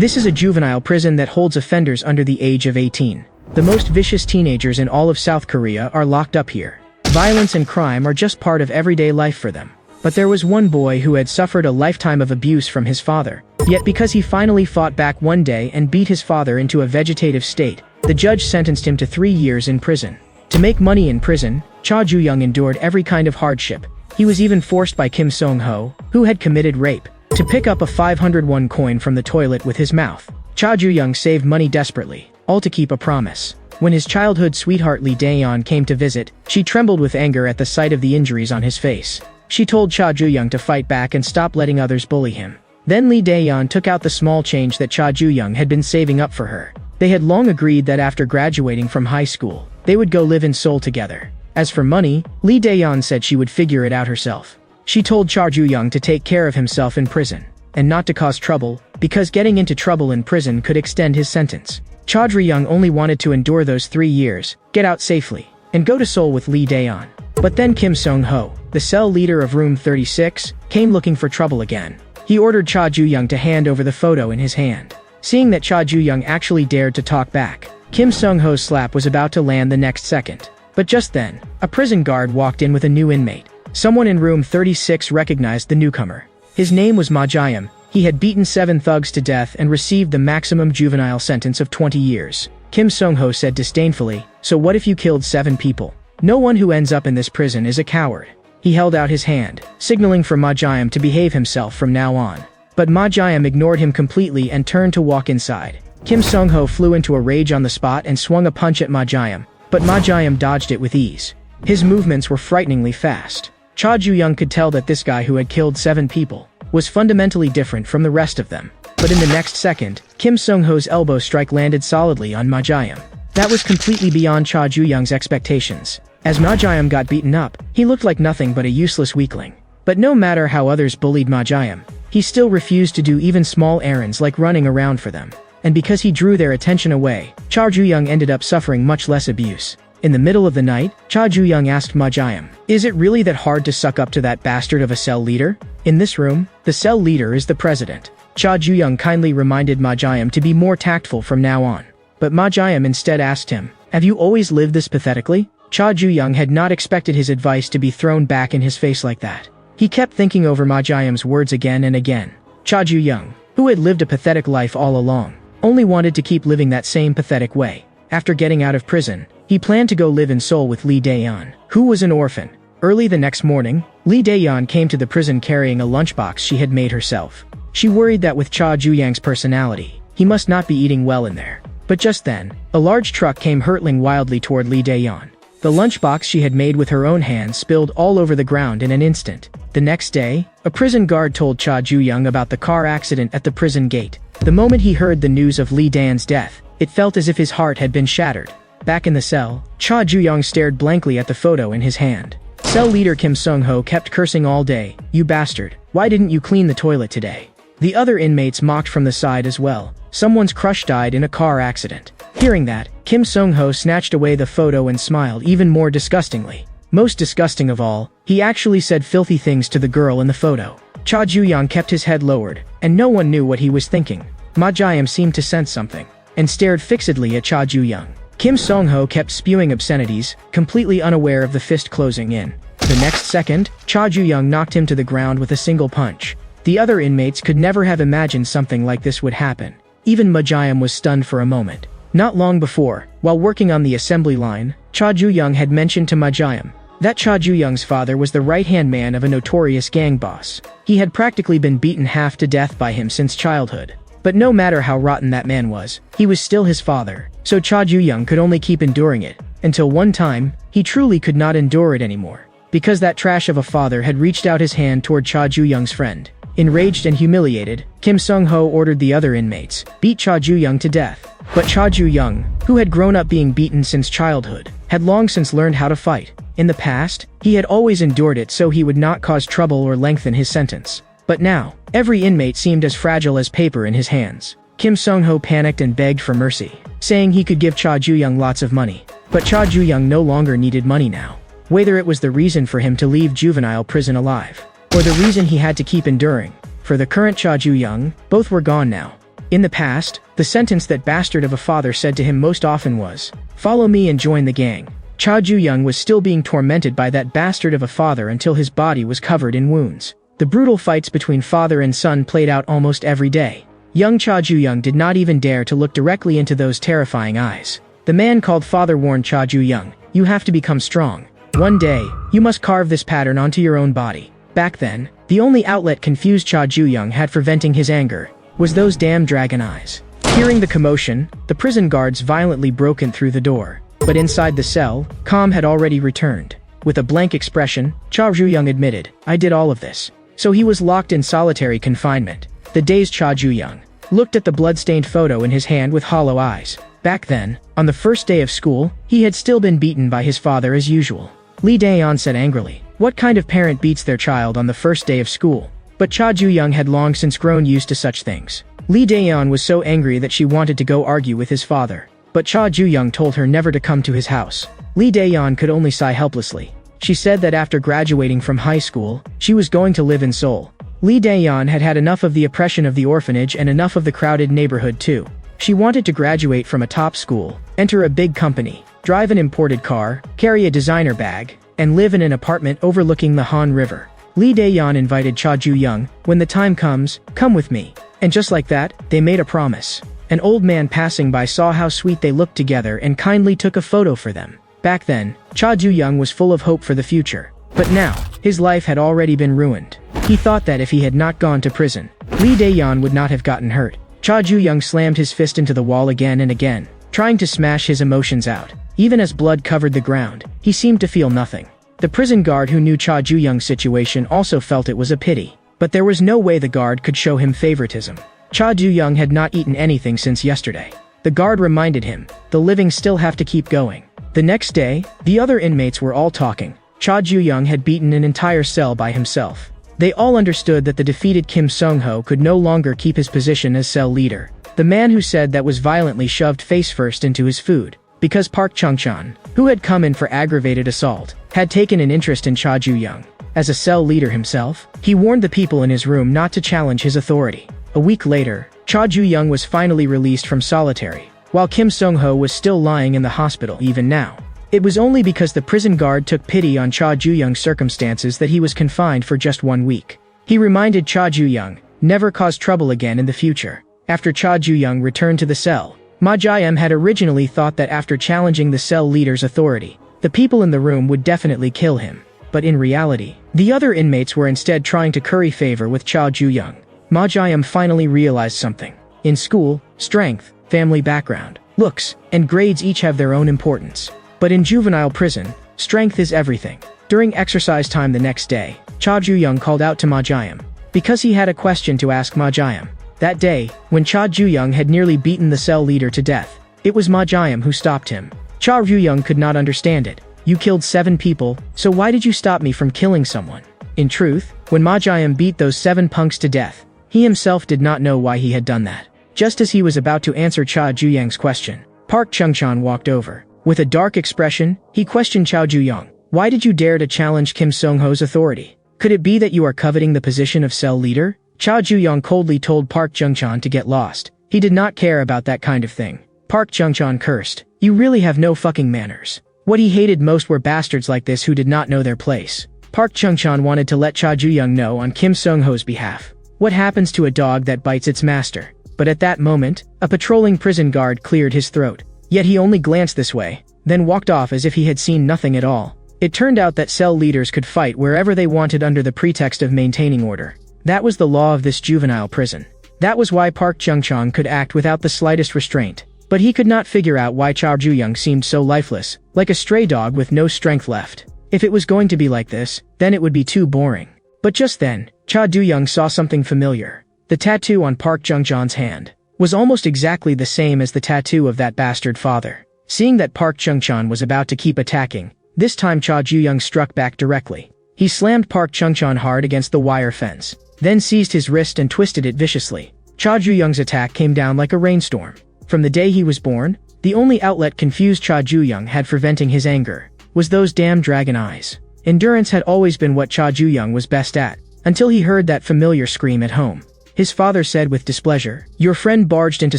This is a juvenile prison that holds offenders under the age of 18. The most vicious teenagers in all of South Korea are locked up here. Violence and crime are just part of everyday life for them. But there was one boy who had suffered a lifetime of abuse from his father. Yet because he finally fought back one day and beat his father into a vegetative state, the judge sentenced him to 3 years in prison. To make money in prison, Cha Ju-young endured every kind of hardship. He was even forced by Kim Song-ho, who had committed rape, to pick up a 501 coin from the toilet with his mouth. Cha Ju-young saved money desperately, all to keep a promise. When his childhood sweetheart Lee Dae-yeon came to visit, she trembled with anger at the sight of the injuries on his face. She told Cha Ju-young to fight back and stop letting others bully him. Then Lee Dae-yeon took out the small change that Cha Ju-young had been saving up for her. They had long agreed that after graduating from high school, they would go live in Seoul together. As for money, Lee Dae-yeon said she would figure it out herself. She told Cha Ju-young to take care of himself in prison, and not to cause trouble, because getting into trouble in prison could extend his sentence. Cha Ju-young only wanted to endure those 3 years, get out safely, and go to Seoul with Lee Dae-yeon. But then Kim Song-ho, the cell leader of room 36, came looking for trouble again. He ordered Cha Ju-young to hand over the photo in his hand. Seeing that Cha Ju-young actually dared to talk back, Kim Song-ho's slap was about to land the next second. But just then, a prison guard walked in with a new inmate. Someone in room 36 recognized the newcomer. His name was Ma Jae-yum. He had beaten 7 thugs to death and received the maximum juvenile sentence of 20 years. Kim Song-ho said disdainfully, "So what if you killed 7 people? No one who ends up in this prison is a coward." He held out his hand, signaling for Ma Jae-yum to behave himself from now on. But Ma Jae-yum ignored him completely and turned to walk inside. Kim Song-ho flew into a rage on the spot and swung a punch at Ma Jae-yum, but Ma Jae-yum dodged it with ease. His movements were frighteningly fast. Cha Ju-young could tell that this guy who had killed 7 people was fundamentally different from the rest of them. But in the next second, Kim Song-ho's elbow strike landed solidly on Ma Jae-yum. That was completely beyond Cha Ju-young's expectations. As Ma Jae-yum got beaten up, he looked like nothing but a useless weakling. But no matter how others bullied Ma Jae-yum, he still refused to do even small errands like running around for them. And because he drew their attention away, Cha Ju-young ended up suffering much less abuse. In the middle of the night, Cha Ju-young asked Ma Jae-yum, "Is it really that hard to suck up to that bastard of a cell leader? In this room, the cell leader is the president." Cha Ju-young kindly reminded Ma Jae-yum to be more tactful from now on. But Ma Jae-yum instead asked him, "Have you always lived this pathetically?" Cha Ju-young had not expected his advice to be thrown back in his face like that. He kept thinking over Ma Jae-yum's words again and again. Cha Ju-young, who had lived a pathetic life all along, only wanted to keep living that same pathetic way. After getting out of prison, he planned to go live in Seoul with Lee Dae-yeon, who was an orphan. Early the next morning, Lee Dae-yeon came to the prison carrying a lunchbox she had made herself. She worried that with Cha Ju-young's personality, he must not be eating well in there. But just then, a large truck came hurtling wildly toward Lee Dae-yeon. The lunchbox she had made with her own hands spilled all over the ground in an instant. The next day, a prison guard told Cha Ju-young about the car accident at the prison gate. The moment he heard the news of Lee Dae-yeon's death, it felt as if his heart had been shattered. Back in the cell, Cha Ju-young stared blankly at the photo in his hand. Cell leader Kim Song-ho kept cursing all day, "You bastard, why didn't you clean the toilet today?" The other inmates mocked from the side as well. Someone's crush died in a car accident. Hearing that, Kim Song-ho snatched away the photo and smiled even more disgustingly. Most disgusting of all, he actually said filthy things to the girl in the photo. Cha Ju-young kept his head lowered, and no one knew what he was thinking. Ma Jae-yum seemed to sense something, and stared fixedly at Cha Ju-young. Kim Song-ho kept spewing obscenities, completely unaware of the fist closing in. The next second, Cha Ju-young knocked him to the ground with a single punch. The other inmates could never have imagined something like this would happen. Even Ma Jae-yum was stunned for a moment. Not long before, while working on the assembly line, Cha Ju-young had mentioned to Ma Jae-yum that Cha Ju-young's father was the right-hand man of a notorious gang boss. He had practically been beaten half to death by him since childhood. But no matter how rotten that man was, he was still his father, so Cha Ju-young could only keep enduring it, until one time, he truly could not endure it anymore. Because that trash of a father had reached out his hand toward Cha Ju-young's friend. Enraged and humiliated, Kim Song-ho ordered the other inmates, beat Cha Ju-young to death. But Cha Ju-young, who had grown up being beaten since childhood, had long since learned how to fight. In the past, he had always endured it so he would not cause trouble or lengthen his sentence. But now, every inmate seemed as fragile as paper in his hands. Kim Song-ho panicked and begged for mercy, saying he could give Cha Ju-young lots of money. But Cha Ju-young no longer needed money now. Whether it was the reason for him to leave juvenile prison alive, or the reason he had to keep enduring, for the current Cha Ju-young, both were gone now. In the past, the sentence that bastard of a father said to him most often was, "Follow me and join the gang." Cha Ju-young was still being tormented by that bastard of a father until his body was covered in wounds. The brutal fights between father and son played out almost every day. Young Cha Ju-young did not even dare to look directly into those terrifying eyes. The man called father warned Cha Ju-young, "You have to become strong. One day, you must carve this pattern onto your own body." Back then, the only outlet confused Cha Ju-young had for venting his anger was those damn dragon eyes. Hearing the commotion, the prison guards violently broke in through the door. But inside the cell, calm had already returned. With a blank expression, Cha Ju-young admitted, "I did all of this." So he was locked in solitary confinement. The dazed Cha Ju-young looked at the blood-stained photo in his hand with hollow eyes. Back then, on the first day of school, he had still been beaten by his father as usual. Lee Dae-yeon said angrily, "What kind of parent beats their child on the first day of school?" But Cha Ju-young had long since grown used to such things. Lee Dae-yeon was so angry that she wanted to go argue with his father. But Cha Ju-young told her never to come to his house. Lee Dae-yeon could only sigh helplessly. She said that after graduating from high school, she was going to live in Seoul. Lee Dae-yeon had had enough of the oppression of the orphanage and enough of the crowded neighborhood too. She wanted to graduate from a top school, enter a big company, drive an imported car, carry a designer bag, and live in an apartment overlooking the Han River. Lee Dae-yeon invited Cha Ju-young, "When the time comes, come with me." And just like that, they made a promise. An old man passing by saw how sweet they looked together and kindly took a photo for them. Back then, Cha Ju-young was full of hope for the future. But now, his life had already been ruined. He thought that if he had not gone to prison, Lee Dae-yeon would not have gotten hurt. Cha Ju-young slammed his fist into the wall again and again, trying to smash his emotions out. Even as blood covered the ground, he seemed to feel nothing. The prison guard who knew Cha Ju-young's situation also felt it was a pity. But there was no way the guard could show him favoritism. Cha Ju-young had not eaten anything since yesterday. The guard reminded him, "The living still have to keep going." The next day, the other inmates were all talking. Cha Ju-young had beaten an entire cell by himself. They all understood that the defeated Kim Sung-ho could no longer keep his position as cell leader. The man who said that was violently shoved face first into his food, because Park Chung-chan, who had come in for aggravated assault, had taken an interest in Cha Ju-young. As a cell leader himself, he warned the people in his room not to challenge his authority. A week later, Cha Ju-young was finally released from solitary, while Kim Sung-ho was still lying in the hospital even now. It was only because the prison guard took pity on Cha Ju-young's circumstances that he was confined for just 1 week. He reminded Cha Ju-young, "Never cause trouble again in the future." After Cha Ju-young returned to the cell, Ma Jae-em had originally thought that after challenging the cell leader's authority, the people in the room would definitely kill him. But in reality, the other inmates were instead trying to curry favor with Cha Ju-young. Ma Jae-em finally realized something. In school, strength, family background, looks, and grades each have their own importance. But in juvenile prison, strength is everything. During exercise time the next day, Cha Ju-young called out to Ma Jae-em, because he had a question to ask Ma Jae-em. That day, when Cha Ju-young had nearly beaten the cell leader to death, it was Ma Jae-em who stopped him. Cha Ju-young could not understand it. "You killed 7 people, so why did you stop me from killing someone?" In truth, when Ma Jae-em beat those 7 punks to death, he himself did not know why he had done that. Just as he was about to answer Cha Ju-young's question, Park Chung-chan walked over. With a dark expression, he questioned Cha Ju-young. "Why did you dare to challenge Kim Sung-ho's authority? Could it be that you are coveting the position of cell leader?" Cha Ju-young coldly told Park Chung-chan to get lost. He did not care about that kind of thing. Park Chung-chan cursed. "You really have no fucking manners." What he hated most were bastards like this who did not know their place. Park Chung-chan wanted to let Cha Ju-young know on Kim Sung-ho's behalf. What happens to a dog that bites its master? But at that moment, a patrolling prison guard cleared his throat. Yet he only glanced this way, then walked off as if he had seen nothing at all. It turned out that cell leaders could fight wherever they wanted under the pretext of maintaining order. That was the law of this juvenile prison. That was why Park Chung-chan could act without the slightest restraint. But he could not figure out why Cha Ju-young seemed so lifeless, like a stray dog with no strength left. If it was going to be like this, then it would be too boring. But just then, Cha Ju-young saw something familiar. The tattoo on Park Chung-chan's hand was almost exactly the same as the tattoo of that bastard father. Seeing that Park Chung-chan was about to keep attacking, this time Cha Ju-young struck back directly. He slammed Park Chung-chan hard against the wire fence, then seized his wrist and twisted it viciously. Cha Ju-young's attack came down like a rainstorm. From the day he was born, the only outlet confused Cha Ju-young had for venting his anger was those damn dragon eyes. Endurance had always been what Cha Ju-young was best at, until he heard that familiar scream at home. His father said with displeasure. "Your friend barged into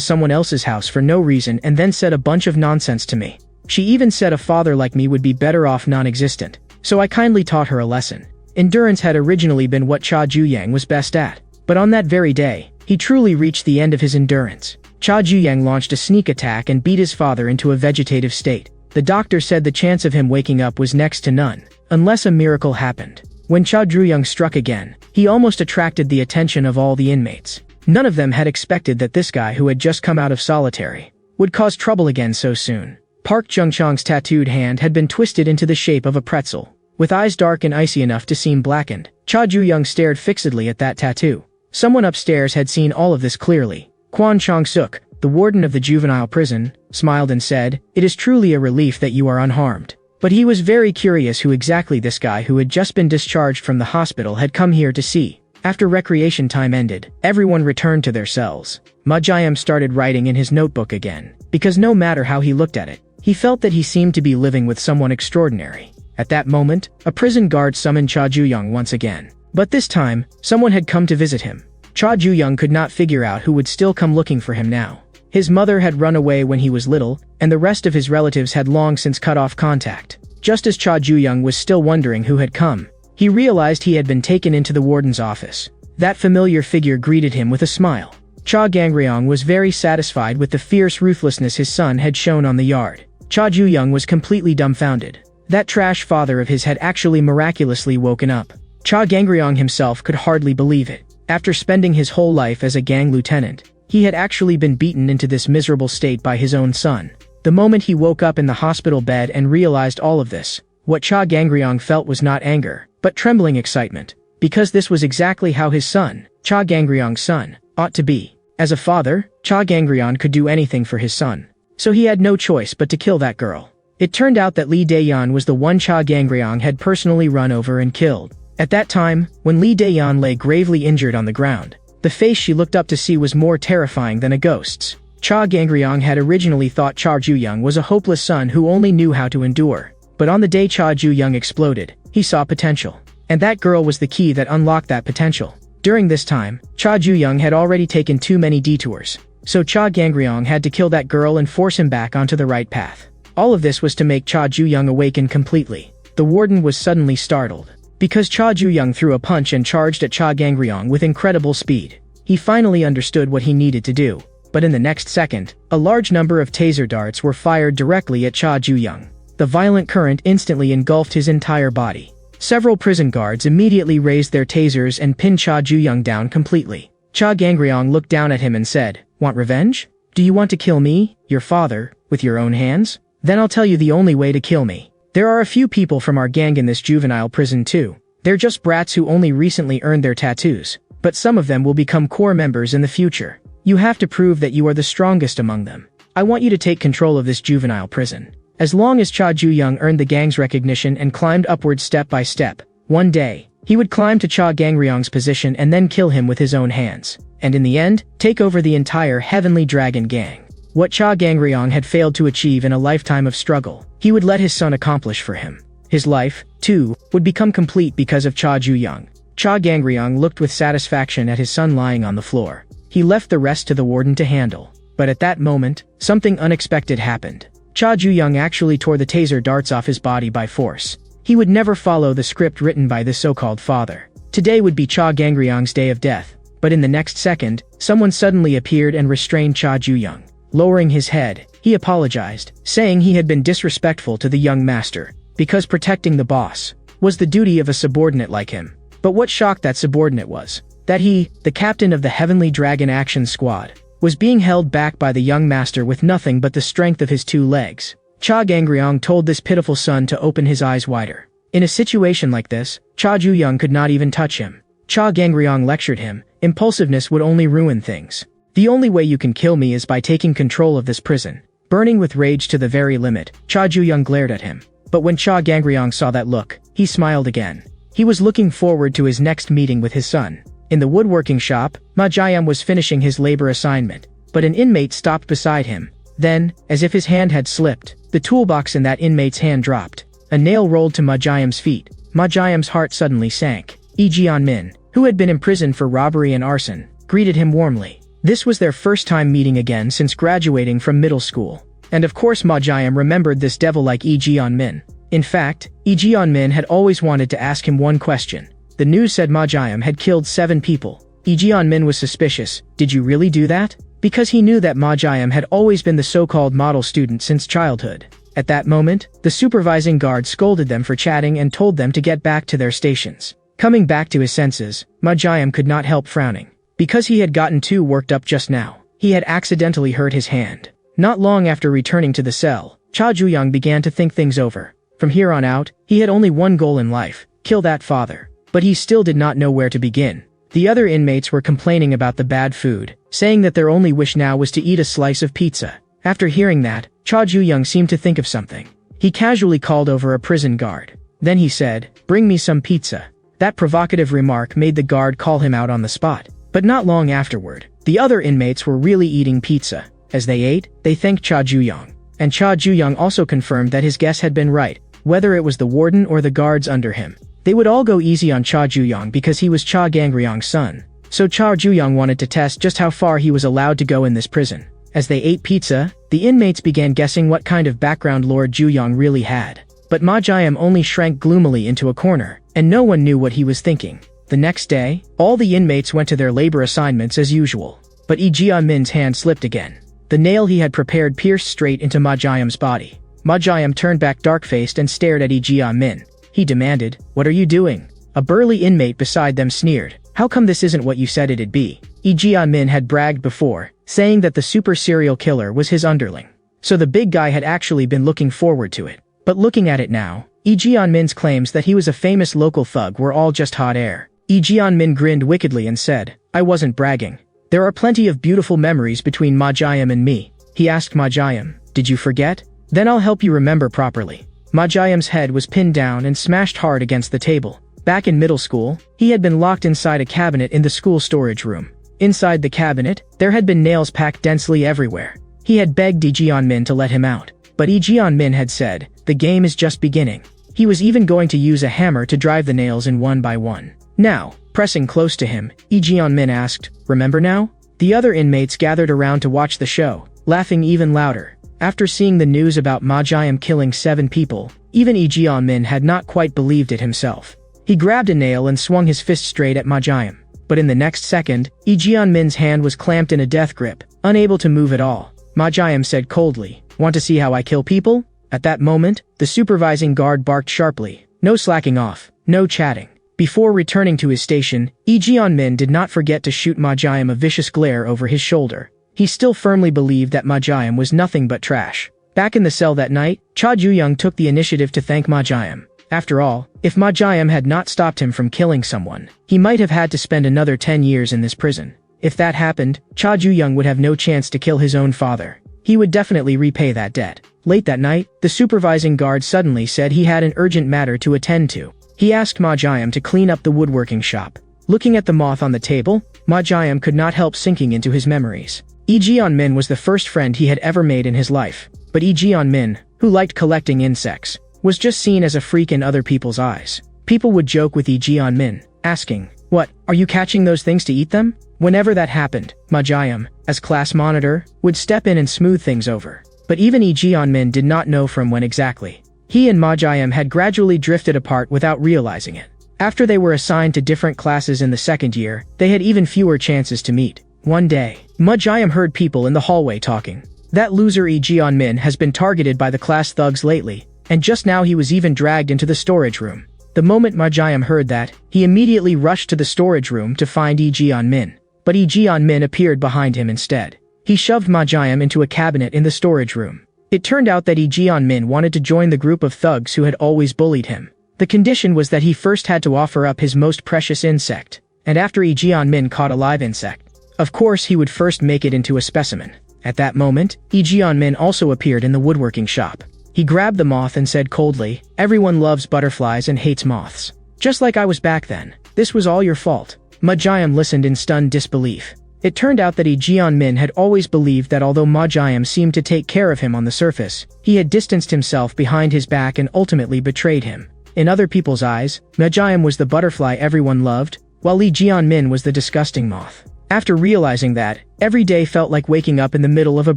someone else's house for no reason and then said a bunch of nonsense to me. She even said a father like me would be better off non-existent. So I kindly taught her a lesson." Endurance had originally been what Cha Juyang was best at. But on that very day, he truly reached the end of his endurance. Cha Juyang launched a sneak attack and beat his father into a vegetative state. The doctor said the chance of him waking up was next to none, unless a miracle happened. When Cha Juyang struck again, he almost attracted the attention of all the inmates. None of them had expected that this guy who had just come out of solitary would cause trouble again so soon. Park Jung-chang's tattooed hand had been twisted into the shape of a pretzel. With eyes dark and icy enough to seem blackened, Cha Juyang stared fixedly at that tattoo. Someone upstairs had seen all of this clearly. Kwon Chong-suk, the warden of the juvenile prison, smiled and said, "It is truly a relief that you are unharmed." But he was very curious who exactly this guy who had just been discharged from the hospital had come here to see. After recreation time ended, everyone returned to their cells. Ma Jiam started writing in his notebook again, because no matter how he looked at it, he felt that he seemed to be living with someone extraordinary. At that moment, a prison guard summoned Cha Juyang once again. But this time, someone had come to visit him. Cha Juyang could not figure out who would still come looking for him now. His mother had run away when he was little, and the rest of his relatives had long since cut off contact. Just as Cha Juyang was still wondering who had come, he realized he had been taken into the warden's office. That familiar figure greeted him with a smile. Cha Gangryong was very satisfied with the fierce ruthlessness his son had shown on the yard. Cha Juyang was completely dumbfounded. That trash father of his had actually miraculously woken up. Cha Gangryong himself could hardly believe it. After spending his whole life as a gang lieutenant, he had actually been beaten into this miserable state by his own son. The moment he woke up in the hospital bed and realized all of this, what Cha Gangryong felt was not anger, but trembling excitement. Because this was exactly how his son, Cha Gangryong's son, ought to be. As a father, Cha Gangryong could do anything for his son. So he had no choice but to kill that girl. It turned out that Lee Daeyeon was the one Cha Gangryong had personally run over and killed. At that time, when Lee Daeyeon lay gravely injured on the ground, the face she looked up to see was more terrifying than a ghost's. Cha Gangryong had originally thought Cha Juyang was a hopeless son who only knew how to endure. But on the day Cha Juyang exploded, he saw potential. And that girl was the key that unlocked that potential. During this time, Cha Juyang had already taken too many detours. So Cha Gangryong had to kill that girl and force him back onto the right path. All of this was to make Cha Juyang awaken completely. The warden was suddenly startled. Because Cha Juyang threw a punch and charged at Cha Gangryong with incredible speed. He finally understood what he needed to do. But in the next second, a large number of taser darts were fired directly at Cha Juyang. The violent current instantly engulfed his entire body. Several prison guards immediately raised their tasers and pinned Cha Juyang down completely. Cha Gangryong looked down at him and said, "Want revenge? Do you want to kill me, your father, with your own hands? Then I'll tell you the only way to kill me. There are a few people from our gang in this juvenile prison too. They're just brats who only recently earned their tattoos, but some of them will become core members in the future. You have to prove that you are the strongest among them. I want you to take control of this juvenile prison." As long as Cha Juyang earned the gang's recognition and climbed upwards step by step, one day, he would climb to Cha Gangryong's position and then kill him with his own hands. And in the end, take over the entire Heavenly Dragon gang. What Cha Gangryong had failed to achieve in a lifetime of struggle, he would let his son accomplish for him. His life, too, would become complete because of Cha Juyang. Cha Gangryong looked with satisfaction at his son lying on the floor. He left the rest to the warden to handle. But at that moment, something unexpected happened. Cha Juyang actually tore the taser darts off his body by force. He would never follow the script written by this so-called father. Today would be Cha Gangryong's day of death. But in the next second, someone suddenly appeared and restrained Cha Juyang. Lowering his head, he apologized, saying he had been disrespectful to the young master, because protecting the boss was the duty of a subordinate like him. But what shocked that subordinate was that he, the captain of the Heavenly Dragon Action Squad, was being held back by the young master with nothing but the strength of his 2 legs. Cha Gangryong told this pitiful son to open his eyes wider. In a situation like this, Cha Juyang could not even touch him. Cha Gangryong lectured him, impulsiveness would only ruin things. The only way you can kill me is by taking control of this prison. Burning with rage to the very limit, Cha Juyang glared at him. But when Cha Gangryong saw that look, he smiled again. He was looking forward to his next meeting with his son. In the woodworking shop, Ma Jiam was finishing his labor assignment, but an inmate stopped beside him. Then, as if his hand had slipped, the toolbox in that inmate's hand dropped. A nail rolled to Ma Jiam's feet. Ma Jiam's heart suddenly sank. Lee Jian-min, who had been imprisoned for robbery and arson, greeted him warmly. This was their first time meeting again since graduating from middle school. And of course Ma Jiam remembered this devil like Lee Jeon-min. In fact, Lee Jeon-min had always wanted to ask him one question. The news said Ma Jiam had killed 7 people. Lee Jeon-min was suspicious. Did you really do that? Because he knew that Ma Jiam had always been the so-called model student since childhood. At that moment, the supervising guard scolded them for chatting and told them to get back to their stations. Coming back to his senses, Ma Jiam could not help frowning. Because he had gotten too worked up just now, he had accidentally hurt his hand. Not long after returning to the cell, Cha Ju-young began to think things over. From here on out, he had only one goal in life: kill that father. But he still did not know where to begin. The other inmates were complaining about the bad food, saying that their only wish now was to eat a slice of pizza. After hearing that, Cha Ju-young seemed to think of something. He casually called over a prison guard. Then he said, "Bring me some pizza." That provocative remark made the guard call him out on the spot. But not long afterward, the other inmates were really eating pizza. As they ate, they thanked Cha Ju-young. And Cha Ju-young also confirmed that his guess had been right, whether it was the warden or the guards under him. They would all go easy on Cha Ju-young because he was Cha Gangryong's son. So Cha Ju-young wanted to test just how far he was allowed to go in this prison. As they ate pizza, the inmates began guessing what kind of background Lord Ju-young really had. But Ma Jiam only shrank gloomily into a corner, and no one knew what he was thinking. The next day, all the inmates went to their labor assignments as usual. But Lee Jeon-min's hand slipped again. The nail he had prepared pierced straight into Ma Jiam's body. Ma Jiam turned back dark-faced and stared at Lee Jeon-min. He demanded, "What are you doing?" A burly inmate beside them sneered, "How come this isn't what you said it'd be?" Lee Jeon-min had bragged before, saying that the super serial killer was his underling. So the big guy had actually been looking forward to it. But looking at it now, Lee Jeon-min's claims that he was a famous local thug were all just hot air. Lee Jeon-min grinned wickedly and said, "I wasn't bragging. There are plenty of beautiful memories between Ma Jiam and me." He asked Ma Jiam, "Did you forget? Then I'll help you remember properly." Ma Jiam's head was pinned down and smashed hard against the table. Back in middle school, he had been locked inside a cabinet in the school storage room. Inside the cabinet, there had been nails packed densely everywhere. He had begged Lee Jeon-min to let him out. But Lee Jeon-min had said, "The game is just beginning." He was even going to use a hammer to drive the nails in one by one. Now, pressing close to him, Lee Jeon-min asked, "Remember now?" The other inmates gathered around to watch the show, laughing even louder. After seeing the news about Ma Jiam killing 7 people, even Lee Jeon-min had not quite believed it himself. He grabbed a nail and swung his fist straight at Ma Jiam. But in the next second, Lee Jeon-min's hand was clamped in a death grip, unable to move at all. Ma Jiam said coldly, "Want to see how I kill people?" At that moment, the supervising guard barked sharply, "No slacking off, no chatting." Before returning to his station, Lee Jeon-min did not forget to shoot Ma Jiam a vicious glare over his shoulder. He still firmly believed that Ma Jiam was nothing but trash. Back in the cell that night, Cha Ju-young took the initiative to thank Ma Jiam. After all, if Ma Jiam had not stopped him from killing someone, he might have had to spend another 10 years in this prison. If that happened, Cha Ju-young would have no chance to kill his own father. He would definitely repay that debt. Late that night, the supervising guard suddenly said he had an urgent matter to attend to. He asked Ma Jiam to clean up the woodworking shop. Looking at the moth on the table, Ma Jiam could not help sinking into his memories. Lee Jeon-min was the first friend he had ever made in his life. But Lee Jeon-min, who liked collecting insects, was just seen as a freak in other people's eyes. People would joke with Lee Jeon-min, asking, "What, are you catching those things to eat them?" Whenever that happened, Ma Jiam, as class monitor, would step in and smooth things over. But even Lee Jeon-min did not know from when exactly. He and Ma Jiam had gradually drifted apart without realizing it. After they were assigned to different classes in the second year, they had even fewer chances to meet. One day, Ma Jiam heard people in the hallway talking. That loser Lee Jeon-min has been targeted by the class thugs lately, and just now he was even dragged into the storage room. The moment Ma Jiam heard that, he immediately rushed to the storage room to find Lee Jeon-min. But Lee Jeon-min appeared behind him instead. He shoved Ma Jiam into a cabinet in the storage room. It turned out that Lee Jeon-min wanted to join the group of thugs who had always bullied him. The condition was that he first had to offer up his most precious insect, and after Lee Jeon-min caught a live insect, of course he would first make it into a specimen. At that moment, Lee Jeon-min also appeared in the woodworking shop. He grabbed the moth and said coldly, "Everyone loves butterflies and hates moths. Just like I was back then. This was all your fault." Ma Jiam listened in stunned disbelief. It turned out that Lee Jeon-min had always believed that although Ma Jiam seemed to take care of him on the surface, he had distanced himself behind his back and ultimately betrayed him. In other people's eyes, Ma Jiam was the butterfly everyone loved, while Lee Jeon-min was the disgusting moth. After realizing that, every day felt like waking up in the middle of a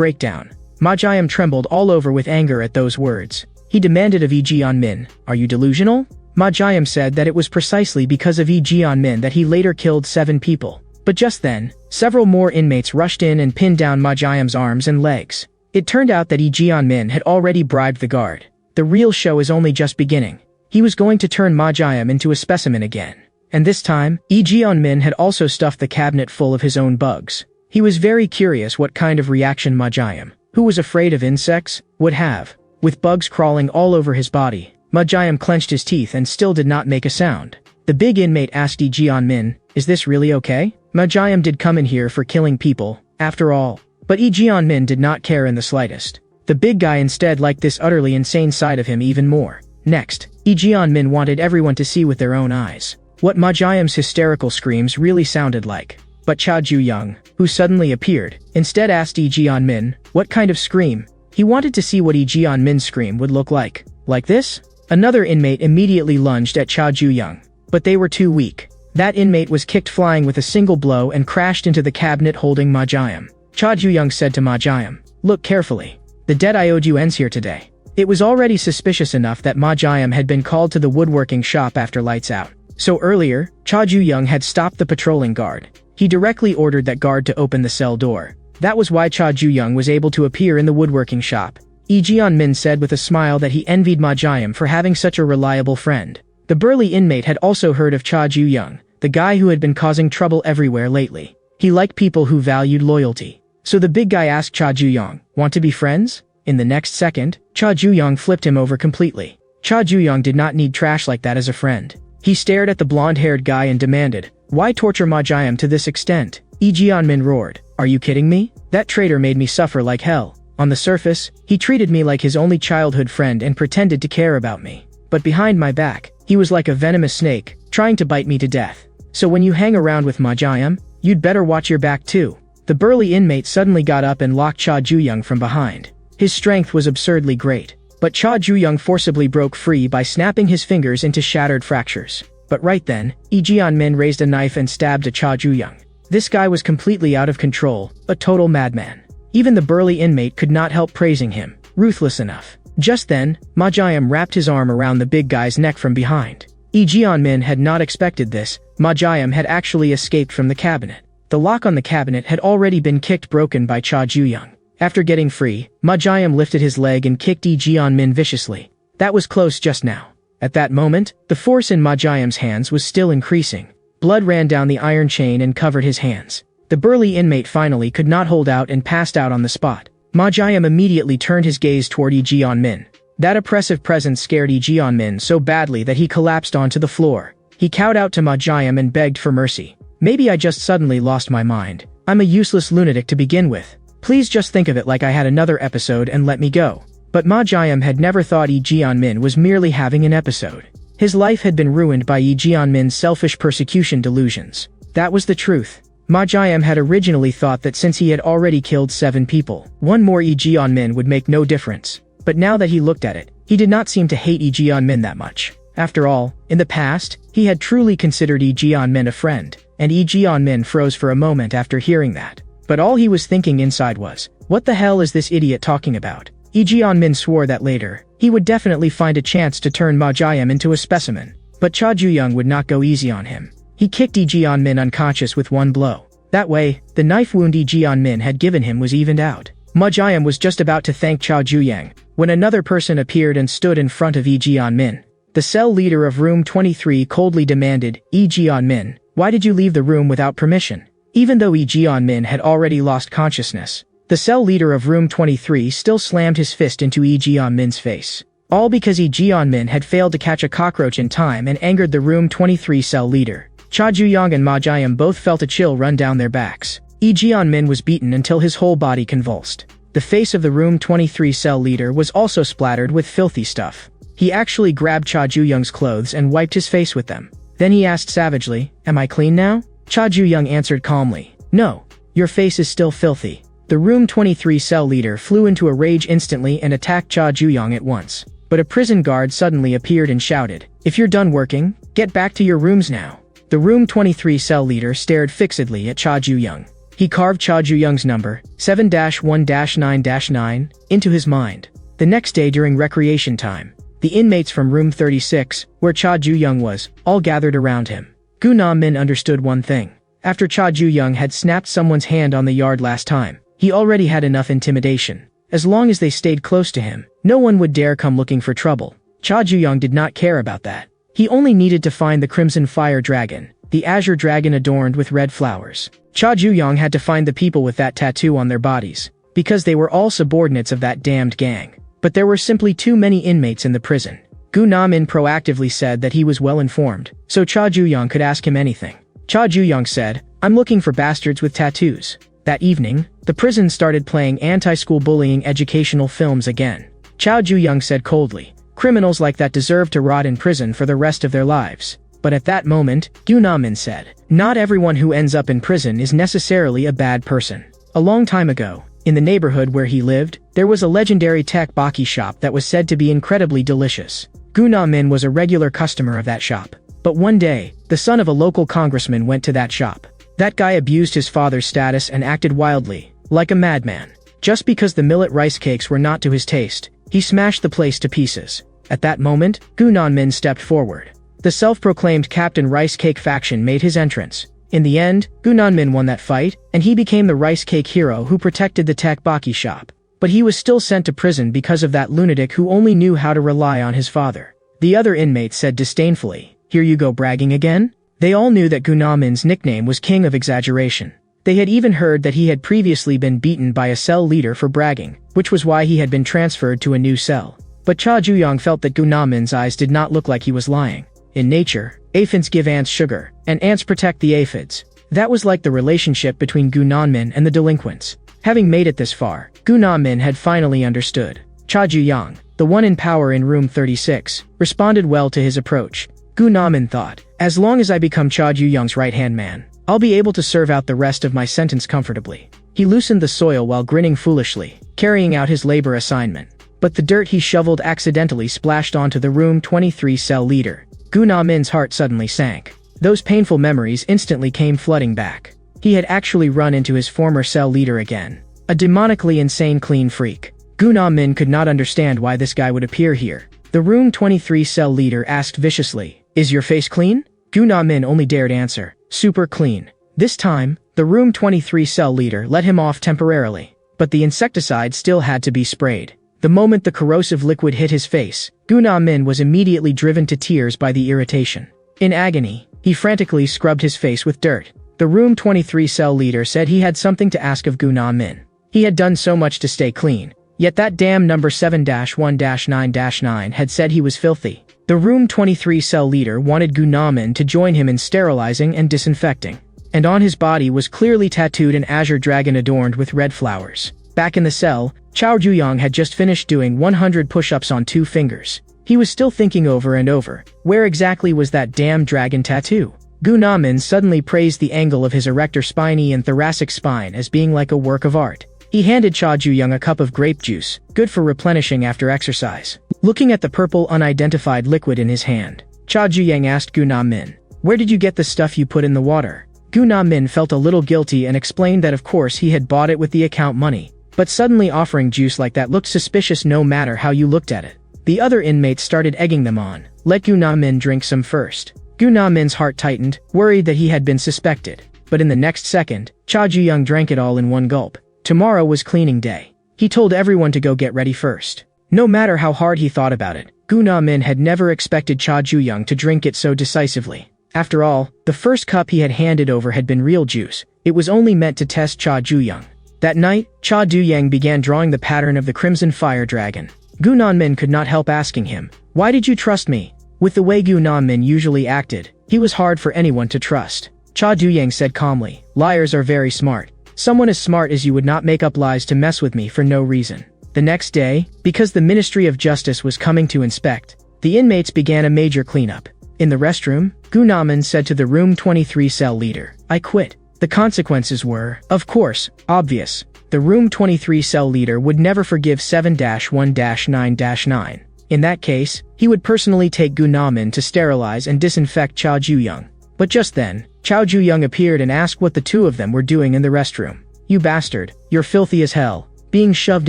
breakdown. Ma Jiam trembled all over with anger at those words. He demanded of Lee Jian-min, "Are you delusional?" Ma Jiam said that it was precisely because of Lee Jian-min that he later killed 7 people. But just then, several more inmates rushed in and pinned down Ma Jiam's arms and legs. It turned out that Lee Jian-min had already bribed the guard. The real show is only just beginning. He was going to turn Ma Jiam into a specimen again. And this time, Lee Jian-min had also stuffed the cabinet full of his own bugs. He was very curious what kind of reaction Ma Jiam, who was afraid of insects, would have. With bugs crawling all over his body, Ma Jiam clenched his teeth and still did not make a sound. The big inmate asked Lee Jian-min, "Is this really okay? Ma Jiam did come in here for killing people, after all." But Lee Jian-min did not care in the slightest. The big guy instead liked this utterly insane side of him even more. Next, Lee Jian-min wanted everyone to see with their own eyes what Ma Jiam's hysterical screams really sounded like. But Cha Ju-young, who suddenly appeared, instead asked Lee Jian-min, "What kind of scream?" He wanted to see what Lee Jian-min's scream would look like. Like this? Another inmate immediately lunged at Cha Ju-young. But they were too weak. That inmate was kicked flying with a single blow and crashed into the cabinet holding Ma Jiam. Cha Ju-young said to Ma Jiam, "Look carefully. The debt I owed you ends here today." It was already suspicious enough that Ma Jiam had been called to the woodworking shop after lights out. So earlier, Cha Ju-young had stopped the patrolling guard. He directly ordered that guard to open the cell door. That was why Cha Ju-young was able to appear in the woodworking shop. Lee Jian-min said with a smile that he envied Ma Jiam for having such a reliable friend. The burly inmate had also heard of Cha Ju-young, the guy who had been causing trouble everywhere lately. He liked people who valued loyalty. So the big guy asked Cha Ju-young, "Want to be friends?" In the next second, Cha Ju-young flipped him over completely. Cha Ju-young did not need trash like that as a friend. He stared at the blonde-haired guy and demanded, "Why torture Ma Jiam to this extent?" Lee Jian-min roared, "Are you kidding me? That traitor made me suffer like hell. On the surface, he treated me like his only childhood friend and pretended to care about me. But behind my back, he was like a venomous snake, trying to bite me to death. So when you hang around with Ma Jiam, you'd better watch your back too." The burly inmate suddenly got up and locked Cha Ju-young from behind. His strength was absurdly great. But Cha Ju-young forcibly broke free by snapping his fingers into shattered fractures. But right then, Lee Jian-min raised a knife and stabbed at Cha Ju-young. This guy was completely out of control, a total madman. Even the burly inmate could not help praising him, ruthless enough. Just then, Ma Jiam wrapped his arm around the big guy's neck from behind. Lee Jian-min had not expected this. Ma Jiam had actually escaped from the cabinet. The lock on the cabinet had already been broken by Cha Ju-young. After getting free, Ma Jiam lifted his leg and kicked Lee Jian-min viciously. That was close just now. At that moment, the force in Ma Jiam's hands was still increasing. Blood ran down the iron chain and covered his hands. The burly inmate finally could not hold out and passed out on the spot. Ma Jiam immediately turned his gaze toward Lee Jian-min. That oppressive presence scared Lee Jian-min so badly that he collapsed onto the floor. He cowed out to Ma Jiam and begged for mercy. "Maybe I just suddenly lost my mind. I'm a useless lunatic to begin with. Please just think of it like I had another episode and let me go." But Ma Jiam had never thought Lee Jian-min was merely having an episode. His life had been ruined by Lee Jian-min's selfish persecution delusions. That was the truth. Ma Jiam had originally thought that since he had already killed 7 people, one more Lee Jian-min would make no difference. But now that he looked at it, he did not seem to hate Lee Jian-min that much. After all, in the past, he had truly considered Lee Jian-min a friend, and Lee Jian-min froze for a moment after hearing that. But all he was thinking inside was, "What the hell is this idiot talking about?" Lee Jian-min swore that later, he would definitely find a chance to turn Ma Jiam into a specimen. But Cha Ju-young would not go easy on him. He kicked Lee Jian-min unconscious with one blow. That way, the knife wound Lee Jian-min had given him was evened out. Ma Jiam was just about to thank Cha Ju-young when another person appeared and stood in front of Lee Jian-min. The cell leader of room 23 coldly demanded, "Lee Jian-min, why did you leave the room without permission?" Even though Lee Jian-min had already lost consciousness, the cell leader of room 23 still slammed his fist into Lee Jian-min's face. All because Lee Jian-min had failed to catch a cockroach in time and angered the room 23 cell leader. Cha Ju-young and Ma Jiam both felt a chill run down their backs. Lee Jian-min was beaten until his whole body convulsed. The face of the room 23 cell leader was also splattered with filthy stuff. He actually grabbed Cha Ju-young's clothes and wiped his face with them. Then he asked savagely, "Am I clean now?" Cha Ju-young answered calmly, "No, your face is still filthy." The room 23 cell leader flew into a rage instantly and attacked Cha Ju-young at once. But a prison guard suddenly appeared and shouted, "If you're done working, get back to your rooms now." The room 23 cell leader stared fixedly at Cha Ju-young. He carved Cha Ju-young's number, 7-1-9-9, into his mind. The next day during recreation time, the inmates from room 36, where Cha Ju-young was, all gathered around him. Gu Na-min understood one thing. After Cha Ju-young had snapped someone's hand on the yard last time, he already had enough intimidation. As long as they stayed close to him, no one would dare come looking for trouble. Cha Ju-young did not care about that. He only needed to find the Crimson Fire Dragon, the azure dragon adorned with red flowers. Cha Ju-young had to find the people with that tattoo on their bodies, because they were all subordinates of that damned gang. But there were simply too many inmates in the prison. Gu Na-min proactively said that he was well informed, so Cha Ju-young could ask him anything. Cha Ju-young said, "I'm looking for bastards with tattoos." That evening, the prison started playing anti-school bullying educational films again. Cha Ju-young said coldly, "Criminals like that deserve to rot in prison for the rest of their lives." But at that moment, Gu Na-min said, "Not everyone who ends up in prison is necessarily a bad person." A long time ago, in the neighborhood where he lived, there was a legendary takoyaki shop that was said to be incredibly delicious. Gu Na-min was a regular customer of that shop. But one day, the son of a local congressman went to that shop. That guy abused his father's status and acted wildly, like a madman. Just because the millet rice cakes were not to his taste, he smashed the place to pieces. At that moment, Gu Na-min stepped forward. The self-proclaimed Captain Rice Cake faction made his entrance. In the end, Gu Na-min won that fight, and he became the rice cake hero who protected the takoyaki shop. But he was still sent to prison because of that lunatic who only knew how to rely on his father. The other inmates said disdainfully, "Here you go bragging again?" They all knew that Gu Na-min's nickname was King of Exaggeration. They had even heard that he had previously been beaten by a cell leader for bragging, which was why he had been transferred to a new cell. But Cha Ju-young felt that Gu Na-min's eyes did not look like he was lying. In nature, aphids give ants sugar, and ants protect the aphids. That was like the relationship between Gu Na-min and the delinquents. Having made it this far, Gu Na-min had finally understood. Cha Ju-young, the one in power in room 36, responded well to his approach. Gu Na-min thought, "As long as I become Cha Ju-young's right-hand man, I'll be able to serve out the rest of my sentence comfortably." He loosened the soil while grinning foolishly, carrying out his labor assignment. But the dirt he shoveled accidentally splashed onto the room 23 cell leader. Gu Na-min's heart suddenly sank. Those painful memories instantly came flooding back. He had actually run into his former cell leader again. A demonically insane clean freak. Gu Na-min could not understand why this guy would appear here. The room 23 cell leader asked viciously, "Is your face clean?" Gu Na-min only dared answer, "Super clean." This time, the room 23 cell leader let him off temporarily. But the insecticide still had to be sprayed. The moment the corrosive liquid hit his face, Gu Na-min was immediately driven to tears by the irritation. In agony, he frantically scrubbed his face with dirt. The room 23 cell leader said he had something to ask of Gu Na-min. He had done so much to stay clean, yet that damn number 7-1-9-9 had said he was filthy. The room 23 cell leader wanted Gu Na-min to join him in sterilizing and disinfecting. And on his body was clearly tattooed an azure dragon adorned with red flowers. Back in the cell, Cha Ju-young had just finished doing 100 push-ups on 2 fingers. He was still thinking over and over, where exactly was that damn dragon tattoo? Gu Na-min suddenly praised the angle of his erector spiny and thoracic spine as being like a work of art. He handed Cha Ju-young a cup of grape juice, good for replenishing after exercise. Looking at the purple unidentified liquid in his hand, Cha Ju-young asked Gu Na-min, "Where did you get the stuff you put in the water?" Gu Na-min felt a little guilty and explained that of course he had bought it with the account money. But suddenly offering juice like that looked suspicious no matter how you looked at it. The other inmates started egging them on. "Let Gu Na-min drink some first." Gu Na-min's heart tightened, worried that he had been suspected. But in the next second, Cha Ju-young drank it all in one gulp. Tomorrow was cleaning day. He told everyone to go get ready first. No matter how hard he thought about it, Gu Na-min had never expected Cha Ju-young to drink it so decisively. After all, the first cup he had handed over had been real juice. It was only meant to test Cha Ju-young. That night, Cha Ju-young began drawing the pattern of the Crimson Fire Dragon. Gu Na-min could not help asking him, "Why did you trust me?" With the way Gu Na-min usually acted, he was hard for anyone to trust. Cha Ju-young said calmly, "Liars are very smart. Someone as smart as you would not make up lies to mess with me for no reason." The next day, because the Ministry of Justice was coming to inspect, the inmates began a major cleanup. In the restroom, Gu Na-min said to the room 23 cell leader, "I quit." The consequences were, of course, obvious. The room 23 cell leader would never forgive 7-1-9-9. In that case, he would personally take Gu Na-min to sterilize and disinfect Cha Ju-young. But just then, Chao Ju-young appeared and asked what the two of them were doing in the restroom. "You bastard, you're filthy as hell." Being shoved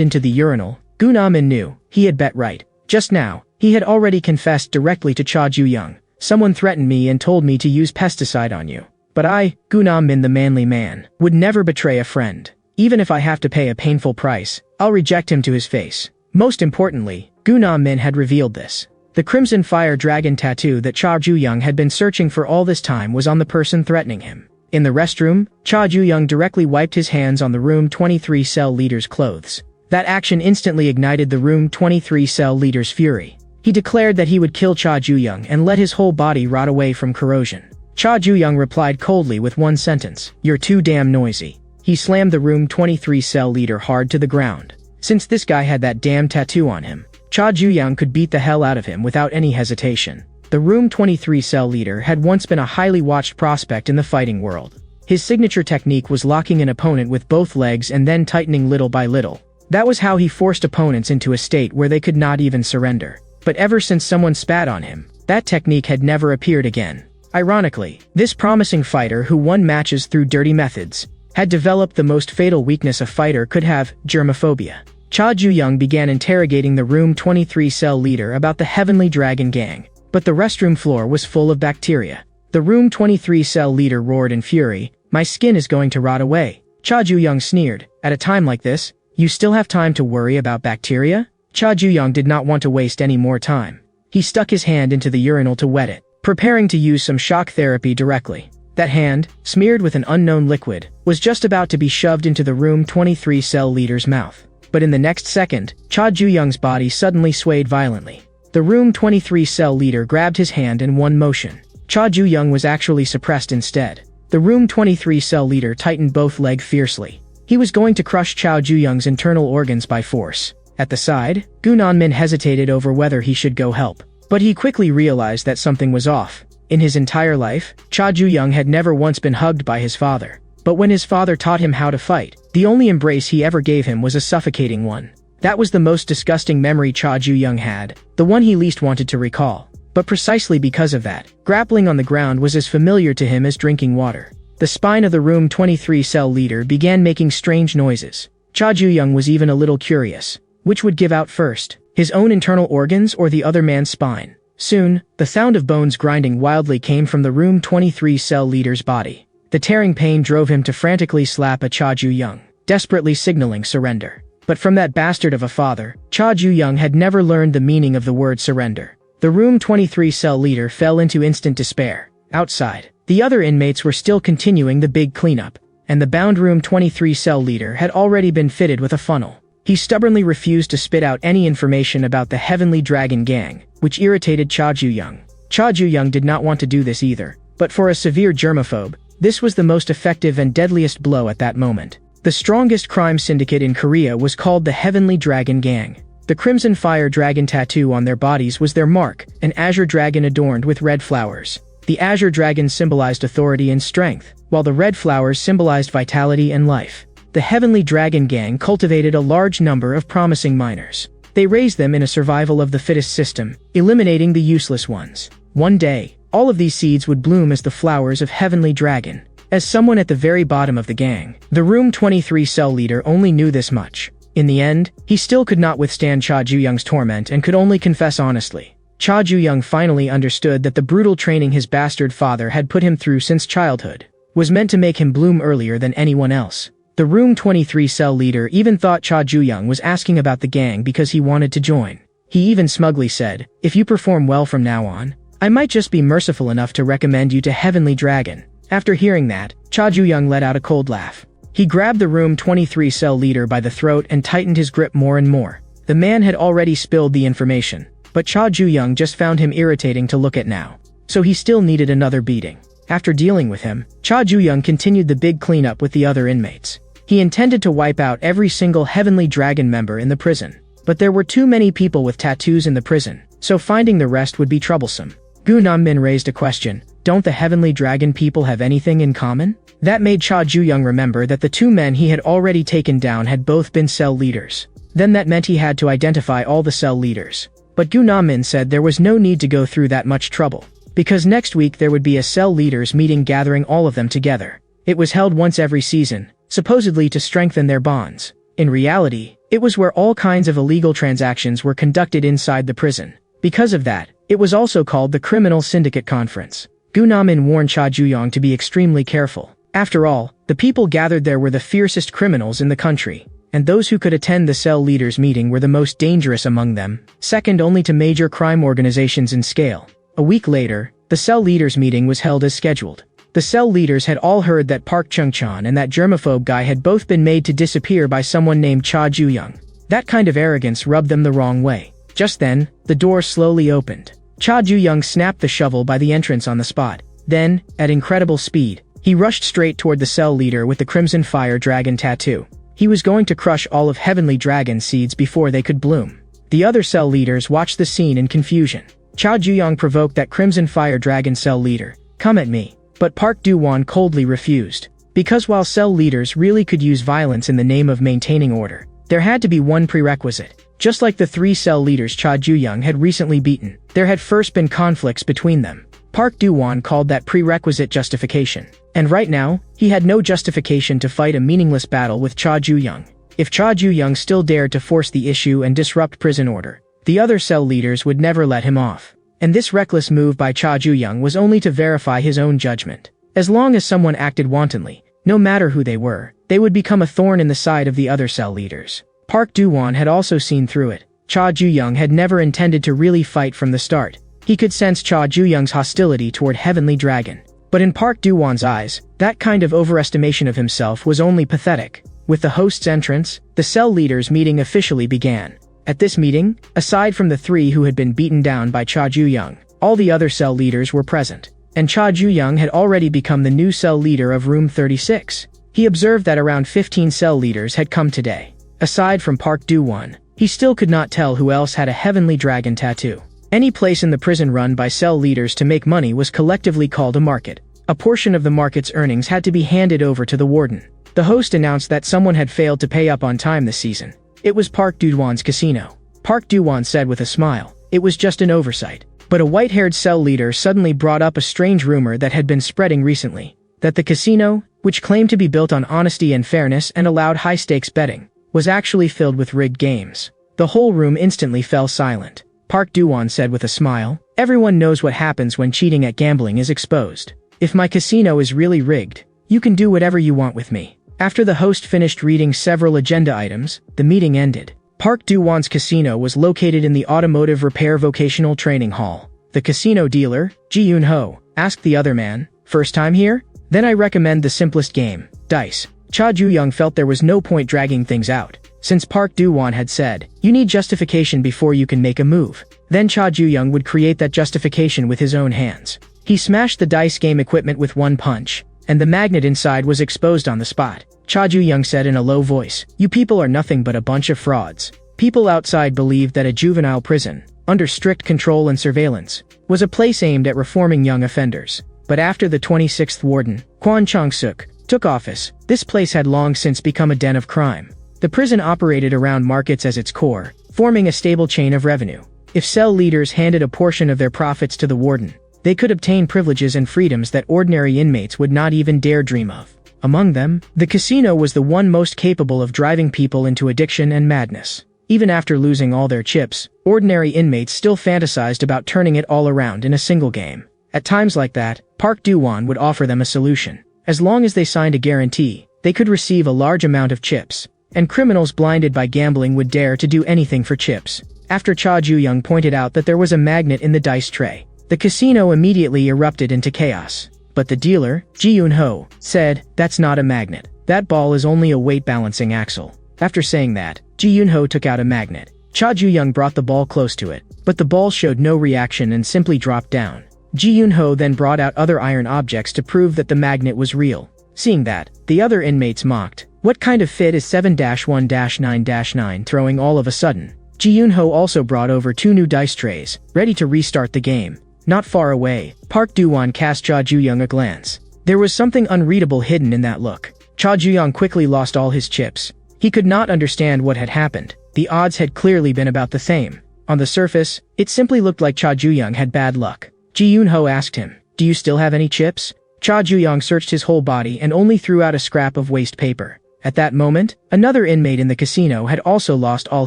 into the urinal, Gu Na-min knew, he had bet right. Just now, he had already confessed directly to Cha Ju-young. "Someone threatened me and told me to use pesticide on you. But I, Gu Na-min the manly man, would never betray a friend. Even if I have to pay a painful price, I'll reject him to his face." Most importantly, Gu Na-min had revealed this. The crimson fire dragon tattoo that Cha Ju-young had been searching for all this time was on the person threatening him. In the restroom, Cha Ju-young directly wiped his hands on the Room 23 cell leader's clothes. That action instantly ignited the Room 23 cell leader's fury. He declared that he would kill Cha Ju-young and let his whole body rot away from corrosion. Cha Ju-young replied coldly with one sentence, "You're too damn noisy." He slammed the Room 23 cell leader hard to the ground. Since this guy had that damn tattoo on him, Cha Ju-young could beat the hell out of him without any hesitation. The Room 23 cell leader had once been a highly watched prospect in the fighting world. His signature technique was locking an opponent with both legs and then tightening little by little. That was how he forced opponents into a state where they could not even surrender. But ever since someone spat on him, that technique had never appeared again. Ironically, this promising fighter who won matches through dirty methods had developed the most fatal weakness a fighter could have, germophobia. Cha Ju-young began interrogating the Room 23 cell leader about the Heavenly Dragon Gang, but the restroom floor was full of bacteria. The Room 23 cell leader roared in fury, "My skin is going to rot away." Cha Ju-young sneered, "At a time like this, you still have time to worry about bacteria?" Cha Ju-young did not want to waste any more time. He stuck his hand into the urinal to wet it, preparing to use some shock therapy directly. That hand, smeared with an unknown liquid, was just about to be shoved into the Room 23 cell leader's mouth. But in the next second, Cha Ju-young's body suddenly swayed violently. The Room 23 cell leader grabbed his hand in one motion. Cha Ju-young was actually suppressed instead. The Room 23 cell leader tightened both legs fiercely. He was going to crush Cha Ju-young's internal organs by force. At the side, Gu Na-min hesitated over whether he should go help. But he quickly realized that something was off. In his entire life, Cha Ju-young had never once been hugged by his father. But when his father taught him how to fight, the only embrace he ever gave him was a suffocating one. That was the most disgusting memory Cha Ju-young had, the one he least wanted to recall. But precisely because of that, grappling on the ground was as familiar to him as drinking water. The spine of the Room 23 cell leader began making strange noises. Cha Ju-young was even a little curious. Which would give out first, his own internal organs or the other man's spine? Soon, the sound of bones grinding wildly came from the Room 23 cell leader's body. The tearing pain drove him to frantically slap at Cha Ju-young, desperately signaling surrender. But from that bastard of a father, Cha Ju-young had never learned the meaning of the word surrender. The Room 23 cell leader fell into instant despair. Outside, the other inmates were still continuing the big cleanup, and the bound Room 23 cell leader had already been fitted with a funnel. He stubbornly refused to spit out any information about the Heavenly Dragon Gang, which irritated Cha Ju-young. Cha Ju-young did not want to do this either, but for a severe germaphobe, this was the most effective and deadliest blow at that moment. The strongest crime syndicate in Korea was called the Heavenly Dragon Gang. The crimson fire dragon tattoo on their bodies was their mark, an azure dragon adorned with red flowers. The azure dragon symbolized authority and strength, while the red flowers symbolized vitality and life. The Heavenly Dragon Gang cultivated a large number of promising minors. They raised them in a survival of the fittest system, eliminating the useless ones. One day, all of these seeds would bloom as the flowers of Heavenly Dragon. As someone at the very bottom of the gang, the Room 23 cell leader only knew this much. In the end, he still could not withstand Cha Ju-young's torment and could only confess honestly. Cha Ju-young finally understood that the brutal training his bastard father had put him through since childhood was meant to make him bloom earlier than anyone else. The Room 23 cell leader even thought Cha Ju-young was asking about the gang because he wanted to join. He even smugly said, "If you perform well from now on, I might just be merciful enough to recommend you to Heavenly Dragon." After hearing that, Cha Ju-young let out a cold laugh. He grabbed the Room 23 cell leader by the throat and tightened his grip more and more. The man had already spilled the information, but Cha Ju-young just found him irritating to look at now. So he still needed another beating. After dealing with him, Cha Ju-young continued the big cleanup with the other inmates. He intended to wipe out every single Heavenly Dragon member in the prison. But there were too many people with tattoos in the prison, so finding the rest would be troublesome. Gu Na-min raised a question. Don't the Heavenly Dragon people have anything in common? That made Cha Ju-young remember that the two men he had already taken down had both been cell leaders. Then that meant he had to identify all the cell leaders. But Gu Na-min said there was no need to go through that much trouble. because next week there would be a cell leaders meeting gathering all of them together. It was held once every season, supposedly to strengthen their bonds. In reality, it was where all kinds of illegal transactions were conducted inside the prison. Because of that, it was also called the Criminal Syndicate Conference. Gu Namin warned Cha Juyong to be extremely careful. After all, the people gathered there were the fiercest criminals in the country, and those who could attend the cell leaders meeting were the most dangerous among them, second only to major crime organizations in scale. A week later, the cell leaders meeting was held as scheduled. The cell leaders had all heard that Park Chung-chan and that germaphobe guy had both been made to disappear by someone named Cha Juyong. That kind of arrogance rubbed them the wrong way. Just then, the door slowly opened. Cha Juyong snapped the shovel by the entrance on the spot. Then, at incredible speed, he rushed straight toward the cell leader with the Crimson Fire Dragon tattoo. He was going to crush all of Heavenly Dragon seeds before they could bloom. The other cell leaders watched the scene in confusion. Cha Juyong provoked that Crimson Fire Dragon cell leader. "Come at me." But Park Do-won coldly refused. Because while cell leaders really could use violence in the name of maintaining order, there had to be one prerequisite. Just like the three cell leaders Cha Juyong had recently beaten, there had first been conflicts between them. Park Do-won called that prerequisite justification. And right now, he had no justification to fight a meaningless battle with Cha Juyong. If Cha Juyong still dared to force the issue and disrupt prison order, the other cell leaders would never let him off. And this reckless move by Cha Juyong was only to verify his own judgment. As long as someone acted wantonly, no matter who they were, they would become a thorn in the side of the other cell leaders. Park Do-won had also seen through it. Cha Juyong had never intended to really fight from the start. He could sense Cha Juyong's hostility toward Heavenly Dragon. But in Park Do-won's eyes, that kind of overestimation of himself was only pathetic. With the host's entrance, the cell leaders meeting officially began. At this meeting, aside from the three who had been beaten down by Cha Juyong, all the other cell leaders were present. And Cha Juyong had already become the new cell leader of Room 36. He observed that around 15 cell leaders had come today. Aside from Park Do-won, he still could not tell who else had a Heavenly Dragon tattoo. Any place in the prison run by cell leaders to make money was collectively called a market. A portion of the market's earnings had to be handed over to the warden. The host announced that someone had failed to pay up on time this season. It was Park Do-won's casino. Park Do-won said with a smile, "It was just an oversight." But a white-haired cell leader suddenly brought up a strange rumor that had been spreading recently. That the casino, which claimed to be built on honesty and fairness and allowed high-stakes betting, was actually filled with rigged games. The whole room instantly fell silent. Park Do-won said with a smile, "Everyone knows what happens when cheating at gambling is exposed. If my casino is really rigged, you can do whatever you want with me." After the host finished reading several agenda items, the meeting ended. Park Do-won's casino was located in the Automotive Repair Vocational Training Hall. The casino dealer, Ji-Yoon-ho, asked the other man, "First time here? Then I recommend the simplest game, dice." Cha Juyong felt there was no point dragging things out, since Park Do-won had said, "You need justification before you can make a move." Then Cha Juyong would create that justification with his own hands. He smashed the dice game equipment with one punch, and the magnet inside was exposed on the spot. Cha Juyong said in a low voice, "You people are nothing but a bunch of frauds." People outside believed that a juvenile prison, under strict control and surveillance, was a place aimed at reforming young offenders. But after the 26th warden, Kwon Chong-suk, took office, this place had long since become a den of crime. The prison operated around markets as its core, forming a stable chain of revenue. If cell leaders handed a portion of their profits to the warden, they could obtain privileges and freedoms that ordinary inmates would not even dare dream of. Among them, the casino was the one most capable of driving people into addiction and madness. Even after losing all their chips, ordinary inmates still fantasized about turning it all around in a single game. At times like that, Park Do-won would offer them a solution. As long as they signed a guarantee, they could receive a large amount of chips. And criminals blinded by gambling would dare to do anything for chips. After Cha Juyong pointed out that there was a magnet in the dice tray, the casino immediately erupted into chaos. But the dealer, Ji-Yoon-ho, said, "That's not a magnet. That ball is only a weight-balancing axle." After saying that, Ji-Yoon-ho took out a magnet. Cha Juyong brought the ball close to it, but the ball showed no reaction and simply dropped down. Ji-Yoon-ho then brought out other iron objects to prove that the magnet was real. Seeing that, the other inmates mocked, "What kind of fit is 7-1-9-9?" Throwing all of a sudden, Ji-Yoon-ho also brought over 2 new dice trays, ready to restart the game. Not far away, Park Do-won cast Cha Juyong a glance. There was something unreadable hidden in that look. Cha Juyong quickly lost all his chips. He could not understand what had happened. The odds had clearly been about the same. On the surface, it simply looked like Cha Juyong had bad luck. Ji Yun-ho asked him, "Do you still have any chips?" Cha Ju-young searched his whole body and only threw out a scrap of waste paper. At that moment, another inmate in the casino had also lost all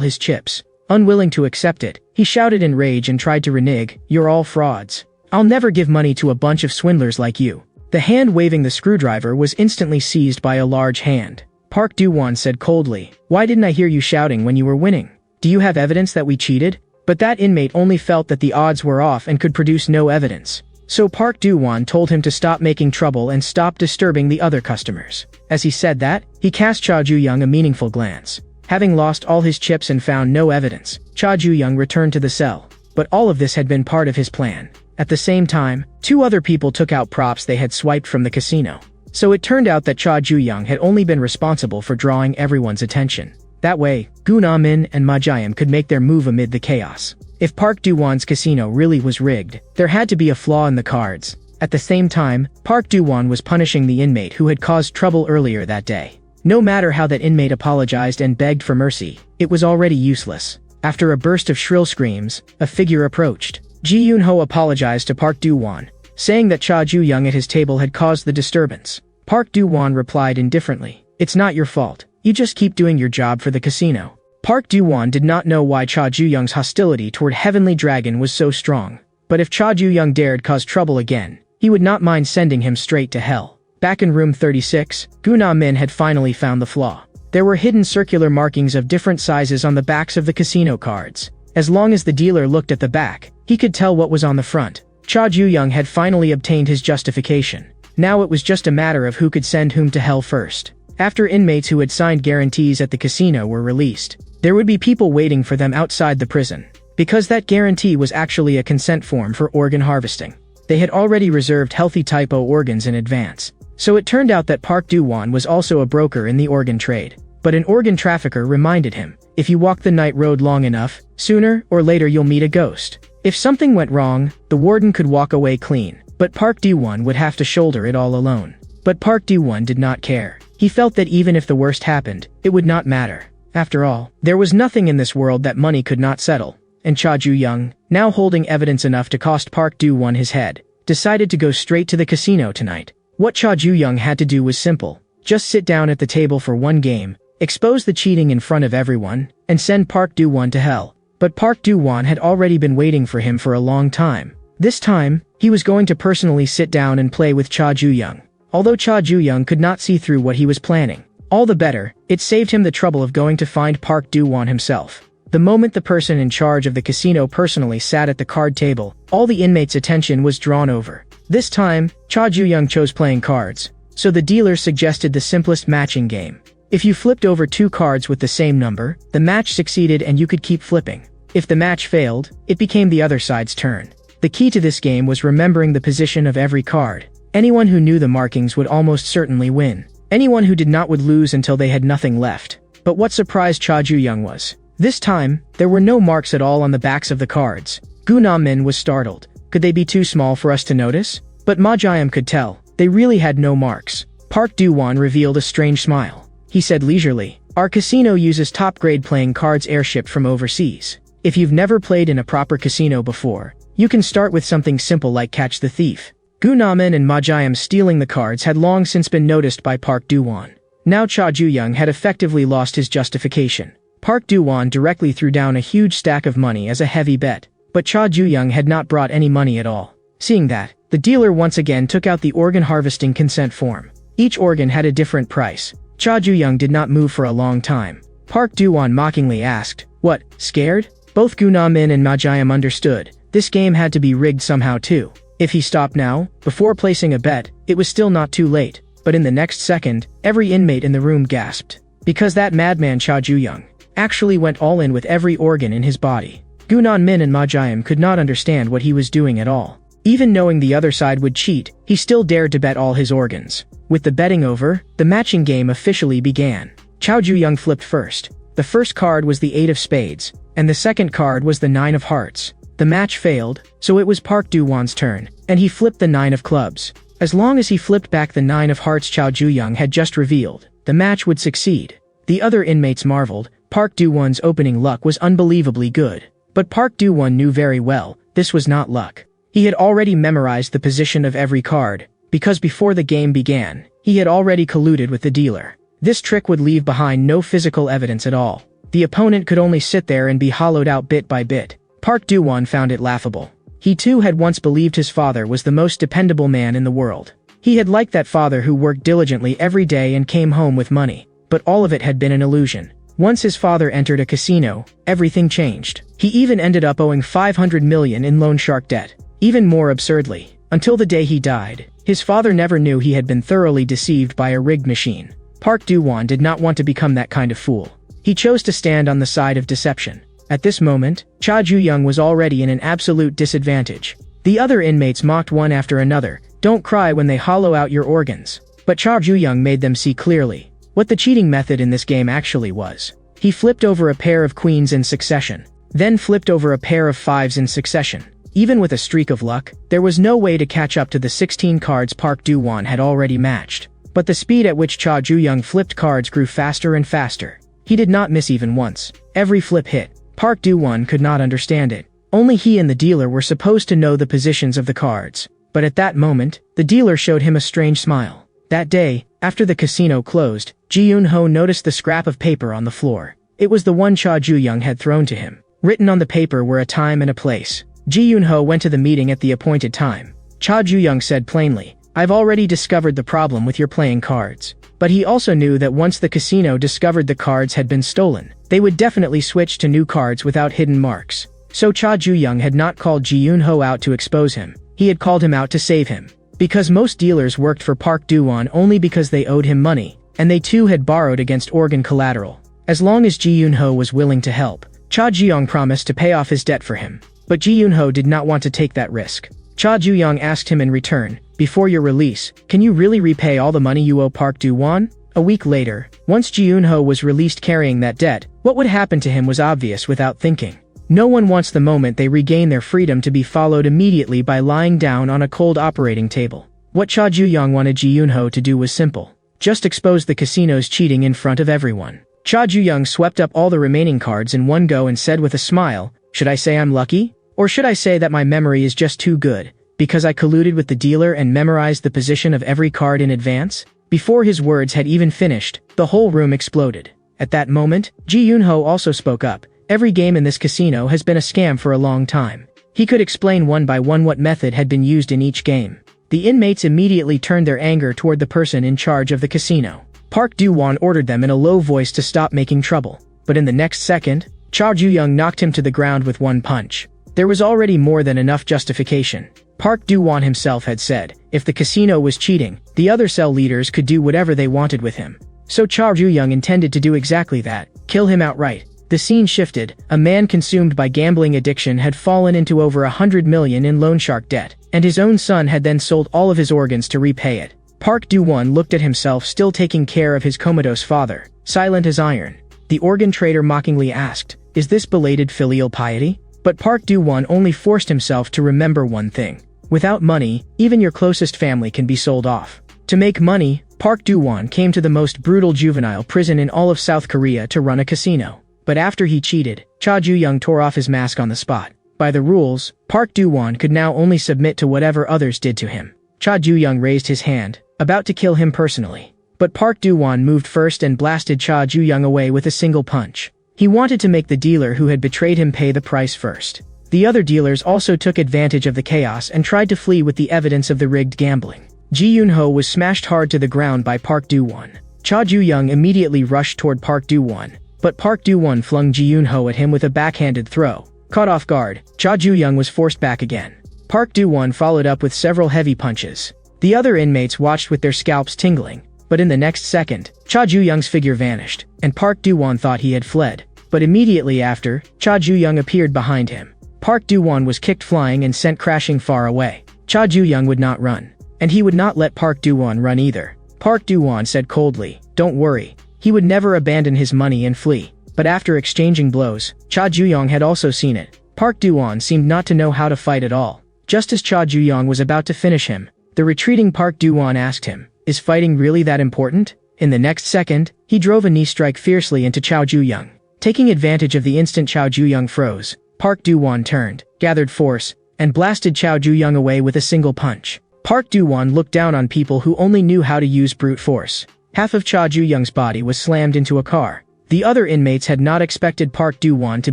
his chips. Unwilling to accept it, he shouted in rage and tried to renege, "You're all frauds. I'll never give money to a bunch of swindlers like you." The hand waving the screwdriver was instantly seized by a large hand. Park Do-won said coldly, "Why didn't I hear you shouting when you were winning? Do you have evidence that we cheated?" But that inmate only felt that the odds were off and could produce no evidence. So Park Do-won told him to stop making trouble and stop disturbing the other customers. As he said that, he cast Cha Ju-young a meaningful glance. Having lost all his chips and found no evidence, Cha Ju-young returned to the cell. But all of this had been part of his plan. At the same time, 2 other people took out props they had swiped from the casino. So it turned out that Cha Ju-young had only been responsible for drawing everyone's attention. That way, Gu Na-min and Ma Jae-im could make their move amid the chaos. If Park Do-won's casino really was rigged, there had to be a flaw in the cards. At the same time, Park Do-won was punishing the inmate who had caused trouble earlier that day. No matter how that inmate apologized and begged for mercy, it was already useless. After a burst of shrill screams, a figure approached. Ji Yun-ho apologized to Park Do-won, saying that Cha Ju-young at his table had caused the disturbance. Park Do-won replied indifferently, "It's not your fault. You just keep doing your job for the casino." Park Do-won did not know why Cha Ju-young's hostility toward Heavenly Dragon was so strong. But if Cha Ju-young dared cause trouble again, he would not mind sending him straight to hell. Back in room 36, Gu Na-min had finally found the flaw. There were hidden circular markings of different sizes on the backs of the casino cards. As long as the dealer looked at the back, he could tell what was on the front. Cha Ju-young had finally obtained his justification. Now it was just a matter of who could send whom to hell first. After inmates who had signed guarantees at the casino were released, there would be people waiting for them outside the prison. Because that guarantee was actually a consent form for organ harvesting. They had already reserved healthy typo organs in advance. So it turned out that Park Do-won was also a broker in the organ trade. But an organ trafficker reminded him, "If you walk the night road long enough, sooner or later you'll meet a ghost." If something went wrong, the warden could walk away clean, but Park Do-won would have to shoulder it all alone. But Park Do-won did not care. He felt that even if the worst happened, it would not matter. After all, there was nothing in this world that money could not settle. And Cha Ju-young, now holding evidence enough to cost Park Do-won his head, decided to go straight to the casino tonight. What Cha Ju-young had to do was simple. Just sit down at the table for one game, expose the cheating in front of everyone, and send Park Do-won to hell. But Park Do-won had already been waiting for him for a long time. This time, he was going to personally sit down and play with Cha Ju-young. Although Cha Ju-young could not see through what he was planning. All the better, it saved him the trouble of going to find Park Do-won himself. The moment the person in charge of the casino personally sat at the card table, all the inmates' attention was drawn over. This time, Cha Ju-young chose playing cards, so the dealer suggested the simplest matching game. If you flipped over 2 cards with the same number, the match succeeded and you could keep flipping. If the match failed, it became the other side's turn. The key to this game was remembering the position of every card. Anyone who knew the markings would almost certainly win. Anyone who did not would lose until they had nothing left. But what surprised Cha Ju-young was, this time, there were no marks at all on the backs of the cards. Gu Na-min was startled. Could they be too small for us to notice? But Ma Jae-im could tell. They really had no marks. Park Do-won revealed a strange smile. He said leisurely, "Our casino uses top-grade playing cards airshipped from overseas. If you've never played in a proper casino before, you can start with something simple like Catch the Thief." Gu Na-min and Ma Jae-im stealing the cards had long since been noticed by Park Do-won. Now Cha Ju-young had effectively lost his justification. Park Do-won directly threw down a huge stack of money as a heavy bet, but Cha Ju-young had not brought any money at all. Seeing that, the dealer once again took out the organ harvesting consent form. Each organ had a different price. Cha Ju-young did not move for a long time. Park Do-won mockingly asked, "What, scared?" Both Gu Na-min and Ma Jae-im understood. This game had to be rigged somehow too. If he stopped now, before placing a bet, it was still not too late. But in the next second, every inmate in the room gasped. Because that madman Cha Ju-young actually went all in with every organ in his body. Gu Na-min and Ma Jae-im could not understand what he was doing at all. Even knowing the other side would cheat, he still dared to bet all his organs. With the betting over, the matching game officially began. Cha Ju-young flipped first. The first card was the 8 of spades, and the second card was the 9 of hearts. The match failed, so it was Park Do-won's turn, and he flipped the 9 of clubs. As long as he flipped back the 9 of hearts Cha Ju-young had just revealed, the match would succeed. The other inmates marveled. Park Do-won's opening luck was unbelievably good. But Park Do-won knew very well, this was not luck. He had already memorized the position of every card, because before the game began, he had already colluded with the dealer. This trick would leave behind no physical evidence at all. The opponent could only sit there and be hollowed out bit by bit. Park Do-won found it laughable. He too had once believed his father was the most dependable man in the world. He had liked that father who worked diligently every day and came home with money. But all of it had been an illusion. Once his father entered a casino, everything changed. He even ended up owing 500 million in loan shark debt. Even more absurdly, until the day he died, his father never knew he had been thoroughly deceived by a rigged machine. Park Do-won did not want to become that kind of fool. He chose to stand on the side of deception. At this moment, Cha Ju-young was already in an absolute disadvantage. The other inmates mocked one after another, "Don't cry when they hollow out your organs." But Cha Ju-young made them see clearly what the cheating method in this game actually was. He flipped over a pair of queens in succession, then flipped over a pair of fives in succession. Even with a streak of luck, there was no way to catch up to the 16 cards Park Do-won had already matched. But the speed at which Cha Ju-young flipped cards grew faster and faster. He did not miss even once. Every flip hit. Park Do-won could not understand it. Only he and the dealer were supposed to know the positions of the cards. But at that moment, the dealer showed him a strange smile. That day, after the casino closed, Ji-Yoon-ho noticed the scrap of paper on the floor. It was the one Cha Ju-young had thrown to him. Written on the paper were a time and a place. Ji-Yoon-ho went to the meeting at the appointed time. Cha Ju-young said plainly, "I've already discovered the problem with your playing cards." But he also knew that once the casino discovered the cards had been stolen, they would definitely switch to new cards without hidden marks. So Cha Ju-young had not called Ji-Yoon-ho out to expose him. He had called him out to save him. Because most dealers worked for Park Do-won only because they owed him money, and they too had borrowed against organ collateral. As long as Ji-Yoon-ho was willing to help, Cha Ju-young promised to pay off his debt for him. But Ji-Yoon-ho did not want to take that risk. Cha Ju-young asked him in return, "Before your release, can you really repay all the money you owe Park Do-won?" A week later, once Ji-Yoon-ho was released carrying that debt, what would happen to him was obvious without thinking. No one wants the moment they regain their freedom to be followed immediately by lying down on a cold operating table. What Cha Ju-young wanted Ji-Yoon-ho to do was simple. Just expose the casino's cheating in front of everyone. Cha Ju-young swept up all the remaining cards in one go and said with a smile, "Should I say I'm lucky? Or should I say that my memory is just too good, because I colluded with the dealer and memorized the position of every card in advance?" Before his words had even finished, the whole room exploded. At that moment, Ji-Yoon-ho also spoke up. "Every game in this casino has been a scam for a long time." He could explain one by one what method had been used in each game. The inmates immediately turned their anger toward the person in charge of the casino. Park Do-won ordered them in a low voice to stop making trouble. But in the next second, Cha Ju-young knocked him to the ground with one punch. There was already more than enough justification. Park Do-won himself had said, if the casino was cheating, the other cell leaders could do whatever they wanted with him. So Cha Ju-young intended to do exactly that, kill him outright. The scene shifted. A man consumed by gambling addiction had fallen into over 100 million in loan shark debt, and his own son had then sold all of his organs to repay it. Park Do-won looked at himself still taking care of his comatose father, silent as iron. The organ trader mockingly asked, "Is this belated filial piety?" But Park Do-won only forced himself to remember one thing. Without money, even your closest family can be sold off. To make money, Park Do-won came to the most brutal juvenile prison in all of South Korea to run a casino. But after he cheated, Cha Ju-young tore off his mask on the spot. By the rules, Park Do-won could now only submit to whatever others did to him. Cha Ju-young raised his hand, about to kill him personally. But Park Do-won moved first and blasted Cha Ju-young away with a single punch. He wanted to make the dealer who had betrayed him pay the price first. The other dealers also took advantage of the chaos and tried to flee with the evidence of the rigged gambling. Ji-Yoon-ho was smashed hard to the ground by Park Do-won. Cha Ju-young immediately rushed toward Park Do-won, but Park Do-won flung Ji-Yoon-ho at him with a backhanded throw. Caught off guard, Cha Ju-young was forced back again. Park Do-won followed up with several heavy punches. The other inmates watched with their scalps tingling. But in the next second, Cha Ju-young's figure vanished, and Park Do-won thought he had fled. But immediately after, Cha Ju-young appeared behind him. Park Do-won was kicked flying and sent crashing far away. Cha Ju-young would not run. And he would not let Park Do-won run either. Park Do-won said coldly, "Don't worry." He would never abandon his money and flee. But after exchanging blows, Cha Ju-young had also seen it. Park Do-won seemed not to know how to fight at all. Just as Cha Ju-young was about to finish him, the retreating Park Do-won asked him, "Is fighting really that important?" In the next second, he drove a knee strike fiercely into Cha Ju-young. Taking advantage of the instant Cha Ju-young froze, Park Do-won turned, gathered force, and blasted Chao Ju-young away with a single punch. Park Do-won looked down on people who only knew how to use brute force. Half of Cha Ju-young's body was slammed into a car. The other inmates had not expected Park Do-won to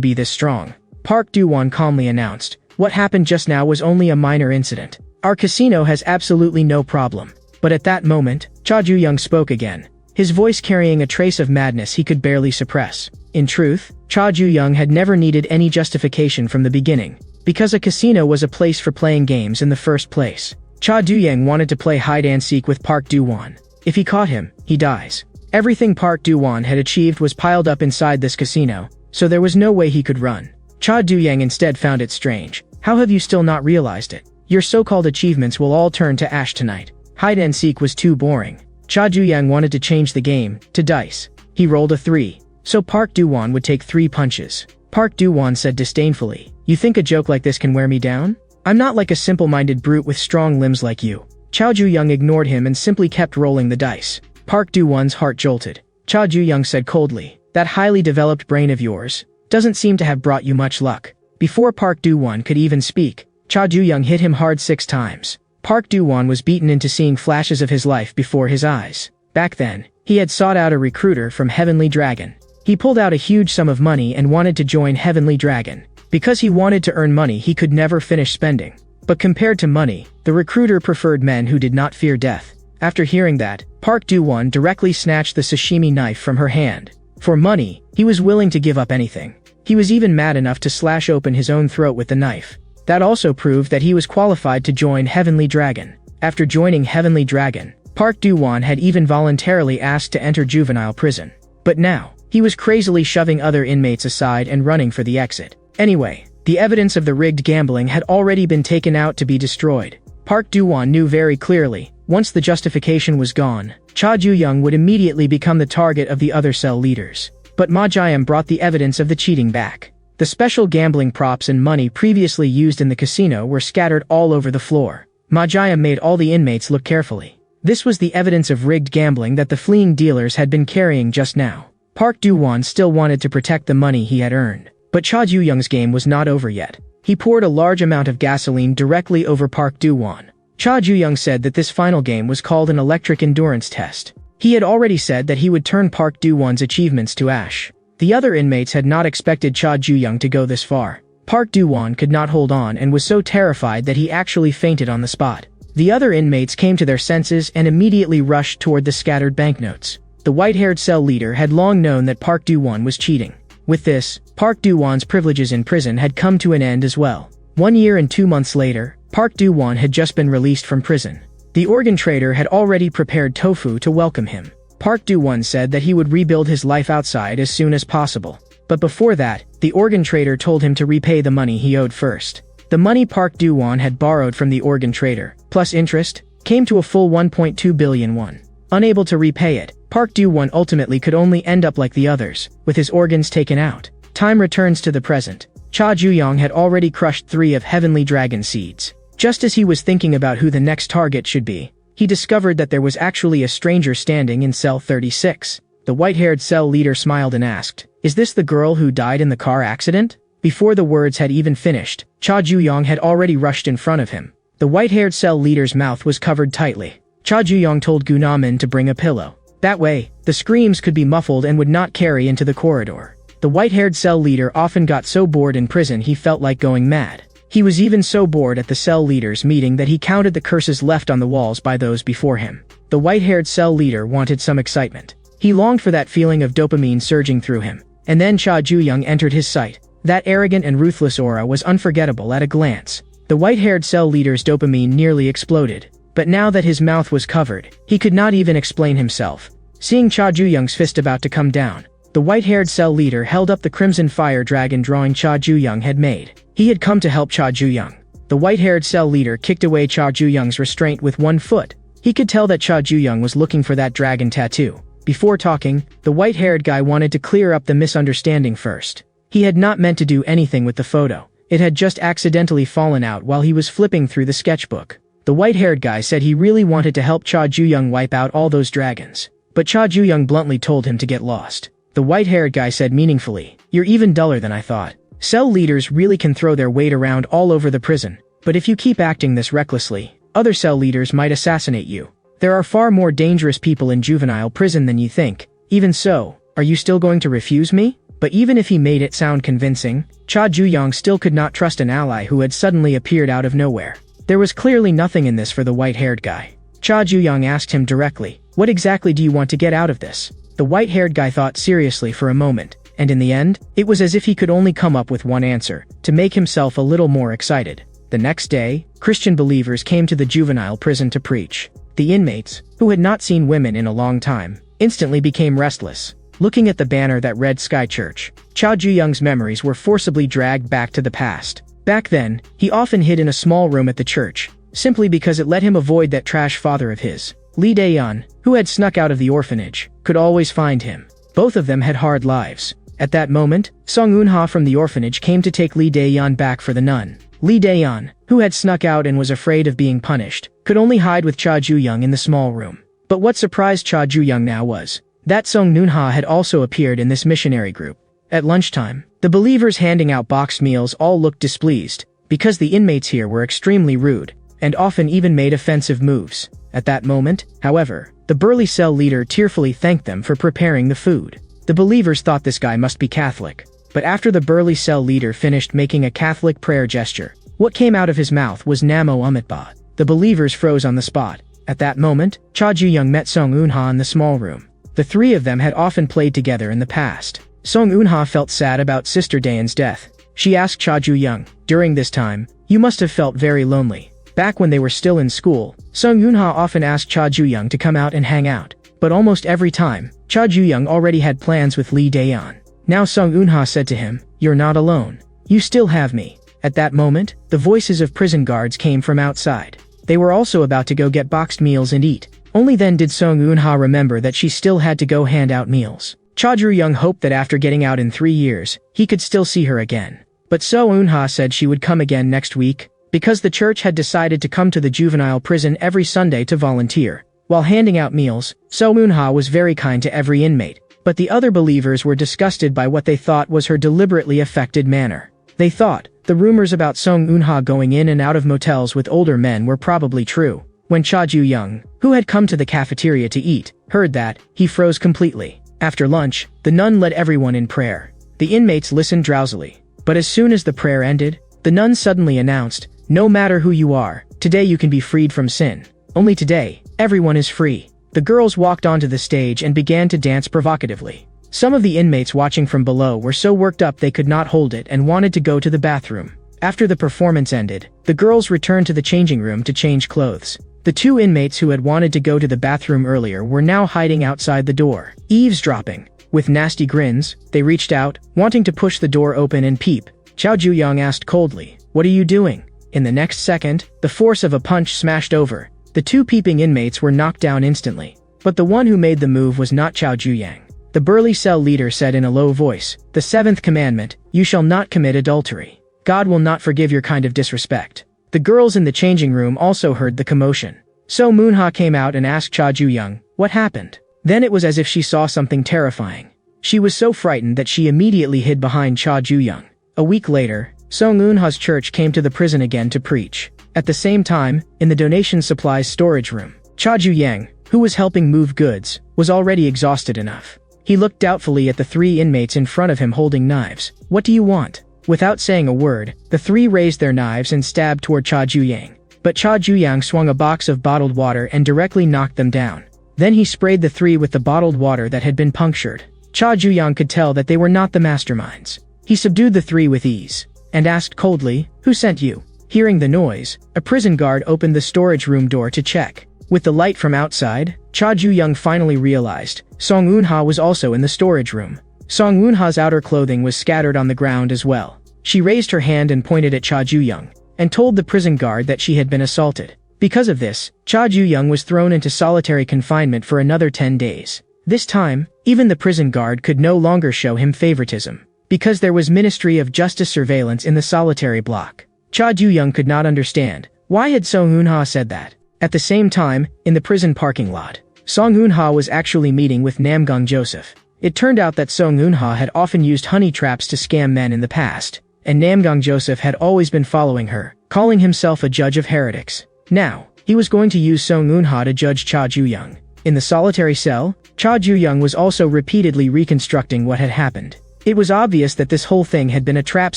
be this strong. Park Do-won calmly announced, "What happened just now was only a minor incident. Our casino has absolutely no problem." But at that moment, Cha Ju-young spoke again, his voice carrying a trace of madness he could barely suppress. In truth, Cha Ju-young had never needed any justification from the beginning, because a casino was a place for playing games in the first place. Cha Du-young wanted to play hide-and-seek with Park Do-won. If he caught him, he dies. Everything Park Do-won had achieved was piled up inside this casino, so there was no way he could run. Cha Du-young instead found it strange. "How have you still not realized it? Your so-called achievements will all turn to ash tonight. Hide-and-seek was too boring." Cha Du-young wanted to change the game, to dice. He rolled a 3. So Park Do-won would take 3 punches. Park Do-won said disdainfully, "You think a joke like this can wear me down? I'm not like a simple-minded brute with strong limbs like you." Cha Ju-young ignored him and simply kept rolling the dice. Park Do-won's heart jolted. Cha Ju-young said coldly, "That highly developed brain of yours doesn't seem to have brought you much luck." Before Park Do-won could even speak, Cha Ju-young hit him hard 6 times. Park Do-won was beaten into seeing flashes of his life before his eyes. Back then, he had sought out a recruiter from Heavenly Dragon. He pulled out a huge sum of money and wanted to join Heavenly Dragon. Because he wanted to earn money he could never finish spending. But compared to money, the recruiter preferred men who did not fear death. After hearing that, Park Do-won directly snatched the sashimi knife from her hand. For money, he was willing to give up anything. He was even mad enough to slash open his own throat with the knife. That also proved that he was qualified to join Heavenly Dragon. After joining Heavenly Dragon, Park Do-won had even voluntarily asked to enter juvenile prison. But now, he was crazily shoving other inmates aside and running for the exit. Anyway, the evidence of the rigged gambling had already been taken out to be destroyed. Park Do-won knew very clearly, once the justification was gone, Cha Ju-young would immediately become the target of the other cell leaders. But Ma Jiam brought the evidence of the cheating back. The special gambling props and money previously used in the casino were scattered all over the floor. Ma Jiam made all the inmates look carefully. This was the evidence of rigged gambling that the fleeing dealers had been carrying just now. Park Do-won still wanted to protect the money he had earned. But Cha Ju-young's game was not over yet. He poured a large amount of gasoline directly over Park Do-won. Cha Ju-young said that this final game was called an electric endurance test. He had already said that he would turn Park Do-won's achievements to ash. The other inmates had not expected Cha Ju-young to go this far. Park Do-won could not hold on and was so terrified that he actually fainted on the spot. The other inmates came to their senses and immediately rushed toward the scattered banknotes. The white-haired cell leader had long known that Park Do-won was cheating. With this, Park Do-won's privileges in prison had come to an end as well. 1 year and 2 months later, Park Do-won had just been released from prison. The organ trader had already prepared tofu to welcome him. Park Do-won said that he would rebuild his life outside as soon as possible. But before that, the organ trader told him to repay the money he owed first. The money Park Do-won had borrowed from the organ trader, plus interest, came to a full 1.2 billion won. Unable to repay it, Park Do-won ultimately could only end up like the others, with his organs taken out. Time returns to the present. Cha Ju-young had already crushed 3 of Heavenly Dragon seeds. Just as he was thinking about who the next target should be, he discovered that there was actually a stranger standing in cell 36. The white-haired cell leader smiled and asked, "Is this the girl who died in the car accident?" Before the words had even finished, Cha Ju-young had already rushed in front of him. The white-haired cell leader's mouth was covered tightly. Cha Ju-young told Gunamin to bring a pillow. That way, the screams could be muffled and would not carry into the corridor. The white-haired cell leader often got so bored in prison he felt like going mad. He was even so bored at the cell leaders' meeting that he counted the curses left on the walls by those before him. The white-haired cell leader wanted some excitement. He longed for that feeling of dopamine surging through him. And then Cha Ju-young entered his sight. That arrogant and ruthless aura was unforgettable at a glance. The white-haired cell leader's dopamine nearly exploded. But now that his mouth was covered, he could not even explain himself. Seeing Cha Ju-young's fist about to come down, the white-haired cell leader held up the crimson fire dragon drawing Cha Ju-young had made. He had come to help Cha Ju-young. The white-haired cell leader kicked away Cha Ju-young's restraint with 1 foot. He could tell that Cha Ju-young was looking for that dragon tattoo. Before talking, the white-haired guy wanted to clear up the misunderstanding first. He had not meant to do anything with the photo. It had just accidentally fallen out while he was flipping through the sketchbook. The white-haired guy said he really wanted to help Cha Ju-young wipe out all those dragons. But Cha Ju-young bluntly told him to get lost. The white-haired guy said meaningfully, "You're even duller than I thought." Cell leaders really can throw their weight around all over the prison. But if you keep acting this recklessly, other cell leaders might assassinate you. There are far more dangerous people in juvenile prison than you think. Even so, are you still going to refuse me? But even if he made it sound convincing, Cha Ju-young still could not trust an ally who had suddenly appeared out of nowhere. There was clearly nothing in this for the white-haired guy. Cha Ju-young asked him directly, "What exactly do you want to get out of this?" The white-haired guy thought seriously for a moment, and in the end, it was as if he could only come up with one answer, to make himself a little more excited. The next day, Christian believers came to the juvenile prison to preach. The inmates, who had not seen women in a long time, instantly became restless. Looking at the banner that read Sky Church, Cha Ju-young's memories were forcibly dragged back to the past. Back then, he often hid in a small room at the church, simply because it let him avoid that trash father of his. Lee Dae-yeon, who had snuck out of the orphanage, could always find him. Both of them had hard lives. At that moment, Song Eun-ha from the orphanage came to take Lee Dae-yeon back for the nun. Lee Dae-yeon, who had snuck out and was afraid of being punished, could only hide with Cha Ju-young in the small room. But what surprised Cha Ju-young now was that Song Eun-ha had also appeared in this missionary group. At lunchtime, the believers handing out boxed meals all looked displeased, because the inmates here were extremely rude, and often even made offensive moves. At that moment, however, the burly cell leader tearfully thanked them for preparing the food. The believers thought this guy must be Catholic, but after the burly cell leader finished making a Catholic prayer gesture, what came out of his mouth was Namo Umitba. The believers froze on the spot. At that moment, Cha Ju-young met Song Eun-ha in the small room. The three of them had often played together in the past. Song Eun-ha felt sad about Sister Daeun's death. She asked Cha Ju-young, "During this time, you must have felt very lonely." Back when they were still in school, Song Eun-ha often asked Cha Ju-young to come out and hang out. But almost every time, Cha Ju-young already had plans with Lee Dae-yeon. Now Song Eun-ha said to him, "You're not alone. You still have me." At that moment, the voices of prison guards came from outside. They were also about to go get boxed meals and eat. Only then did Song Eun-ha remember that she still had to go hand out meals. Cha Ju-young hoped that after getting out in 3 years, he could still see her again. But Song Eun-ha said she would come again next week, because the church had decided to come to the juvenile prison every Sunday to volunteer. While handing out meals, Song Eun-ha was very kind to every inmate, but the other believers were disgusted by what they thought was her deliberately affected manner. They thought the rumors about Song Eun-ha going in and out of motels with older men were probably true. When Cha Ju-young, who had come to the cafeteria to eat, heard that, he froze completely. After lunch, the nun led everyone in prayer. The inmates listened drowsily. But as soon as the prayer ended, the nun suddenly announced, "No matter who you are, today you can be freed from sin. Only today, everyone is free." The girls walked onto the stage and began to dance provocatively. Some of the inmates watching from below were so worked up they could not hold it and wanted to go to the bathroom. After the performance ended, the girls returned to the changing room to change clothes. The two inmates who had wanted to go to the bathroom earlier were now hiding outside the door, eavesdropping. With nasty grins, they reached out, wanting to push the door open and peep. Cha Ju-young asked coldly, "What are you doing?" In the next second, the force of a punch smashed over. The two peeping inmates were knocked down instantly. But the one who made the move was not Cha Ju-young. The burly cell leader said in a low voice, "The 7th commandment, you shall not commit adultery. God will not forgive your kind of disrespect." The girls in the changing room also heard the commotion. So Moon-ha came out and asked Cha Ju-young, "What happened?" Then it was as if she saw something terrifying. She was so frightened that she immediately hid behind Cha Ju-young. A week later, Song Eun-ha's church came to the prison again to preach. At the same time, in the donation supplies storage room, Cha Ju-young, who was helping move goods, was already exhausted enough. He looked doubtfully at the 3 inmates in front of him holding knives. "What do you want?" Without saying a word, the 3 raised their knives and stabbed toward Cha Ju-young. But Cha Ju-young swung a box of bottled water and directly knocked them down. Then he sprayed the 3 with the bottled water that had been punctured. Cha Ju-young could tell that they were not the masterminds. He subdued the 3 with ease, and asked coldly, "Who sent you?" Hearing the noise, a prison guard opened the storage room door to check. With the light from outside, Cha Ju-young finally realized Song Eun-ha was also in the storage room. Song Eun-ha's outer clothing was scattered on the ground as well. She raised her hand and pointed at Cha Ju-young, and told the prison guard that she had been assaulted. Because of this, Cha Ju-young was thrown into solitary confinement for another 10 days. This time, even the prison guard could no longer show him favoritism, because there was Ministry of Justice surveillance in the solitary block. Cha Ju-young could not understand, why had Song Eun-ha said that? At the same time, in the prison parking lot, Song Eun-ha was actually meeting with Namgung Joseph. It turned out that Song Eun-ha had often used honey traps to scam men in the past, and Namgung Joseph had always been following her, calling himself a judge of heretics. Now, he was going to use Song Eun-ha to judge Cha Ju-young. In the solitary cell, Cha Ju-young was also repeatedly reconstructing what had happened. It was obvious that this whole thing had been a trap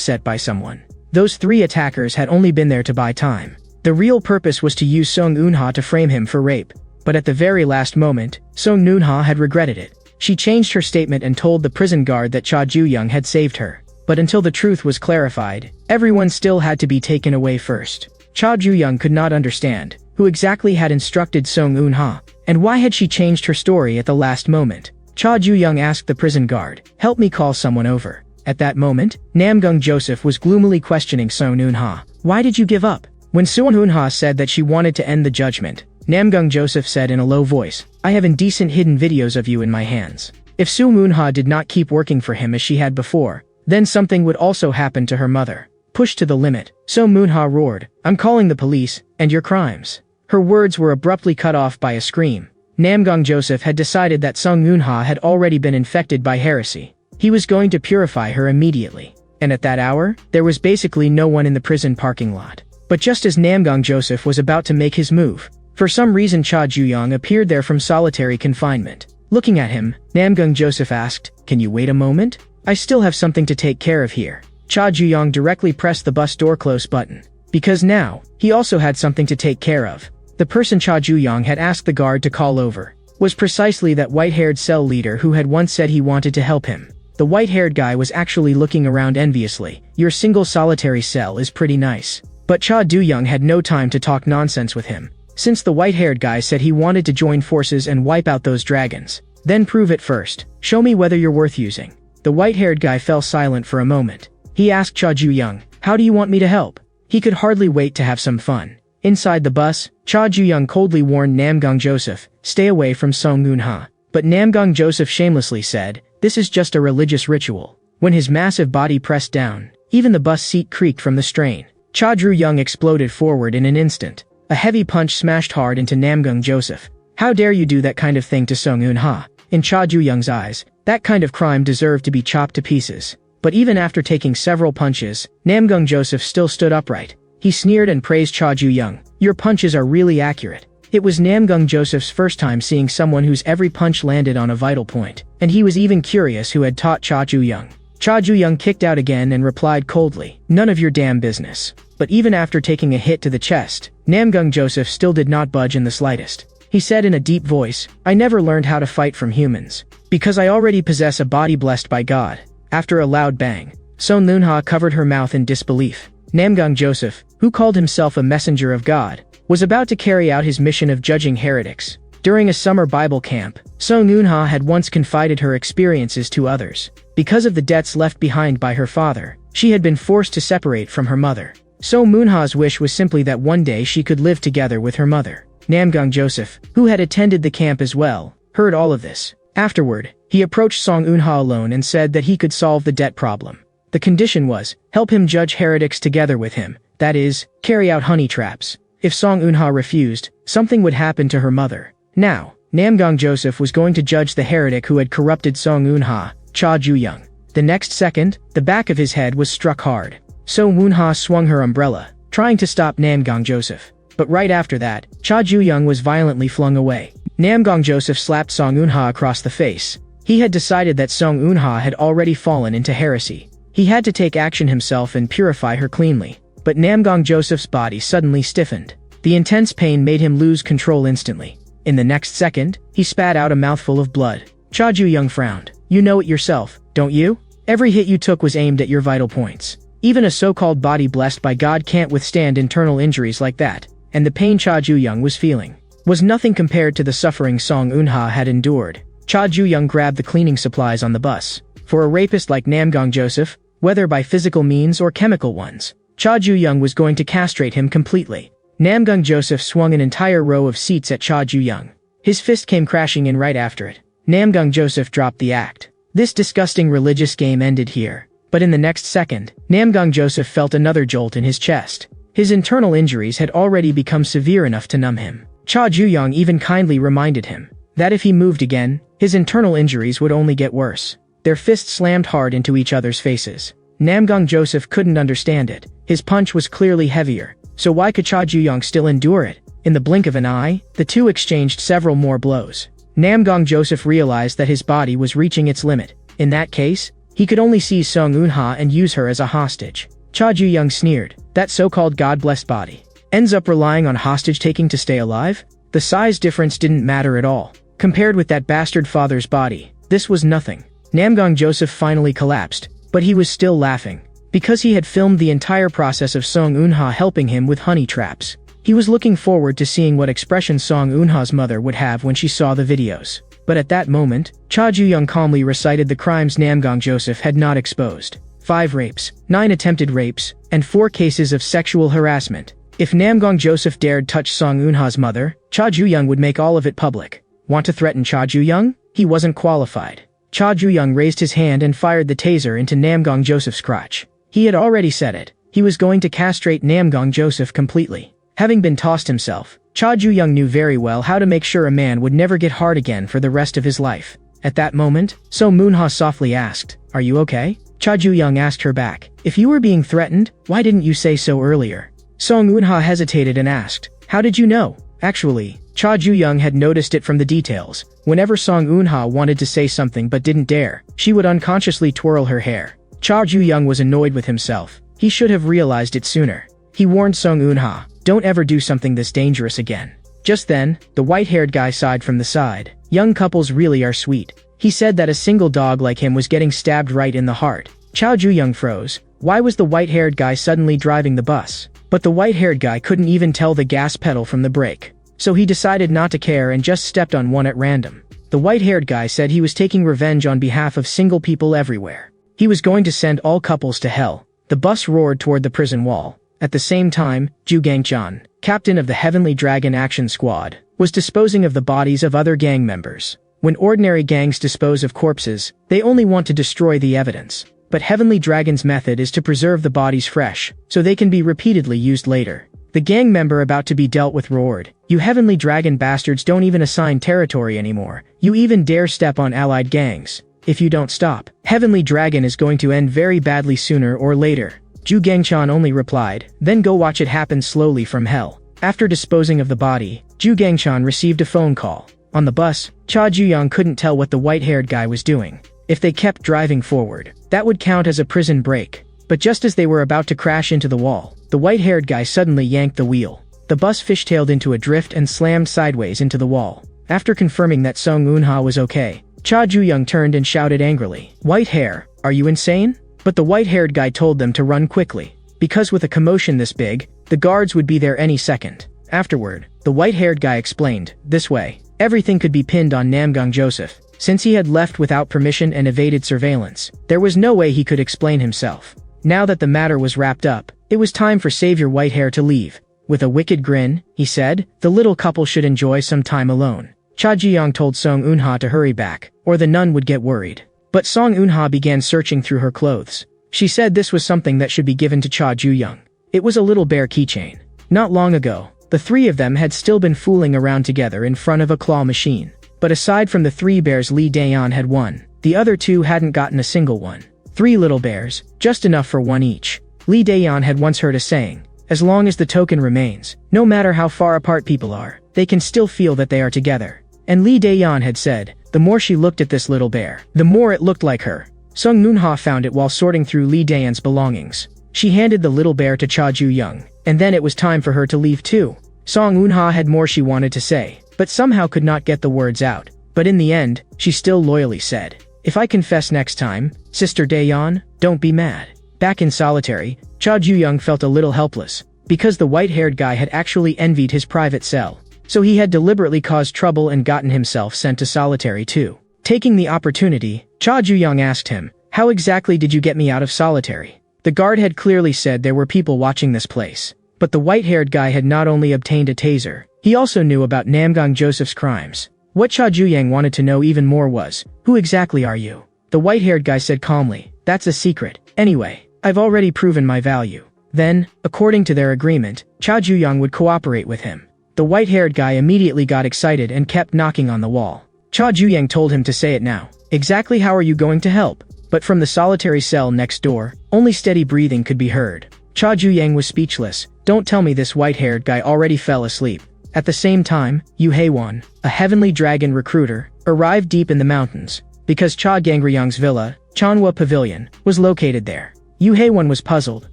set by someone. Those 3 attackers had only been there to buy time. The real purpose was to use Song Eun-ha to frame him for rape. But at the very last moment, Song Eun-ha had regretted it. She changed her statement and told the prison guard that Cha Ju-young had saved her. But until the truth was clarified, everyone still had to be taken away first. Cha Ju-young could not understand who exactly had instructed Song Eun-ha, and why had she changed her story at the last moment. Cha Ju-young asked the prison guard, "Help me call someone over." At that moment, Namgung Joseph was gloomily questioning Song Eun-ha. "Why did you give up?" When Song Eun-ha said that she wanted to end the judgment, Namgung Joseph said in a low voice, "I have indecent hidden videos of you in my hands." If Song Eun-ha did not keep working for him as she had before, then something would also happen to her mother. Pushed to the limit, Song Eun-ha roared, "I'm calling the police, and your crimes." Her words were abruptly cut off by a scream. Namgung Joseph had decided that Song Eun-ha had already been infected by heresy. He was going to purify her immediately. And at that hour, there was basically no one in the prison parking lot. But just as Namgung Joseph was about to make his move, for some reason Cha Ju-young appeared there from solitary confinement. Looking at him, Namgung Joseph asked, "Can you wait a moment? I still have something to take care of here." Cha Ju-young directly pressed the bus door close button. Because now, he also had something to take care of. The person Cha Ju-young had asked the guard to call over was precisely that white-haired cell leader who had once said he wanted to help him. The white-haired guy was actually looking around enviously. "Your single solitary cell is pretty nice." But Cha Ju-young had no time to talk nonsense with him. Since the white-haired guy said he wanted to join forces and wipe out those dragons, then prove it first. "Show me whether you're worth using." The white-haired guy fell silent for a moment. He asked Cha Ju-young, "How do you want me to help?" He could hardly wait to have some fun. Inside the bus, Cha Ju-young coldly warned Namgung Joseph, "Stay away from Song Eun-ha." But Namgung Joseph shamelessly said, "This is just a religious ritual." When his massive body pressed down, even the bus seat creaked from the strain. Cha Ju-young exploded forward in an instant. A heavy punch smashed hard into Namgung Joseph. "How dare you do that kind of thing to Song Eun-ha?" In Cha Ju-young's eyes, that kind of crime deserved to be chopped to pieces. But even after taking several punches, Namgung Joseph still stood upright. He sneered and praised Cha Ju-young. "Your punches are really accurate." It was Namgung Joseph's first time seeing someone whose every punch landed on a vital point, and he was even curious who had taught Cha Ju-young. Cha Ju-young kicked out again and replied coldly, "None of your damn business." But even after taking a hit to the chest, Namgung Joseph still did not budge in the slightest. He said in a deep voice, "I never learned how to fight from humans, because I already possess a body blessed by God." After a loud bang, Song Eun-ha covered her mouth in disbelief. Namgung Joseph, who called himself a messenger of God, was about to carry out his mission of judging heretics. During a summer Bible camp, Song Eun-ha had once confided her experiences to others. Because of the debts left behind by her father, she had been forced to separate from her mother. Song Eun-ha's wish was simply that one day she could live together with her mother. Namgung Joseph, who had attended the camp as well, heard all of this. Afterward, he approached Song Eun-ha alone and said that he could solve the debt problem. The condition was, help him judge heretics together with him, that is, carry out honey traps. If Song Eun-ha refused, something would happen to her mother. Now, Namgung Joseph was going to judge the heretic who had corrupted Song Eun-ha, Cha Ju-young. The next second, the back of his head was struck hard. Song Eun-ha swung her umbrella, trying to stop Namgung Joseph. But right after that, Cha Ju-young was violently flung away. Namgung Joseph slapped Song Eun-ha across the face. He had decided that Song Eun-ha had already fallen into heresy. He had to take action himself and purify her cleanly. But Namgung Joseph's body suddenly stiffened. The intense pain made him lose control instantly. In the next second, he spat out a mouthful of blood. Cha Ju-young frowned. "You know it yourself, don't you? Every hit you took was aimed at your vital points. Even a so-called body blessed by God can't withstand internal injuries like that." And the pain Cha Ju-young was feeling was nothing compared to the suffering Song Eun-ha had endured. Cha Ju-young grabbed the cleaning supplies on the bus. For a rapist like Namgung Joseph, whether by physical means or chemical ones, Cha Ju-young was going to castrate him completely. Namgung Joseph swung an entire row of seats at Cha Ju-young. His fist came crashing in right after it. Namgung Joseph dropped the act. This disgusting religious game ended here. But in the next second, Namgung Joseph felt another jolt in his chest. His internal injuries had already become severe enough to numb him. Cha Ju-young even kindly reminded him that if he moved again, his internal injuries would only get worse. Their fists slammed hard into each other's faces. Namgung Joseph couldn't understand it. His punch was clearly heavier. so why could Cha Ju-young still endure it? In the blink of an eye, the two exchanged several more blows. Namgang Joseph realized that his body was reaching its limit. In that case, he could only seize Song Eun-ha and use her as a hostage. Cha Ju-young sneered, that so-called God-blessed body ends up relying on hostage-taking to stay alive? The size difference didn't matter at all. Compared with that bastard father's body, this was nothing. Namgang Joseph finally collapsed, but he was still laughing. Because he had filmed the entire process of Song Eun-ha helping him with honey traps. He was looking forward to seeing what expression Song Eun-ha's mother would have when she saw the videos. But at that moment, Cha Ju-young calmly recited the crimes Namgang Joseph had not exposed. 5 rapes, 9 attempted rapes, and 4 cases of sexual harassment. If Namgang Joseph dared touch Song Eun-ha's mother, Cha Ju-young would make all of it public. Want to threaten Cha Ju-young? He wasn't qualified. Cha Ju-young raised his hand and fired the taser into Namgang Joseph's crotch. He had already said it. He was going to castrate Namgang Joseph completely. Having been tossed himself, Cha Ju-young knew very well how to make sure a man would never get hard again for the rest of his life. At that moment, Song Eun-ha softly asked, "Are you okay?" Cha Ju-young asked her back, "If you were being threatened, why didn't you say so earlier?" Song Eun-ha hesitated and asked, "How did you know?" Actually, Cha Ju-young had noticed it from the details. Whenever Song Eun-ha wanted to say something but didn't dare, she would unconsciously twirl her hair. Cha Ju-young was annoyed with himself. He should have realized it sooner. He warned Song Eun-ha, "Don't ever do something this dangerous again." Just then, the white-haired guy sighed from the side. Young couples really are sweet. He said that a single dog like him was getting stabbed right in the heart. Cha Ju-young froze. Why was the white-haired guy suddenly driving the bus? But the white-haired guy couldn't even tell the gas pedal from the brake. So he decided not to care and just stepped on one at random. The white-haired guy said he was taking revenge on behalf of single people everywhere. He was going to send all couples to hell. The bus roared toward the prison wall. At the same time, Ju Gang-chan, captain of the Heavenly Dragon Action Squad, was disposing of the bodies of other gang members. When ordinary gangs dispose of corpses, they only want to destroy the evidence. But Heavenly Dragon's method is to preserve the bodies fresh, so they can be repeatedly used later. The gang member about to be dealt with roared, "You Heavenly Dragon bastards don't even assign territory anymore. You even dare step on allied gangs. If you don't stop, Heavenly Dragon is going to end very badly sooner or later." Ju Gang-chan only replied, "Then go watch it happen slowly from hell." After disposing of the body, Ju Gang-chan received a phone call. On the bus, Cha Ju-young couldn't tell what the white-haired guy was doing. If they kept driving forward, that would count as a prison break. But just as they were about to crash into the wall, the white-haired guy suddenly yanked the wheel. The bus fishtailed into a drift and slammed sideways into the wall. After confirming that Song Eun-ha was okay, Cha Ju-young turned and shouted angrily, "White hair, are you insane?" But the white-haired guy told them to run quickly, because with a commotion this big, the guards would be there any second. Afterward, the white-haired guy explained, "This way, everything could be pinned on Namgang Joseph. Since he had left without permission and evaded surveillance, there was no way he could explain himself." Now that the matter was wrapped up, it was time for Savior Whitehair to leave. With a wicked grin, he said, "The little couple should enjoy some time alone." Cha Ju-young told Song Eun-ha to hurry back, or the nun would get worried. But Song Eun-ha began searching through her clothes. She said this was something that should be given to Cha Ju-young. It was a little bear keychain. Not long ago, the three of them had still been fooling around together in front of a claw machine. But aside from the 3 bears Lee Daeon had won, the other 2 hadn't gotten a single one. 3 little bears, just enough for one each. Lee Daeon had once heard a saying, "As long as the token remains, no matter how far apart people are, they can still feel that they are together." And Lee Daeon had said, the more she looked at this little bear, the more it looked like her. Song Eun-ha found it while sorting through Lee Daeon's belongings. She handed the little bear to Cha Ju-young, and then it was time for her to leave too. Song Eun-ha had more she wanted to say, but somehow could not get the words out. But in the end, she still loyally said, "If I confess next time, Sister Daeon, don't be mad." Back in solitary, Cha Ju-young felt a little helpless, because the white-haired guy had actually envied his private cell. So he had deliberately caused trouble and gotten himself sent to solitary too. Taking the opportunity, Cha Ju-young asked him, "How exactly did you get me out of solitary?" The guard had clearly said there were people watching this place. But the white-haired guy had not only obtained a taser, he also knew about Namgang Joseph's crimes. What Cha Ju-young wanted to know even more was, "Who exactly are you?" The white-haired guy said calmly, "That's a secret. Anyway, I've already proven my value." Then, according to their agreement, Cha Ju-young would cooperate with him. The white-haired guy immediately got excited and kept knocking on the wall. Cha Ju-young told him to say it now. "Exactly how are you going to help?" But from the solitary cell next door, only steady breathing could be heard. Cha Juyang was speechless. Don't tell me this white-haired guy already fell asleep. At the same time, Yu Haewon, a heavenly dragon recruiter, arrived deep in the mountains, because Cha Gangryong's villa, Chanhua Pavilion, was located there. Yu Haewon was puzzled.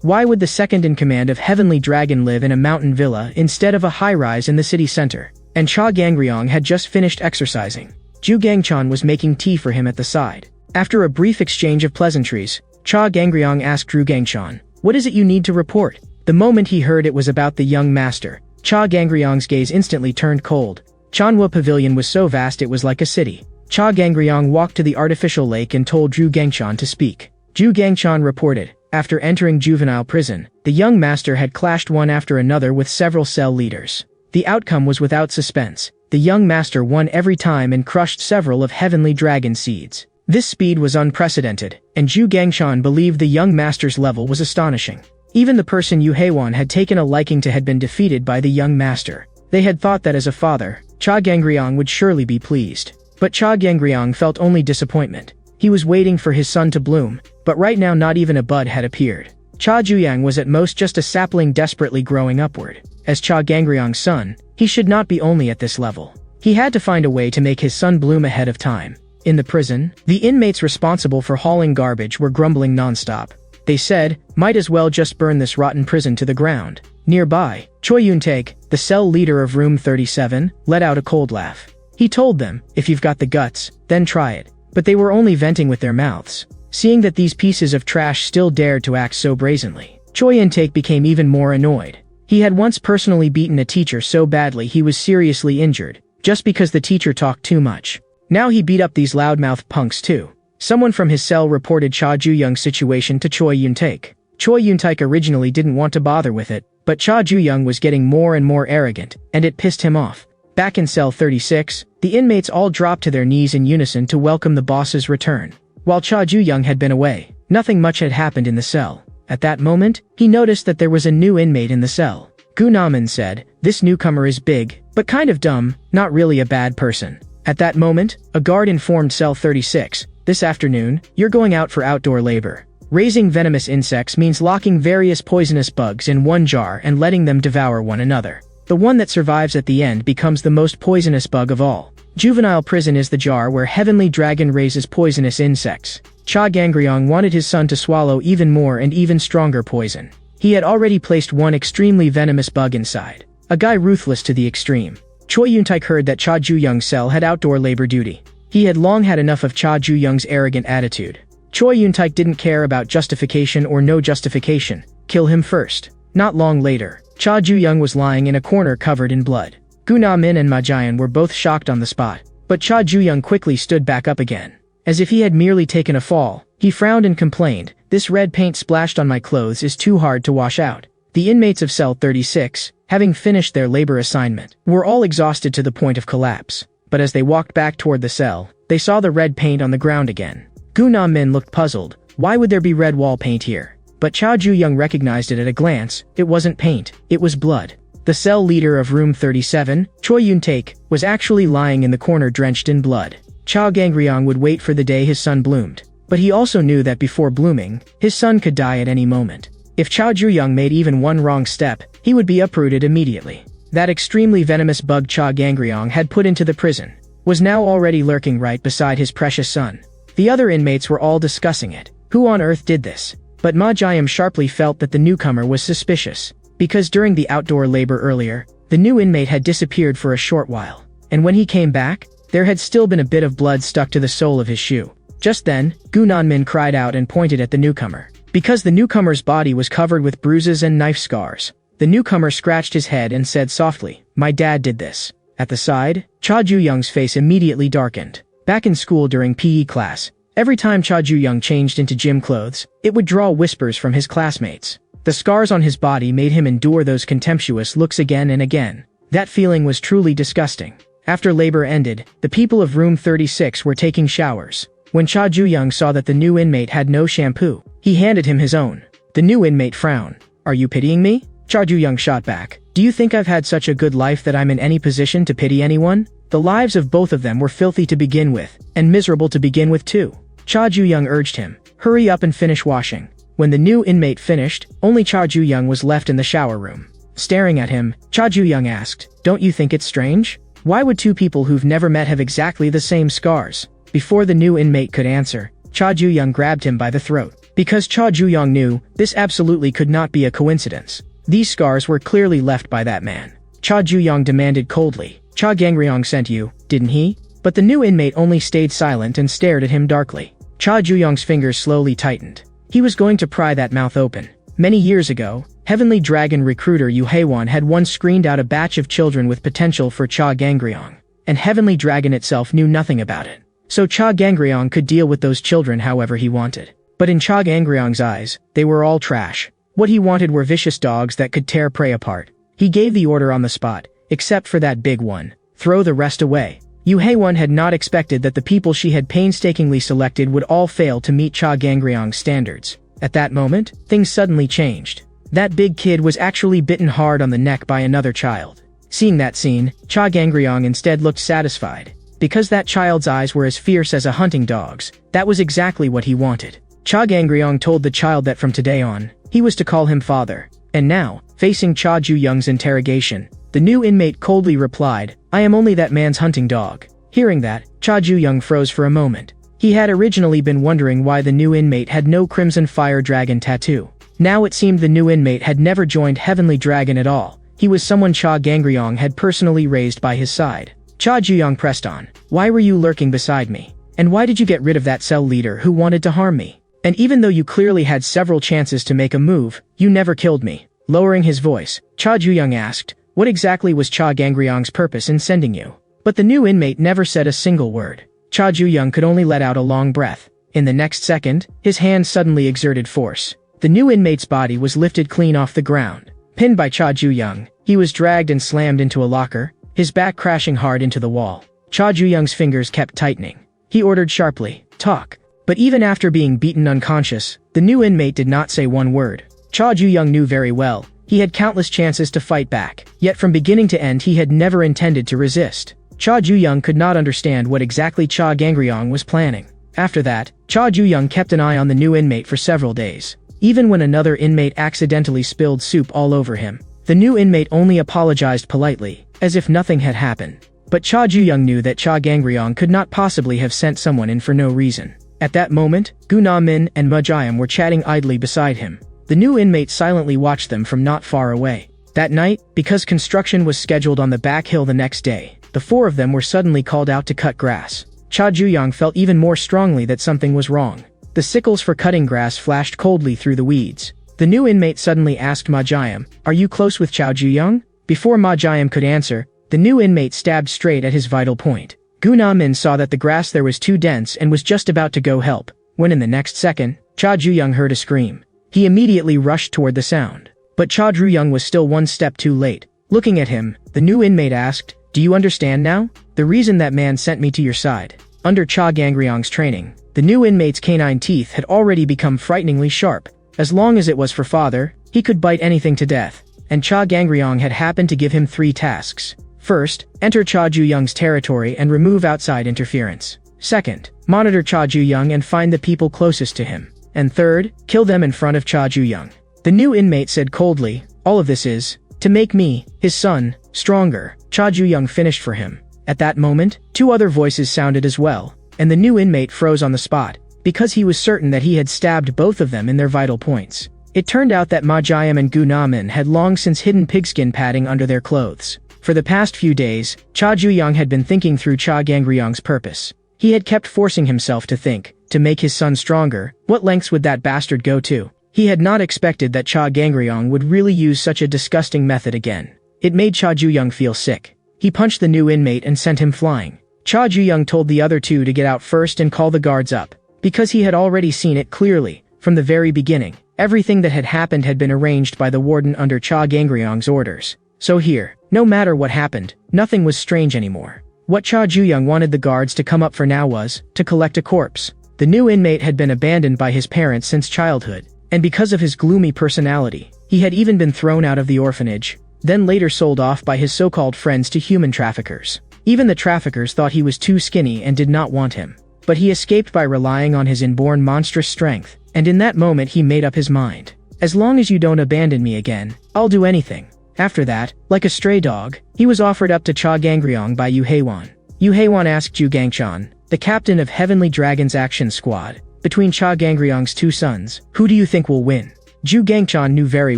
Why would the second-in-command of Heavenly Dragon live in a mountain villa instead of a high-rise in the city center? And Cha Gangryong had just finished exercising. Ju Gangchan was making tea for him at the side. After a brief exchange of pleasantries, Cha Gangryong asked Ju Gangchan, "What is it you need to report?" The moment he heard it was about the young master, Cha Gangryong's gaze instantly turned cold. Chanhua Pavilion was so vast it was like a city. Cha Gangryong walked to the artificial lake and told Ju Gangchan to speak. Ju Gangchan reported, after entering juvenile prison, the young master had clashed one after another with several cell leaders. The outcome was without suspense. The young master won every time and crushed several of Heavenly Dragon seeds. This speed was unprecedented, and Ju Gangchan believed the young master's level was astonishing. Even the person Yu Haewon had taken a liking to had been defeated by the young master. They had thought that as a father, Cha Gangryong would surely be pleased. But Cha Gangryong felt only disappointment. He was waiting for his son to bloom, but right now not even a bud had appeared. Cha Juyang was at most just a sapling desperately growing upward. As Cha Gangryong's son, he should not be only at this level. He had to find a way to make his son bloom ahead of time. In the prison, the inmates responsible for hauling garbage were grumbling nonstop. They said, might as well just burn this rotten prison to the ground. Nearby, Choi Yoon-taek, the cell leader of room 37, let out a cold laugh. He told them, if you've got the guts, then try it. But they were only venting with their mouths. Seeing that these pieces of trash still dared to act so brazenly, Choi Yoon-taek became even more annoyed. He had once personally beaten a teacher so badly he was seriously injured, just because the teacher talked too much. Now he beat up these loudmouth punks too. Someone from his cell reported Cha Juyang's situation to Choi Yoon-taek. Choi Yoon-taek originally didn't want to bother with it, but Cha Juyang was getting more and more arrogant, and it pissed him off. Back in cell 36, the inmates all dropped to their knees in unison to welcome the boss's return. While Cha Juyang had been away, nothing much had happened in the cell. At that moment, he noticed that there was a new inmate in the cell. Gu Namin said, "This newcomer is big, but kind of dumb, not really a bad person." At that moment, a guard informed cell 36, "This afternoon, you're going out for outdoor labor. Raising venomous insects means locking various poisonous bugs in one jar and letting them devour one another. The one that survives at the end becomes the most poisonous bug of all. Juvenile prison is the jar where Heavenly Dragon raises poisonous insects." Cha Gangryong wanted his son to swallow even more and even stronger poison. He had already placed one extremely venomous bug inside. A guy ruthless to the extreme. Choi Yoon-taek heard that Cha Juyang's cell had outdoor labor duty. He had long had enough of Cha Juyang's arrogant attitude. Choi Yoon-taek didn't care about justification or no justification. Kill him first. Not long later, Cha Juyang was lying in a corner covered in blood. Gu Na-min and Ma Jian were both shocked on the spot, but Cha Juyang quickly stood back up again. As if he had merely taken a fall, he frowned and complained, "This red paint splashed on my clothes is too hard to wash out." The inmates of cell 36, having finished their labor assignment, were all exhausted to the point of collapse. But as they walked back toward the cell, they saw the red paint on the ground again. Gu Na-min looked puzzled. Why would there be red wall paint here? But Cha Juyang recognized it at a glance. It wasn't paint, it was blood. The cell leader of room 37, Choi Yoon-taek, was actually lying in the corner drenched in blood. Cha Gangryong would wait for the day his son bloomed. But he also knew that before blooming, his son could die at any moment. If Cha Juyang made even one wrong step, he would be uprooted immediately. That extremely venomous bug Cha Gangryong had put into the prison was now already lurking right beside his precious son. The other inmates were all discussing it. Who on earth did this? But Ma Jiam sharply felt that the newcomer was suspicious, because during the outdoor labor earlier, the new inmate had disappeared for a short while. And when he came back, there had still been a bit of blood stuck to the sole of his shoe. Just then, Gu Na-min cried out and pointed at the newcomer. Because the newcomer's body was covered with bruises and knife scars, the newcomer scratched his head and said softly, "My dad did this." At the side, Cha Juyang's face immediately darkened. Back in school during PE class, every time Cha Juyang changed into gym clothes, it would draw whispers from his classmates. The scars on his body made him endure those contemptuous looks again and again. That feeling was truly disgusting. After labor ended, the people of room 36 were taking showers. When Cha Juyang saw that the new inmate had no shampoo, he handed him his own. The new inmate frowned. "Are you pitying me?" Cha Juyang shot back. "Do you think I've had such a good life that I'm in any position to pity anyone?" The lives of both of them were filthy to begin with, and miserable to begin with too. Cha Juyang urged him, "Hurry up and finish washing." When the new inmate finished, only Cha Ju-young was left in the shower room. Staring at him, Cha Ju-young asked, "Don't you think it's strange? Why would two people who've never met have exactly the same scars?" Before the new inmate could answer, Cha Ju-young grabbed him by the throat. Because Cha Ju-young knew, this absolutely could not be a coincidence. These scars were clearly left by that man. Cha Ju-young demanded coldly, "Cha Gangryong sent you, didn't he?" But the new inmate only stayed silent and stared at him darkly. Cha Ju-young's fingers slowly tightened. He was going to pry that mouth open. Many years ago, Heavenly Dragon recruiter Yu Haewon had once screened out a batch of children with potential for Cha Gangryong, and Heavenly Dragon itself knew nothing about it. So Cha Gangryong could deal with those children however he wanted. But in Cha Gangryong's eyes, they were all trash. What he wanted were vicious dogs that could tear prey apart. He gave the order on the spot, except for that big one. Throw the rest away. Yu Haewon had not expected that the people she had painstakingly selected would all fail to meet Cha Gangryong's standards. At that moment, things suddenly changed. That big kid was actually bitten hard on the neck by another child. Seeing that scene, Cha Gangryong instead looked satisfied. Because that child's eyes were as fierce as a hunting dog's, that was exactly what he wanted. Cha Gangryong told the child that from today on, he was to call him father. And now, facing Cha Ju-young's interrogation, the new inmate coldly replied, "I am only that man's hunting dog." Hearing that, Cha Ju-young froze for a moment. He had originally been wondering why the new inmate had no Crimson Fire Dragon tattoo. Now it seemed the new inmate had never joined Heavenly Dragon at all. He was someone Cha Gangryong had personally raised by his side. Cha Ju-young pressed on, "Why were you lurking beside me? And why did you get rid of that cell leader who wanted to harm me? And even though you clearly had several chances to make a move, you never killed me." Lowering his voice, Cha Ju-young asked, "What exactly was Cha Gangryong's purpose in sending you?" But the new inmate never said a single word. Cha Ju-young could only let out a long breath. In the next second, his hand suddenly exerted force. The new inmate's body was lifted clean off the ground. Pinned by Cha Ju-young, he was dragged and slammed into a locker, his back crashing hard into the wall. Cha Ju-young's fingers kept tightening. He ordered sharply, "Talk." But even after being beaten unconscious, the new inmate did not say one word. Cha Ju-young knew very well, he had countless chances to fight back, yet from beginning to end he had never intended to resist. Cha Ju-young could not understand what exactly Cha Gangryong was planning. After that, Cha Ju-young kept an eye on the new inmate for several days. Even when another inmate accidentally spilled soup all over him, the new inmate only apologized politely, as if nothing had happened. But Cha Ju-young knew that Cha Gangryong could not possibly have sent someone in for no reason. At that moment, Gu Na-min and Ma-jayam were chatting idly beside him. The new inmate silently watched them from not far away. That night, because construction was scheduled on the back hill the next day, the four of them were suddenly called out to cut grass. Cha Ju-young felt even more strongly that something was wrong. The sickles for cutting grass flashed coldly through the weeds. The new inmate suddenly asked Ma-jayam, "Are you close with Cha Ju-young?" Before Ma-jayam could answer, the new inmate stabbed straight at his vital point. Gu Na-min saw that the grass there was too dense and was just about to go help, when in the next second, Cha Ju-young heard a scream. He immediately rushed toward the sound. But Cha Ju-young was still one step too late. Looking at him, the new inmate asked, "Do you understand now? The reason that man sent me to your side." Under Cha Gangryong's training, the new inmate's canine teeth had already become frighteningly sharp. As long as it was for father, he could bite anything to death. And Cha Gangryong had happened to give him 3 tasks. First, enter Cha Ju-young's territory and remove outside interference. Second, monitor Cha Ju-young and find the people closest to him. And third, kill them in front of Cha Ju-young. The new inmate said coldly, "All of this is to make me, his son, stronger." Cha Ju-young finished for him. At that moment, 2 other voices sounded as well, and the new inmate froze on the spot, because he was certain that he had stabbed both of them in their vital points. It turned out that Ma-jayam and Gu Na-min had long since hidden pigskin padding under their clothes. For the past few days, Cha Ju-young had been thinking through Cha Gangryong's purpose. He had kept forcing himself to think, to make his son stronger, what lengths would that bastard go to? He had not expected that Cha Gangryong would really use such a disgusting method again. It made Cha Ju-young feel sick. He punched the new inmate and sent him flying. Cha Ju-young told the other 2 to get out first and call the guards up, because he had already seen it clearly, from the very beginning. Everything that had happened had been arranged by the warden under Cha Gangryong's orders. So here, no matter what happened, nothing was strange anymore. What Cha Ju-young wanted the guards to come up for now was to collect a corpse. The new inmate had been abandoned by his parents since childhood, and because of his gloomy personality, he had even been thrown out of the orphanage, then later sold off by his so-called friends to human traffickers. Even the traffickers thought he was too skinny and did not want him. but he escaped by relying on his inborn monstrous strength, and in that moment he made up his mind. As long as you don't abandon me again, I'll do anything. After that, like a stray dog, he was offered up to Cha Gangryong by Yu Haewon. Yu Haewon asked Ju Gangchan, the captain of Heavenly Dragon's action squad, between Cha Gangryong's two sons, who do you think will win? Ju Gangchan knew very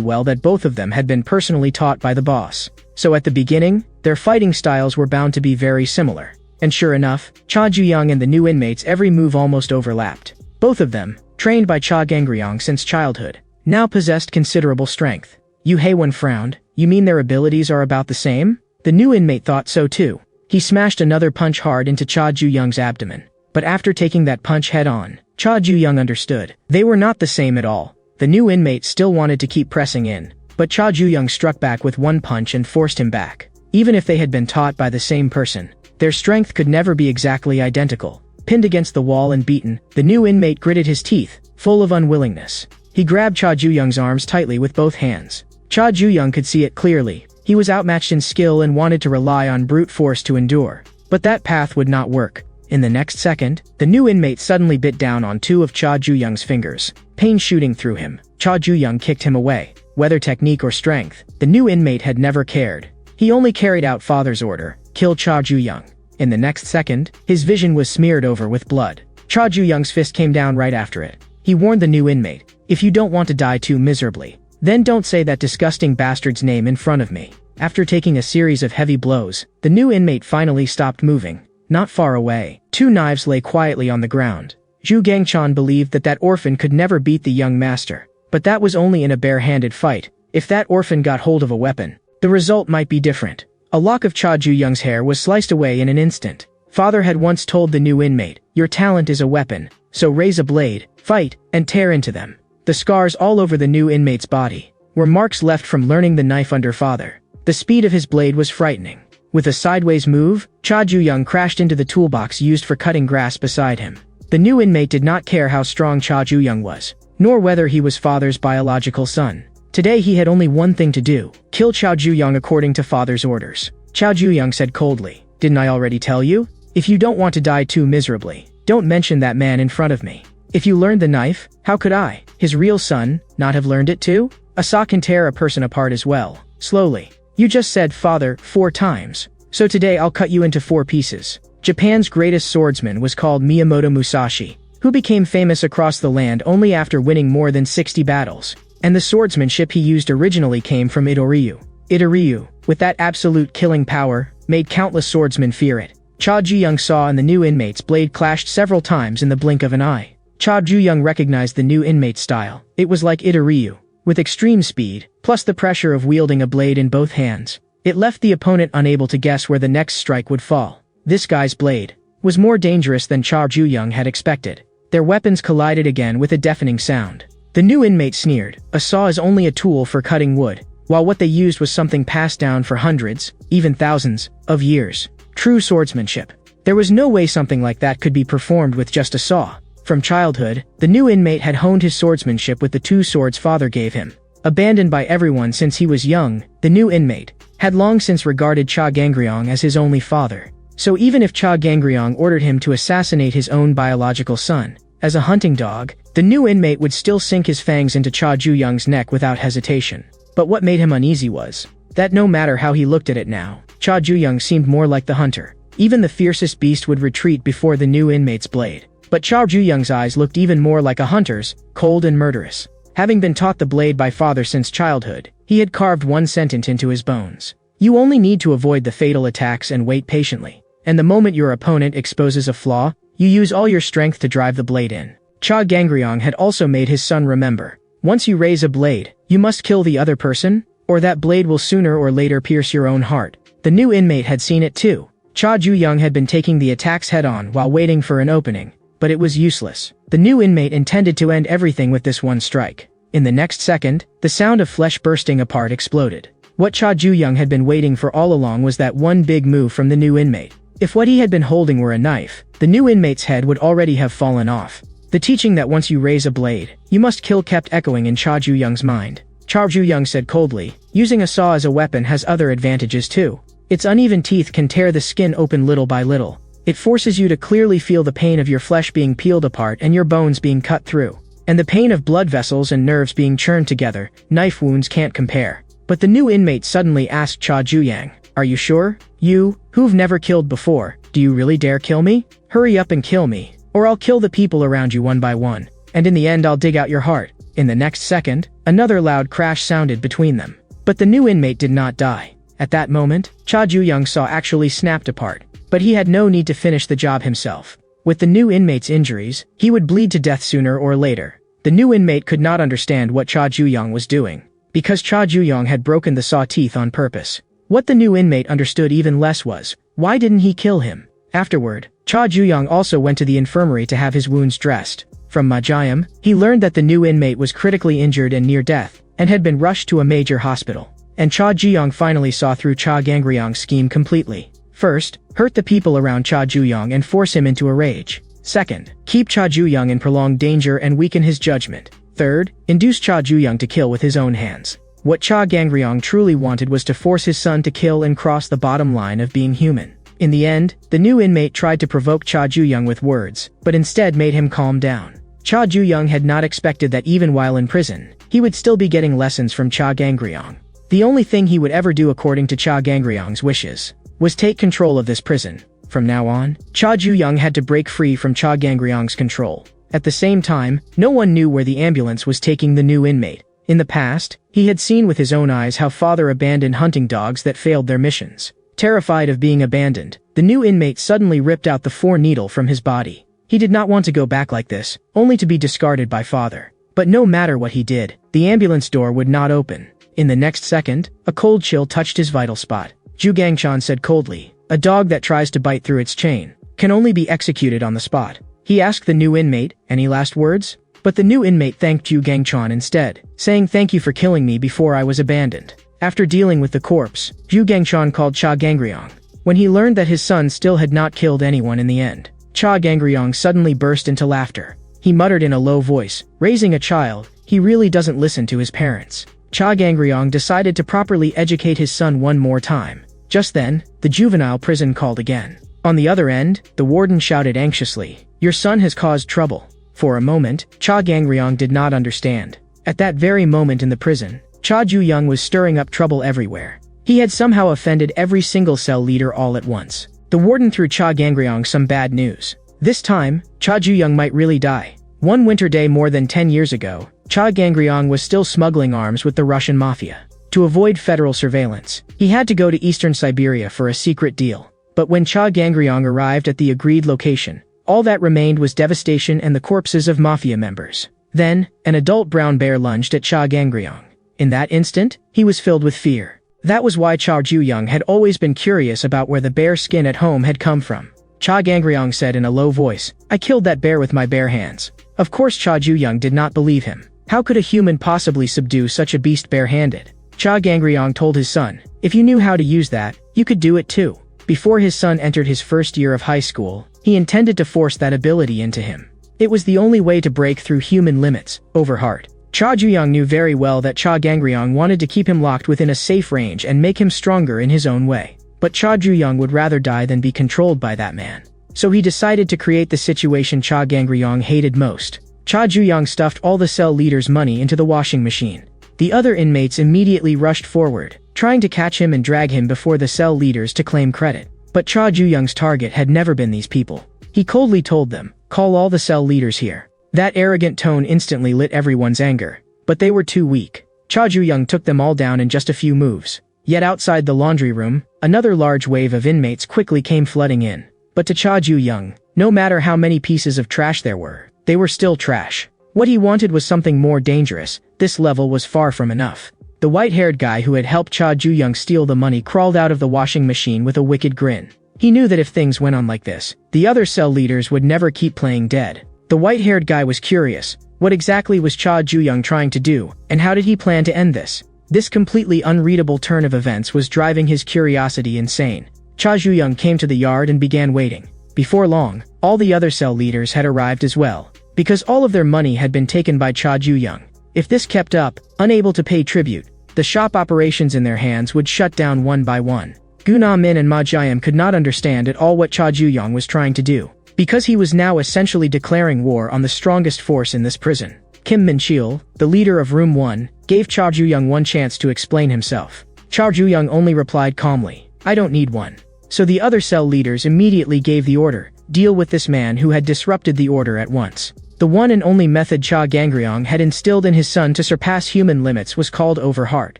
well that both of them had been personally taught by the boss. So at the beginning, their fighting styles were bound to be very similar. And sure enough, Cha Ju-young and the new inmates' every move almost overlapped. Both of them, trained by Cha Gangryong since childhood, now possessed considerable strength. Yu Haewon frowned. You mean their abilities are about the same? The new inmate thought so too. He smashed another punch hard into Cha Ju-young's abdomen. But after taking that punch head-on, Cha Ju-young understood. They were not the same at all. The new inmate still wanted to keep pressing in, but Cha Ju-young struck back with one punch and forced him back. Even if they had been taught by the same person, their strength could never be exactly identical. Pinned against the wall and beaten, the new inmate gritted his teeth, full of unwillingness. He grabbed Cha Ju-young's arms tightly with both hands. Cha Ju-young could see it clearly. He was outmatched in skill and wanted to rely on brute force to endure. But that path would not work. In the next second, the new inmate suddenly bit down on two of Cha Ju-young's fingers, pain shooting through him. Cha Ju-young kicked him away. Whether technique or strength, the new inmate had never cared. He only carried out father's order, kill Cha Ju-young. In the next second, his vision was smeared over with blood. Cha Ju-young's fist came down right after it. He warned the new inmate, if you don't want to die too miserably, then don't say that disgusting bastard's name in front of me. After taking a series of heavy blows, the new inmate finally stopped moving. Not far away, two knives lay quietly on the ground. Zhu Gangchan believed that that orphan could never beat the young master. But that was only in a bare-handed fight. If that orphan got hold of a weapon, the result might be different. A lock of Cha Ju-young's hair was sliced away in an instant. Father had once told the new inmate, your talent is a weapon, so raise a blade, fight, and tear into them. The scars all over the new inmate's body were marks left from learning the knife under father. The speed of his blade was frightening. With a sideways move, Cha Ju-young crashed into the toolbox used for cutting grass beside him. The new inmate did not care how strong Cha Ju-young was, nor whether he was father's biological son. Today he had only one thing to do, kill Cha Ju-young according to father's orders. Cha Ju-young said coldly, didn't I already tell you? If you don't want to die too miserably, don't mention that man in front of me. If you learned the knife, how could I, his real son, not have learned it too? A saw can tear a person apart as well. Slowly. You just said father 4 times. So today I'll cut you into 4 pieces. Japan's greatest swordsman was called Miyamoto Musashi, who became famous across the land only after winning more than 60 battles. And the swordsmanship he used originally came from Itoryu. Itoryu, with that absolute killing power, made countless swordsmen fear it. Cha Ju-young saw and the new inmate's blade clashed several times in the blink of an eye. Cha Ju-young recognized the new inmate's style. It was like Itoryu, with extreme speed, plus the pressure of wielding a blade in both hands. It left the opponent unable to guess where the next strike would fall. This guy's blade was more dangerous than Cha Ju-young had expected. Their weapons collided again with a deafening sound. The new inmate sneered, a saw is only a tool for cutting wood, while what they used was something passed down for hundreds, even thousands, of years. True swordsmanship. There was no way something like that could be performed with just a saw. From childhood, the new inmate had honed his swordsmanship with the 2 swords father gave him. Abandoned by everyone since he was young, the new inmate had long since regarded Cha Gangryong as his only father. So even if Cha Gangryong ordered him to assassinate his own biological son, as a hunting dog, the new inmate would still sink his fangs into Cha Ju-young's neck without hesitation. But what made him uneasy was that no matter how he looked at it now, Cha Ju-young seemed more like the hunter. Even the fiercest beast would retreat before the new inmate's blade. But Cha Ju-young's eyes looked even more like a hunter's, cold and murderous. Having been taught the blade by father since childhood, he had carved one sentence into his bones. You only need to avoid the fatal attacks and wait patiently. And the moment your opponent exposes a flaw, you use all your strength to drive the blade in. Cha Gangryong had also made his son remember. Once you raise a blade, you must kill the other person, or that blade will sooner or later pierce your own heart. The new inmate had seen it too. Cha Ju-young had been taking the attacks head-on while waiting for an opening. But it was useless. The new inmate intended to end everything with this one strike. In the next second, the sound of flesh bursting apart exploded. What Cha Ju-young had been waiting for all along was that one big move from the new inmate. If what he had been holding were a knife, the new inmate's head would already have fallen off. The teaching that once you raise a blade, you must kill kept echoing in Cha Ju-young's mind. Cha Ju-young said coldly, using a saw as a weapon has other advantages too. Its uneven teeth can tear the skin open little by little. It forces you to clearly feel the pain of your flesh being peeled apart and your bones being cut through. And the pain of blood vessels and nerves being churned together. Knife wounds can't compare. But the new inmate suddenly asked Cha Juyang, "Are you sure? You, who've never killed before, do you really dare kill me? Hurry up and kill me, or I'll kill the people around you one by one, and in the end I'll dig out your heart." In the next second, another loud crash sounded between them. But the new inmate did not die. At that moment, Cha Juyang saw actually snapped apart. But he had no need to finish the job himself. With the new inmate's injuries, he would bleed to death sooner or later. The new inmate could not understand what Cha Juyang was doing, because Cha Juyang had broken the saw teeth on purpose. What the new inmate understood even less was, why didn't he kill him? Afterward, Cha Juyang also went to the infirmary to have his wounds dressed. From Ma Jiam, he learned that the new inmate was critically injured and near death, and had been rushed to a major hospital. And Cha Juyang finally saw through Cha Gangryong's scheme completely. First, hurt the people around Cha Juyang and force him into a rage. Second, keep Cha Juyang in prolonged danger and weaken his judgment. Third, induce Cha Juyang to kill with his own hands. What Cha Gangryong truly wanted was to force his son to kill and cross the bottom line of being human. In the end, the new inmate tried to provoke Cha Juyang with words, but instead made him calm down. Cha Juyang had not expected that even while in prison, he would still be getting lessons from Cha Gangryong. The only thing he would ever do according to Cha Gangryong's wishes was take control of this prison. From now on, Cha Juyang had to break free from Cha Gangryong's control. At the same time, no one knew where the ambulance was taking the new inmate. In the past, he had seen with his own eyes how father abandoned hunting dogs that failed their missions. Terrified of being abandoned, the new inmate suddenly ripped out the 4-needle from his body. He did not want to go back like this, only to be discarded by father. But no matter what he did, the ambulance door would not open. In the next second, a cold chill touched his vital spot. Zhu Gangchan said coldly, "A dog that tries to bite through its chain can only be executed on the spot." He asked the new inmate, "Any last words?" But the new inmate thanked Zhu Gangchan instead, saying, "Thank you for killing me before I was abandoned." After dealing with the corpse, Zhu Gangchan called Cha Gangryong. When he learned that his son still had not killed anyone in the end, Cha Gangryong suddenly burst into laughter. He muttered in a low voice, "Raising a child, he really doesn't listen to his parents." Cha Gangryong decided to properly educate his son one more time. Just then, the juvenile prison called again. On the other end, the warden shouted anxiously, "Your son has caused trouble." For a moment, Cha Gangryong did not understand. At that very moment in the prison, Cha Juyang was stirring up trouble everywhere. He had somehow offended every single cell leader all at once. The warden threw Cha Gangryong some bad news. This time, Cha Juyang might really die. One winter day more than 10 years ago, Cha Gangryong was still smuggling arms with the Russian mafia. To avoid federal surveillance, he had to go to eastern Siberia for a secret deal. But when Cha Gangryong arrived at the agreed location, all that remained was devastation and the corpses of mafia members. Then, an adult brown bear lunged at Cha Gangryong. In that instant, he was filled with fear. That was why Cha Juyang had always been curious about where the bear skin at home had come from. Cha Gangryong said in a low voice, "I killed that bear with my bare hands." Of course Cha Juyang did not believe him. How could a human possibly subdue such a beast barehanded? Cha Gangryong told his son, "If you knew how to use that, you could do it too." Before his son entered his first year of high school, he intended to force that ability into him. It was the only way to break through human limits, over heart. Cha Juyang knew very well that Cha Gangryong wanted to keep him locked within a safe range and make him stronger in his own way. But Cha Juyang would rather die than be controlled by that man. So he decided to create the situation Cha Gangryong hated most. Cha Juyang stuffed all the cell leaders' money into the washing machine. The other inmates immediately rushed forward, trying to catch him and drag him before the cell leaders to claim credit. But Cha Juyang's target had never been these people. He coldly told them, "Call all the cell leaders here." That arrogant tone instantly lit everyone's anger. But they were too weak. Cha Juyang took them all down in just a few moves. Yet outside the laundry room, another large wave of inmates quickly came flooding in. But to Cha Juyang, no matter how many pieces of trash there were, they were still trash. What he wanted was something more dangerous. This level was far from enough. The white-haired guy who had helped Cha Juyang steal the money crawled out of the washing machine with a wicked grin. He knew that if things went on like this, the other cell leaders would never keep playing dead. The white-haired guy was curious. What exactly was Cha Juyang trying to do, and how did he plan to end this? This completely unreadable turn of events was driving his curiosity insane. Cha Juyang came to the yard and began waiting. Before long, all the other cell leaders had arrived as well, because all of their money had been taken by Cha Juyang. If this kept up, unable to pay tribute, the shop operations in their hands would shut down one by one. Gu Na Min and Ma Jiam could not understand at all what Cha Ju-young was trying to do, because he was now essentially declaring war on the strongest force in this prison. Kim Min-cheol, the leader of Room 1, gave Cha Ju-young one chance to explain himself. Cha Ju-young only replied calmly, "I don't need one." So the other cell leaders immediately gave the order, "Deal with this man who had disrupted the order at once." The one and only method Cha Gangryong had instilled in his son to surpass human limits was called over heart.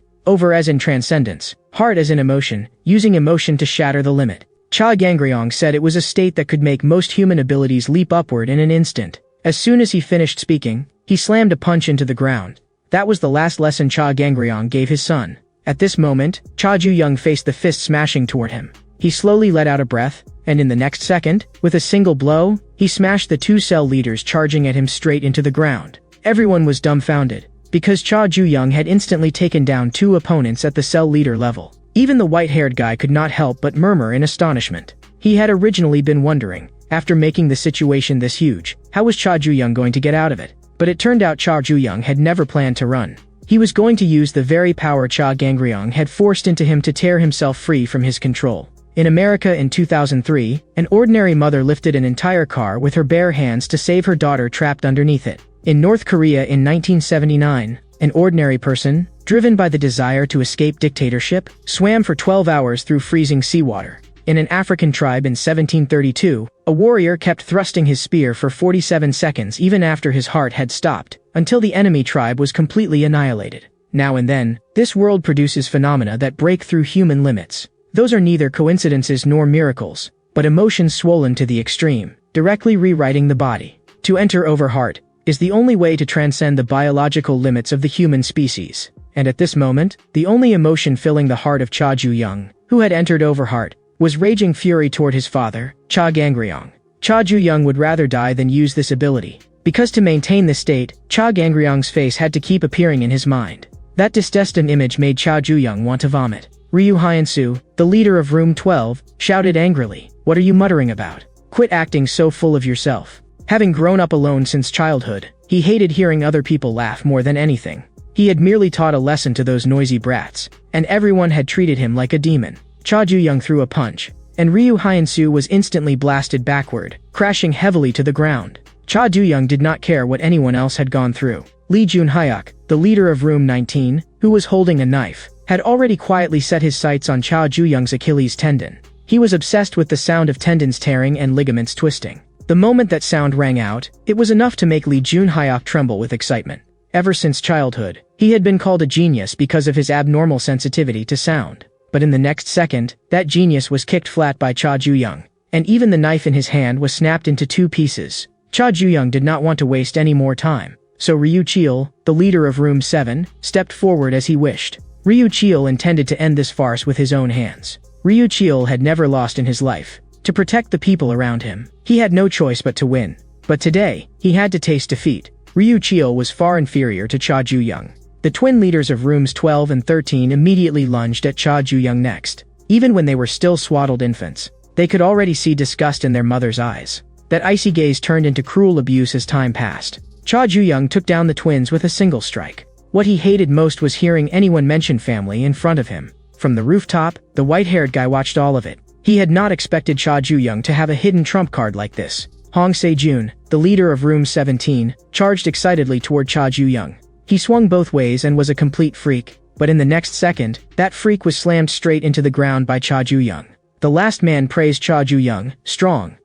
Over as in transcendence, heart as in emotion, using emotion to shatter the limit. Cha Gangryong said it was a state that could make most human abilities leap upward in an instant. As soon as he finished speaking, he slammed a punch into the ground. That was the last lesson Cha Gangryong gave his son. At this moment, Cha Ju-young faced the fist smashing toward him. He slowly let out a breath, and in the next second, with a single blow, he smashed the two cell leaders charging at him straight into the ground. Everyone was dumbfounded, because Cha Ju-young had instantly taken down two opponents at the cell leader level. Even the white-haired guy could not help but murmur in astonishment. He had originally been wondering, after making the situation this huge, how was Cha Ju-young going to get out of it? But it turned out Cha Ju-young had never planned to run. He was going to use the very power Cha Gangryong had forced into him to tear himself free from his control. In America in 2003, an ordinary mother lifted an entire car with her bare hands to save her daughter trapped underneath it. In North Korea in 1979, an ordinary person, driven by the desire to escape dictatorship, swam for 12 hours through freezing seawater. In an African tribe in 1732, a warrior kept thrusting his spear for 47 seconds even after his heart had stopped, until the enemy tribe was completely annihilated. Now and then, this world produces phenomena that break through human limits. Those are neither coincidences nor miracles, but emotions swollen to the extreme, directly rewriting the body. To enter over heart is the only way to transcend the biological limits of the human species. And at this moment, the only emotion filling the heart of Cha Ju-young, who had entered over heart, was raging fury toward his father, Cha Gangryong. Cha Ju-young would rather die than use this ability, because to maintain this state, Cha Gangryong's face had to keep appearing in his mind. That disgusting image made Cha Ju-young want to vomit. Ryu Hyun-soo, the leader of Room 12, shouted angrily, "What are you muttering about? Quit acting so full of yourself." Having grown up alone since childhood, he hated hearing other people laugh more than anything. He had merely taught a lesson to those noisy brats, and everyone had treated him like a demon. Cha Ju-young threw a punch, and Ryu Hyun-soo was instantly blasted backward, crashing heavily to the ground. Cha Ju-young did not care what anyone else had gone through. Lee Jun-hyuk, the leader of Room 19, who was holding a knife, had already quietly set his sights on Cha Ju-young's Achilles tendon. He was obsessed with the sound of tendons tearing and ligaments twisting. The moment that sound rang out, it was enough to make Lee Jun-hyuk tremble with excitement. Ever since childhood, he had been called a genius because of his abnormal sensitivity to sound. But in the next second, that genius was kicked flat by Cha Ju-young, and even the knife in his hand was snapped into two pieces. Cha Ju-young did not want to waste any more time, so Ryu Cheol, the leader of Room 7, stepped forward as he wished. Ryu Cheol intended to end this farce with his own hands. Ryu Cheol had never lost in his life. To protect the people around him, he had no choice but to win. But today, he had to taste defeat. Ryu Cheol was far inferior to Cha Ju-young. The twin leaders of Rooms 12 and 13 immediately lunged at Cha Ju-young next. Even when they were still swaddled infants, they could already see disgust in their mother's eyes. That icy gaze turned into cruel abuse as time passed. Cha Ju-young took down the twins with a single strike. What he hated most was hearing anyone mention family in front of him. From the rooftop, the white-haired guy watched all of it. He had not expected Cha Ju-young to have a hidden trump card like this. Hong Se-jun, the leader of Room 17, charged excitedly toward Cha Ju-young. He swung both ways and was a complete freak, but in the next second, that freak was slammed straight into the ground by Cha Ju-young. The last man praised Cha Ju-young, strong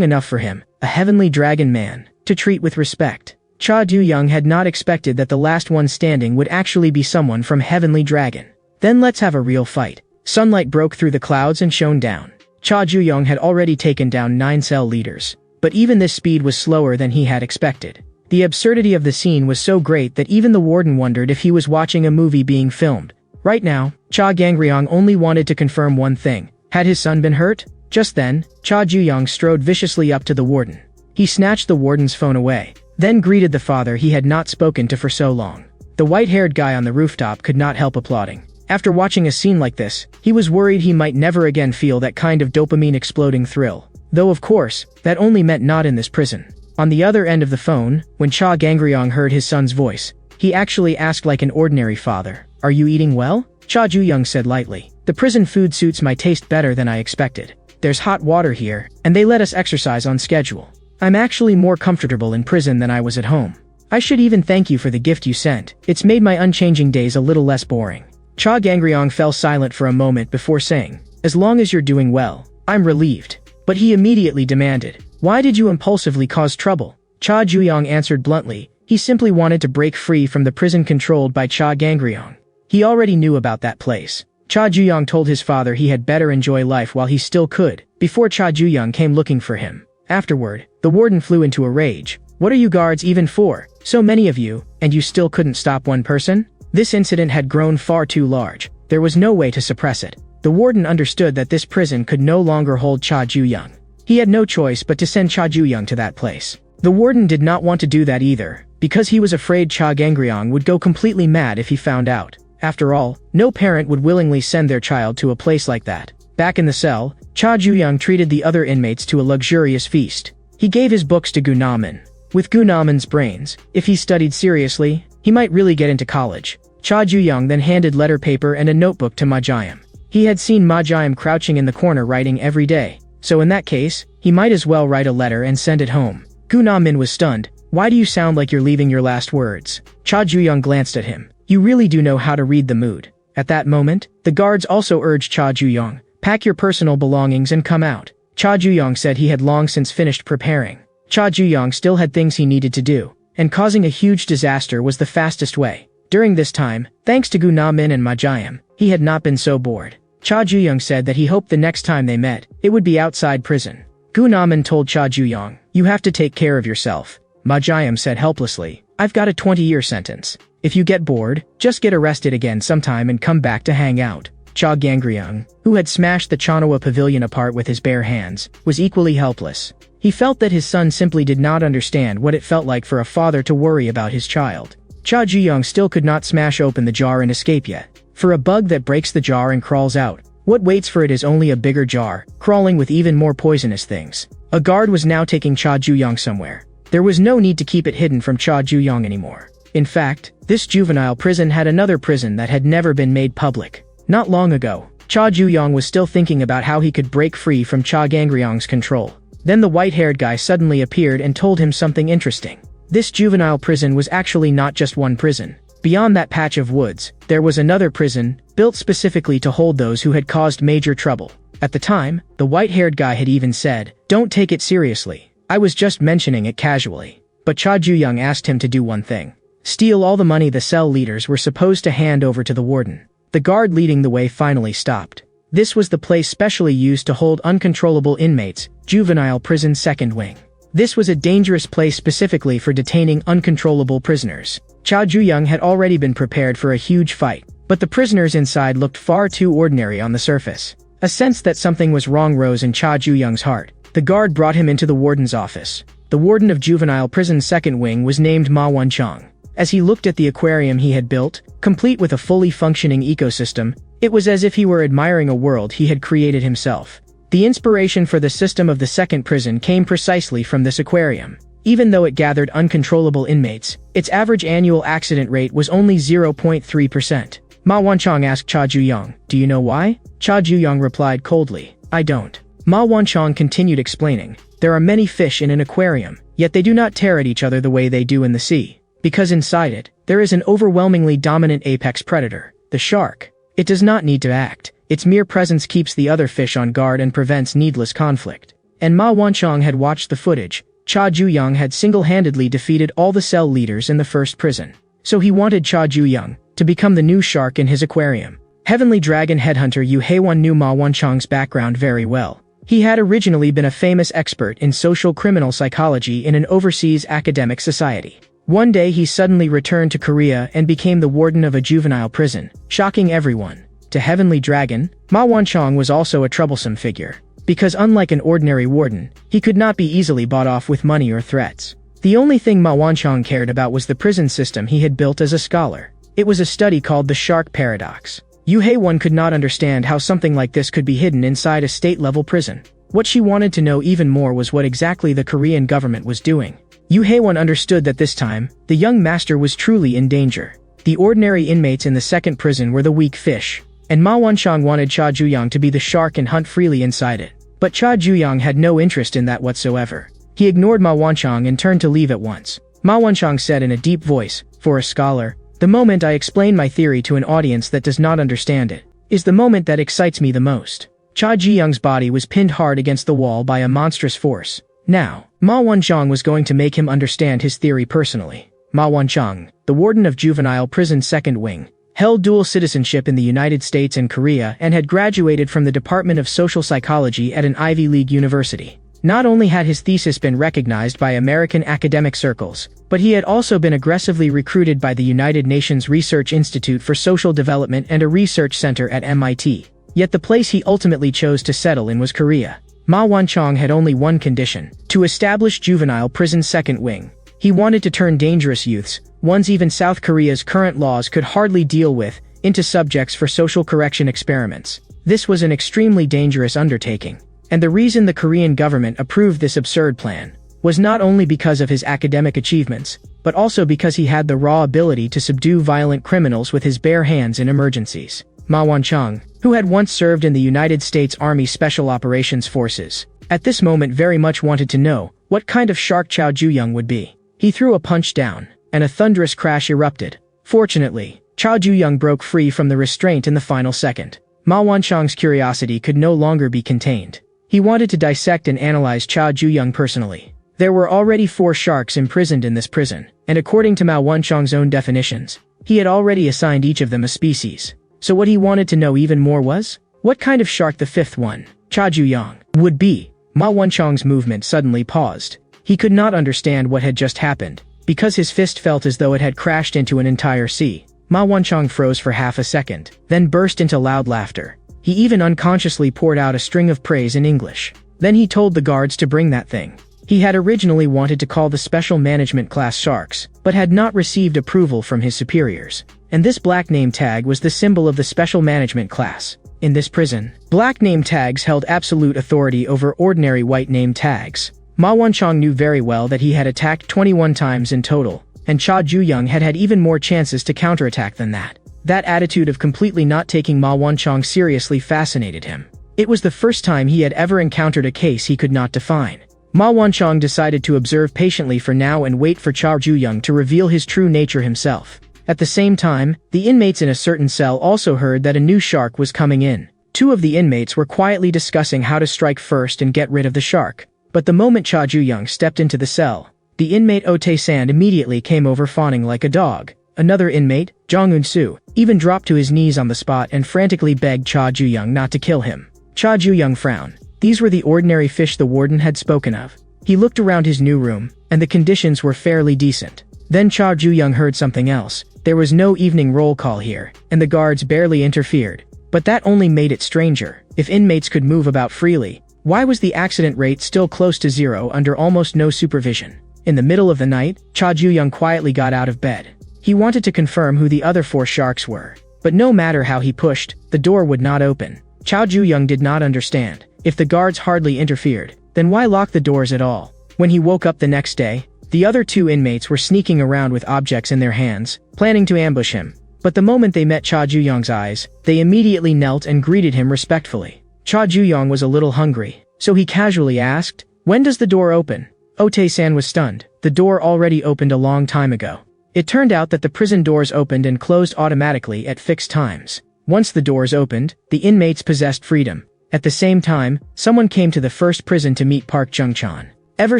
enough for him, a heavenly dragon man, to treat with respect. Cha Ju-young had not expected that the last one standing would actually be someone from Heavenly Dragon. Then let's have a real fight. Sunlight broke through the clouds and shone down. Cha Ju-young had already taken down 9 cell leaders, but even this speed was slower than he had expected. The absurdity of the scene was so great that even the warden wondered if he was watching a movie being filmed. Right now, Cha Gangryong only wanted to confirm one thing. Had his son been hurt? Just then, Cha Ju-young strode viciously up to the warden. He snatched the warden's phone away, then greeted the father he had not spoken to for so long. The white-haired guy on the rooftop could not help applauding. After watching a scene like this, he was worried he might never again feel that kind of dopamine-exploding thrill. Though of course, that only meant not in this prison. On the other end of the phone, when Cha Gangryong heard his son's voice, he actually asked like an ordinary father, "Are you eating well?" Cha Ju-young said lightly. The prison food suits my taste better than I expected. There's hot water here, and they let us exercise on schedule. I'm actually more comfortable in prison than I was at home. I should even thank you for the gift you sent. It's made my unchanging days a little less boring." Cha Gangryong fell silent for a moment before saying, "As long as you're doing well, I'm relieved." But he immediately demanded, "Why did you impulsively cause trouble?" Cha Juyong answered bluntly, he simply wanted to break free from the prison controlled by Cha Gangryong. He already knew about that place. Cha Juyong told his father he had better enjoy life while he still could, before Cha Juyong came looking for him. Afterward, the warden flew into a rage. "What are you guards even for? So many of you, and you still couldn't stop one person?" This incident had grown far too large. There was no way to suppress it. The warden understood that this prison could no longer hold Cha Juyong. He had no choice but to send Cha Juyong to that place. The warden did not want to do that either, because he was afraid Cha Gangryong would go completely mad if he found out. After all, no parent would willingly send their child to a place like that. Back in the cell, Cha Juyong treated the other inmates to a luxurious feast. He gave his books to Gunaman. With Gunaman's brains, if he studied seriously, he might really get into college. Cha Juyong then handed letter paper and a notebook to Ma Jiam. He had seen Ma Jiam crouching in the corner writing every day, so in that case, he might as well write a letter and send it home. Gunaman was stunned. "Why do you sound like you're leaving your last words?" Cha Juyong glanced at him. "You really do know how to read the mood." At that moment, the guards also urged Cha Juyong, "Pack your personal belongings and come out." Cha Juyong said he had long since finished preparing. Cha Juyong still had things he needed to do, and causing a huge disaster was the fastest way. During this time, thanks to Gunamin and Ma Jiam, he had not been so bored. Cha Juyong said that he hoped the next time they met, it would be outside prison. Gunamin told Cha Juyong, "You have to take care of yourself." Ma Jiam said helplessly, "I've got a 20-year sentence. If you get bored, just get arrested again sometime and come back to hang out." Cha Gangryong, who had smashed the Chanawa pavilion apart with his bare hands, was equally helpless. He felt that his son simply did not understand what it felt like for a father to worry about his child. Cha Juyong still could not smash open the jar and escape yet. For a bug that breaks the jar and crawls out, what waits for it is only a bigger jar, crawling with even more poisonous things. A guard was now taking Cha Juyong somewhere. There was no need to keep it hidden from Cha Juyong anymore. In fact, this juvenile prison had another prison that had never been made public. Not long ago, Cha Juyong was still thinking about how he could break free from Cha Gangryong's control. Then the white-haired guy suddenly appeared and told him something interesting. This juvenile prison was actually not just one prison. Beyond that patch of woods, there was another prison, built specifically to hold those who had caused major trouble. At the time, the white-haired guy had even said, "Don't take it seriously. I was just mentioning it casually." But Cha Juyong asked him to do one thing. Steal all the money the cell leaders were supposed to hand over to the warden. The guard leading the way finally stopped. This was the place specially used to hold uncontrollable inmates, Juvenile Prison Second Wing. This was a dangerous place specifically for detaining uncontrollable prisoners. Cha Juyong had already been prepared for a huge fight, but the prisoners inside looked far too ordinary on the surface. A sense that something was wrong rose in Cha Juyong's heart. The guard brought him into the warden's office. The warden of Juvenile Prison Second Wing was named Ma Wenchang. As he looked at the aquarium he had built, complete with a fully functioning ecosystem, it was as if he were admiring a world he had created himself. The inspiration for the system of the second prison came precisely from this aquarium. Even though it gathered uncontrollable inmates, its average annual accident rate was only 0.3%. Ma Wenchang asked Cha Juyong, "Do you know why?" Cha Juyong replied coldly, "I don't." Ma Wenchang continued explaining, "There are many fish in an aquarium, yet they do not tear at each other the way they do in the sea. Because inside it, there is an overwhelmingly dominant apex predator, the shark. It does not need to act. Its mere presence keeps the other fish on guard and prevents needless conflict." And Ma Wenchang had watched the footage. Cha Juyong had single-handedly defeated all the cell leaders in the first prison. So he wanted Cha Juyong to become the new shark in his aquarium. Heavenly Dragon headhunter Yu Haewon knew Ma Wenchang's background very well. He had originally been a famous expert in social criminal psychology in an overseas academic society. One day he suddenly returned to Korea and became the warden of a juvenile prison, shocking everyone. To Heavenly Dragon, Ma Wenchang was also a troublesome figure. Because unlike an ordinary warden, he could not be easily bought off with money or threats. The only thing Ma Wenchang cared about was the prison system he had built as a scholar. It was a study called the Shark Paradox. Yu Haewon could not understand how something like this could be hidden inside a state-level prison. What she wanted to know even more was what exactly the Korean government was doing. Yu Haewon understood that this time, the young master was truly in danger. The ordinary inmates in the second prison were the weak fish. and Ma Wanchong wanted Cha Juyang to be the shark and hunt freely inside it. But Cha Juyang had no interest in that whatsoever. He ignored Ma Wanchong and turned to leave at once. Ma Wanchong said in a deep voice, "For a scholar, the moment I explain my theory to an audience that does not understand it, is the moment that excites me the most." Cha Juyang's body was pinned hard against the wall by a monstrous force. Now, Ma Wanchong was going to make him understand his theory personally. Ma Wanchong, the warden of Juvenile Prison's second wing, held dual citizenship in the United States and Korea and had graduated from the Department of Social Psychology at an Ivy League university. Not only had his thesis been recognized by American academic circles, but he had also been aggressively recruited by the United Nations Research Institute for Social Development and a research center at MIT. Yet the place he ultimately chose to settle in was Korea. Ma Wanchong had only one condition: to establish Juvenile Prison's second wing. He wanted to turn dangerous youths, ones even South Korea's current laws could hardly deal with, into subjects for social correction experiments. This was an extremely dangerous undertaking. And the reason the Korean government approved this absurd plan was not only because of his academic achievements, but also because he had the raw ability to subdue violent criminals with his bare hands in emergencies. Ma Wanchong, who had once served in the United States Army Special Operations Forces, at this moment very much wanted to know what kind of shark Cha Juyang would be. He threw a punch down, and a thunderous crash erupted. Fortunately, Cha Juyang broke free from the restraint in the final second. Ma Wanchong's curiosity could no longer be contained. He wanted to dissect and analyze Cha Juyang personally. There were already 4 sharks imprisoned in this prison, and according to Ma Wanchong's own definitions, he had already assigned each of them a species. So what he wanted to know even more was, what kind of shark the 5th one, Cha Juyang, would be. Ma Wanchong's movement suddenly paused. He could not understand what had just happened, because his fist felt as though it had crashed into an entire sea. Ma Wanchong froze for half a second, then burst into loud laughter. He even unconsciously poured out a string of praise in English. Then he told the guards to bring that thing. He had originally wanted to call the Special Management Class Sharks, but had not received approval from his superiors. And this black name tag was the symbol of the Special Management Class. In this prison, black name tags held absolute authority over ordinary white name tags. Ma Wanchong knew very well that he had attacked 21 times in total, and Cha Juyang had had even more chances to counterattack than that. That attitude of completely not taking Ma Wanchong seriously fascinated him. It was the first time he had ever encountered a case he could not define. Ma Wanchong decided to observe patiently for now and wait for Cha Juyang to reveal his true nature himself. At the same time, the inmates in a certain cell also heard that a new shark was coming in. 2 of the inmates were quietly discussing how to strike first and get rid of the shark. But the moment Cha Juyang stepped into the cell, the inmate Otae-san immediately came over fawning like a dog. Another inmate, Jong Eun-soo, even dropped to his knees on the spot and frantically begged Cha Juyang not to kill him. Cha Juyang frowned. These were the ordinary fish the warden had spoken of. He looked around his new room, and the conditions were fairly decent. Then Cha Juyang heard something else. There was no evening roll call here, and the guards barely interfered. But that only made it stranger. If inmates could move about freely, why was the accident rate still close to 0 under almost no supervision? In the middle of the night, Cha Juyang quietly got out of bed. He wanted to confirm who the other 4 sharks were. But no matter how he pushed, the door would not open. Cha Juyang did not understand. If the guards hardly interfered, then why lock the doors at all? When he woke up the next day, the other 2 inmates were sneaking around with objects in their hands, planning to ambush him. But the moment they met Cha Juyang's eyes, they immediately knelt and greeted him respectfully. Cha Juyang was a little hungry, so he casually asked, "When does the door open?" Otae-san was stunned. The door already opened a long time ago. It turned out that the prison doors opened and closed automatically at fixed times. Once the doors opened, the inmates possessed freedom. At the same time, someone came to the first prison to meet Park Jung-chan. Ever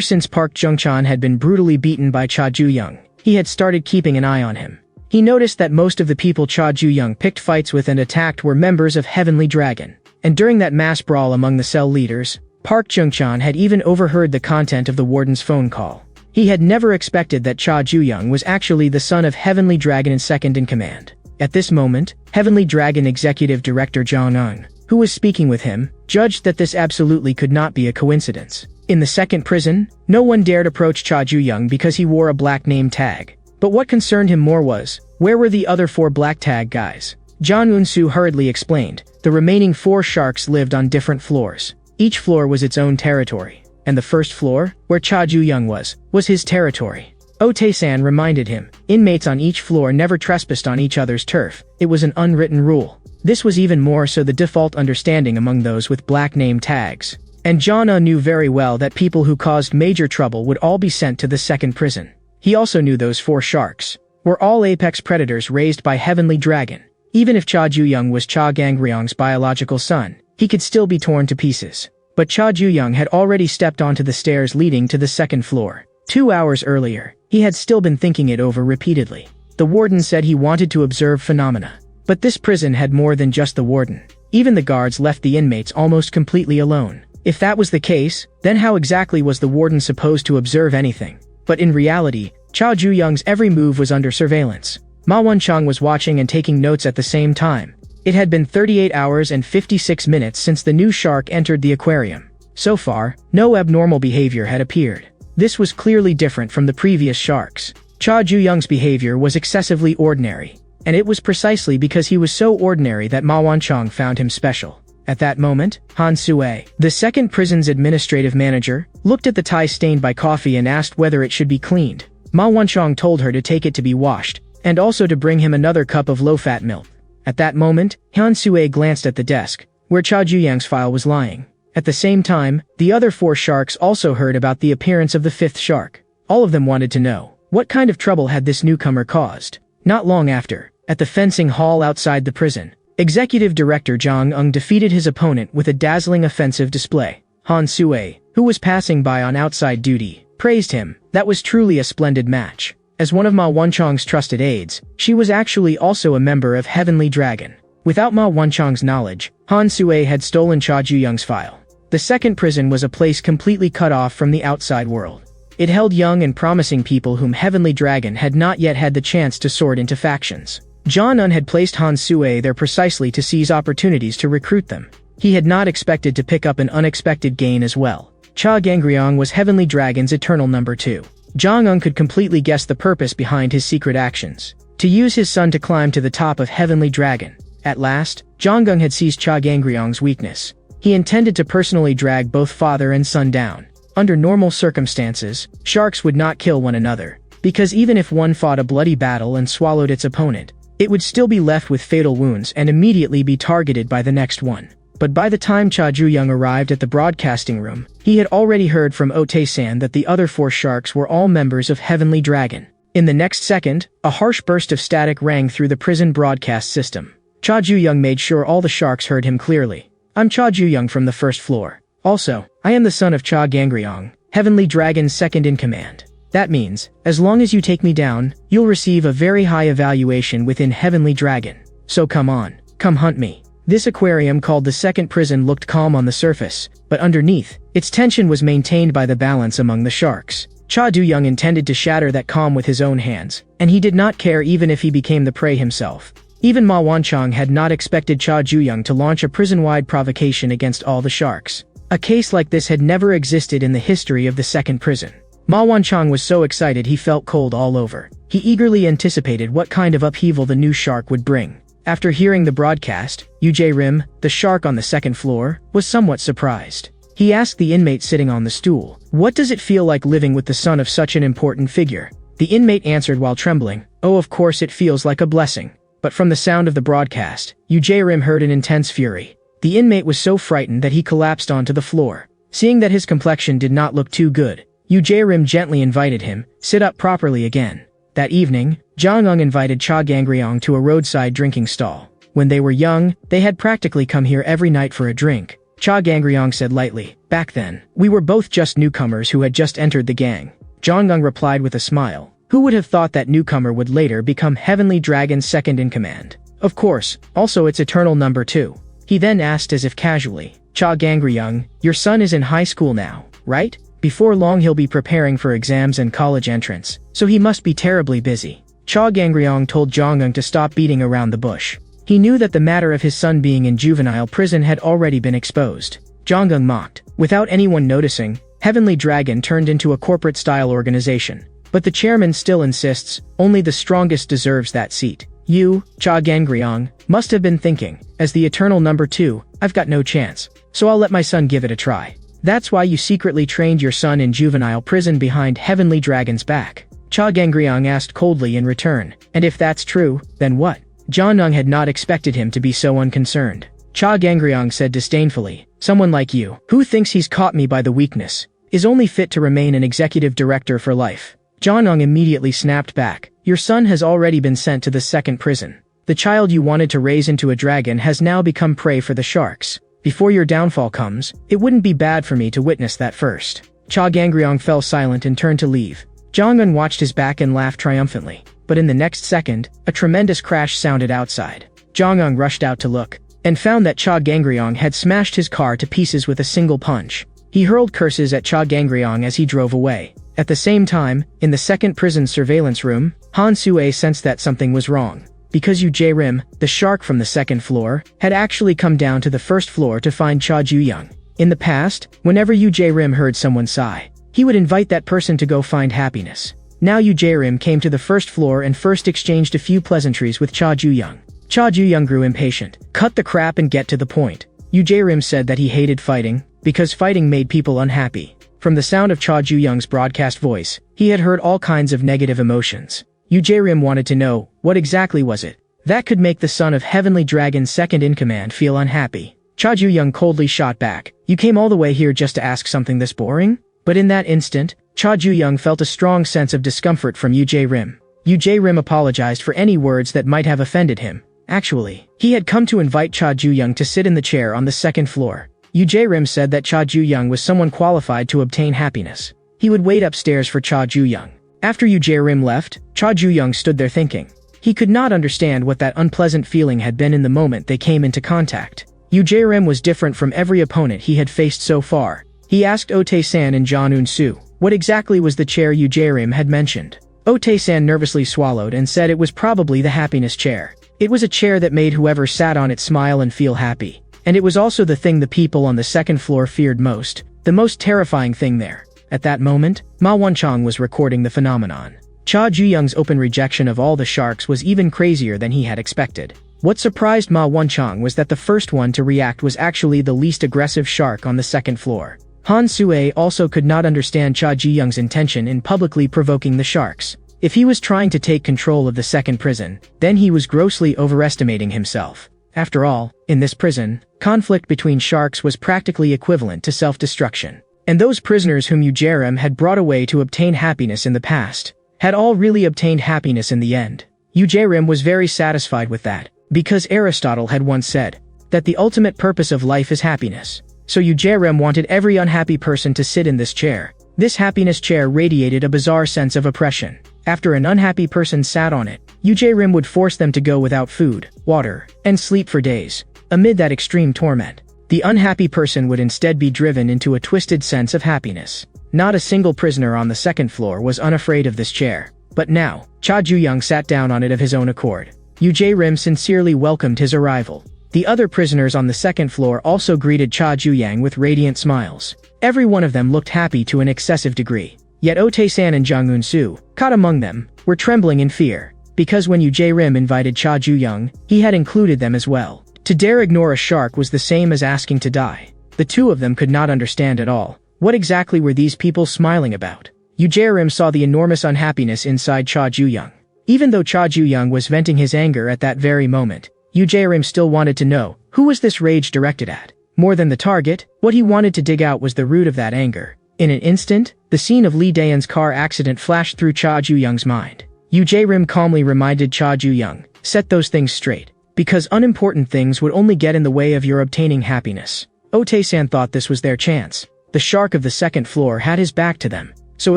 since Park Jung-chan had been brutally beaten by Cha Juyang, he had started keeping an eye on him. He noticed that most of the people Cha Juyang picked fights with and attacked were members of Heavenly Dragon. And during that mass brawl among the cell leaders, Park Jung-chan had even overheard the content of the warden's phone call. He had never expected that Cha Juyang was actually the son of Heavenly Dragon and second in command. At this moment, Heavenly Dragon Executive Director Jong Eun, who was speaking with him, judged that this absolutely could not be a coincidence. In the second prison, no one dared approach Cha Juyang because he wore a black name tag. But what concerned him more was, where were the other 4 black tag guys? Jong Eun-soo hurriedly explained, the remaining 4 sharks lived on different floors. Each floor was its own territory. And the first floor, where Cha Juyang was his territory. Otae-san reminded him, inmates on each floor never trespassed on each other's turf. It was an unwritten rule. This was even more so the default understanding among those with black name tags. And Jana knew very well that people who caused major trouble would all be sent to the second prison. He also knew those 4 sharks were all apex predators raised by Heavenly Dragon. Even if Cha Ju-young was Cha Gangryong's biological son, he could still be torn to pieces. But Cha Ju-young had already stepped onto the stairs leading to the second floor. 2 hours earlier, he had still been thinking it over repeatedly. The warden said he wanted to observe phenomena. But this prison had more than just the warden. Even the guards left the inmates almost completely alone. If that was the case, then how exactly was the warden supposed to observe anything? But in reality, Cha Ju-young's every move was under surveillance. Ma Won-chang was watching and taking notes at the same time. It had been 38 hours and 56 minutes since the new shark entered the aquarium. So far, no abnormal behavior had appeared. This was clearly different from the previous sharks. Cha Ju-young's behavior was excessively ordinary. And it was precisely because he was so ordinary that Ma Won-chang found him special. At that moment, Han Sue, the second prison's administrative manager, looked at the tie stained by coffee and asked whether it should be cleaned. Ma Won-chang told her to take it to be washed, and also to bring him another cup of low-fat milk. At that moment, Han Sue glanced at the desk, where Cha Ju-young's file was lying. At the same time, the other 4 sharks also heard about the appearance of the 5th shark. All of them wanted to know, what kind of trouble had this newcomer caused? Not long after, at the fencing hall outside the prison, Executive Director Jang Eung defeated his opponent with a dazzling offensive display. Han Sue, who was passing by on outside duty, praised him. That was truly a splendid match. As one of Ma Won-chang's trusted aides, she was actually also a member of Heavenly Dragon. Without Ma Won-chang's knowledge, Han Sue had stolen Cha Ju-young's file. The second prison was a place completely cut off from the outside world. It held young and promising people whom Heavenly Dragon had not yet had the chance to sort into factions. Jang Eung had placed Han Sue there precisely to seize opportunities to recruit them. He had not expected to pick up an unexpected gain as well. Cha Gangryong was Heavenly Dragon's eternal number 2. Jang Eung could completely guess the purpose behind his secret actions. To use his son to climb to the top of Heavenly Dragon. At last, Jang Eung had seized Cha Gangryong's weakness. He intended to personally drag both father and son down. Under normal circumstances, sharks would not kill one another, because even if one fought a bloody battle and swallowed its opponent, it would still be left with fatal wounds and immediately be targeted by the next one. But by the time Cha Ju-young arrived at the broadcasting room, he had already heard from Ote-san that the other 4 sharks were all members of Heavenly Dragon. In the next second, a harsh burst of static rang through the prison broadcast system. Cha Ju-young made sure all the sharks heard him clearly. I'm Cha Ju-young from the 1st floor. Also, I am the son of Cha Gangryong, Heavenly Dragon's second-in-command. That means, as long as you take me down, you'll receive a very high evaluation within Heavenly Dragon. So come on, come hunt me. This aquarium called the second prison looked calm on the surface, but underneath, its tension was maintained by the balance among the sharks. Cha Du-young intended to shatter that calm with his own hands, and he did not care even if he became the prey himself. Even Ma Won-chang had not expected Cha Ju-young to launch a prison-wide provocation against all the sharks. A case like this had never existed in the history of the second prison. Ma Won-chang was so excited he felt cold all over. He eagerly anticipated what kind of upheaval the new shark would bring. After hearing the broadcast, wyrm, the shark on the second floor, was somewhat surprised. He asked the inmate sitting on the stool, "What does it feel like living with the son of such an important figure?" The inmate answered while trembling, "Oh, of course it feels like a blessing." But from the sound of the broadcast, wyrm heard an intense fury. The inmate was so frightened that he collapsed onto the floor. Seeing that his complexion did not look too good, wyrm gently invited him, "Sit up properly again." That evening, Jang Eung invited Cha Gangryong to a roadside drinking stall. When they were young, they had practically come here every night for a drink. Cha Gangryong said lightly, "Back then, we were both just newcomers who had just entered the gang." Jang Eung replied with a smile. Who would have thought that newcomer would later become Heavenly Dragon's second-in-command? Of course, also its eternal number 2. He then asked as if casually, "Cha Gangryong, your son is in high school now, right? Before long he'll be preparing for exams and college entrance, so he must be terribly busy." Cha Gangryong told Jang Eung to stop beating around the bush. He knew that the matter of his son being in juvenile prison had already been exposed. Jang Eung mocked. Without anyone noticing, Heavenly Dragon turned into a corporate-style organization. But the chairman still insists, only the strongest deserves that seat. You, Cha Gangryong, must have been thinking, as the eternal number 2, I've got no chance, so I'll let my son give it a try. That's why you secretly trained your son in juvenile prison behind Heavenly Dragon's back. Cha Gangryong asked coldly in return, and if that's true, then what? Jianeng had not expected him to be so unconcerned. Cha Gangryong said disdainfully, "Someone like you, who thinks he's caught me by the weakness, is only fit to remain an executive director for life." Jianeng immediately snapped back, "Your son has already been sent to the second prison. The child you wanted to raise into a dragon has now become prey for the sharks. Before your downfall comes, it wouldn't be bad for me to witness that first." Cha Gangryong fell silent and turned to leave. Jianeng watched his back and laughed triumphantly. But in the next second, a tremendous crash sounded outside. Jianeng rushed out to look, and found that Cha Gangryong had smashed his car to pieces with a single punch. He hurled curses at Cha Gangryong as he drove away. At the same time, in the second prison surveillance room, Han Sue sensed that something was wrong. Because wyrm, the shark from the second floor, had actually come down to the first floor to find Cha Ju-young. In the past, whenever wyrm heard someone sigh, he would invite that person to go find happiness. Now wyrm came to the first floor and first exchanged a few pleasantries with Cha Ju-young. Cha Ju-young grew impatient. "Cut the crap and get to the point." Wyrm said that he hated fighting, because fighting made people unhappy. From the sound of Cha Ju-young's broadcast voice, he had heard all kinds of negative emotions. Wyrm wanted to know, what exactly was it that could make the son of Heavenly Dragon's second-in-command feel unhappy? Cha Ju-young coldly shot back, "You came all the way here just to ask something this boring?" But in that instant, Cha Ju-young felt a strong sense of discomfort from Wyrm. Wyrm apologized for any words that might have offended him. Actually, he had come to invite Cha Ju-young to sit in the chair on the second floor. Wyrm said that Cha Ju-young was someone qualified to obtain happiness. He would wait upstairs for Cha Ju-young. After Wyrm left, Cha Ju-young stood there thinking. He could not understand what that unpleasant feeling had been in the moment they came into contact. Wyrm was different from every opponent he had faced so far. He asked Ote-san and John Un-soo, what exactly was the chair Wyrm had mentioned? Ote-san nervously swallowed and said it was probably the happiness chair. It was a chair that made whoever sat on it smile and feel happy. And it was also the thing the people on the second floor feared most, the most terrifying thing there. At that moment, Ma Wonchang was recording the phenomenon. Cha Ju-young's open rejection of all the sharks was even crazier than he had expected. What surprised Ma Wonchang was that the first one to react was actually the least aggressive shark on the second floor. Han Sue also could not understand Cha Ju-young's intention in publicly provoking the sharks. If he was trying to take control of the second prison, then he was grossly overestimating himself. After all, in this prison, conflict between sharks was practically equivalent to self-destruction. And those prisoners whom Wyrm had brought away to obtain happiness in the past, had all really obtained happiness in the end. Wyrm was very satisfied with that, because Aristotle had once said, that the ultimate purpose of life is happiness. So Wyrm wanted every unhappy person to sit in this chair. This happiness chair radiated a bizarre sense of oppression. After an unhappy person sat on it, Wyrm would force them to go without food, water, and sleep for days. Amid that extreme torment, the unhappy person would instead be driven into a twisted sense of happiness. Not a single prisoner on the second floor was unafraid of this chair. But now, Cha Ju-young sat down on it of his own accord. Wyrm sincerely welcomed his arrival. The other prisoners on the second floor also greeted Cha Ju-young with radiant smiles. Every one of them looked happy to an excessive degree. Yet Ote-san and Jang Un-soo, caught among them, were trembling in fear, because when Wyrm invited Cha Ju-young, he had included them as well. To dare ignore a shark was the same as asking to die. The two of them could not understand at all. What exactly were these people smiling about? Wyrm saw the enormous unhappiness inside Cha Ju-young. Even though Cha Ju-young was venting his anger at that very moment, Wyrm still wanted to know, who was this rage directed at? More than the target, what he wanted to dig out was the root of that anger. In an instant, the scene of Lee Daeun's car accident flashed through Cha Ju-young's mind. Wyrm calmly reminded Cha Ju-young, set those things straight. Because unimportant things would only get in the way of your obtaining happiness. Ote-san thought this was their chance. The shark of the second floor had his back to them. So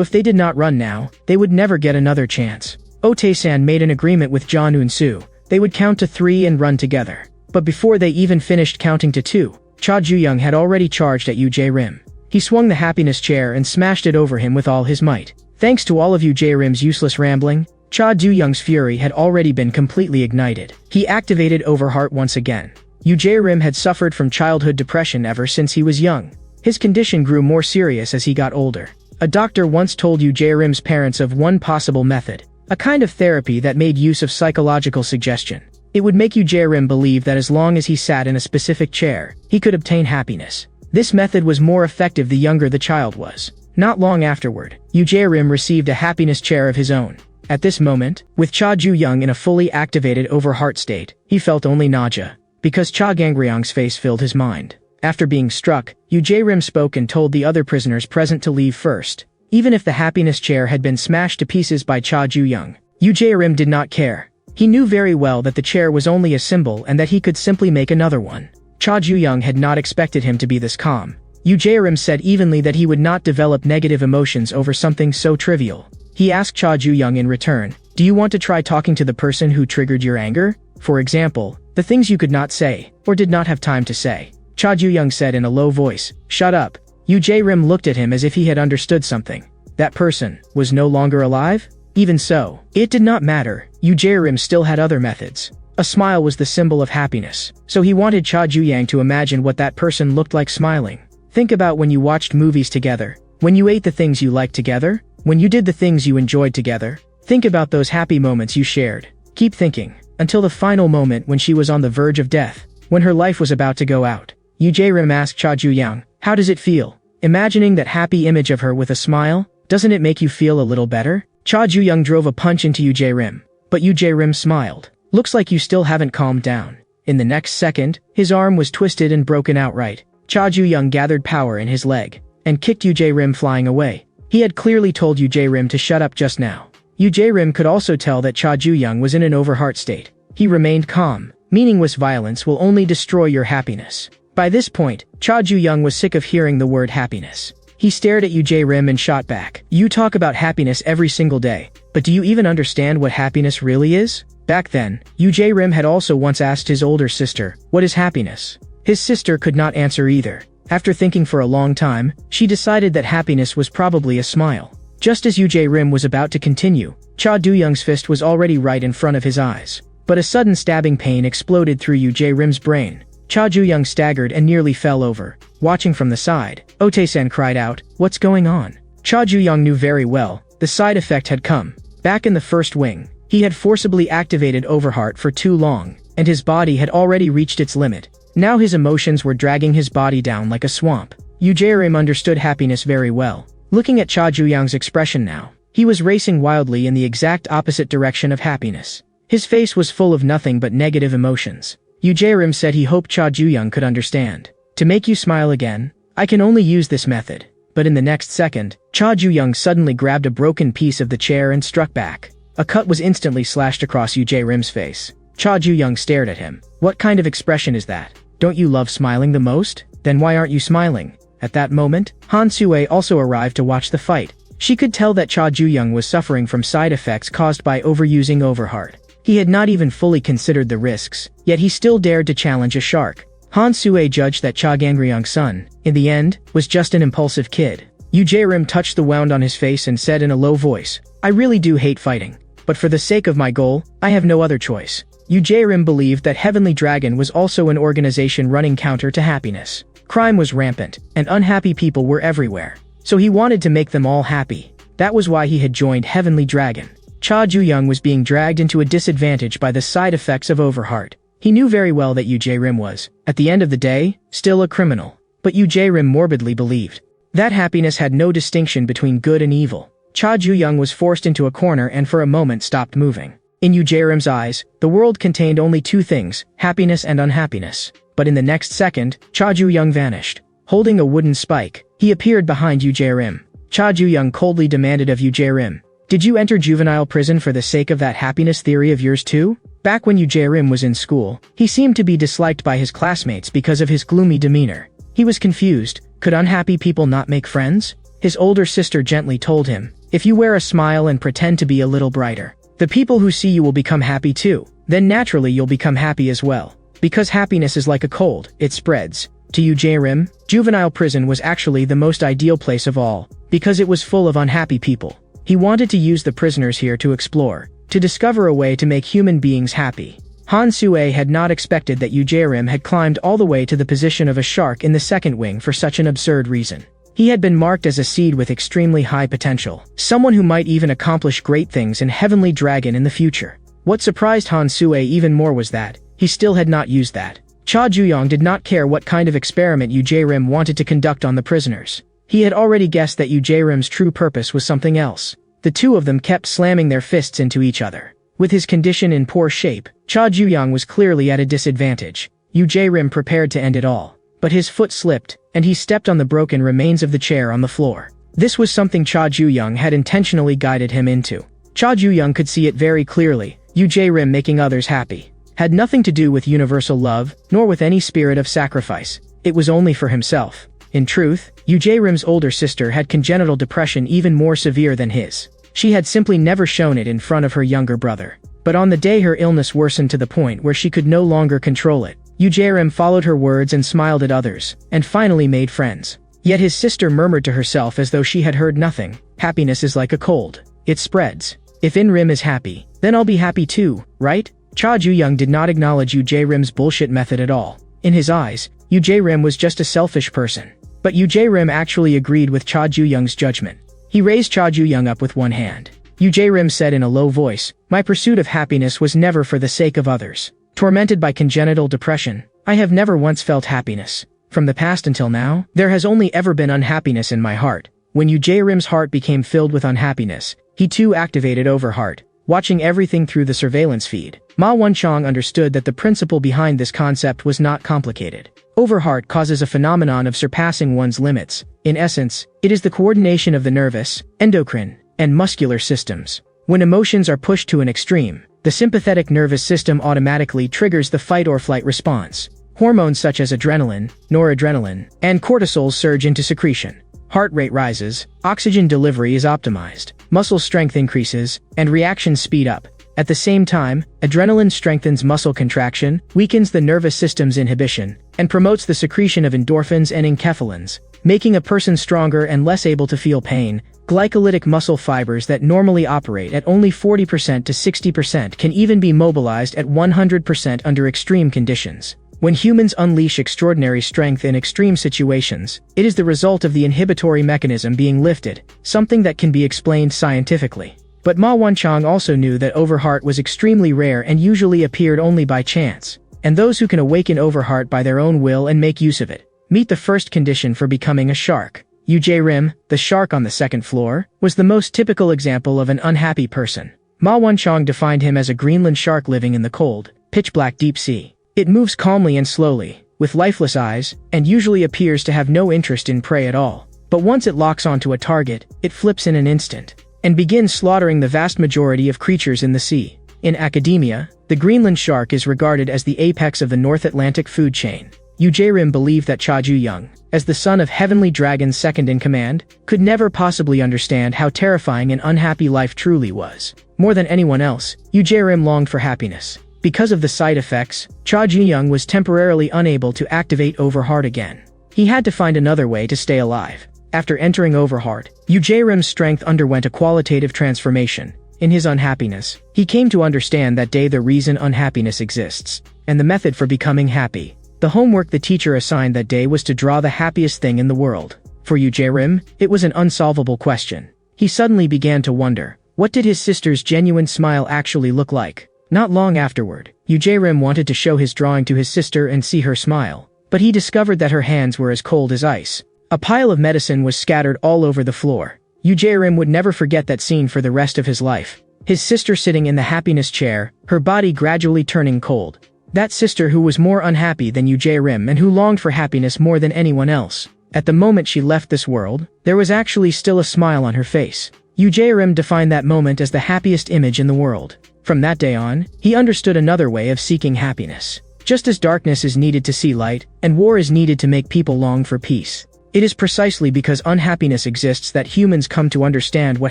if they did not run now, they would never get another chance. Ote-san made an agreement with John Un-soo. They would count to 3 and run together. But before they even finished counting to 2, Cha Ju-young had already charged at Wyrm. He swung the happiness chair and smashed it over him with all his might. Thanks to all of Wyrm's useless rambling, Cha Ju-young's fury had already been completely ignited. He activated Overheart once again. Wyrm had suffered from childhood depression ever since he was young. His condition grew more serious as he got older. A doctor once told Wyrm's parents of one possible method, a kind of therapy that made use of psychological suggestion. It would make Wyrm believe that as long as he sat in a specific chair, he could obtain happiness. This method was more effective the younger the child was. Not long afterward, Wyrm received a happiness chair of his own. At this moment, with Cha Ju-young in a fully activated overheart state, he felt only nausea, because Cha Gangryong's face filled his mind. After being struck, Wyrm spoke and told the other prisoners present to leave first. Even if the happiness chair had been smashed to pieces by Cha Ju-young, Wyrm did not care. He knew very well that the chair was only a symbol and that he could simply make another one. Cha Ju-young had not expected him to be this calm. Wyrm said evenly that he would not develop negative emotions over something so trivial. He asked Cha Ju-young in return, "Do you want to try talking to the person who triggered your anger? For example, the things you could not say, or did not have time to say." Cha Ju-young said in a low voice, "Shut up." Wyrm looked at him as if he had understood something. That person was no longer alive? Even so, it did not matter. Wyrm still had other methods. A smile was the symbol of happiness, so he wanted Cha Ju-young to imagine what that person looked like smiling. Think about when you watched movies together, when you ate the things you liked together, when you did the things you enjoyed together. Think about those happy moments you shared. Keep thinking, until the final moment when she was on the verge of death, when her life was about to go out. Wyrm asked Cha Ju-young, "How does it feel? Imagining that happy image of her with a smile, doesn't it make you feel a little better?" Cha Ju-young drove a punch into Wyrm, but Wyrm smiled. "Looks like you still haven't calmed down." In the next second, his arm was twisted and broken outright. Cha Ju-young gathered power in his leg, and kicked Wyrm flying away. He had clearly told Wyrm to shut up just now. Wyrm could also tell that Cha Ju-young was in an overheart state. He remained calm. Meaningless violence will only destroy your happiness. By this point, Cha Ju-young was sick of hearing the word happiness. He stared at Wyrm and shot back. "You talk about happiness every single day, but do you even understand what happiness really is?" Back then, Wyrm had also once asked his older sister, "What is happiness?" His sister could not answer either. After thinking for a long time, she decided that happiness was probably a smile. Just as Wyrm was about to continue, Cha Du-young's fist was already right in front of his eyes. But a sudden stabbing pain exploded through Wyrm's brain. Cha Ju-young staggered and nearly fell over. Watching from the side, Ote-san cried out, "What's going on?" Cha Ju-young knew very well, the side effect had come. Back in the first wing, he had forcibly activated overheart for too long, and his body had already reached its limit. Now his emotions were dragging his body down like a swamp. Wyrm understood happiness very well. Looking at Cha Ju-young's expression now, he was racing wildly in the exact opposite direction of happiness. His face was full of nothing but negative emotions. Wyrm said he hoped Cha Ju-young could understand. "To make you smile again, I can only use this method." But in the next second, Cha Ju-young suddenly grabbed a broken piece of the chair and struck back. A cut was instantly slashed across Wyrm's face. Cha Ju-young stared at him. "What kind of expression is that? Don't you love smiling the most? Then why aren't you smiling?" At that moment, Han Sue also arrived to watch the fight. She could tell that Cha Ju-young was suffering from side effects caused by overusing overheart. He had not even fully considered the risks, yet he still dared to challenge a shark. Han Sue judged that Cha Gangryong's son, in the end, was just an impulsive kid. Wyrm touched the wound on his face and said in a low voice, "I really do hate fighting. But for the sake of my goal, I have no other choice." Wyrm believed that Heavenly Dragon was also an organization running counter to happiness. Crime was rampant, and unhappy people were everywhere. So he wanted to make them all happy. That was why he had joined Heavenly Dragon. Cha Ju-young was being dragged into a disadvantage by the side effects of overheart. He knew very well that Wyrm was, at the end of the day, still a criminal. But Wyrm morbidly believed that happiness had no distinction between good and evil. Cha Ju-young was forced into a corner and for a moment stopped moving. In Wyrm's eyes, the world contained only two things, happiness and unhappiness. But in the next second, Cha Ju-young vanished. Holding a wooden spike, he appeared behind Wyrm. Cha Ju-young coldly demanded of Wyrm, "Did you enter juvenile prison for the sake of that happiness theory of yours too?" Back when Wyrm was in school, he seemed to be disliked by his classmates because of his gloomy demeanor. He was confused. Could unhappy people not make friends? His older sister gently told him, "If you wear a smile and pretend to be a little brighter, the people who see you will become happy too. Then naturally you'll become happy as well. Because happiness is like a cold, it spreads." To Wyrm, juvenile prison was actually the most ideal place of all, because it was full of unhappy people. He wanted to use the prisoners here to explore, to discover a way to make human beings happy. Han Sue had not expected that Wyrm had climbed all the way to the position of a shark in the second wing for such an absurd reason. He had been marked as a seed with extremely high potential, someone who might even accomplish great things in Heavenly Dragon in the future. What surprised Han Sue even more was that he still had not used that. Cha Ju-young did not care what kind of experiment Wyrm wanted to conduct on the prisoners. He had already guessed that Wyrm's true purpose was something else. The two of them kept slamming their fists into each other. With his condition in poor shape, Cha Juyang was clearly at a disadvantage. Wyrm prepared to end it all. But his foot slipped, and he stepped on the broken remains of the chair on the floor. This was something Cha Juyang had intentionally guided him into. Cha Juyang could see it very clearly. Wyrm making others happy had nothing to do with universal love, nor with any spirit of sacrifice. It was only for himself. In truth, Wyrm's older sister had congenital depression even more severe than his. She had simply never shown it in front of her younger brother. But on the day her illness worsened to the point where she could no longer control it, Wyrm followed her words and smiled at others, and finally made friends. Yet his sister murmured to herself as though she had heard nothing. Happiness is like a cold. It spreads. If Wyrm is happy, then I'll be happy too, right? Cha Juyang did not acknowledge Wyrm's bullshit method at all. In his eyes, Wyrm was just a selfish person. But Wyrm actually agreed with Cha Juyang's judgment. He raised Cha Juyang up with one hand. Wyrm said in a low voice, "My pursuit of happiness was never for the sake of others. Tormented by congenital depression, I have never once felt happiness. From the past until now, there has only ever been unhappiness in my heart." When Wyrm's heart became filled with unhappiness, he too activated Overheart. Watching everything through the surveillance feed, Ma Wenchang understood that the principle behind this concept was not complicated. Overheart causes a phenomenon of surpassing one's limits. In essence, it is the coordination of the nervous, endocrine, and muscular systems. When emotions are pushed to an extreme, the sympathetic nervous system automatically triggers the fight-or-flight response. Hormones such as adrenaline, noradrenaline, and cortisol surge into secretion. Heart rate rises, oxygen delivery is optimized, muscle strength increases, and reactions speed up. At the same time, adrenaline strengthens muscle contraction, weakens the nervous system's inhibition, and promotes the secretion of endorphins and enkephalins, making a person stronger and less able to feel pain. Glycolytic muscle fibers that normally operate at only 40% to 60% can even be mobilized at 100% under extreme conditions. When humans unleash extraordinary strength in extreme situations, it is the result of the inhibitory mechanism being lifted, something that can be explained scientifically. But Ma Wenchang also knew that Overheart was extremely rare and usually appeared only by chance, and those who can awaken Overheart by their own will and make use of it, meet the first condition for becoming a shark. Wyrm, the shark on the second floor, was the most typical example of an unhappy person. Ma Wenchang defined him as a Greenland shark living in the cold, pitch-black deep sea. It moves calmly and slowly, with lifeless eyes, and usually appears to have no interest in prey at all. But once it locks onto a target, it flips in an instant, and begins slaughtering the vast majority of creatures in the sea. In academia, the Greenland shark is regarded as the apex of the North Atlantic food chain. Wyrm believed that Cha Juyang, as the son of Heavenly Dragon's second-in-command, could never possibly understand how terrifying an unhappy life truly was. More than anyone else, Wyrm longed for happiness. Because of the side effects, Cha Juyang was temporarily unable to activate Overheart again. He had to find another way to stay alive. After entering Overheart, Wyrm's strength underwent a qualitative transformation. In his unhappiness, he came to understand that day the reason unhappiness exists, and the method for becoming happy. The homework the teacher assigned that day was to draw the happiest thing in the world. For Wyrm, it was an unsolvable question. He suddenly began to wonder, what did his sister's genuine smile actually look like? Not long afterward, Wyrm wanted to show his drawing to his sister and see her smile, but he discovered that her hands were as cold as ice. A pile of medicine was scattered all over the floor. Wyrm would never forget that scene for the rest of his life. His sister sitting in the happiness chair, her body gradually turning cold. That sister who was more unhappy than Wyrm and who longed for happiness more than anyone else. At the moment she left this world, there was actually still a smile on her face. Wyrm defined that moment as the happiest image in the world. From that day on, he understood another way of seeking happiness. Just as darkness is needed to see light, and war is needed to make people long for peace, it is precisely because unhappiness exists that humans come to understand what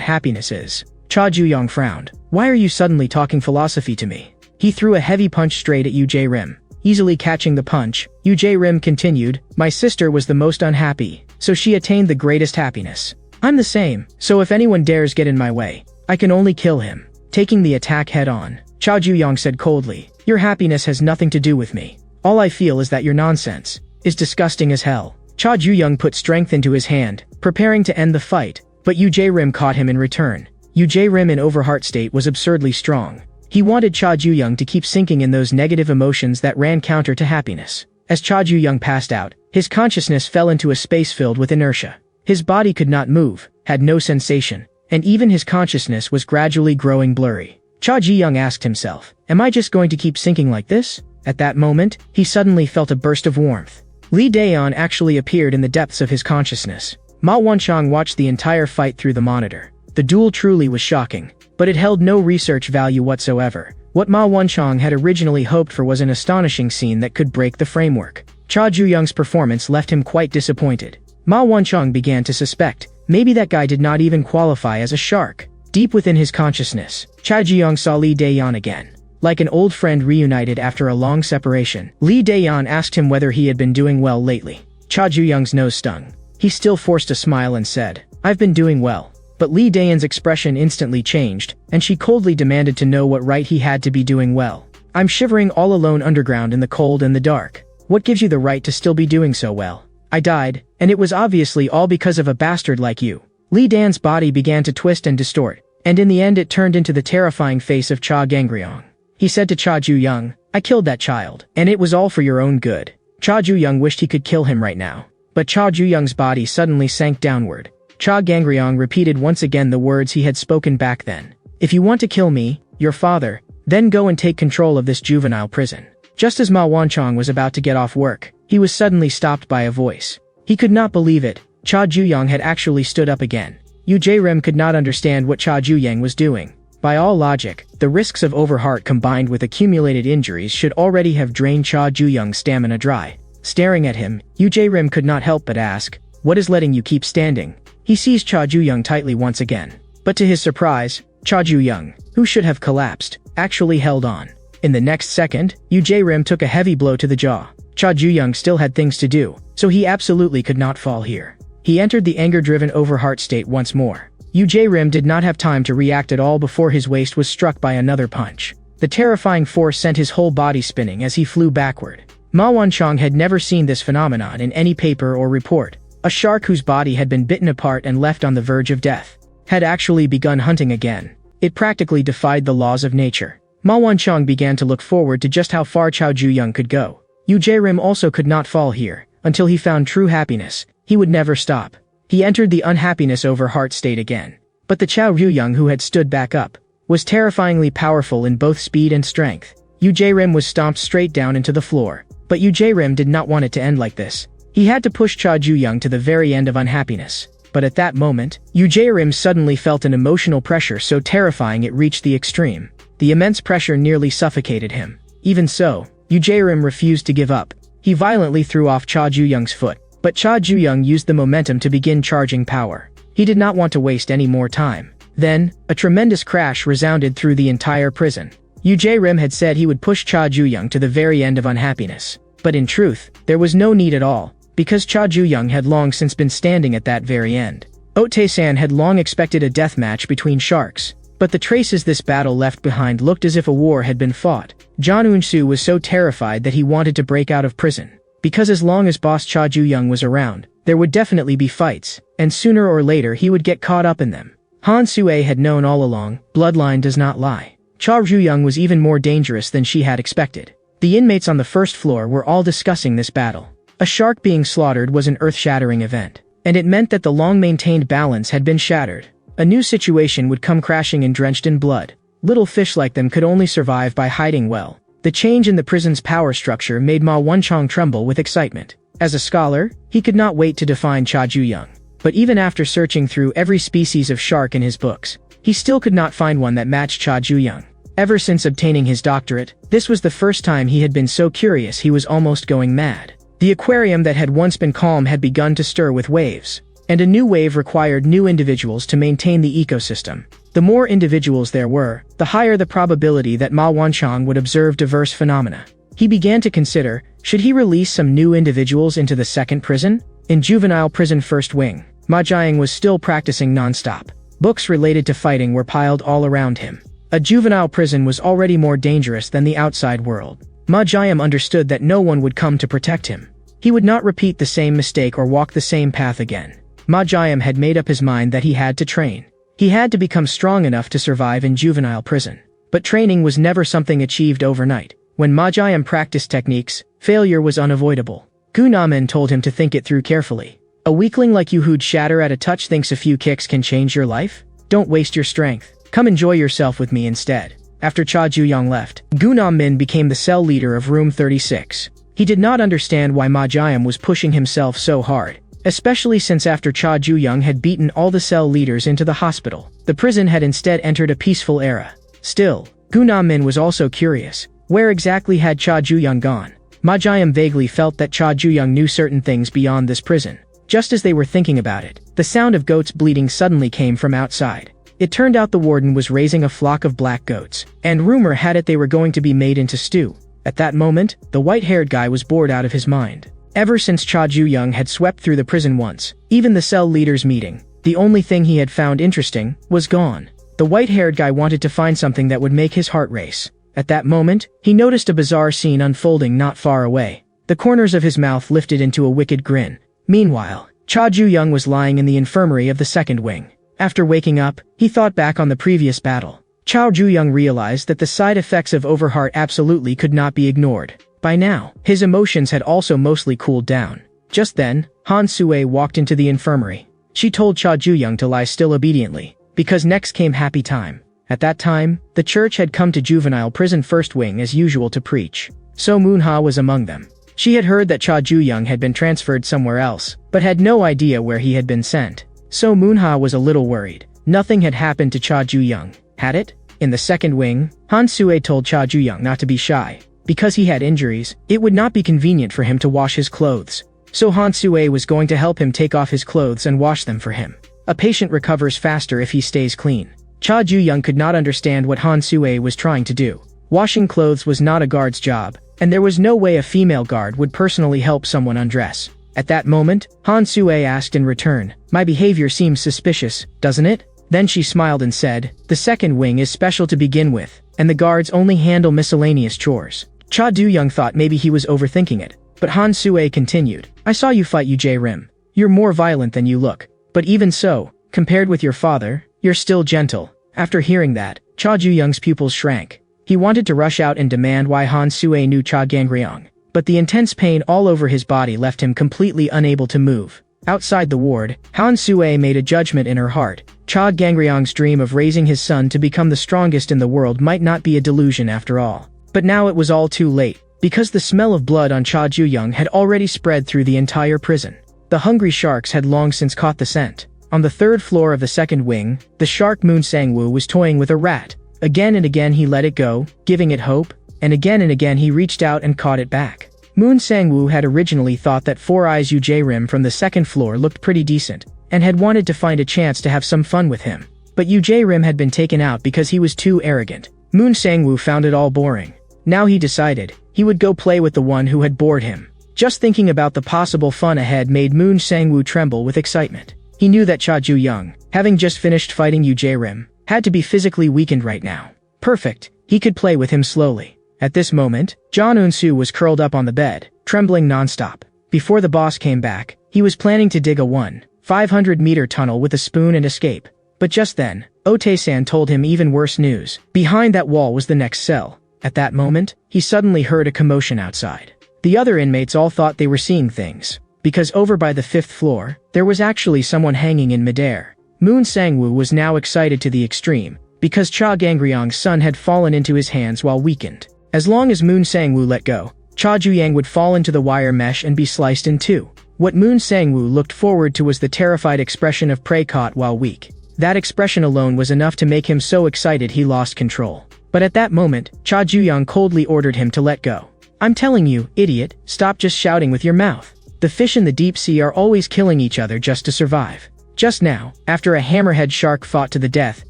happiness is. Cha Juyang frowned. "Why are you suddenly talking philosophy to me?" He threw a heavy punch straight at Wyrm. Easily catching the punch, Wyrm continued, "My sister was the most unhappy, so she attained the greatest happiness. I'm the same, so if anyone dares get in my way, I can only kill him." Taking the attack head-on, Cha Juyang said coldly, "Your happiness has nothing to do with me. All I feel is that your nonsense is disgusting as hell." Cha Juyang put strength into his hand, preparing to end the fight, but Wyrm caught him in return. Wyrm in Overheart state was absurdly strong. He wanted Cha Juyang to keep sinking in those negative emotions that ran counter to happiness. As Cha Juyang passed out, his consciousness fell into a space filled with inertia. His body could not move, had no sensation. and even his consciousness was gradually growing blurry. Cha Ji-young asked himself, am I just going to keep sinking like this? At that moment, he suddenly felt a burst of warmth. Lee Daeon actually appeared in the depths of his consciousness. Ma Wanchong watched the entire fight through the monitor. The duel truly was shocking, but it held no research value whatsoever. What Ma Wanchong had originally hoped for was an astonishing scene that could break the framework. Cha Ju-young's performance left him quite disappointed. Ma Wanchong began to suspect, maybe that guy did not even qualify as a shark. Deep within his consciousness, Cha Ji-young saw Lee Daeon again. Like an old friend reunited after a long separation, Lee Daeon asked him whether he had been doing well lately. Cha Ju-young's nose stung. He still forced a smile and said, I've been doing well. But Lee Daeon's expression instantly changed, and she coldly demanded to know what right he had to be doing well. I'm shivering all alone underground in the cold and the dark. What gives you the right to still be doing so well? I died, and it was obviously all because of a bastard like you. Lee Dan's body began to twist and distort, and in the end it turned into the terrifying face of Cha Gangryong. He said to Cha Ju-young, I killed that child, and it was all for your own good. Cha Ju-young wished he could kill him right now. But Cha Ju-young's body suddenly sank downward. Cha Gangryong repeated once again the words he had spoken back then. If you want to kill me, your father, then go and take control of this juvenile prison. Just as Ma Wanchong was about to get off work, he was suddenly stopped by a voice. He could not believe it. Cha Ju-young had actually stood up again. Wyrm could not understand what Cha Ju-young was doing. By all logic, the risks of overheart combined with accumulated injuries should already have drained Cha Ju-young's stamina dry. Staring at him, Wyrm could not help but ask, what is letting you keep standing? He seized Cha Ju-young tightly once again. But to his surprise, Cha Ju-young, who should have collapsed, actually held on. In the next second, Wyrm took a heavy blow to the jaw. Cha Ju-young still had things to do, so he absolutely could not fall here. He entered the anger-driven overheart state once more. Wyrm did not have time to react at all before his waist was struck by another punch. The terrifying force sent his whole body spinning as he flew backward. Ma Wanchong had never seen this phenomenon in any paper or report. A shark whose body had been bitten apart and left on the verge of death had actually begun hunting again. It practically defied the laws of nature. Ma Wanchong began to look forward to just how far Cha Ju-young could go. Wyrm also could not fall here. Until he found true happiness, he would never stop. He entered the unhappiness over heart state again. But the Cha Ju-young who had stood back up was terrifyingly powerful in both speed and strength. Wyrm was stomped straight down into the floor. But Wyrm did not want it to end like this. He had to push Cha Ju-young to the very end of unhappiness. But at that moment, Wyrm suddenly felt an emotional pressure so terrifying it reached the extreme. The immense pressure nearly suffocated him. Even so, Wyrm refused to give up. He violently threw off Cha Ju-young's foot. But Cha Ju-young used the momentum to begin charging power. He did not want to waste any more time. Then, a tremendous crash resounded through the entire prison. Wyrm had said he would push Cha Ju-young to the very end of unhappiness. But in truth, there was no need at all, because Cha Ju-young had long since been standing at that very end. Ote-san had long expected a death match between sharks, but the traces this battle left behind looked as if a war had been fought. John Eun-soo was so terrified that he wanted to break out of prison. Because as long as boss Cha Ju-young was around, there would definitely be fights, and sooner or later he would get caught up in them. Han Sue had known all along, bloodline does not lie. Cha Ju-young was even more dangerous than she had expected. The inmates on the first floor were all discussing this battle. A shark being slaughtered was an earth-shattering event, and it meant that the long-maintained balance had been shattered. A new situation would come crashing and drenched in blood. Little fish like them could only survive by hiding well. The change in the prison's power structure made Ma Wanchong tremble with excitement. As a scholar, he could not wait to define Cha Ju-young. But even after searching through every species of shark in his books, he still could not find one that matched Cha Ju-young. Ever since obtaining his doctorate, this was the first time he had been so curious he was almost going mad. The aquarium that had once been calm had begun to stir with waves, and a new wave required new individuals to maintain the ecosystem. The more individuals there were, the higher the probability that Ma Wanchong would observe diverse phenomena. He began to consider, should he release some new individuals into the second prison? In juvenile prison first wing, Ma Jiang was still practicing non-stop. Books related to fighting were piled all around him. A juvenile prison was already more dangerous than the outside world. Ma Jiang understood that no one would come to protect him. He would not repeat the same mistake or walk the same path again. Ma Jiang had made up his mind that he had to train. He had to become strong enough to survive in juvenile prison. But training was never something achieved overnight. When Ma Jiang practiced techniques, failure was unavoidable. Gu Namen told him to think it through carefully. A weakling like you who'd shatter at a touch thinks a few kicks can change your life? Don't waste your strength. Come enjoy yourself with me instead. After Cha Ju-young left, Gu Nam-min became the cell leader of room 36. He did not understand why Ma Jiam was pushing himself so hard, especially since after Cha Ju-young had beaten all the cell leaders into the hospital, the prison had instead entered a peaceful era. Still, Gu Nam-min was also curious. Where exactly had Cha Ju-young gone? Ma Jiam vaguely felt that Cha Ju-young knew certain things beyond this prison. Just as they were thinking about it, the sound of goats bleating suddenly came from outside. It turned out the warden was raising a flock of black goats, and rumor had it they were going to be made into stew. At that moment, the white-haired guy was bored out of his mind. Ever since Cha Ju-young had swept through the prison once, even the cell leaders' meeting, the only thing he had found interesting was gone. The white-haired guy wanted to find something that would make his heart race. At that moment, he noticed a bizarre scene unfolding not far away. The corners of his mouth lifted into a wicked grin. Meanwhile, Cha Ju-young was lying in the infirmary of the second wing. After waking up, he thought back on the previous battle. Cha Ju-young realized that the side effects of overheart absolutely could not be ignored. By now, his emotions had also mostly cooled down. Just then, Han Sue walked into the infirmary. She told Cha Ju-young to lie still obediently, because next came happy time. At that time, the church had come to Juvenile prison first wing as usual to preach. So Manhwa was among them. She had heard that Cha Ju-young had been transferred somewhere else, but had no idea where he had been sent. So Manhwa was a little worried. Nothing had happened to Cha Ju-young, had it? In the second wing, Han Sue told Cha Ju-young not to be shy. Because he had injuries, it would not be convenient for him to wash his clothes. So Han Sue was going to help him take off his clothes and wash them for him. A patient recovers faster if he stays clean. Cha Ju-young could not understand what Han Sue was trying to do. Washing clothes was not a guard's job, and there was no way a female guard would personally help someone undress. At that moment, Han Sue asked in return, "My behavior seems suspicious, doesn't it?" Then she smiled and said, "The second wing is special to begin with, and the guards only handle miscellaneous chores." Cha Ju-young thought maybe he was overthinking it, but Han Sue continued, "I saw you fight wyrm. You're more violent than you look. But even so, compared with your father, you're still gentle." After hearing that, Cha Ju-young's pupils shrank. He wanted to rush out and demand why Han Sue knew Cha Gangryong, but the intense pain all over his body left him completely unable to move. Outside the ward, Han Sue made a judgment in her heart. Cha Gangryong's dream of raising his son to become the strongest in the world might not be a delusion after all. But now it was all too late, because the smell of blood on Cha Ju-young had already spread through the entire prison. The hungry sharks had long since caught the scent. On the third floor of the second wing, the shark Moon Sang-woo was toying with a rat. Again and again he let it go, giving it hope, and again he reached out and caught it back. Moon Sang-woo had originally thought that Four Eyes Wyrm from the second floor looked pretty decent, and had wanted to find a chance to have some fun with him. But Wyrm had been taken out because he was too arrogant. Moon Sang-woo found it all boring. Now he decided, he would go play with the one who had bored him. Just thinking about the possible fun ahead made Moon Sang-woo tremble with excitement. He knew that Cha Ju-young, having just finished fighting Wyrm, had to be physically weakened right now. Perfect, he could play with him slowly. At this moment, John Eun-soo was curled up on the bed, trembling non-stop. Before the boss came back, he was planning to dig a 500-meter tunnel with a spoon and escape. But just then, Oh-tae-san told him even worse news. Behind that wall was the next cell. At that moment, he suddenly heard a commotion outside. The other inmates all thought they were seeing things, because over by the 5th floor, there was actually someone hanging in midair. Moon Sang-woo was now excited to the extreme, because Cha Gangryong's son had fallen into his hands while weakened. As long as Moon Sang-woo let go, Cha Ju-young would fall into the wire mesh and be sliced in two. What Moon Sang-woo looked forward to was the terrified expression of prey caught while weak. That expression alone was enough to make him so excited he lost control. But at that moment, Cha Ju-young coldly ordered him to let go. "I'm telling you, idiot, stop just shouting with your mouth. The fish in the deep sea are always killing each other just to survive." Just now, after a hammerhead shark fought to the death,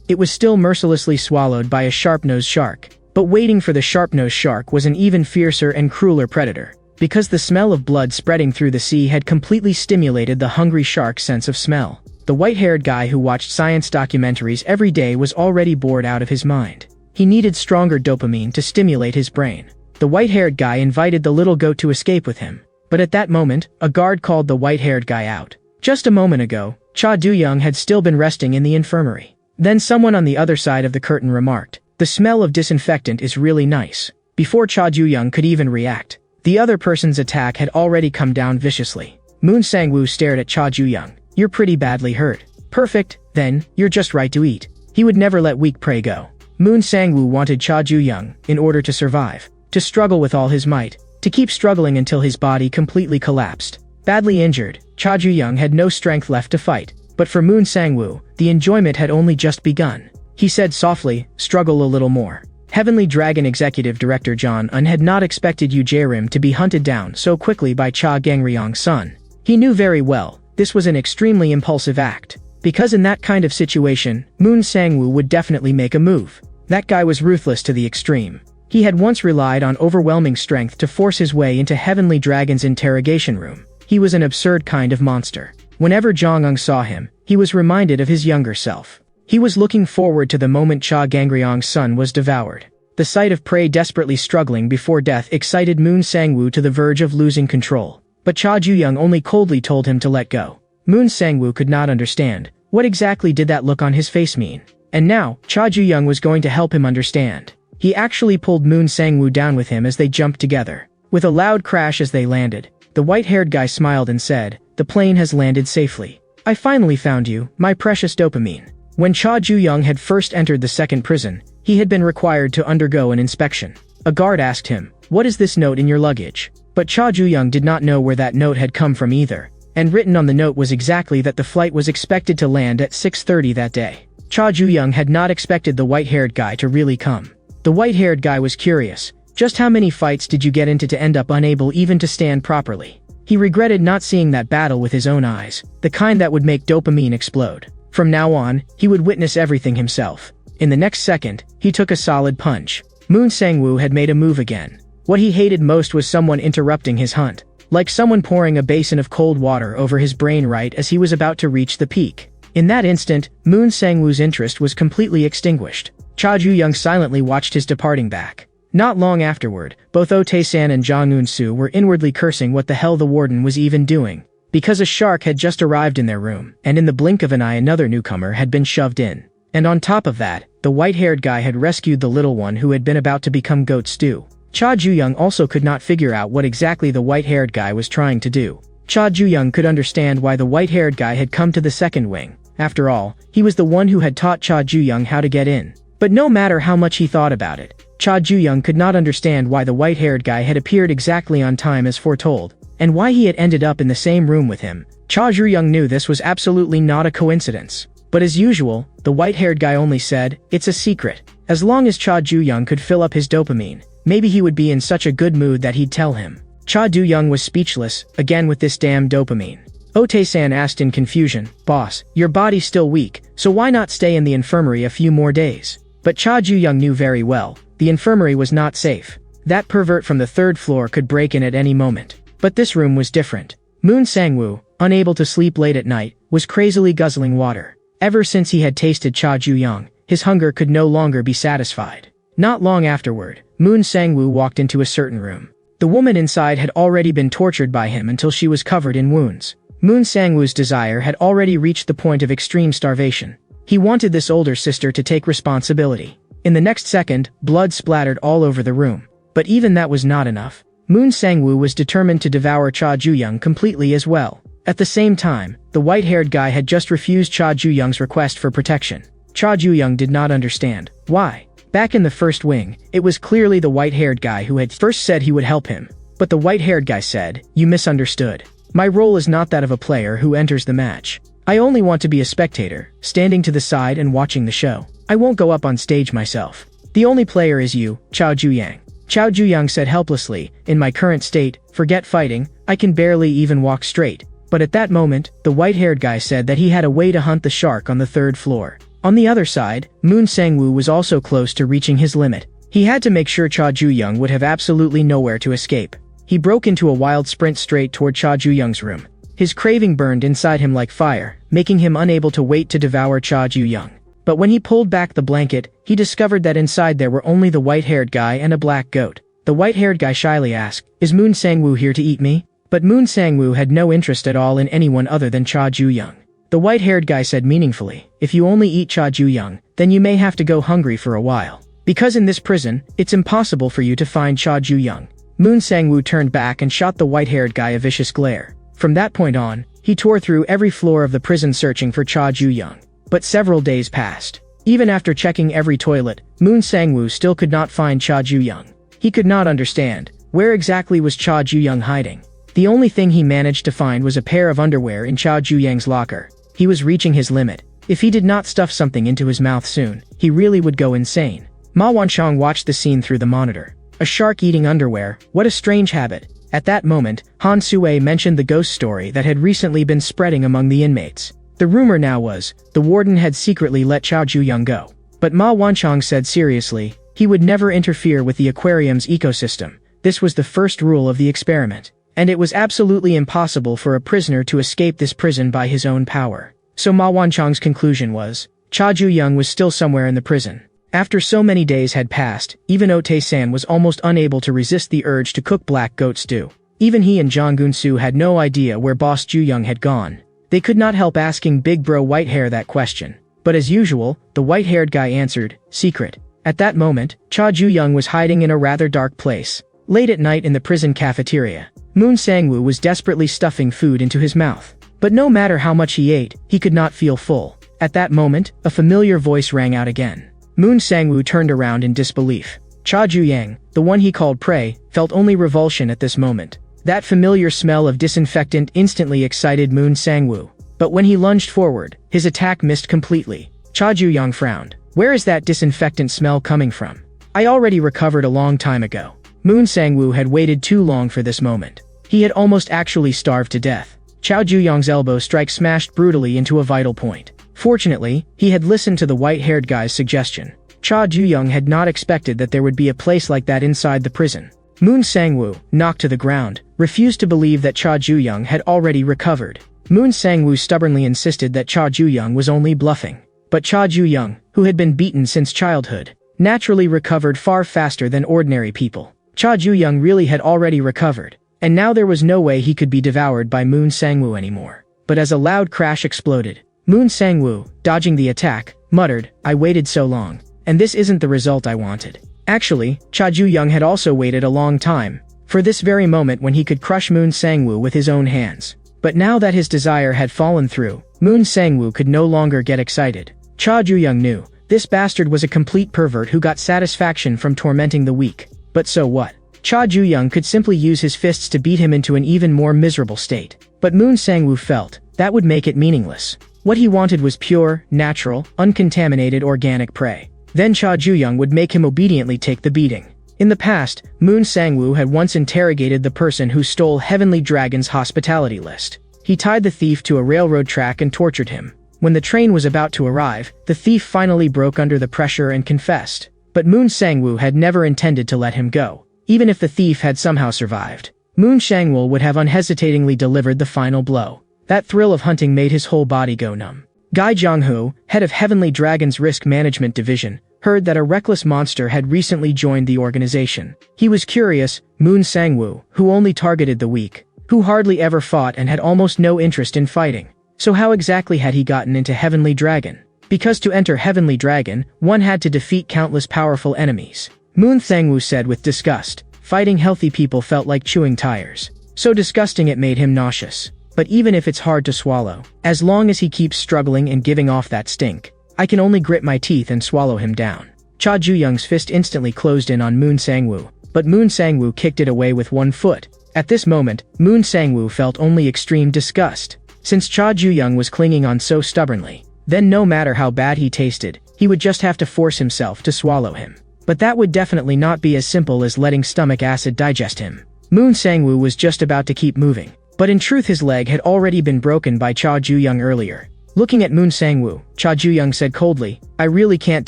it was still mercilessly swallowed by a sharp-nosed shark. But waiting for the sharp-nosed shark was an even fiercer and crueler predator. Because the smell of blood spreading through the sea had completely stimulated the hungry shark's sense of smell. The white-haired guy who watched science documentaries every day was already bored out of his mind. He needed stronger dopamine to stimulate his brain. The white-haired guy invited the little goat to escape with him. But at that moment, a guard called the white-haired guy out. Just a moment ago, Cha Ju-young had still been resting in the infirmary. Then someone on the other side of the curtain remarked, "The smell of disinfectant is really nice." Before Cha Ju-young could even react, the other person's attack had already come down viciously. Moon Sang-woo stared at Cha Ju-young. "You're pretty badly hurt." "Perfect, Then, you're just right to eat. He would never let weak prey go. Moon Sang-woo wanted Cha Ju-young, in order to survive, to struggle with all his might, to keep struggling until his body completely collapsed. Badly injured, Cha Ju-young had no strength left to fight, but for Moon Sang-woo, the enjoyment had only just begun. He said softly, "Struggle a little more." Heavenly Dragon Executive Director John Un had not expected Yu Jae-rim to be hunted down so quickly by Cha Gang-ryong's son. He knew very well, this was an extremely impulsive act. Because in that kind of situation, Moon Sang-woo would definitely make a move. That guy was ruthless to the extreme. He had once relied on overwhelming strength to force his way into Heavenly Dragon's interrogation room. He was an absurd kind of monster. Whenever Jong-un saw him, he was reminded of his younger self. He was looking forward to the moment Cha Gang-ryong's son was devoured. The sight of prey desperately struggling before death excited Moon Sang-woo to the verge of losing control. But Cha Ju-young only coldly told him to let go. Moon Sang-woo could not understand. What exactly did that look on his face mean? And now, Cha Ju-young was going to help him understand. He actually pulled Moon Sang-woo down with him as they jumped together. With a loud crash as they landed, the white-haired guy smiled and said, "The plane has landed safely. I finally found you, my precious dopamine." When Cha Ju-young had first entered the second prison, he had been required to undergo an inspection. A guard asked him, "What is this note in your luggage?" But Cha Ju-young did not know where that note had come from either. And written on the note was exactly that the flight was expected to land at 6:30 that day. Cha Ju-young had not expected the white-haired guy to really come. The white-haired guy was curious. Just how many fights did you get into to end up unable even to stand properly? He regretted not seeing that battle with his own eyes, the kind that would make dopamine explode. From now on, he would witness everything himself. In the next second, he took a solid punch. Moon Sang-woo had made a move again. What he hated most was someone interrupting his hunt. Like someone pouring a basin of cold water over his brain right as he was about to reach the peak. In that instant, Moon Sang-woo's interest was completely extinguished. Cha Ju-young silently watched his departing back. Not long afterward, both Oh Tae-san and Jang Eun-soo were inwardly cursing what the hell the warden was even doing. Because a shark had just arrived in their room, and in the blink of an eye another newcomer had been shoved in. And on top of that, the white-haired guy had rescued the little one who had been about to become goat stew. Cha Ju-young also could not figure out what exactly the white-haired guy was trying to do. Cha Ju-young could understand why the white-haired guy had come to the second wing. After all, he was the one who had taught Cha Ju-young how to get in. But no matter how much he thought about it, Cha Ju-young could not understand why the white-haired guy had appeared exactly on time as foretold, and why he had ended up in the same room with him. Cha Ju-young knew this was absolutely not a coincidence. But as usual, the white-haired guy only said, "It's a secret." As long as Cha Ju-young could fill up his dopamine, maybe he would be in such a good mood that he'd tell him. Cha Du-young was speechless, again with this damn dopamine. Oh Tae-san asked in confusion, "Boss, your body's still weak, so why not stay in the infirmary a few more days?" But Cha Ju-young knew very well, the infirmary was not safe. That pervert from the third floor could break in at any moment. But this room was different. Moon Sang-woo, unable to sleep late at night, was crazily guzzling water. Ever since he had tasted Cha Ju-young, his hunger could no longer be satisfied. Not long afterward, Moon Sang-woo walked into a certain room. The woman inside had already been tortured by him until she was covered in wounds. Moon Sang-woo's desire had already reached the point of extreme starvation. He wanted this older sister to take responsibility. In the next second, blood splattered all over the room. But even that was not enough. Moon Sang-woo was determined to devour Cha Ju-young completely as well. At the same time, the white-haired guy had just refused Cha Ju-young's request for protection. Cha Ju-young did not understand. Why? Back in the first wing, it was clearly the white-haired guy who had first said he would help him. But the white-haired guy said, "You misunderstood. My role is not that of a player who enters the match. I only want to be a spectator, standing to the side and watching the show. I won't go up on stage myself. The only player is you, Cha Ju-young." Cha Ju-young said helplessly, "In my current state, forget fighting, I can barely even walk straight." But at that moment, the white-haired guy said that he had a way to hunt the shark on the third floor. On the other side, Moon Sang-woo was also close to reaching his limit. He had to make sure Cha Ju-young would have absolutely nowhere to escape. He broke into a wild sprint straight toward Cha Ju-young's room. His craving burned inside him like fire, making him unable to wait to devour Cha Ju-young. But when he pulled back the blanket, he discovered that inside there were only the white-haired guy and a black goat. The white-haired guy shyly asked, "Is Moon Sang-woo here to eat me?" But Moon Sang-woo had no interest at all in anyone other than Cha Ju-young. The white-haired guy said meaningfully, "If you only eat Cha Ju-young, then you may have to go hungry for a while. Because in this prison, it's impossible for you to find Cha Ju-young." Moon Sang-woo turned back and shot the white-haired guy a vicious glare. From that point on, he tore through every floor of the prison searching for Cha Ju-young. But several days passed. Even after checking every toilet, Moon Sang-woo still could not find Cha Ju-young. He could not understand, where exactly was Cha Ju-young hiding? The only thing he managed to find was a pair of underwear in Cha Ju-young's locker. He was reaching his limit. If he did not stuff something into his mouth soon, he really would go insane. Ma Wanchong watched the scene through the monitor. A shark eating underwear, what a strange habit. At that moment, Han Sue mentioned the ghost story that had recently been spreading among the inmates. The rumor now was, the warden had secretly let Cha Ju-young go. But Ma Wanchong said seriously, he would never interfere with the aquarium's ecosystem. This was the first rule of the experiment. And it was absolutely impossible for a prisoner to escape this prison by his own power. So Ma Wanchong's conclusion was, Cha Ju-young was still somewhere in the prison. After so many days had passed, even Ote-san was almost unable to resist the urge to cook black goat stew. Even he and Jang Gun-soo had no idea where Boss Ju-young had gone. They could not help asking Big Bro Whitehair that question. But as usual, the white-haired guy answered, secret. At that moment, Cha Ju-young was hiding in a rather dark place. Late at night in the prison cafeteria, Moon Sang-woo was desperately stuffing food into his mouth. But no matter how much he ate, he could not feel full. At that moment, a familiar voice rang out again. Moon Sang-woo turned around in disbelief. Cha Ju-young, the one he called prey, felt only revulsion at this moment. That familiar smell of disinfectant instantly excited Moon Sang-woo. But when he lunged forward, his attack missed completely. Cha Ju-young frowned. Where is that disinfectant smell coming from? I already recovered a long time ago. Moon Sang-woo had waited too long for this moment. He had almost actually starved to death. Cha Ju-young's elbow strike smashed brutally into a vital point. Fortunately, he had listened to the white-haired guy's suggestion. Cha Ju-young had not expected that there would be a place like that inside the prison. Moon Sang-woo, knocked to the ground, refused to believe that Cha Ju-young had already recovered. Moon Sang-woo stubbornly insisted that Cha Ju-young was only bluffing. But Cha Ju-young, who had been beaten since childhood, naturally recovered far faster than ordinary people. Cha Ju-young really had already recovered, and now there was no way he could be devoured by Moon Sang-woo anymore. But as a loud crash exploded, Moon Sang-woo, dodging the attack, muttered, I waited so long, and this isn't the result I wanted. Actually, Cha Ju-young had also waited a long time, for this very moment when he could crush Moon Sang-woo with his own hands. But now that his desire had fallen through, Moon Sang-woo could no longer get excited. Cha Ju-young knew, this bastard was a complete pervert who got satisfaction from tormenting the weak. But so what? Cha Ju-young could simply use his fists to beat him into an even more miserable state. But Moon Sang-woo felt, that would make it meaningless. What he wanted was pure, natural, uncontaminated organic prey. Then Cha Ju-young would make him obediently take the beating. In the past, Moon Sang-woo had once interrogated the person who stole Heavenly Dragon's hospitality list. He tied the thief to a railroad track and tortured him. When the train was about to arrive, the thief finally broke under the pressure and confessed. But Moon Sang-woo had never intended to let him go. Even if the thief had somehow survived, Moon Sang-woo would have unhesitatingly delivered the final blow. That thrill of hunting made his whole body go numb. Guy Jong-hoo, head of Heavenly Dragon's Risk Management Division, heard that a reckless monster had recently joined the organization. He was curious, Moon Sang-woo, who only targeted the weak, who hardly ever fought and had almost no interest in fighting. So how exactly had he gotten into Heavenly Dragon? Because to enter Heavenly Dragon, one had to defeat countless powerful enemies. Moon Sang-woo said with disgust, fighting healthy people felt like chewing tires. So disgusting it made him nauseous. But even if it's hard to swallow, as long as he keeps struggling and giving off that stink, I can only grit my teeth and swallow him down. Cha Ju-young's fist instantly closed in on Moon Sang-woo, but Moon Sang-woo kicked it away with one foot. At this moment, Moon Sang-woo felt only extreme disgust. Since Cha Ju-young was clinging on so stubbornly, then no matter how bad he tasted, he would just have to force himself to swallow him. But that would definitely not be as simple as letting stomach acid digest him. Moon Sang-woo was just about to keep moving. But in truth his leg had already been broken by Cha Ju-young earlier. Looking at Moon Sang-woo, Cha Ju-young said coldly, I really can't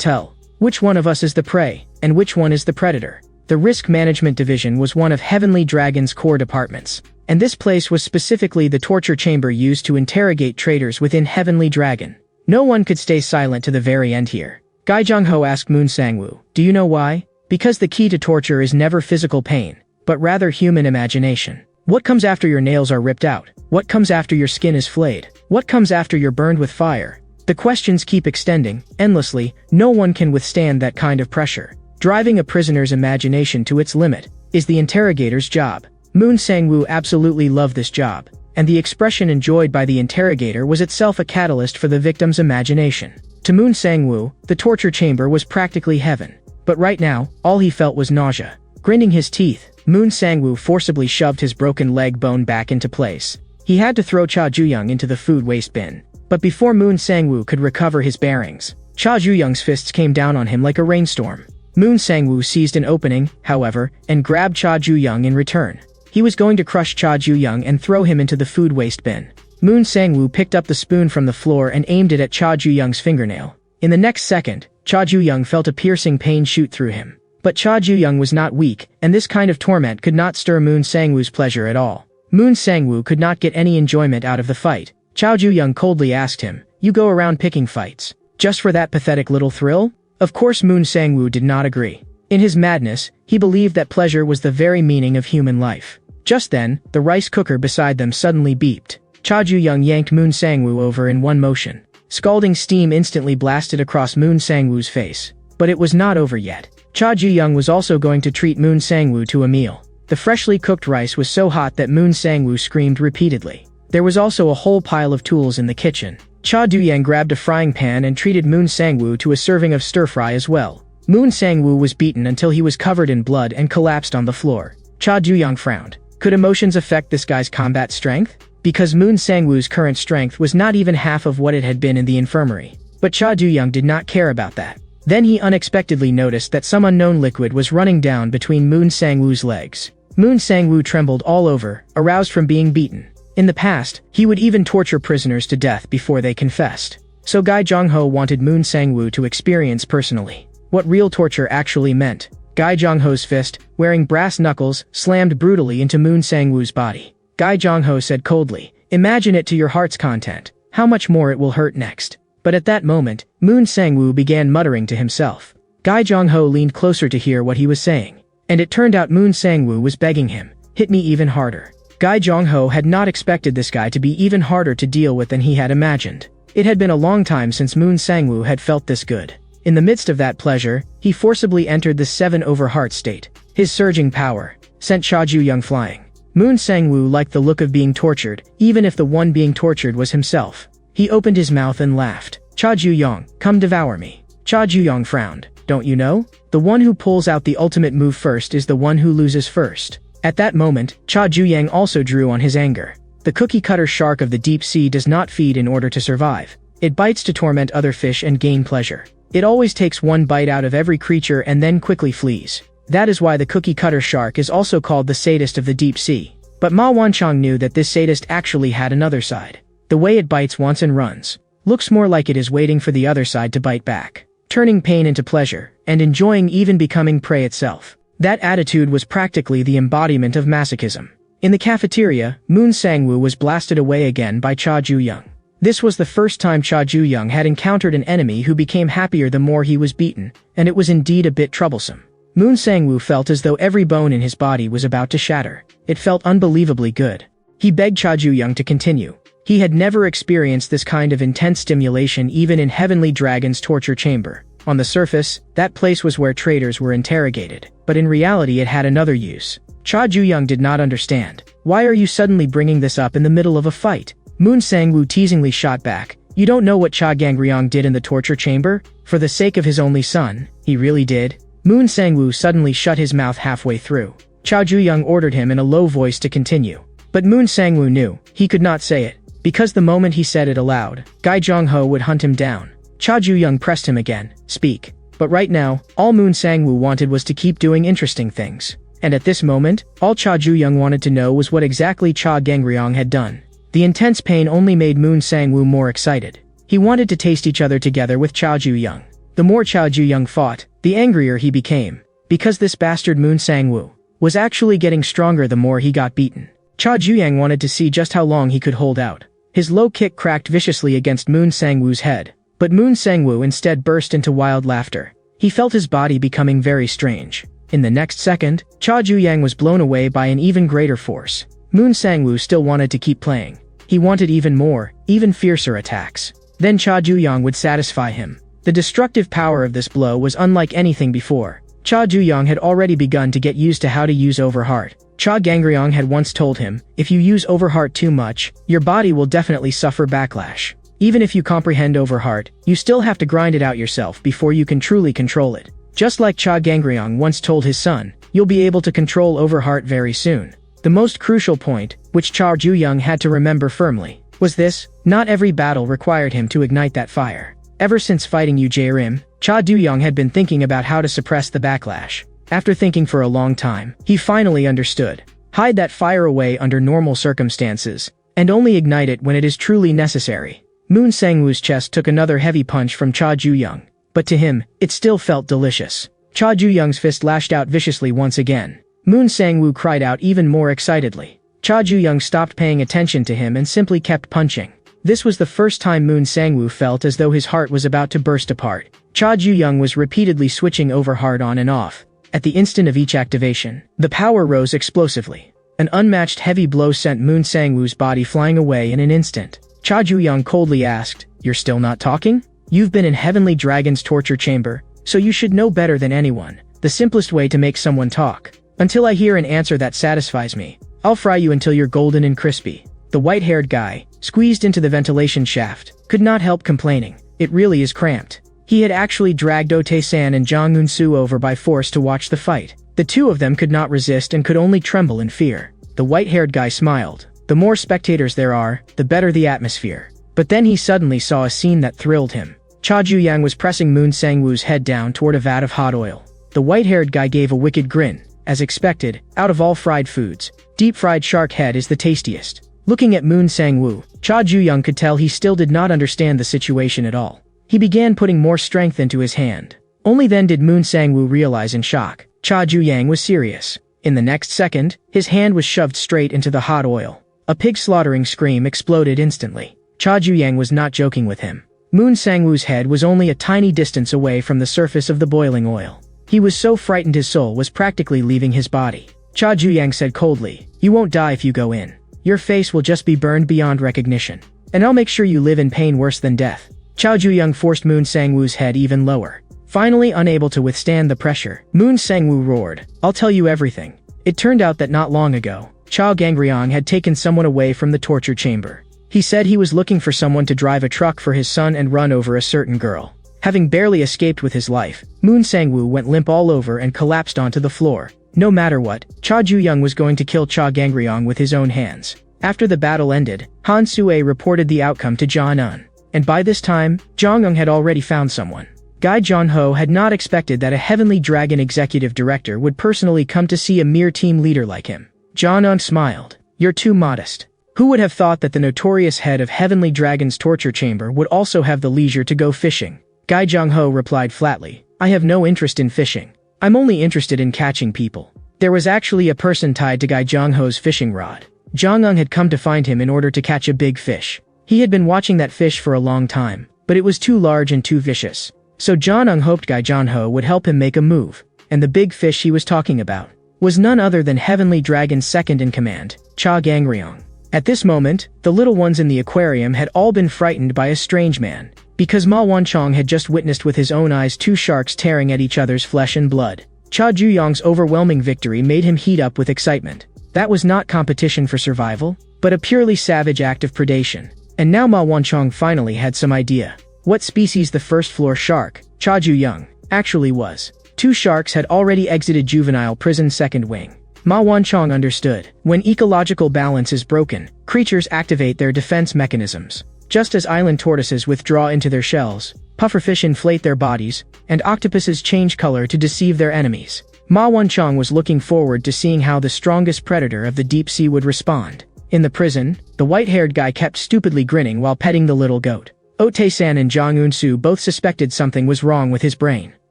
tell. Which one of us is the prey, and which one is the predator? The Risk Management Division was one of Heavenly Dragon's core departments. And this place was specifically the torture chamber used to interrogate traitors within Heavenly Dragon. No one could stay silent to the very end here. Guy Jong-ho asked Moon Sang-woo, do you know why? Because the key to torture is never physical pain, but rather human imagination. What comes after your nails are ripped out? What comes after your skin is flayed? What comes after you're burned with fire? The questions keep extending, endlessly. No one can withstand that kind of pressure. Driving a prisoner's imagination to its limit is the interrogator's job. Moon Sang-woo absolutely loved this job. and the expression enjoyed by the interrogator was itself a catalyst for the victim's imagination. To Moon Sang-woo, the torture chamber was practically heaven. But right now, all he felt was nausea. Grinding his teeth, Moon Sang-woo forcibly shoved his broken leg bone back into place. He had to throw Cha Ju-young into the food waste bin. But before Moon Sang-woo could recover his bearings, Cha Ju-young's fists came down on him like a rainstorm. Moon Sang-woo seized an opening, however, and grabbed Cha Ju-young in return. He was going to crush Cha Ju-young and throw him into the food waste bin. Moon Sang-woo picked up the spoon from the floor and aimed it at Cha Ju-young's fingernail. In the next second, Cha Ju-young felt a piercing pain shoot through him. But Cha Ju-young was not weak, and this kind of torment could not stir Moon Sang-woo's pleasure at all. Moon Sang-woo could not get any enjoyment out of the fight. Cha Ju-young coldly asked him, "You go around picking fights, just for that pathetic little thrill?" Of course Moon Sang-woo did not agree. In his madness, he believed that pleasure was the very meaning of human life. Just then, the rice cooker beside them suddenly beeped. Cha Ju-young yanked Moon Sang-woo over in one motion. Scalding steam instantly blasted across Moon Sang-woo's face. But it was not over yet. Cha Ju-young was also going to treat Moon Sang-woo to a meal. The freshly cooked rice was so hot that Moon Sang-woo screamed repeatedly. There was also a whole pile of tools in the kitchen. Cha Du-yang grabbed a frying pan and treated Moon Sang-woo to a serving of stir-fry as well. Moon Sang-woo was beaten until he was covered in blood and collapsed on the floor. Cha Du-yang frowned. Could emotions affect this guy's combat strength? Because Moon Sang-woo's current strength was not even half of what it had been in the infirmary. But Cha Du-young did not care about that. Then he unexpectedly noticed that some unknown liquid was running down between Moon Sang-woo's legs. Moon Sang-woo trembled all over, aroused from being beaten. In the past, he would even torture prisoners to death before they confessed. So Gai Jong-ho wanted Moon Sang-woo to experience personally what real torture actually meant. Gai Jong-ho's fist, wearing brass knuckles, slammed brutally into Moon Sang-woo's body. Gai Jong-ho said coldly, "Imagine it to your heart's content, how much more it will hurt next." But at that moment, Moon Sang-woo began muttering to himself. Gai Jong-ho leaned closer to hear what he was saying. And it turned out Moon Sang-woo was begging him, "Hit me even harder." Gai Jong-ho had not expected this guy to be even harder to deal with than he had imagined. It had been a long time since Moon Sang-woo had felt this good. In the midst of that pleasure, he forcibly entered the 7 over heart state. His surging power sent Cha Ju-young flying. Moon Sang-woo liked the look of being tortured, even if the one being tortured was himself. He opened his mouth and laughed. "Cha Ju-young, come devour me." Cha Ju-young frowned. "Don't you know? The one who pulls out the ultimate move first is the one who loses first." At that moment, Cha Ju-yang also drew on his anger. The cookie-cutter shark of the deep sea does not feed in order to survive. It bites to torment other fish and gain pleasure. It always takes one bite out of every creature and then quickly flees. That is why the cookie-cutter shark is also called the sadist of the deep sea. But Ma Wanchong knew that this sadist actually had another side. The way it bites once and runs looks more like it is waiting for the other side to bite back, turning pain into pleasure, and enjoying even becoming prey itself. That attitude was practically the embodiment of masochism. In the cafeteria, Moon Sang-woo was blasted away again by Cha Ju-young. This was the first time Cha Ju-young had encountered an enemy who became happier the more he was beaten, and it was indeed a bit troublesome. Moon Sang-woo felt as though every bone in his body was about to shatter. It felt unbelievably good. He begged Cha Ju-young to continue. He had never experienced this kind of intense stimulation even in Heavenly Dragon's torture chamber. On the surface, that place was where traitors were interrogated, but in reality it had another use. Cha Ju-young did not understand. "Why are you suddenly bringing this up in the middle of a fight?" Moon Sang-woo teasingly shot back. "You don't know what Cha Gangryong did in the torture chamber? For the sake of his only son, he really did?" Moon Sang-woo suddenly shut his mouth halfway through. Cha Ju-young ordered him in a low voice to continue. But Moon Sang-woo knew he could not say it, because the moment he said it aloud, Gai Jong-ho would hunt him down. Cha Ju-young pressed him again, "Speak." But right now, all Moon Sang-woo wanted was to keep doing interesting things. And at this moment, all Cha Ju-young wanted to know was what exactly Cha Gangryong had done. The intense pain only made Moon Sang-woo more excited. He wanted to taste each other together with Cha Ju-young. The more Cha Ju-young fought, the angrier he became. Because this bastard Moon Sang-woo was actually getting stronger the more he got beaten. Cha Ju-yang wanted to see just how long he could hold out. His low kick cracked viciously against Moon Sang-woo's head. But Moon Sang-woo instead burst into wild laughter. He felt his body becoming very strange. In the next second, Cha Ju-yang was blown away by an even greater force. Moon Sang-woo still wanted to keep playing. He wanted even more, even fiercer attacks. Then Cha Ju-yang would satisfy him. The destructive power of this blow was unlike anything before. Cha Ju-yang had already begun to get used to how to use overheart. Cha Gangryong had once told him, if you use overheart too much, your body will definitely suffer backlash. Even if you comprehend overheart, you still have to grind it out yourself before you can truly control it. Just like Cha Gangryong once told his son, you'll be able to control overheart very soon. The most crucial point, which Cha Ju-young had to remember firmly, was this: not every battle required him to ignite that fire. Ever since fighting wyrm, Cha Du-young had been thinking about how to suppress the backlash. After thinking for a long time, he finally understood. Hide that fire away under normal circumstances, and only ignite it when it is truly necessary. Moon Sang-woo's chest took another heavy punch from Cha Ju-young, but to him, it still felt delicious. Cha Ju-young's fist lashed out viciously once again. Moon Sang-woo cried out even more excitedly. Cha Ju-young stopped paying attention to him and simply kept punching. This was the first time Moon Sang-woo felt as though his heart was about to burst apart. Cha Ju-young was repeatedly switching overheart on and off. At the instant of each activation, the power rose explosively. An unmatched heavy blow sent Moon Sang-woo's body flying away in an instant. Cha Ju-young coldly asked, "You're still not talking? You've been in Heavenly Dragon's torture chamber, so you should know better than anyone the simplest way to make someone talk. Until I hear an answer that satisfies me, I'll fry you until you're golden and crispy." The white-haired guy, squeezed into the ventilation shaft, could not help complaining. It really is cramped. He had actually dragged Otae-san and Jang Eun-soo over by force to watch the fight. The two of them could not resist and could only tremble in fear. The white-haired guy smiled. The more spectators there are, the better the atmosphere. But then he suddenly saw a scene that thrilled him. Cha Ju-young was pressing Moon Sang-woo's head down toward a vat of hot oil. The white-haired guy gave a wicked grin. As expected, out of all fried foods, deep-fried shark head is the tastiest. Looking at Moon Sang-woo, Cha Ju-young could tell he still did not understand the situation at all. He began putting more strength into his hand. Only then did Moon Sang-woo realize in shock. Cha Ju-young was serious. In the next second, his hand was shoved straight into the hot oil. A pig-slaughtering scream exploded instantly. Cha Ju-young was not joking with him. Moon Sang-woo's head was only a tiny distance away from the surface of the boiling oil. He was so frightened his soul was practically leaving his body. Cha Ju-young said coldly, "You won't die if you go in. Your face will just be burned beyond recognition. And I'll make sure you live in pain worse than death." Cha Ju-young forced Moon Sang-woo's head even lower. Finally unable to withstand the pressure, Moon Sang-woo roared, "I'll tell you everything." It turned out that not long ago, Cha Gangryong had taken someone away from the torture chamber. He said he was looking for someone to drive a truck for his son and run over a certain girl. Having barely escaped with his life, Moon Sang-woo went limp all over and collapsed onto the floor. No matter what, Cha Ju-young was going to kill Cha Gangryong with his own hands. After the battle ended, Han Sue reported the outcome to Jong-un. And by this time, Jong-un had already found someone. Guy John-ho had not expected that a Heavenly Dragon executive director would personally come to see a mere team leader like him. Jong-un smiled. "You're too modest." Who would have thought that the notorious head of Heavenly Dragon's torture chamber would also have the leisure to go fishing? Guy Jong-ho replied flatly, "I have no interest in fishing. I'm only interested in catching people." There was actually a person tied to Guy Jong-ho's fishing rod. Jong-un had come to find him in order to catch a big fish. He had been watching that fish for a long time, but it was too large and too vicious. So Jong-un hoped Guy Jong-ho would help him make a move, and the big fish he was talking about was none other than Heavenly Dragon's second-in-command, Cha Gangryong. At this moment, the little ones in the aquarium had all been frightened by a strange man, because Ma Wanchong had just witnessed with his own eyes two sharks tearing at each other's flesh and blood. Cha Ju-young's overwhelming victory made him heat up with excitement. That was not competition for survival, but a purely savage act of predation. And now Ma Wanchong finally had some idea. What species the first-floor shark, Cha Ju-young, actually was. Two sharks had already exited Juvenile prison's second wing. Ma Wanchong understood. When ecological balance is broken, creatures activate their defense mechanisms. Just as island tortoises withdraw into their shells, pufferfish inflate their bodies, and octopuses change color to deceive their enemies. Ma Wanchong was looking forward to seeing how the strongest predator of the deep sea would respond. In the prison, the white-haired guy kept stupidly grinning while petting the little goat. Otae-san and Jang Eun-soo both suspected something was wrong with his brain.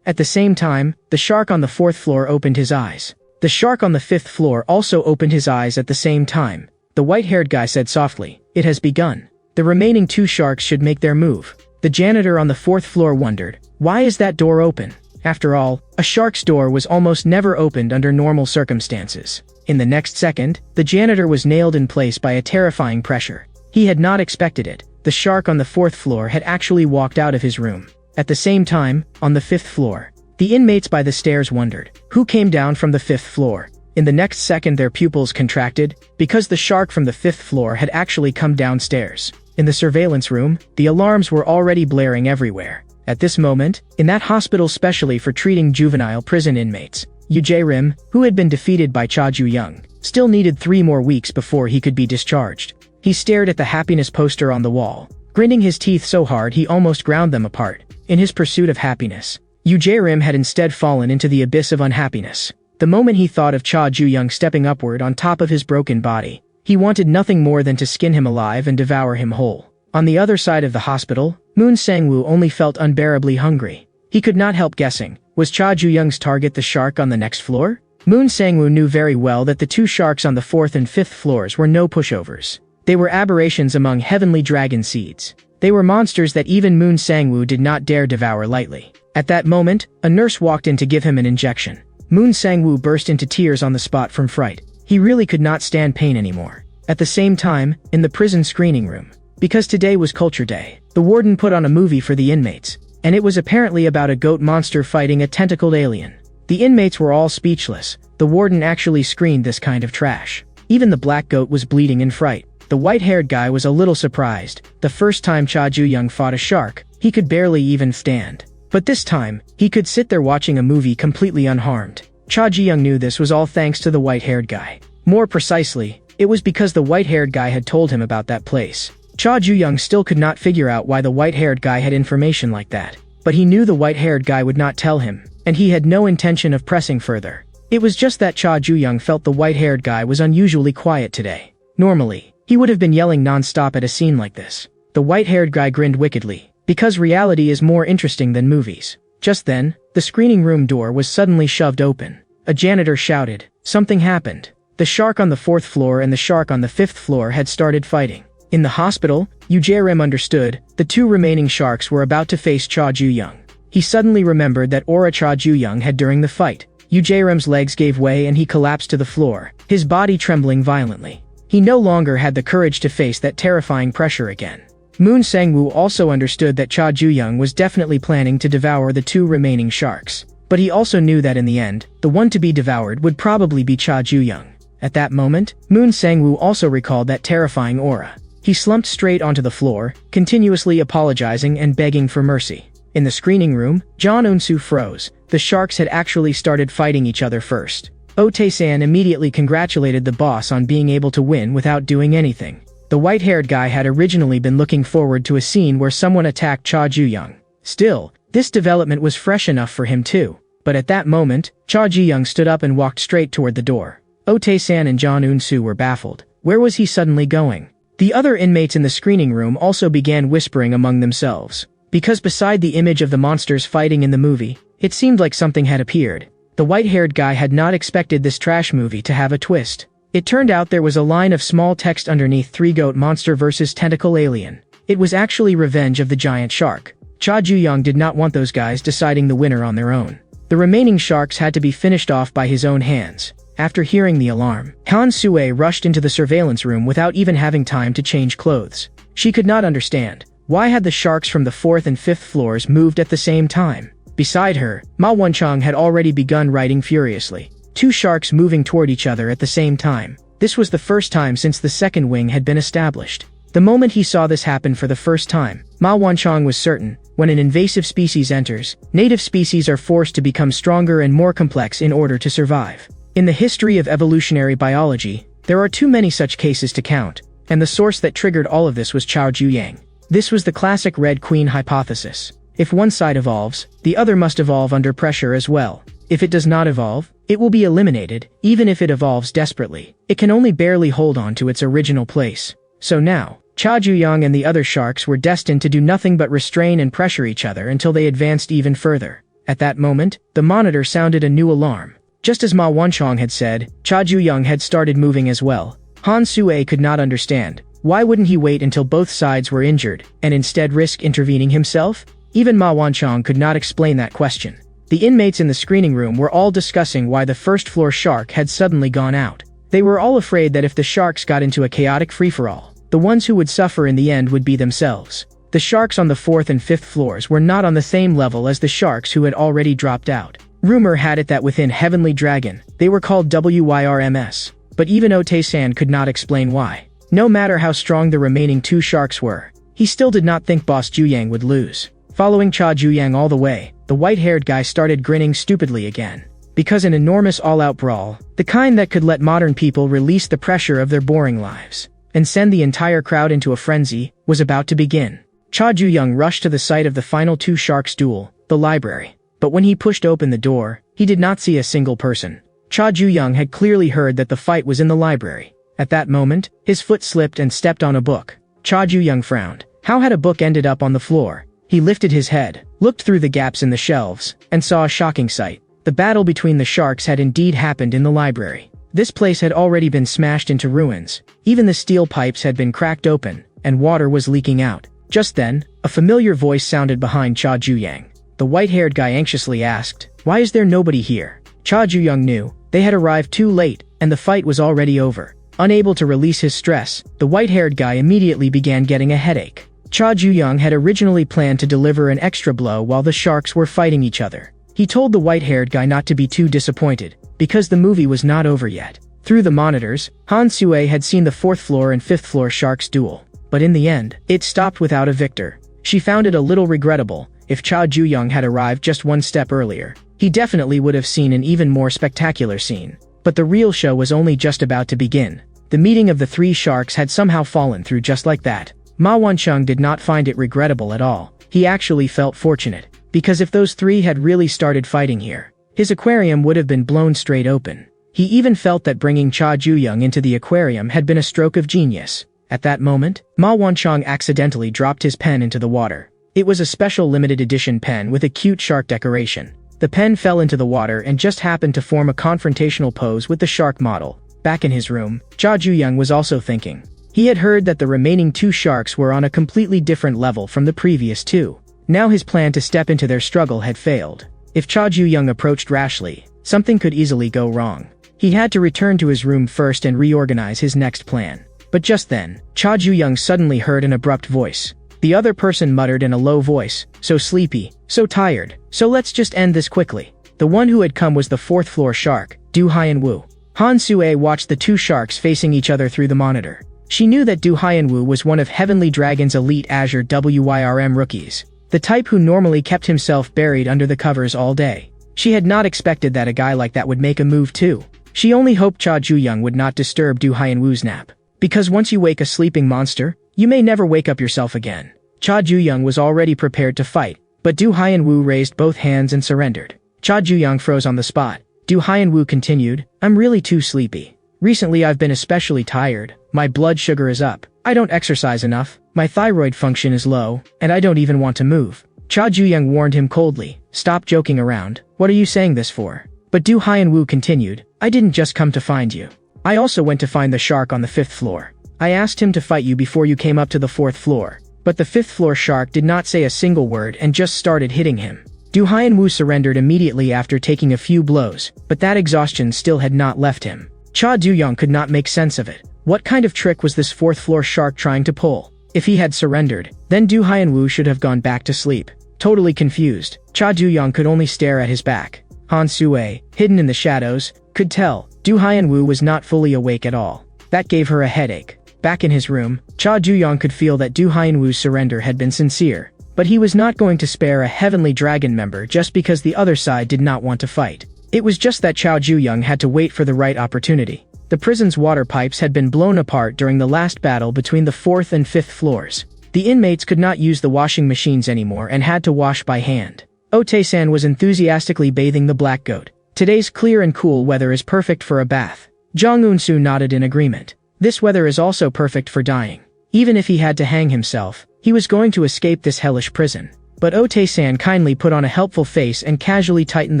At the same time, the shark on the fourth floor opened his eyes. The shark on the fifth floor also opened his eyes at the same time. The white-haired guy said softly, "It has begun." The remaining two sharks should make their move. The janitor on the fourth floor wondered, "Why is that door open?" After all, a shark's door was almost never opened under normal circumstances. In the next second, the janitor was nailed in place by a terrifying pressure. He had not expected it. The shark on the fourth floor had actually walked out of his room. At the same time, on the fifth floor, the inmates by the stairs wondered, who came down from the fifth floor? In the next second their pupils contracted, because the shark from the 5th floor had actually come downstairs. In the surveillance room, the alarms were already blaring everywhere. At this moment, in that hospital specially for treating juvenile prison inmates, wyrm, who had been defeated by Cha Ju-young, still needed 3 more weeks before he could be discharged. He stared at the happiness poster on the wall, grinding his teeth so hard he almost ground them apart. In his pursuit of happiness, wyrm had instead fallen into the abyss of unhappiness. The moment he thought of Cha Ju-young stepping upward on top of his broken body, he wanted nothing more than to skin him alive and devour him whole. On the other side of the hospital, Moon Sang-woo only felt unbearably hungry. He could not help guessing, was Cha Ju-young's target the shark on the next floor? Moon Sang-woo knew very well that the 2 sharks on the 4th and 5th floors were no pushovers. They were aberrations among heavenly dragon seeds. They were monsters that even Moon Sang-woo did not dare devour lightly. At that moment, a nurse walked in to give him an injection. Moon Sang-woo burst into tears on the spot from fright. He really could not stand pain anymore. At the same time, in the prison screening room, because today was Culture Day, the warden put on a movie for the inmates, and it was apparently about a goat monster fighting a tentacled alien. The inmates were all speechless. The warden actually screened this kind of trash. Even the black goat was bleeding in fright. The white-haired guy was a little surprised. The first time Cha Ju-young fought a shark, he could barely even stand. But this time, he could sit there watching a movie completely unharmed. Cha Ju-young knew this was all thanks to the white-haired guy. More precisely, it was because the white-haired guy had told him about that place. Cha Ju-young still could not figure out why the white-haired guy had information like that. But he knew the white-haired guy would not tell him, and he had no intention of pressing further. It was just that Cha Ju-young felt the white-haired guy was unusually quiet today. Normally, he would have been yelling non-stop at a scene like this. The white-haired guy grinned wickedly, because reality is more interesting than movies. Just then, the screening room door was suddenly shoved open. A janitor shouted, "Something happened." The shark on the 4th floor and the shark on the 5th floor had started fighting. In the hospital, wyrm understood, the 2 remaining sharks were about to face Cha Ju-young. He suddenly remembered that aura Cha Ju-young had during the fight. wyrm's legs gave way and he collapsed to the floor, his body trembling violently. He no longer had the courage to face that terrifying pressure again. Moon Sang-woo also understood that Cha Ju-young was definitely planning to devour the 2 remaining sharks. But he also knew that in the end, the one to be devoured would probably be Cha Ju-young. At that moment, Moon Sang-woo also recalled that terrifying aura. He slumped straight onto the floor, continuously apologizing and begging for mercy. In the screening room, John Eun-soo froze. The sharks had actually started fighting each other first. Oh Tae-san immediately congratulated the boss on being able to win without doing anything. The white-haired guy had originally been looking forward to a scene where someone attacked Cha Ju-young. Still, this development was fresh enough for him too. But at that moment, Cha Ju-young stood up and walked straight toward the door. Oh Tae-san and John Eun-soo were baffled. Where was he suddenly going? The other inmates in the screening room also began whispering among themselves. Because beside the image of the monsters fighting in the movie, it seemed like something had appeared. The white-haired guy had not expected this trash movie to have a twist. It turned out there was a line of small text underneath 3 goat monster versus tentacle alien. It was actually Revenge of the Giant Shark. Cha Ju-young did not want those guys deciding the winner on their own. The remaining sharks had to be finished off by his own hands. After hearing the alarm, Han Sue rushed into the surveillance room without even having time to change clothes. She could not understand. Why had the sharks from the 4th and 5th floors moved at the same time? Beside her, Ma Won-chang had already begun writing furiously. 2 sharks moving toward each other at the same time. This was the first time since the second wing had been established. The moment he saw this happen for the first time, Ma Won-chang was certain, when an invasive species enters, native species are forced to become stronger and more complex in order to survive. In the history of evolutionary biology, there are too many such cases to count, and the source that triggered all of this was Cha Ju-young. This was the classic Red Queen hypothesis. If one side evolves, the other must evolve under pressure as well. If it does not evolve, it will be eliminated. Even if it evolves desperately, it can only barely hold on to its original place. So now, Cha Ju-young and the other sharks were destined to do nothing but restrain and pressure each other until they advanced even further. At that moment, the monitor sounded a new alarm. Just as Ma Won-chang had said, Cha Ju-young had started moving as well. Han Sue could not understand. Why wouldn't he wait until both sides were injured, and instead risk intervening himself? Even Ma Won-chang could not explain that question. The inmates in the screening room were all discussing why the first-floor shark had suddenly gone out. They were all afraid that if the sharks got into a chaotic free-for-all, the ones who would suffer in the end would be themselves. The sharks on the 4th and 5th floors were not on the same level as the sharks who had already dropped out. Rumor had it that within Heavenly Dragon, they were called WYRMS, but even Ote-san could not explain why. No matter how strong the remaining 2 sharks were, he still did not think Boss Juyang would lose. Following Cha Juyang all the way, the white-haired guy started grinning stupidly again. Because an enormous all-out brawl, the kind that could let modern people release the pressure of their boring lives and send the entire crowd into a frenzy, was about to begin. Cha Juyang rushed to the site of the final 2 sharks' duel, the library. But when he pushed open the door, he did not see a single person. Cha Juyang had clearly heard that the fight was in the library. At that moment, his foot slipped and stepped on a book. Cha Juyang frowned. How had a book ended up on the floor? He lifted his head, looked through the gaps in the shelves, and saw a shocking sight. The battle between the sharks had indeed happened in the library. This place had already been smashed into ruins. Even the steel pipes had been cracked open, and water was leaking out. Just then, a familiar voice sounded behind Cha Juyang. The white-haired guy anxiously asked, "Why is there nobody here?" Cha Juyang knew. They had arrived too late, and the fight was already over. Unable to release his stress, the white-haired guy immediately began getting a headache. Cha Juyang had originally planned to deliver an extra blow while the sharks were fighting each other. He told the white-haired guy not to be too disappointed, because the movie was not over yet. Through the monitors, Han Sue had seen the 4th floor and 5th floor sharks duel. But in the end, it stopped without a victor. She found it a little regrettable. If Cha Juyang had arrived just 1 step earlier, he definitely would have seen an even more spectacular scene. But the real show was only just about to begin. The meeting of the 3 sharks had somehow fallen through just like that. Ma Wancheng did not find it regrettable at all. He actually felt fortunate. Because if those 3 had really started fighting here, his aquarium would have been blown straight open. He even felt that bringing Cha Juyang into the aquarium had been a stroke of genius. At that moment, Ma Wancheng accidentally dropped his pen into the water. It was a special limited edition pen with a cute shark decoration. The pen fell into the water and just happened to form a confrontational pose with the shark model. Back in his room, Cha Juyang was also thinking. He had heard that the remaining 2 sharks were on a completely different level from the previous 2. Now his plan to step into their struggle had failed. If Cha Juyang approached rashly, something could easily go wrong. He had to return to his room first and reorganize his next plan. But just then, Cha Juyang suddenly heard an abrupt voice. The other person muttered in a low voice, "So sleepy, so tired, so let's just end this quickly." The one who had come was the 4th floor shark, Du Hyanwu. Han Sue watched the 2 sharks facing each other through the monitor. She knew that Du Hyanwu was one of Heavenly Dragon's elite Azure WYRM rookies, the type who normally kept himself buried under the covers all day. She had not expected that a guy like that would make a move too. She only hoped Cha Juyang would not disturb Du Hyanwu's nap. Because once you wake a sleeping monster, you may never wake up yourself again. Cha Juyang was already prepared to fight, but Du Hyanwu raised both hands and surrendered. Cha Juyang froze on the spot. Du Hyanwu continued, "I'm really too sleepy. Recently I've been especially tired, my blood sugar is up, I don't exercise enough, my thyroid function is low, and I don't even want to move." Cha Juyang warned him coldly, "Stop joking around, what are you saying this for?" But Du Hyanwu continued, "I didn't just come to find you. I also went to find the shark on the 5th floor. I asked him to fight you before you came up to the 4th floor. But the 5th floor shark did not say a single word and just started hitting him." Du Hyanwu surrendered immediately after taking a few blows, but that exhaustion still had not left him. Cha Juyang could not make sense of it. What kind of trick was this 4th floor shark trying to pull? If he had surrendered, then Du Hyanwu should have gone back to sleep. Totally confused, Cha Juyang could only stare at his back. Han Sue, hidden in the shadows, could tell Du Hyanwu was not fully awake at all. That gave her a headache. Back in his room, Cha Juyang could feel that Du Hyanwu's surrender had been sincere. But he was not going to spare a Heavenly Dragon member just because the other side did not want to fight. It was just that Cha Juyang had to wait for the right opportunity. The prison's water pipes had been blown apart during the last battle between the 4th and 5th floors. The inmates could not use the washing machines anymore and had to wash by hand. Ote-san was enthusiastically bathing the black goat. Today's clear and cool weather is perfect for a bath. Jang Eun-soo nodded in agreement. This weather is also perfect for dying. Even if he had to hang himself, he was going to escape this hellish prison. But Ote-san kindly put on a helpful face and casually tightened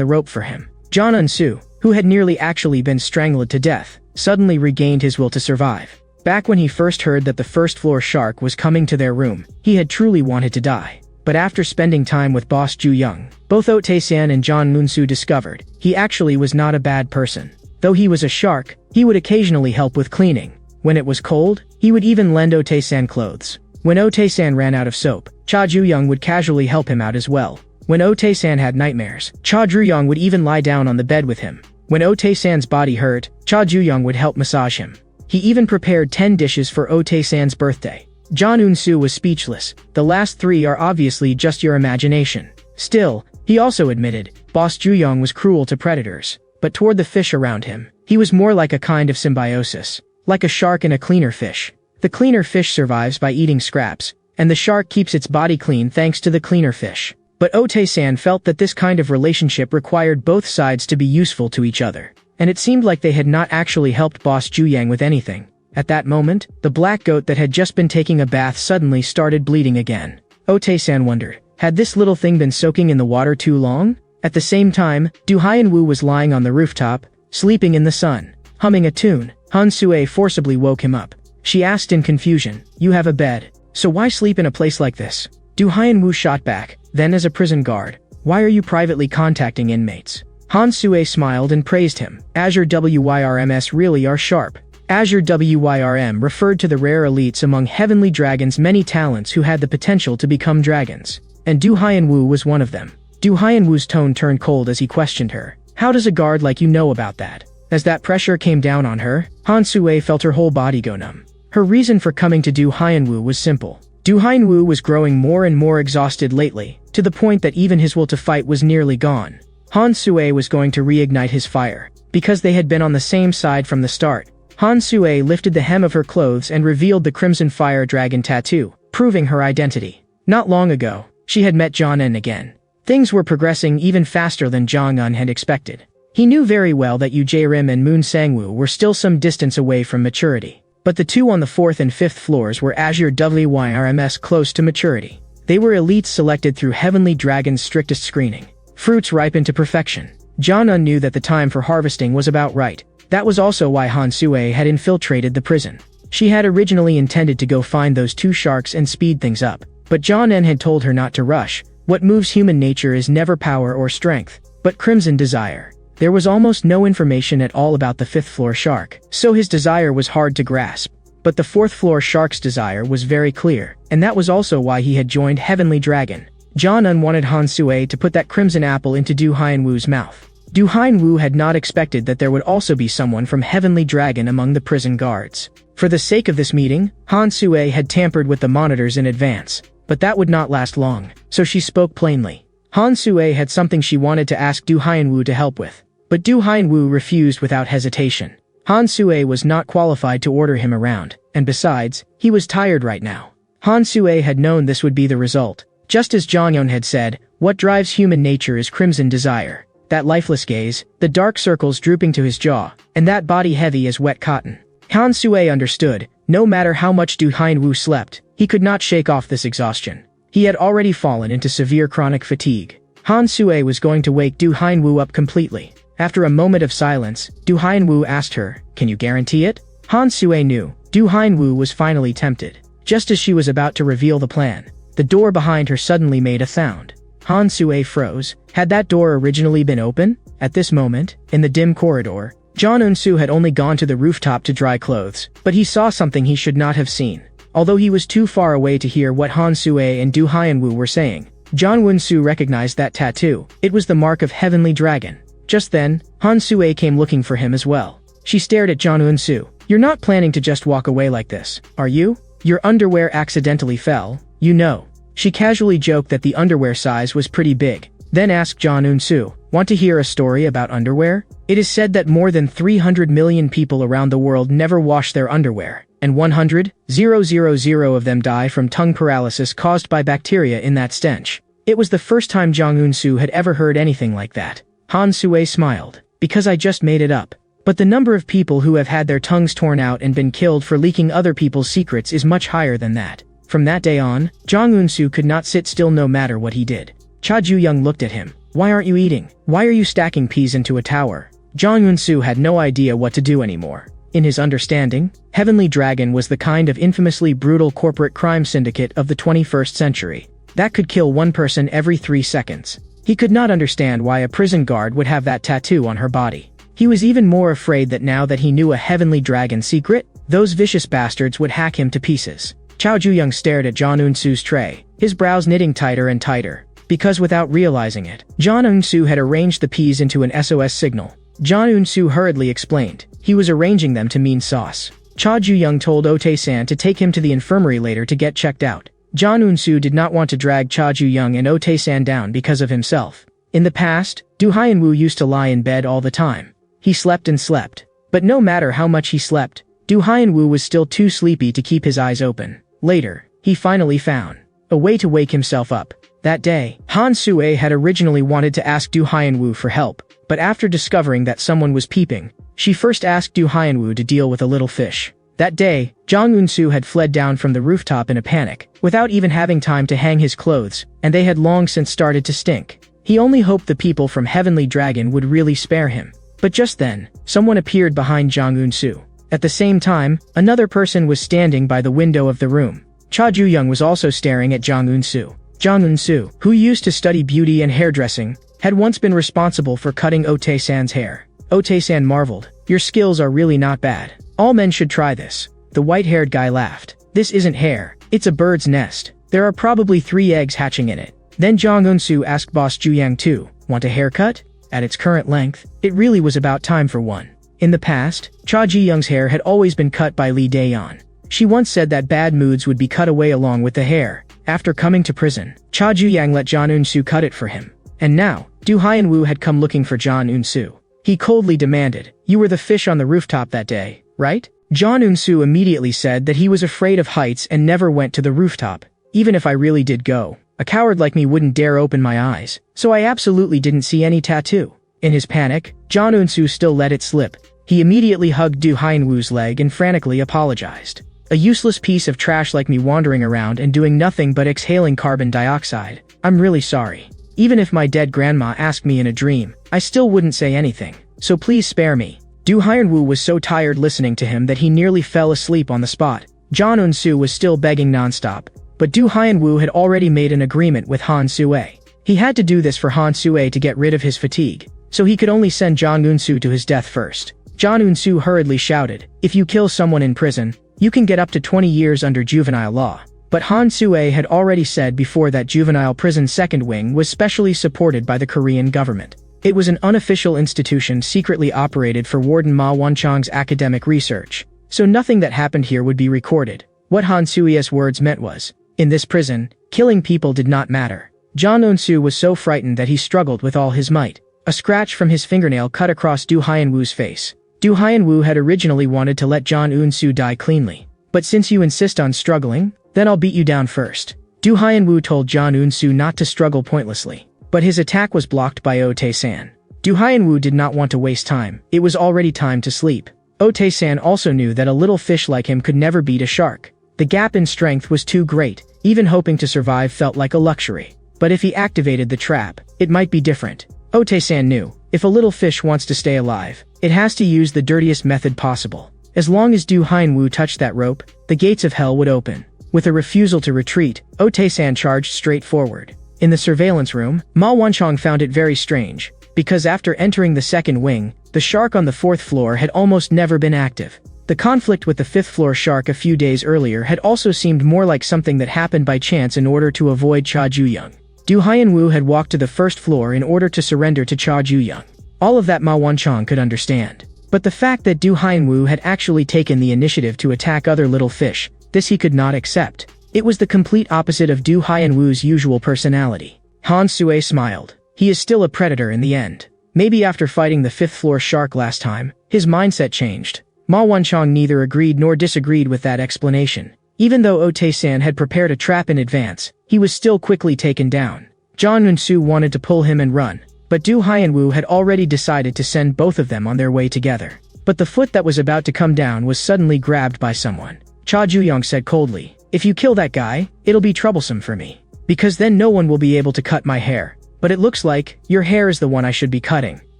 the rope for him. Jang Eun-soo, who had nearly actually been strangled to death, suddenly regained his will to survive. Back when he first heard that the 1st floor shark was coming to their room, he had truly wanted to die. But after spending time with Boss Juyang, both Ote-san and Jang Eun-soo discovered he actually was not a bad person. Though he was a shark, he would occasionally help with cleaning. When it was cold, he would even lend Ote-san clothes. When Ote-san ran out of soap, Cha Juyang would casually help him out as well. When Ote-san had nightmares, Cha Druyong would even lie down on the bed with him. When Ote-san's body hurt, Cha Druyong would help massage him. He even prepared 10 dishes for Ote-san's birthday. John Eun-soo was speechless. The last 3 are obviously just your imagination. Still, he also admitted, Boss Druyong was cruel to predators. But toward the fish around him, he was more like a kind of symbiosis. Like a shark and a cleaner fish. The cleaner fish survives by eating scraps, and the shark keeps its body clean thanks to the cleaner fish. But Ote-san felt that this kind of relationship required both sides to be useful to each other. And it seemed like they had not actually helped Boss Druyong with anything. At that moment, the black goat that had just been taking a bath suddenly started bleeding again. Ote-san wondered, had this little thing been soaking in the water too long? At the same time, Du Hyun-woo was lying on the rooftop, sleeping in the sun, humming a tune. Han Sue forcibly woke him up. She asked in confusion, "You have a bed, so why sleep in a place like this?" Du Hyun-woo shot back, "Then as a prison guard, why are you privately contacting inmates?" Han Sue smiled and praised him. Azure WYRMs really are sharp. Azure WYRM referred to the rare elites among heavenly dragons' many talents who had the potential to become dragons. And Du Hyun-woo was one of them. Du Hyun-woo's tone turned cold as he questioned her. "How does a guard like you know about that?" As that pressure came down on her, Han Sue felt her whole body go numb. Her reason for coming to Du Hyun-woo was simple. Du Hyun-woo was growing more and more exhausted lately, to the point that even his will to fight was nearly gone. Han Sue was going to reignite his fire. Because they had been on the same side from the start, Han Sue lifted the hem of her clothes and revealed the Crimson Fire Dragon tattoo, proving her identity. Not long ago, she had met Jong Un again. Things were progressing even faster than Jong Un had expected. He knew very well that Yu Jae-rim and Moon Sang-woo were still some distance away from maturity. But the two on the 4th and 5th floors were Azure WYRMs close to maturity. They were elites selected through Heavenly Dragon's strictest screening. Fruits ripened to perfection. Jong Un knew that the time for harvesting was about right. That was also why Han Sue had infiltrated the prison. She had originally intended to go find those 2 sharks and speed things up. But Jong Un had told her not to rush. What moves human nature is never power or strength, but crimson desire. There was almost no information at all about the 5th floor shark, so his desire was hard to grasp. But the 4th floor shark's desire was very clear, and that was also why he had joined Heavenly Dragon. Jong Un wanted Han Sue to put that crimson apple into Du Hyun-woo's mouth. Du Hyun-woo had not expected that there would also be someone from Heavenly Dragon among the prison guards. For the sake of this meeting, Han Sue had tampered with the monitors in advance. But that would not last long, so she spoke plainly. Han Sue had something she wanted to ask Du Hyun-woo to help with. But Du Hyun-woo refused without hesitation. Han Sue was not qualified to order him around, and besides, he was tired right now. Han Sue had known this would be the result. Just as Jong Un had said, what drives human nature is crimson desire. That lifeless gaze, the dark circles drooping to his jaw, and that body heavy as wet cotton. Han Sue understood, no matter how much Du Hyun-woo slept, he could not shake off this exhaustion. He had already fallen into severe chronic fatigue. Han Sue was going to wake Du Hyun-woo up completely. After a moment of silence, Du Hyun-woo asked her, "Can you guarantee it?" Han Sue knew. Du Hyun-woo was finally tempted. Just as she was about to reveal the plan, the door behind her suddenly made a sound. Han Sue froze. Had that door originally been open? At this moment, in the dim corridor, Jong Un-soo had only gone to the rooftop to dry clothes, but he saw something he should not have seen. Although he was too far away to hear what Han Sue and Du Hyun-woo were saying, Jong Un-soo recognized that tattoo. It was the mark of Heavenly Dragon. Just then, Han Sue came looking for him as well. She stared at Jong Un-soo. "You're not planning to just walk away like this, are you? Your underwear accidentally fell, you know." She casually joked that the underwear size was pretty big, then asked Jong Un-soo, "Want to hear a story about underwear? It is said that more than 300 million people around the world never wash their underwear, and 100,000 of them die from tongue paralysis caused by bacteria in that stench." It was the first time Jong Un-soo had ever heard anything like that. Han Sue smiled. "Because I just made it up. But the number of people who have had their tongues torn out and been killed for leaking other people's secrets is much higher than that." From that day on, Jong Un-soo could not sit still no matter what he did. Cha Ju-young looked at him. "Why aren't you eating? Why are you stacking peas into a tower?" Jong Un-soo had no idea what to do anymore. In his understanding, Heavenly Dragon was the kind of infamously brutal corporate crime syndicate of the 21st century that could kill one person every 3 seconds. He could not understand why a prison guard would have that tattoo on her body. He was even more afraid that now that he knew a Heavenly Dragon secret, those vicious bastards would hack him to pieces. Chao Ju-young stared at Jong Un-soo's tray, his brows knitting tighter and tighter. because without realizing it, John Eun-soo had arranged the P's into an SOS signal. John Eun-soo hurriedly explained. He was arranging them to mean sauce. Cha Ju-young told Otae-san to take him to the infirmary later to get checked out. John Eun-soo did not want to drag Cha Ju-young and Otae-san down because of himself. In the past, Do Hyun-woo used to lie in bed all the time. He slept and slept. But no matter how much he slept, Do Hyun-woo was still too sleepy to keep his eyes open. Later, he finally found a way to wake himself up. That day, Han Sue had originally wanted to ask Do Hyun-woo for help, but after discovering that someone was peeping, she first asked Do Hyun-woo to deal with a little fish. That day, Jang Eun-soo had fled down from the rooftop in a panic, without even having time to hang his clothes, and they had long since started to stink. He only hoped the people from Heavenly Dragon would really spare him. But just then, someone appeared behind Jang Eun-soo. At the same time, another person was standing by the window of the room. Cha Ju-young was also staring at Jang Eun-soo. Jang Eun-soo, who used to study beauty and hairdressing, had once been responsible for cutting Otae-san's hair. Otae-san marveled. Your skills are really not bad. All men should try this. The white-haired guy laughed. This isn't hair. It's a bird's nest. There are probably 3 eggs hatching in it. Then Jang Eun-soo asked Boss Ju-yang too, want a haircut? At its current length, it really was about time for one. In the past, Cha Ji-young's hair had always been cut by Lee Dae-yeon. She once said that bad moods would be cut away along with the hair. After coming to prison, Cha Ju-yang let Jang Eun-soo cut it for him. And now, Do Hyun-woo had come looking for Jang Eun-soo. He coldly demanded, you were the fish on the rooftop that day, right? Jang Eun-soo immediately said that he was afraid of heights and never went to the rooftop. Even if I really did go, a coward like me wouldn't dare open my eyes, so I absolutely didn't see any tattoo. In his panic, Jang Eun-soo still let it slip. He immediately hugged Do Hyun-woo's leg and frantically apologized. A useless piece of trash like me wandering around and doing nothing but exhaling carbon dioxide. I'm really sorry. Even if my dead grandma asked me in a dream, I still wouldn't say anything, so please spare me. Do Hyun-woo was so tired listening to him that he nearly fell asleep on the spot. Jang Eun-soo was still begging nonstop, but Do Hyun-woo had already made an agreement with Han Sue. He had to do this for Han Sue to get rid of his fatigue, so he could only send Jang Eun-soo to his death first. Jang Eun-soo hurriedly shouted, if you kill someone in prison, you can get up to 20 years under juvenile law. But Han Sue had already said before that juvenile prison second wing was specially supported by the Korean government. It was an unofficial institution secretly operated for Warden Ma Won-chang's academic research, so nothing that happened here would be recorded. What Han Sue's words meant was, in this prison, killing people did not matter. Jang Eun-soo was so frightened that he struggled with all his might. A scratch from his fingernail cut across Do Hyun-woo's face. Do Hyun-woo had originally wanted to let Jang Eun-soo die cleanly. But since you insist on struggling, then I'll beat you down first. Do Hyun-woo told Jang Eun-soo not to struggle pointlessly. But his attack was blocked by Otae-san. Do Hyun-woo did not want to waste time. It was already time to sleep. Otae-san also knew that a little fish like him could never beat a shark. The gap in strength was too great. Even hoping to survive felt like a luxury. But if he activated the trap, it might be different. Otae-san knew, if a little fish wants to stay alive, it has to use the dirtiest method possible. As long as Do Hyun-woo touched that rope, the gates of hell would open. With a refusal to retreat, Otae-san charged straight forward. In the surveillance room, Ma Won-chang found it very strange, because after entering the second wing, the shark on the 4th floor had almost never been active. The conflict with the 5th floor shark a few days earlier had also seemed more like something that happened by chance in order to avoid Cha Ju-young. Do Hyun-woo had walked to the 1st floor in order to surrender to Cha Ju-young. All of that Ma Won-chang could understand. But the fact that Do Hyun-woo had actually taken the initiative to attack other little fish, this he could not accept. It was the complete opposite of Do Hyun-woo's usual personality. Han Sue smiled. He is still a predator in the end. Maybe after fighting the 5th floor shark last time, his mindset changed. Ma Won-chang neither agreed nor disagreed with that explanation. Even though Otae-san had prepared a trap in advance, he was still quickly taken down. Jang Eun-soo wanted to pull him and run, but Do Hyun-woo had already decided to send both of them on their way together. But the foot that was about to come down was suddenly grabbed by someone. Cha Ju-young said coldly, if you kill that guy, it'll be troublesome for me. Because then no one will be able to cut my hair. But it looks like, your hair is the one I should be cutting.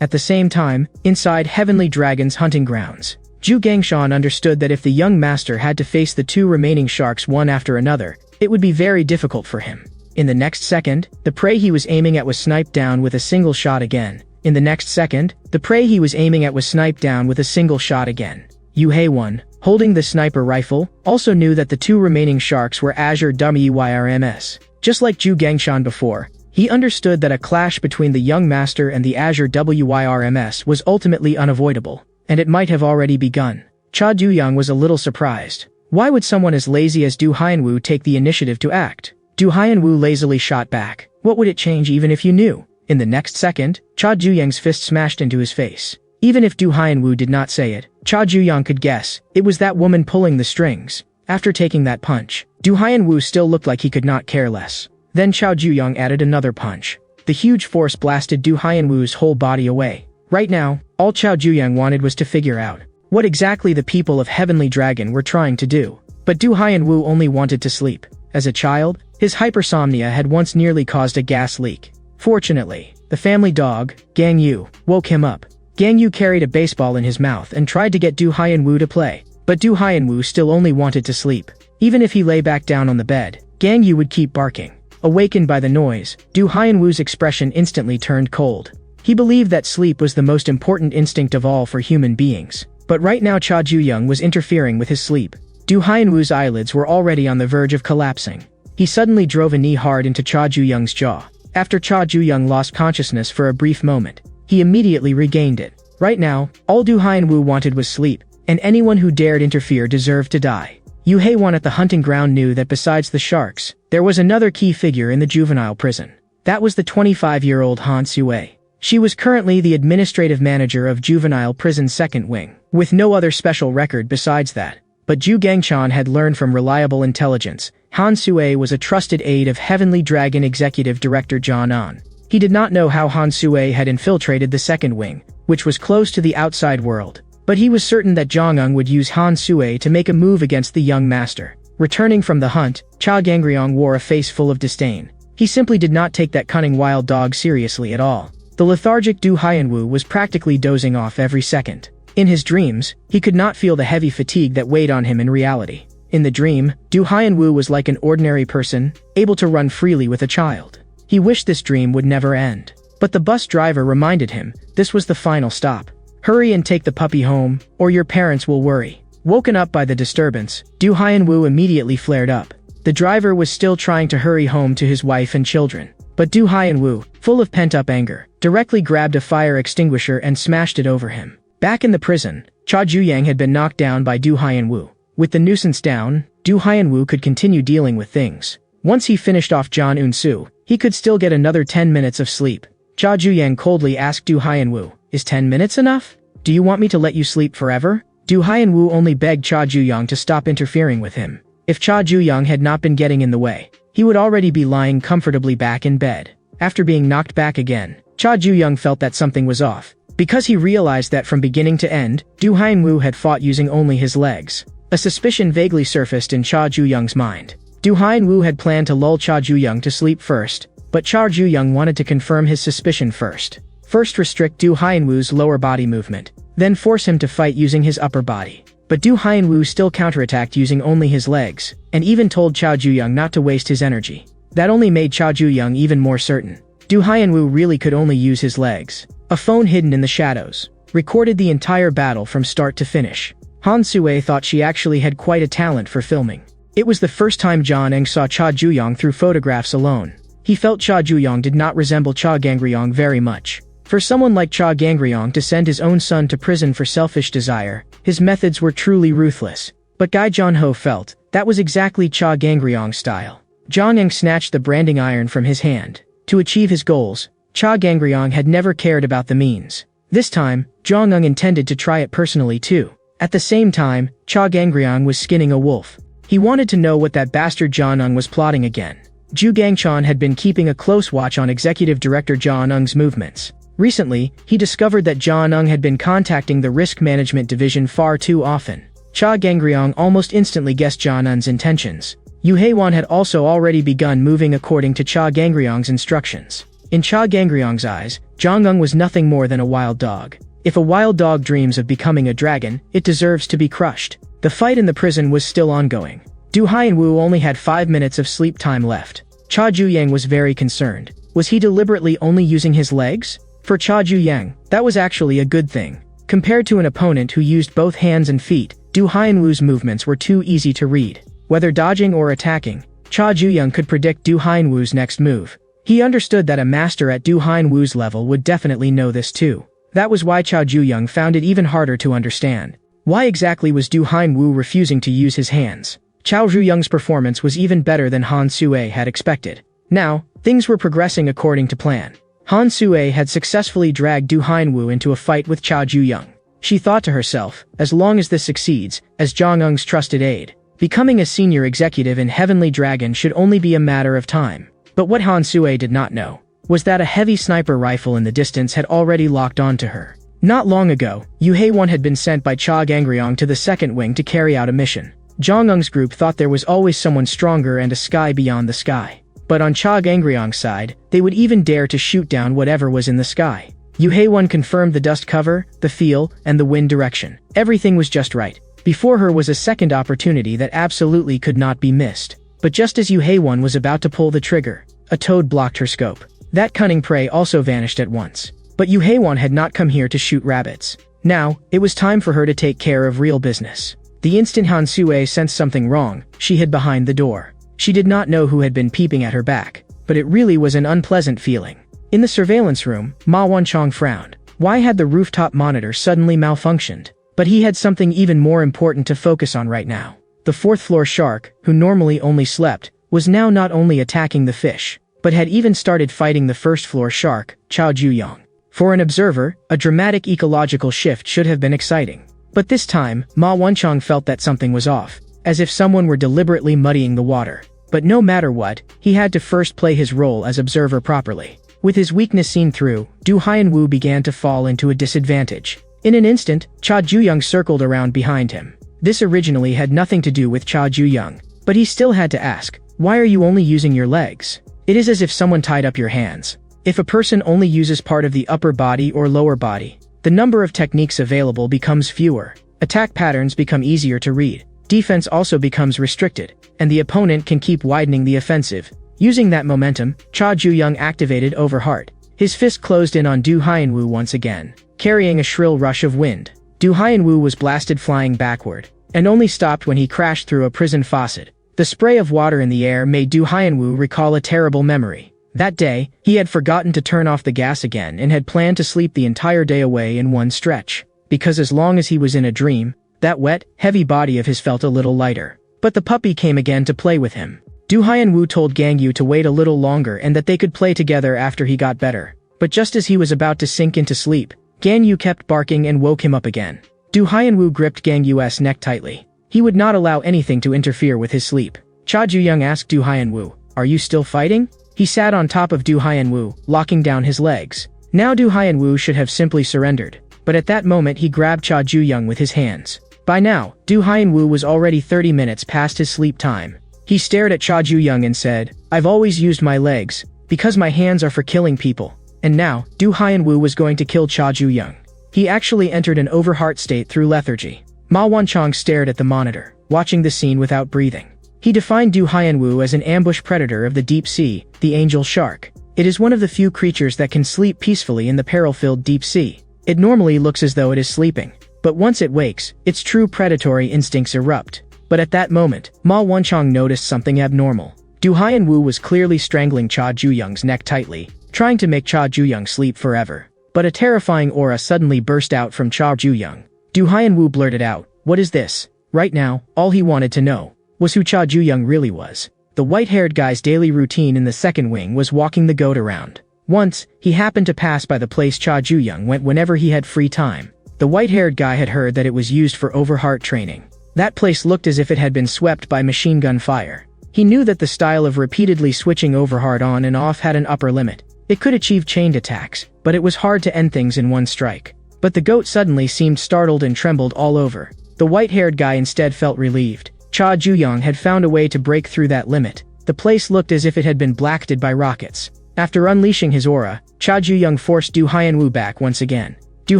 At the same time, inside Heavenly Dragon's hunting grounds, Ju Gangshan understood that if the young master had to face the 2 remaining sharks one after another, it would be very difficult for him. In the next second, the prey he was aiming at was sniped down with a single shot again. In the next second, the prey he was aiming at was sniped down with a single shot again. Yu Hae-won, holding the sniper rifle, also knew that the 2 remaining sharks were Azure Wyrms. Just like Ju Gangshan before, He understood that a clash between the young master and the Azure Wyrms was ultimately unavoidable, and it might have already begun. Cha Du-young was a little surprised. Why would someone as lazy as Du Hyenwoo take the initiative to act? Du Hyenwoo lazily shot back. What would it change even if you knew? In the next second, Cha Du-young's fist smashed into his face. Even if Du Hyenwoo did not say it, Cha Du-young could guess. It was that woman pulling the strings. After taking that punch, Du Hyenwoo still looked like he could not care less. Then Cha Du-young added another punch. The huge force blasted Du Hyenwoo's whole body away. Right now, all Cha Du-young wanted was to figure out what exactly the people of Heavenly Dragon were trying to do. But Du Hyenwoo only wanted to sleep. As a child, his hypersomnia had once nearly caused a gas leak. Fortunately, the family dog, Gang Yu, woke him up. Gang Yu carried a baseball in his mouth and tried to get Du Hyenwoo to play. But Du Hyenwoo still only wanted to sleep. Even if he lay back down on the bed, Gang Yu would keep barking. Awakened by the noise, Du Hyenwoo's expression instantly turned cold. He believed that sleep was the most important instinct of all for human beings. But right now Cha Du-young was interfering with his sleep. Du Hyenwoo's eyelids were already on the verge of collapsing. He suddenly drove a knee hard into Cha Du-young's jaw. After Cha Du-young lost consciousness for a brief moment, he immediately regained it. Right now, all Du Hyenwoo wanted was sleep, and anyone who dared interfere deserved to die. Yu Hae-won at the hunting ground knew that besides the sharks, there was another key figure in the juvenile prison. That was the 25-year-old Han Sue. She was currently the administrative manager of Juvenile Prison's second wing, with no other special record besides that. But Ju Gangchan had learned from reliable intelligence. Han Sue was a trusted aide of Heavenly Dragon Executive Director John An. He did not know how Han Sue had infiltrated the second wing, which was close to the outside world. But he was certain that Jong Un would use Han Sue to make a move against the young master. Returning from the hunt, Cha Gangryong wore a face full of disdain. He simply did not take that cunning wild dog seriously at all. The lethargic Du Hyenwoo was practically dozing off every second. In his dreams, he could not feel the heavy fatigue that weighed on him in reality. In the dream, Du Hyenwoo was like an ordinary person, able to run freely with a child. He wished this dream would never end. But the bus driver reminded him, this was the final stop. Hurry and take the puppy home, or your parents will worry. Woken up by the disturbance, Du Hyenwoo immediately flared up. The driver was still trying to hurry home to his wife and children. But Du Hyenwoo, full of pent-up anger, directly grabbed a fire extinguisher and smashed it over him. Back in the prison, Cha Du-young had been knocked down by Du Hyenwoo. With the nuisance down, Du Hyenwoo could continue dealing with things. Once he finished off John Un-soo, he could still get another 10 minutes of sleep. Cha Du-young coldly asked Du Hyenwoo, is 10 minutes enough? Do you want me to let you sleep forever? Du Hyenwoo only begged Cha Du-young to stop interfering with him. If Cha Du-young had not been getting in the way, he would already be lying comfortably back in bed. After being knocked back again, Cha Du-young felt that something was off. Because he realized that from beginning to end, Du Hyenwoo had fought using only his legs. A suspicion vaguely surfaced in Cha Du-young's mind. Du Hyenwoo had planned to lull Cha Du-young to sleep first, but Cha Du-young wanted to confirm his suspicion first. First restrict Du Hyenwoo's lower body movement, then force him to fight using his upper body. But Du Hyenwoo still counterattacked using only his legs, and even told Cha Du-young not to waste his energy. That only made Cha Du-young even more certain. Du Hyenwoo really could only use his legs. A phone hidden in the shadows recorded the entire battle from start to finish. Han Sue thought she actually had quite a talent for filming. It was the first time John Eng saw Cha Du-young through photographs alone. He felt Cha Du-young did not resemble Cha Gangryong very much. For someone like Cha Gangryong to send his own son to prison for selfish desire, his methods were truly ruthless. But Gai John-ho felt that was exactly Cha Gangryong's style. Jong Eng snatched the branding iron from his hand. To achieve his goals, Cha Gangryong had never cared about the means. This time, Jong Eng intended to try it personally too. At the same time, Cha Gangryong was skinning a wolf. He wanted to know what that bastard John Eng was plotting again. Ju Gangchan had been keeping a close watch on Executive Director John Eng's movements. Recently, he discovered that John Eng had been contacting the Risk Management Division far too often. Cha Gangryong almost instantly guessed John Eng's intentions. Yu Hae-won had also already begun moving according to Cha Gangryong's instructions. In Cha Gangryong's eyes, Jong Eng was nothing more than a wild dog. If a wild dog dreams of becoming a dragon, it deserves to be crushed. The fight in the prison was still ongoing. Du Hyenwoo only had 5 minutes of sleep time left. Cha Ju-yang was very concerned. Was he deliberately only using his legs? For Cha Ju-yang, that was actually a good thing. Compared to an opponent who used both hands and feet, Du Hyenwoo's movements were too easy to read. Whether dodging or attacking, Cha Ju-yang could predict Du Hyenwoo's next move. He understood that a master at Du Hanwu's level would definitely know this too. That was why Chao Juyang found it even harder to understand. Why exactly was Du Hanwu refusing to use his hands? Chao Juyang's performance was even better than Han Sue had expected. Now, things were progressing according to plan. Han Sue had successfully dragged Du Hanwu into a fight with Chao Juyang. She thought to herself, as long as this succeeds, as Zhang Eng's trusted aide, becoming a senior executive in Heavenly Dragon should only be a matter of time. But what Han Sue did not know was that a heavy sniper rifle in the distance had already locked onto her. Not long ago, Yu Haewon had been sent by Cha Gangryong to the second wing to carry out a mission. Zhang Eng's group thought there was always someone stronger and a sky beyond the sky. But on Cha Gangryong's side, they would even dare to shoot down whatever was in the sky. Yu Haewon confirmed the dust cover, the feel, and the wind direction. Everything was just right. Before her was a second opportunity that absolutely could not be missed. But just as Yu Haewon was about to pull the trigger, a toad blocked her scope. That cunning prey also vanished at once. But Yu Haewon had not come here to shoot rabbits. Now, it was time for her to take care of real business. The instant Han Sue sensed something wrong, she hid behind the door. She did not know who had been peeping at her back, but it really was an unpleasant feeling. In the surveillance room, Ma Wanchong frowned. Why had the rooftop monitor suddenly malfunctioned? But he had something even more important to focus on right now. The fourth-floor shark, who normally only slept, was now not only attacking the fish, but had even started fighting the first-floor shark, Chao Juyang. For an observer, a dramatic ecological shift should have been exciting. But this time, Ma Wanchong felt that something was off, as if someone were deliberately muddying the water. But no matter what, he had to first play his role as observer properly. With his weakness seen through, Du Hanwu began to fall into a disadvantage. In an instant, Cha Juyang circled around behind him. This originally had nothing to do with Cha Juyang, but he still had to ask, why are you only using your legs? It is as if someone tied up your hands. If a person only uses part of the upper body or lower body, the number of techniques available becomes fewer. Attack patterns become easier to read. Defense also becomes restricted, and the opponent can keep widening the offensive. Using that momentum, Cha Juyang activated Overheart. His fist closed in on Du Hanwu once again, carrying a shrill rush of wind. Du Hanwu was blasted flying backward, and only stopped when he crashed through a prison faucet. The spray of water in the air made Du Hanwu recall a terrible memory. That day, he had forgotten to turn off the gas again and had planned to sleep the entire day away in one stretch. Because as long as he was in a dream, that wet, heavy body of his felt a little lighter. But the puppy came again to play with him. Du Hanwu told Gang Yu to wait a little longer and that they could play together after he got better. But just as he was about to sink into sleep, Gang Yu kept barking and woke him up again. Du Hanwu gripped Gang Yu's neck tightly. He would not allow anything to interfere with his sleep. Cha Juyang asked Du Hanwu, "Are you still fighting?" He sat on top of Du Hanwu, locking down his legs. Now Du Hanwu should have simply surrendered, but at that moment he grabbed Cha Juyang with his hands. By now, Du Hanwu was already 30 minutes past his sleep time. He stared at Cha Juyang and said, "I've always used my legs, because my hands are for killing people." And now, Du Hanwu was going to kill Cha Juyang. He actually entered an overheart state through lethargy. Ma Wanchong stared at the monitor, watching the scene without breathing. He defined Du Hanwu as an ambush predator of the deep sea, the angel shark. It is one of the few creatures that can sleep peacefully in the peril-filled deep sea. It normally looks as though it is sleeping, but once it wakes, its true predatory instincts erupt. But at that moment, Ma Wanchong noticed something abnormal. Du Hanwu was clearly strangling Cha Juyang's neck tightly, trying to make Cha Juyang sleep forever. But a terrifying aura suddenly burst out from Cha Juyang. Du Hanwu blurted out, "What is this?" Right now, all he wanted to know was who Cha Juyang really was. The white-haired guy's daily routine in the second wing was walking the goat around. Once, he happened to pass by the place Cha Juyang went whenever he had free time. The white-haired guy had heard that it was used for overheart training. That place looked as if it had been swept by machine gun fire. He knew that the style of repeatedly switching overheart on and off had an upper limit. It could achieve chained attacks, but it was hard to end things in one strike. But the goat suddenly seemed startled and trembled all over. The white-haired guy instead felt relieved. Cha Juyang had found a way to break through that limit. The place looked as if it had been blasted by rockets. After unleashing his aura, Cha Juyang forced Du Hanwu back once again. Du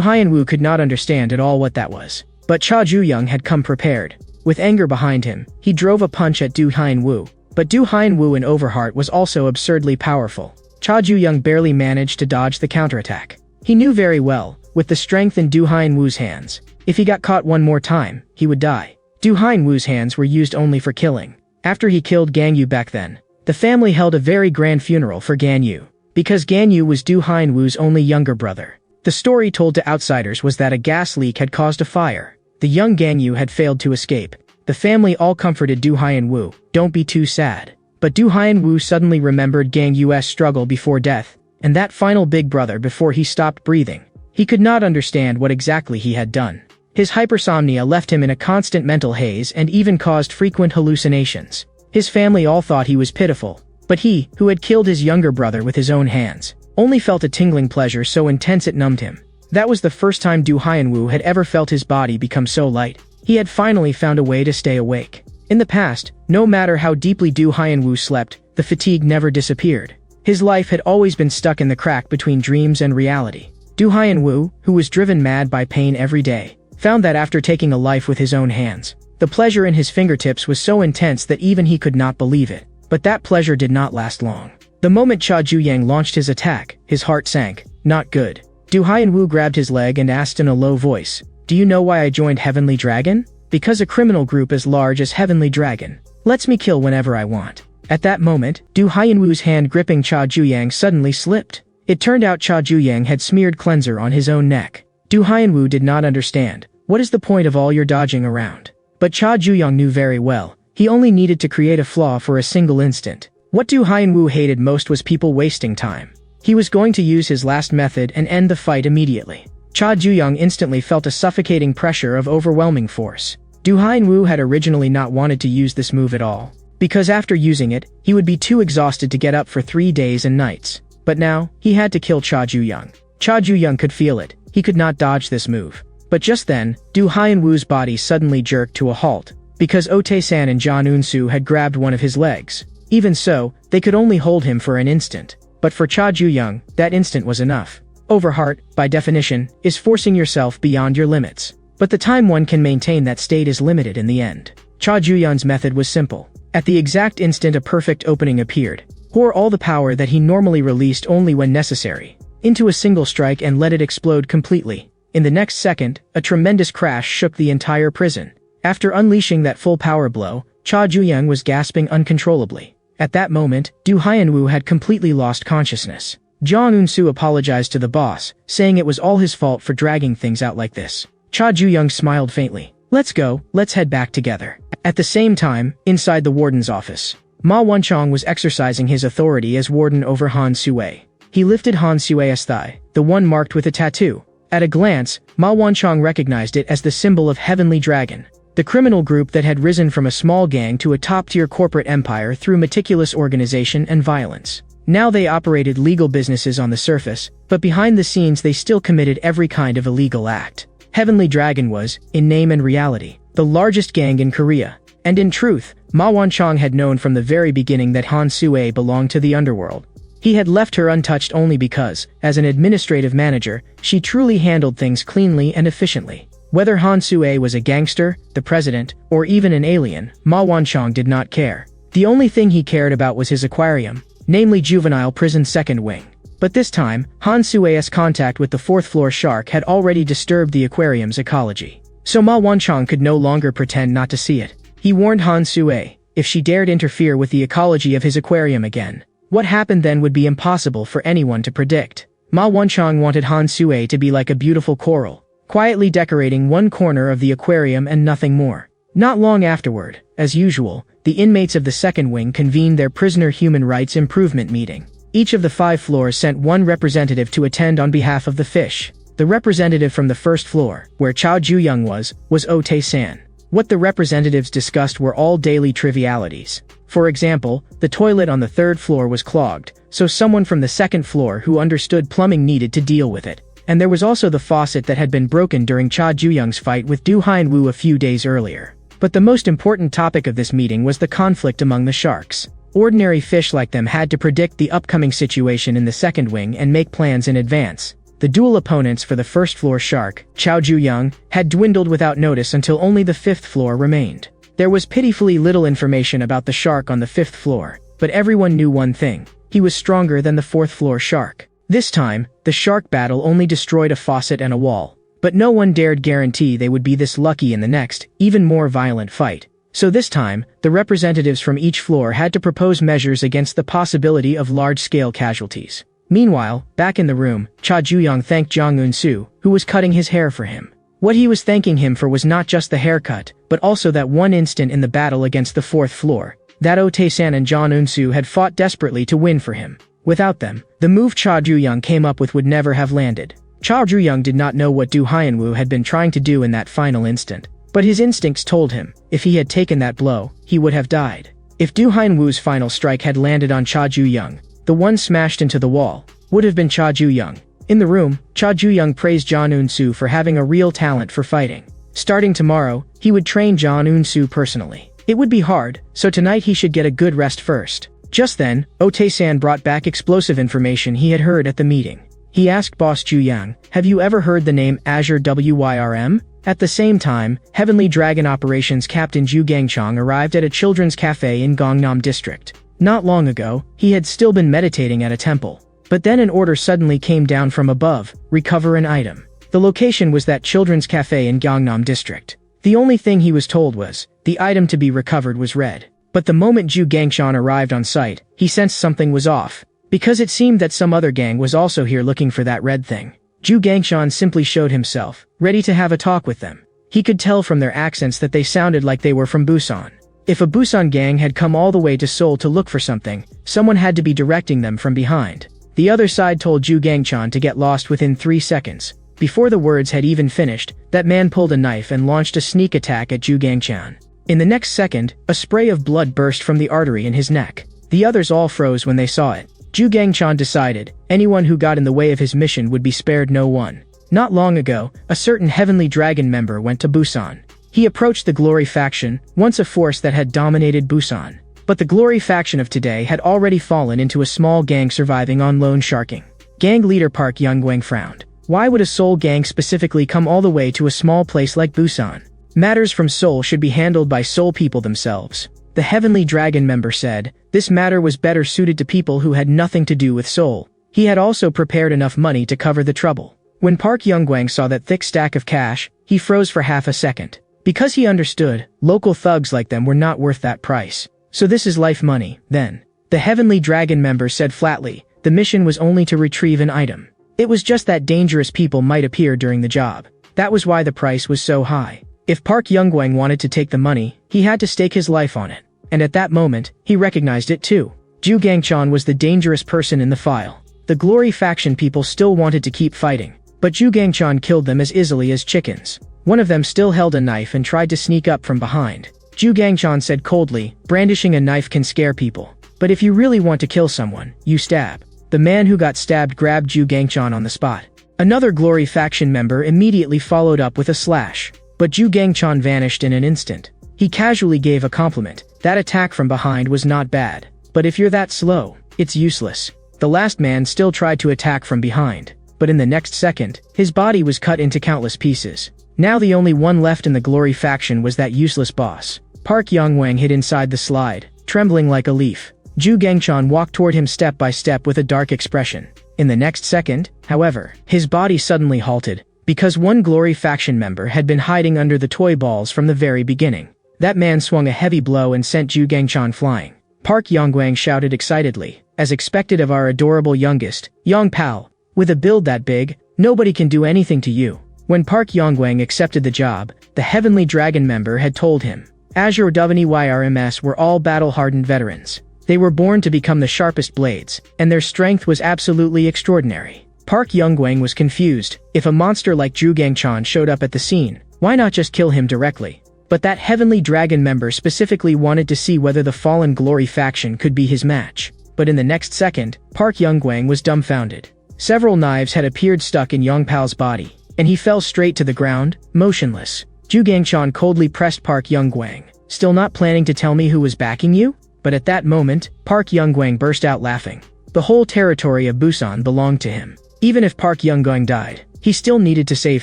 Hanwu could not understand at all what that was. But Cha Juyang had come prepared. With anger behind him, he drove a punch at Du Hanwu. But Du Hanwu in Overheart was also absurdly powerful. Cha Juyang barely managed to dodge the counterattack. He knew very well, with the strength in Du Hanwu's hands, if he got caught one more time, he would die. Du Hanwu's hands were used only for killing. After he killed Gang Yu back then, The family held a very grand funeral for Ganyu, because Ganyu was Du Hyenwoo's only younger brother. The story told to outsiders was that a gas leak had caused a fire. The young Ganyu had failed to escape. The family all comforted Du Hyenwoo, "Don't be too sad." But Du Hyenwoo suddenly remembered Ganyu's struggle before death, and that final big brother before he stopped breathing. He could not understand what exactly he had done. His hypersomnia left him in a constant mental haze and even caused frequent hallucinations. His family all thought he was pitiful, but he, who had killed his younger brother with his own hands, only felt a tingling pleasure so intense it numbed him. That was the first time Du Hyenwoo had ever felt his body become so light. He had finally found a way to stay awake. In the past, no matter how deeply Du Hyenwoo slept, the fatigue never disappeared. His life had always been stuck in the crack between dreams and reality. Du Hyenwoo, who was driven mad by pain every day, found that after taking a life with his own hands, the pleasure in his fingertips was so intense that even he could not believe it. But that pleasure did not last long. The moment Cha Juyang launched his attack, his heart sank. Not good. Du Hyenwoo grabbed his leg and asked in a low voice, "Do you know why I joined Heavenly Dragon? Because a criminal group as large as Heavenly Dragon lets me kill whenever I want." At that moment, Du Hyenwoo's hand gripping Cha Juyang suddenly slipped. It turned out Cha Juyang had smeared cleanser on his own neck. Du Hyenwoo did not understand. What is the point of all your dodging around? But Cha Juyang knew very well. He only needed to create a flaw for a single instant. What Du Hyenwoo hated most was people wasting time. He was going to use his last method and end the fight immediately. Cha Juyang instantly felt a suffocating pressure of overwhelming force. Du Hyenwoo had originally not wanted to use this move at all, because after using it, he would be too exhausted to get up for 3 days and nights. But now, he had to kill Cha Juyang. Cha Juyang could feel it. He could not dodge this move. But just then, Du Hyenwoo's body suddenly jerked to a halt, because Otae-san and John Eun-soo had grabbed one of his legs. Even so, they could only hold him for an instant. But for Cha Juyang, that instant was enough. Overheart, by definition, is forcing yourself beyond your limits. But the time one can maintain that state is limited in the end. Cha Juyang's method was simple. At the exact instant a perfect opening appeared, pour all the power that he normally released only when necessary into a single strike and let it explode completely. In the next second, a tremendous crash shook the entire prison. After unleashing that full power blow, Cha Juyang was gasping uncontrollably. At that moment, Du Hyenwoo had completely lost consciousness. Jang Eun-soo apologized to the boss, saying it was all his fault for dragging things out like this. Cha Juyang smiled faintly. "Let's go, let's head back together." At the same time, inside the warden's office, Ma Wonchong was exercising his authority as warden over Han Sue. He lifted Han Sue's thigh, the one marked with a tattoo. At a glance, Ma Wonchong recognized it as the symbol of Heavenly Dragon, the criminal group that had risen from a small gang to a top-tier corporate empire through meticulous organization and violence. Now they operated legal businesses on the surface, but behind the scenes they still committed every kind of illegal act. Heavenly Dragon was, in name and reality, the largest gang in Korea. And in truth, Ma Wonchong had known from the very beginning that Han Sue belonged to the underworld. He had left her untouched only because, as an administrative manager, she truly handled things cleanly and efficiently. Whether Han Sue was a gangster, the president, or even an alien, Ma Wonchong did not care. The only thing he cared about was his aquarium, namely Juvenile Prison's second wing. But this time, Han Sue's contact with the fourth-floor shark had already disturbed the aquarium's ecology. So Ma Wonchong could no longer pretend not to see it. He warned Han Sue, if she dared interfere with the ecology of his aquarium again, what happened then would be impossible for anyone to predict. Ma Wonchong wanted Han Sue to be like a beautiful coral, quietly decorating one corner of the aquarium and nothing more. Not long afterward, as usual, the inmates of the second wing convened their prisoner human rights improvement meeting. Each of the 5 floors sent one representative to attend on behalf of the fish. The representative from the first floor, where Cha Juyang was Otae-san. What the representatives discussed were all daily trivialities. For example, the toilet on the 3rd floor was clogged, so someone from the 2nd floor who understood plumbing needed to deal with it. And there was also the faucet that had been broken during Cha Juyang's fight with Du Hyenwoo a few days earlier. But the most important topic of this meeting was the conflict among the sharks. Ordinary fish like them had to predict the upcoming situation in the second wing and make plans in advance. The dual opponents for the first floor shark, Cha Juyang, had dwindled without notice until only the 5th floor remained. There was pitifully little information about the shark on the 5th floor, but everyone knew one thing. He was stronger than the 4th floor shark. This time, the shark battle only destroyed a faucet and a wall. But no one dared guarantee they would be this lucky in the next, even more violent fight. So this time, the representatives from each floor had to propose measures against the possibility of large-scale casualties. Meanwhile, back in the room, Cha Ju-young thanked Jang Un-soo, who was cutting his hair for him. What he was thanking him for was not just the haircut, but also that one instant in the battle against the fourth floor, that Oh Tae-san and Jang Un-soo had fought desperately to win for him. Without them, the move Cha Ju-young came up with would never have landed. Cha Ju-young did not know what Do Hyun-woo had been trying to do in that final instant. But his instincts told him, if he had taken that blow, he would have died. If Do Hyun-woo's final strike had landed on Cha Ju-young, the one smashed into the wall would have been Cha Ju-young. In the room, Cha Ju-young praised Jang Un-soo for having a real talent for fighting. Starting tomorrow, he would train Jang Un-soo personally. It would be hard, so tonight he should get a good rest first. Just then, Oh Tae-san brought back explosive information he had heard at the meeting. He asked Boss Ju-young, have you ever heard the name Azure Wyrm? At the same time, Heavenly Dragon Operations Captain Ju Gangchong arrived at a children's cafe in Gangnam District. Not long ago, he had still been meditating at a temple. But then an order suddenly came down from above, recover an item. The location was that children's cafe in Gangnam District. The only thing he was told was, the item to be recovered was red. But the moment Ju Gangchong arrived on site, he sensed something was off. Because it seemed that some other gang was also here looking for that red thing. Ju Gangchong simply showed himself, ready to have a talk with them. He could tell from their accents that they sounded like they were from Busan. If a Busan gang had come all the way to Seoul to look for something, someone had to be directing them from behind. The other side told Ju Gangchong to get lost within 3 seconds. Before the words had even finished, that man pulled a knife and launched a sneak attack at Ju Gangchong. In the next second, a spray of blood burst from the artery in his neck. The others all froze when they saw it. Ju Gangchong decided, anyone who got in the way of his mission would be spared no one. Not long ago, a certain Heavenly Dragon member went to Busan. He approached the Glory faction, once a force that had dominated Busan. But the Glory faction of today had already fallen into a small gang surviving on loan sharking. Gang leader Park Young-gwang frowned. Why would a Seoul gang specifically come all the way to a small place like Busan? Matters from Seoul should be handled by Seoul people themselves. The Heavenly Dragon member said, this matter was better suited to people who had nothing to do with Seoul. He had also prepared enough money to cover the trouble. When Park Young-gwang saw that thick stack of cash, he froze for half a second. Because he understood, local thugs like them were not worth that price. So this is life money, then. The Heavenly Dragon member said flatly, the mission was only to retrieve an item. It was just that dangerous people might appear during the job. That was why the price was so high. If Park Young-gwang wanted to take the money, he had to stake his life on it. And at that moment, he recognized it too. Ju Gangchong was the dangerous person in the file. The Glory faction people still wanted to keep fighting, but Ju Gangchong killed them as easily as chickens. One of them still held a knife and tried to sneak up from behind. Ju Gangchong said coldly, brandishing a knife can scare people. But if you really want to kill someone, you stab. The man who got stabbed grabbed Ju Gangchong on the spot. Another Glory faction member immediately followed up with a slash. But Ju Gangchong vanished in an instant. He casually gave a compliment. That attack from behind was not bad. But if you're that slow, it's useless. The last man still tried to attack from behind. But in the next second, his body was cut into countless pieces. Now the only one left in the Glory faction was that useless boss. Park Young-gwang hid inside the slide, trembling like a leaf. Ju Gangchong walked toward him step by step with a dark expression. In the next second, however, his body suddenly halted, because one Glory faction member had been hiding under the toy balls from the very beginning. That man swung a heavy blow and sent Ju Gangchong flying. Park Young-gwang shouted excitedly, as expected of our adorable youngest, Young Pal. With a build that big, nobody can do anything to you. When Park Young-gwang accepted the job, the Heavenly Dragon member had told him, Azure WYRMS were all battle-hardened veterans. They were born to become the sharpest blades, and their strength was absolutely extraordinary. Park Young-gwang was confused. If a monster like Ju Gangchong showed up at the scene, why not just kill him directly? But that Heavenly Dragon member specifically wanted to see whether the fallen Glory faction could be his match. But in the next second, Park Young-gwang was dumbfounded. Several knives had appeared stuck in Young Pal's body, and he fell straight to the ground, motionless. Ju Gangchong coldly pressed Park Young-gwang. Still not planning to tell me who was backing you? But at that moment, Park Young-gwang burst out laughing. The whole territory of Busan belonged to him. Even if Park Young-gwang died, he still needed to save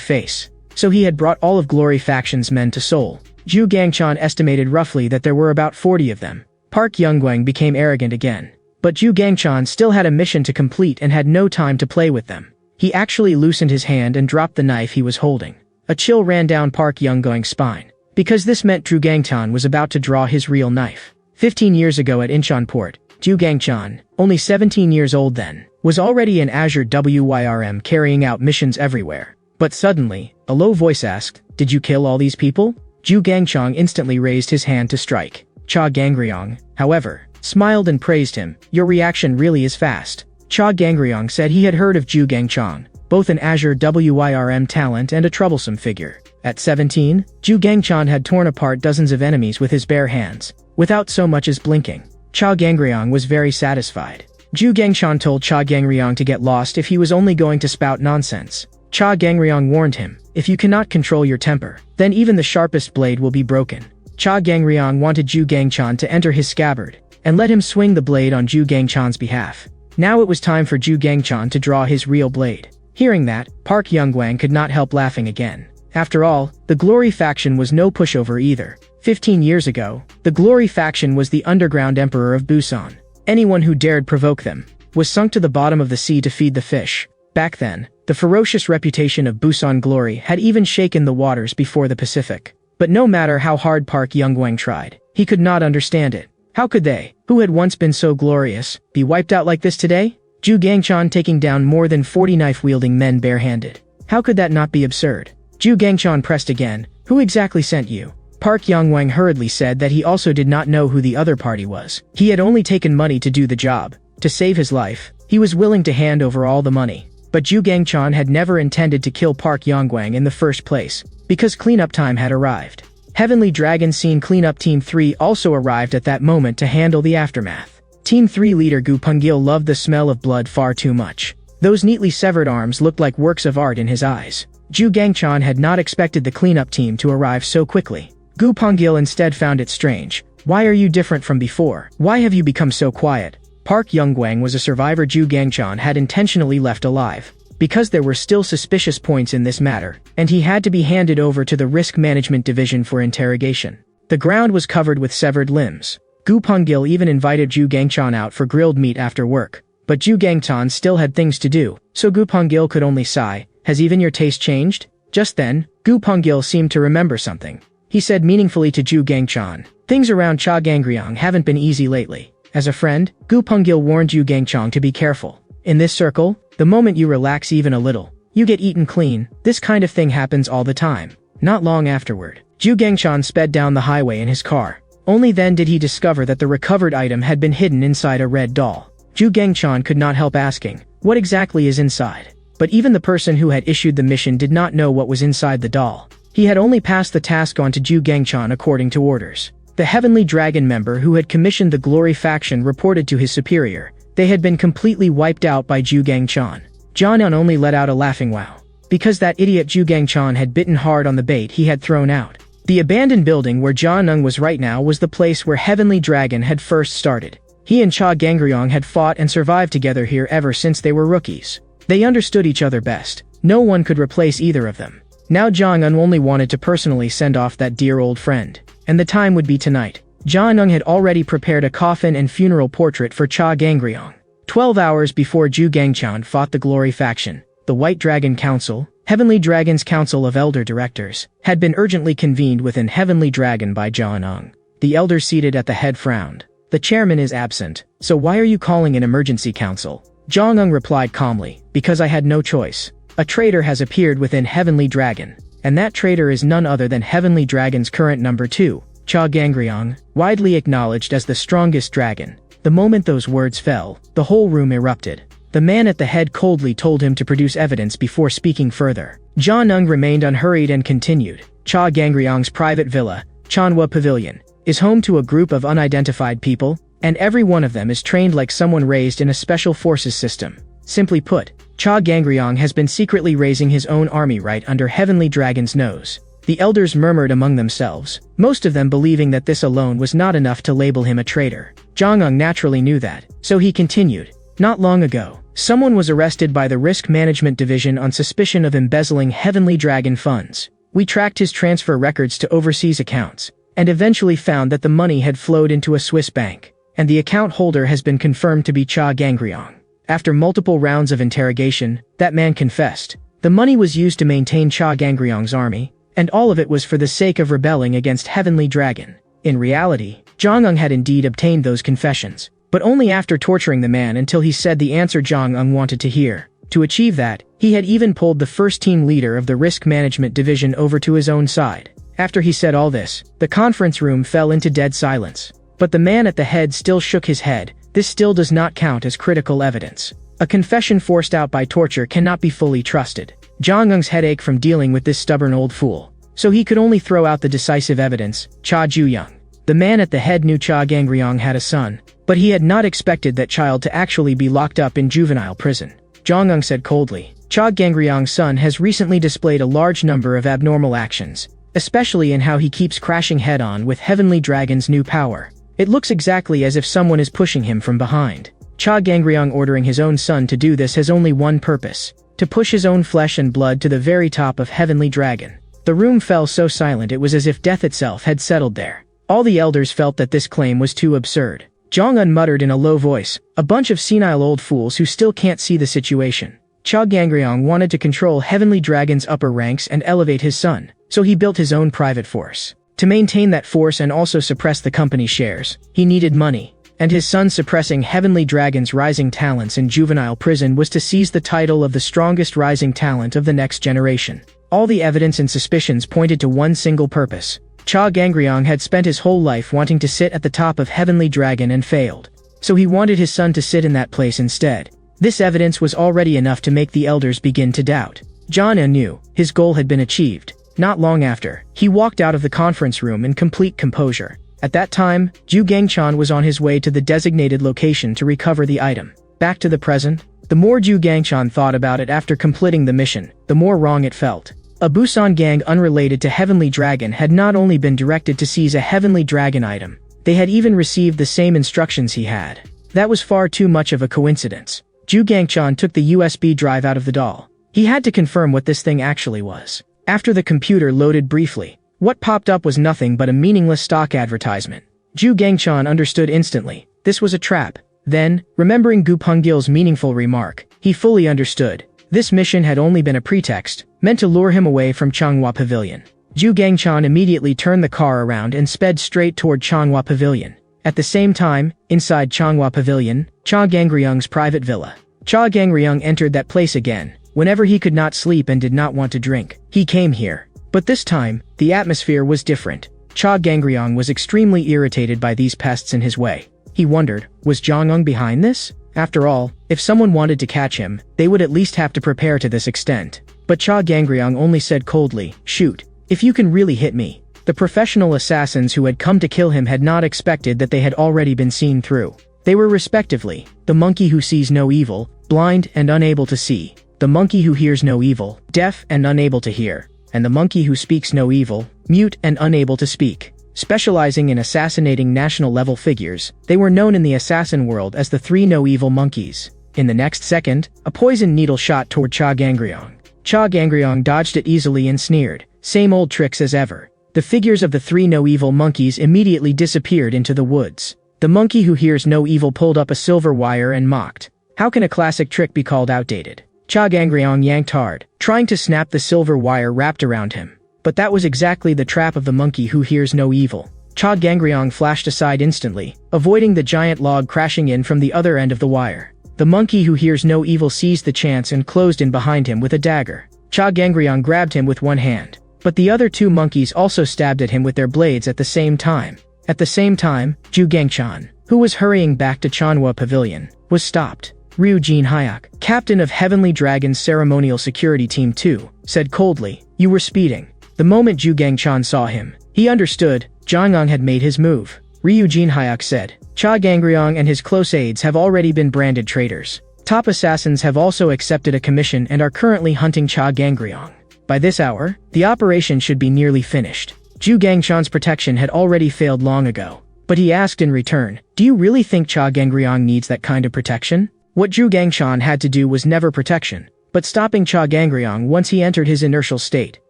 face. So he had brought all of Glory faction's men to Seoul. Ju Gangchong estimated roughly that there were about 40 of them. Park Young-gwang became arrogant again. But Ju Gangchong still had a mission to complete and had no time to play with them. He actually loosened his hand and dropped the knife he was holding. A chill ran down Park Young-gwang's spine. because this meant Zhu Gangchan was about to draw his real knife. 15 years ago at Incheon Port, Zhu Gangchan, only 17 years old then, was already an Azure wyrm carrying out missions everywhere. But suddenly, a low voice asked, "Did you kill all these people?" Zhu Gangchang instantly raised his hand to strike. Cha Gangryong, however, smiled and praised him. "Your reaction really is fast." Cha Gangryong said he had heard of Zhu Gangchang, both an Azure wyrm talent and a troublesome figure. At 17, Zhu Gangchan had torn apart dozens of enemies with his bare hands, without so much as blinking. Cha Gangryong was very satisfied. Zhu Gangchan told Cha Gangryong to get lost if he was only going to spout nonsense. Cha Gangryong warned him, "If you cannot control your temper, then even the sharpest blade will be broken." Cha Gangryong wanted Zhu Gangchan to enter his scabbard, and let him swing the blade on Zhu Gangchan's behalf. Now it was time for Zhu Gangchan to draw his real blade. Hearing that, Park Youngwang could not help laughing again. After all, the Glory faction was no pushover either. 15 years ago, the Glory faction was the underground emperor of Busan. Anyone who dared provoke them was sunk to the bottom of the sea to feed the fish. Back then, the ferocious reputation of Busan Glory had even shaken the waters before the Pacific. But no matter how hard Park Youngwang tried, he could not understand it. How could they, who had once been so glorious, be wiped out like this today? Zhu Gangchan taking down more than 40 knife-wielding men barehanded. How could that not be absurd? Zhu Gangchan pressed again. "Who exactly sent you?" Park Youngwang hurriedly said that he also did not know who the other party was. He had only taken money to do the job. To save his life, he was willing to hand over all the money. But Zhu Gangchan had never intended to kill Park Youngwang in the first place, because cleanup time had arrived. Heavenly Dragon Scene Cleanup Team 3 also arrived at that moment to handle the aftermath. Team 3 leader Gu Pengil loved the smell of blood far too much. Those neatly severed arms looked like works of art in his eyes. Zhu Gangchan had not expected the cleanup team to arrive so quickly. Gu Pengil instead found it strange. "Why are you different from before? Why have you become so quiet?" Park Youngwang was a survivor Zhu Gangchan had intentionally left alive, because there were still suspicious points in this matter, and he had to be handed over to the Risk Management Division for interrogation. The ground was covered with severed limbs. Gu Pengil even invited Zhu Gangchan out for grilled meat after work, but Zhu Gangchan still had things to do, so Gu Pengil could only sigh. "Has even your taste changed?" Just then, Gu Pengil seemed to remember something. He said meaningfully to Zhu Gangchan, "Things around Cha Gangryong haven't been easy lately." As a friend, Gu Pengil warned Zhu Gangchan to be careful. "In this circle, the moment you relax even a little, you get eaten clean. This kind of thing happens all the time." Not long afterward, Zhu Gangchan sped down the highway in his car. Only then did he discover that the recovered item had been hidden inside a red doll. Zhu Gangchan could not help asking, "What exactly is inside?" But even the person who had issued the mission did not know what was inside the doll. He had only passed the task on to Zhu Gangchan according to orders. The Heavenly Dragon member who had commissioned the Glory faction reported to his superior. They had been completely wiped out by Zhu Gangchan. Jian'an only let out a laughing wow. Because that idiot Zhu Gangchan had bitten hard on the bait he had thrown out. The abandoned building where Jian'an was right now was the place where Heavenly Dragon had first started. He and Cha Gangryong had fought and survived together here ever since they were rookies. They understood each other best. No one could replace either of them. Now Jian'an only wanted to personally send off that dear old friend. And the time would be tonight. Jian'an had already prepared a coffin and funeral portrait for Cha Gangryong. 12 hours before Zhu Gangchan fought the Glory faction, the White Dragon Council, Heavenly Dragon's Council of Elder Directors, had been urgently convened within Heavenly Dragon by Jian'an. The elders seated at the head frowned. "The chairman is absent, so why are you calling an emergency council?" Jian'an replied calmly, "Because I had no choice. A traitor has appeared within Heavenly Dragon, and that traitor is none other than Heavenly Dragon's current number 2, Cha Gangryong, widely acknowledged as the strongest dragon." The moment those words fell, the whole room erupted. The man at the head coldly told him to produce evidence before speaking further. Jian'an remained unhurried and continued. "Cha Gangryong's private villa, Chanhua Pavilion, is home to a group of unidentified people, and every one of them is trained like someone raised in a special forces system. Simply put, Cha Gangryong has been secretly raising his own army right under Heavenly Dragon's nose." The elders murmured among themselves, most of them believing that this alone was not enough to label him a traitor. Jian'an naturally knew that, so he continued. "Not long ago, someone was arrested by the Risk Management Division on suspicion of embezzling Heavenly Dragon funds. We tracked his transfer records to overseas accounts, and eventually found that the money had flowed into a Swiss bank, and the account holder has been confirmed to be Cha Gangryong. After multiple rounds of interrogation, that man confessed. The money was used to maintain Cha Gangryong's army, And all of it was for the sake of rebelling against Heavenly Dragon. In reality, Jong-un had indeed obtained those confessions, but only after torturing the man until he said the answer Jong-un wanted to hear. To achieve that, he had even pulled the first team leader of the risk management division over to his own side. After he said all this, the conference room fell into dead silence. But the man at the head still shook his head. This still does not count as critical evidence. A confession forced out by torture cannot be fully trusted. Jong-un's head ached from dealing with this stubborn old fool, so he could only throw out the decisive evidence, Cha Ju-young. The man at the head knew Cha Gang-ryong had a son, but he had not expected that child to actually be locked up in juvenile prison. Jong-un said coldly, Cha Gang-ryong's son has recently displayed a large number of abnormal actions, especially in how he keeps crashing head-on with Heavenly Dragon's new power. It looks exactly as if someone is pushing him from behind. Cha Gang-ryong ordering his own son to do this has only one purpose: to push his own flesh and blood to the very top of Heavenly Dragon. The room fell so silent it was as if death itself had settled there. All the elders felt that this claim was too absurd. Jong-un muttered in a low voice, a bunch of senile old fools who still can't see the situation. Cha Gang-ryong wanted to control Heavenly Dragon's upper ranks and elevate his son, so he built his own private force. To maintain that force and also suppress the company's shares, he needed money. And his son suppressing Heavenly Dragon's rising talents in juvenile prison was to seize the title of the strongest rising talent of the next generation. All the evidence and suspicions pointed to one single purpose. Cha Gang-ryong had spent his whole life wanting to sit at the top of Heavenly Dragon and failed. So he wanted his son to sit in that place instead. This evidence was already enough to make the elders begin to doubt. Jong-un knew his goal had been achieved. Not long after, he walked out of the conference room in complete composure. At that time, Ju Gang-chan was on his way to the designated location to recover the item. Back to the present, the more Ju Gang-chan thought about it after completing the mission, the more wrong it felt. A Busan gang unrelated to Heavenly Dragon had not only been directed to seize a Heavenly Dragon item, they had even received the same instructions he had. That was far too much of a coincidence. Ju Gang-chan took the USB drive out of the doll. He had to confirm what this thing actually was. After the computer loaded briefly, what popped up was nothing but a meaningless stock advertisement. Ju Gang-chan understood instantly. This was a trap. Then, remembering Gu Pengil's meaningful remark, he fully understood. This mission had only been a pretext, meant to lure him away from Changhua Pavilion. Ju Gang-chan immediately turned the car around and sped straight toward Changhua Pavilion. At the same time, inside Changhua Pavilion, Cha Gang-ryong's private villa. Cha Gang-ryong entered that place again. Whenever he could not sleep and did not want to drink, he came here. But this time, the atmosphere was different. Cha Gang-ryong was extremely irritated by these pests in his way. He wondered, was Jong-un behind this? After all, if someone wanted to catch him, they would at least have to prepare to this extent. But Cha Gang-ryong only said coldly, shoot. If you can really hit me. The professional assassins who had come to kill him had not expected that they had already been seen through. They were respectively, the monkey who sees no evil, blind and unable to see, the monkey who hears no evil, deaf and unable to hear, and the monkey who speaks no evil, mute and unable to speak. Specializing in assassinating national-level figures, they were known in the assassin world as the three no-evil monkeys. In the next second, a poison needle shot toward Cha Gang-ryong. Cha Gang-ryong dodged it easily and sneered, same old tricks as ever. The figures of the three no-evil monkeys immediately disappeared into the woods. The monkey who hears no evil pulled up a silver wire and mocked. How can a classic trick be called outdated? Cha Gang-ryong yanked hard, trying to snap the silver wire wrapped around him. But that was exactly the trap of the monkey who hears no evil. Cha Gang-ryong flashed aside instantly, avoiding the giant log crashing in from the other end of the wire. The monkey who hears no evil seized the chance and closed in behind him with a dagger. Cha Gang-ryong grabbed him with one hand. But the other two monkeys also stabbed at him with their blades at the same time. At the same time, Ju Gang-chan, who was hurrying back to Changhua Pavilion, was stopped. Ryu Jin-hyuk, captain of Heavenly Dragon's Ceremonial Security Team 2, said coldly, "You were speeding." The moment Ju Gang-chan saw him, he understood, Jong-un had made his move. Ryu Jin-hyuk said, Cha Gang-ryong and his close aides have already been branded traitors. Top assassins have also accepted a commission and are currently hunting Cha Gang-ryong. By this hour, the operation should be nearly finished. Ju Gang-chan's protection had already failed long ago. But he asked in return, do you really think Cha Gang-ryong needs that kind of protection? What Ju Gang-chan had to do was never protection, but stopping Cha Gang-ryong once he entered his inertial state,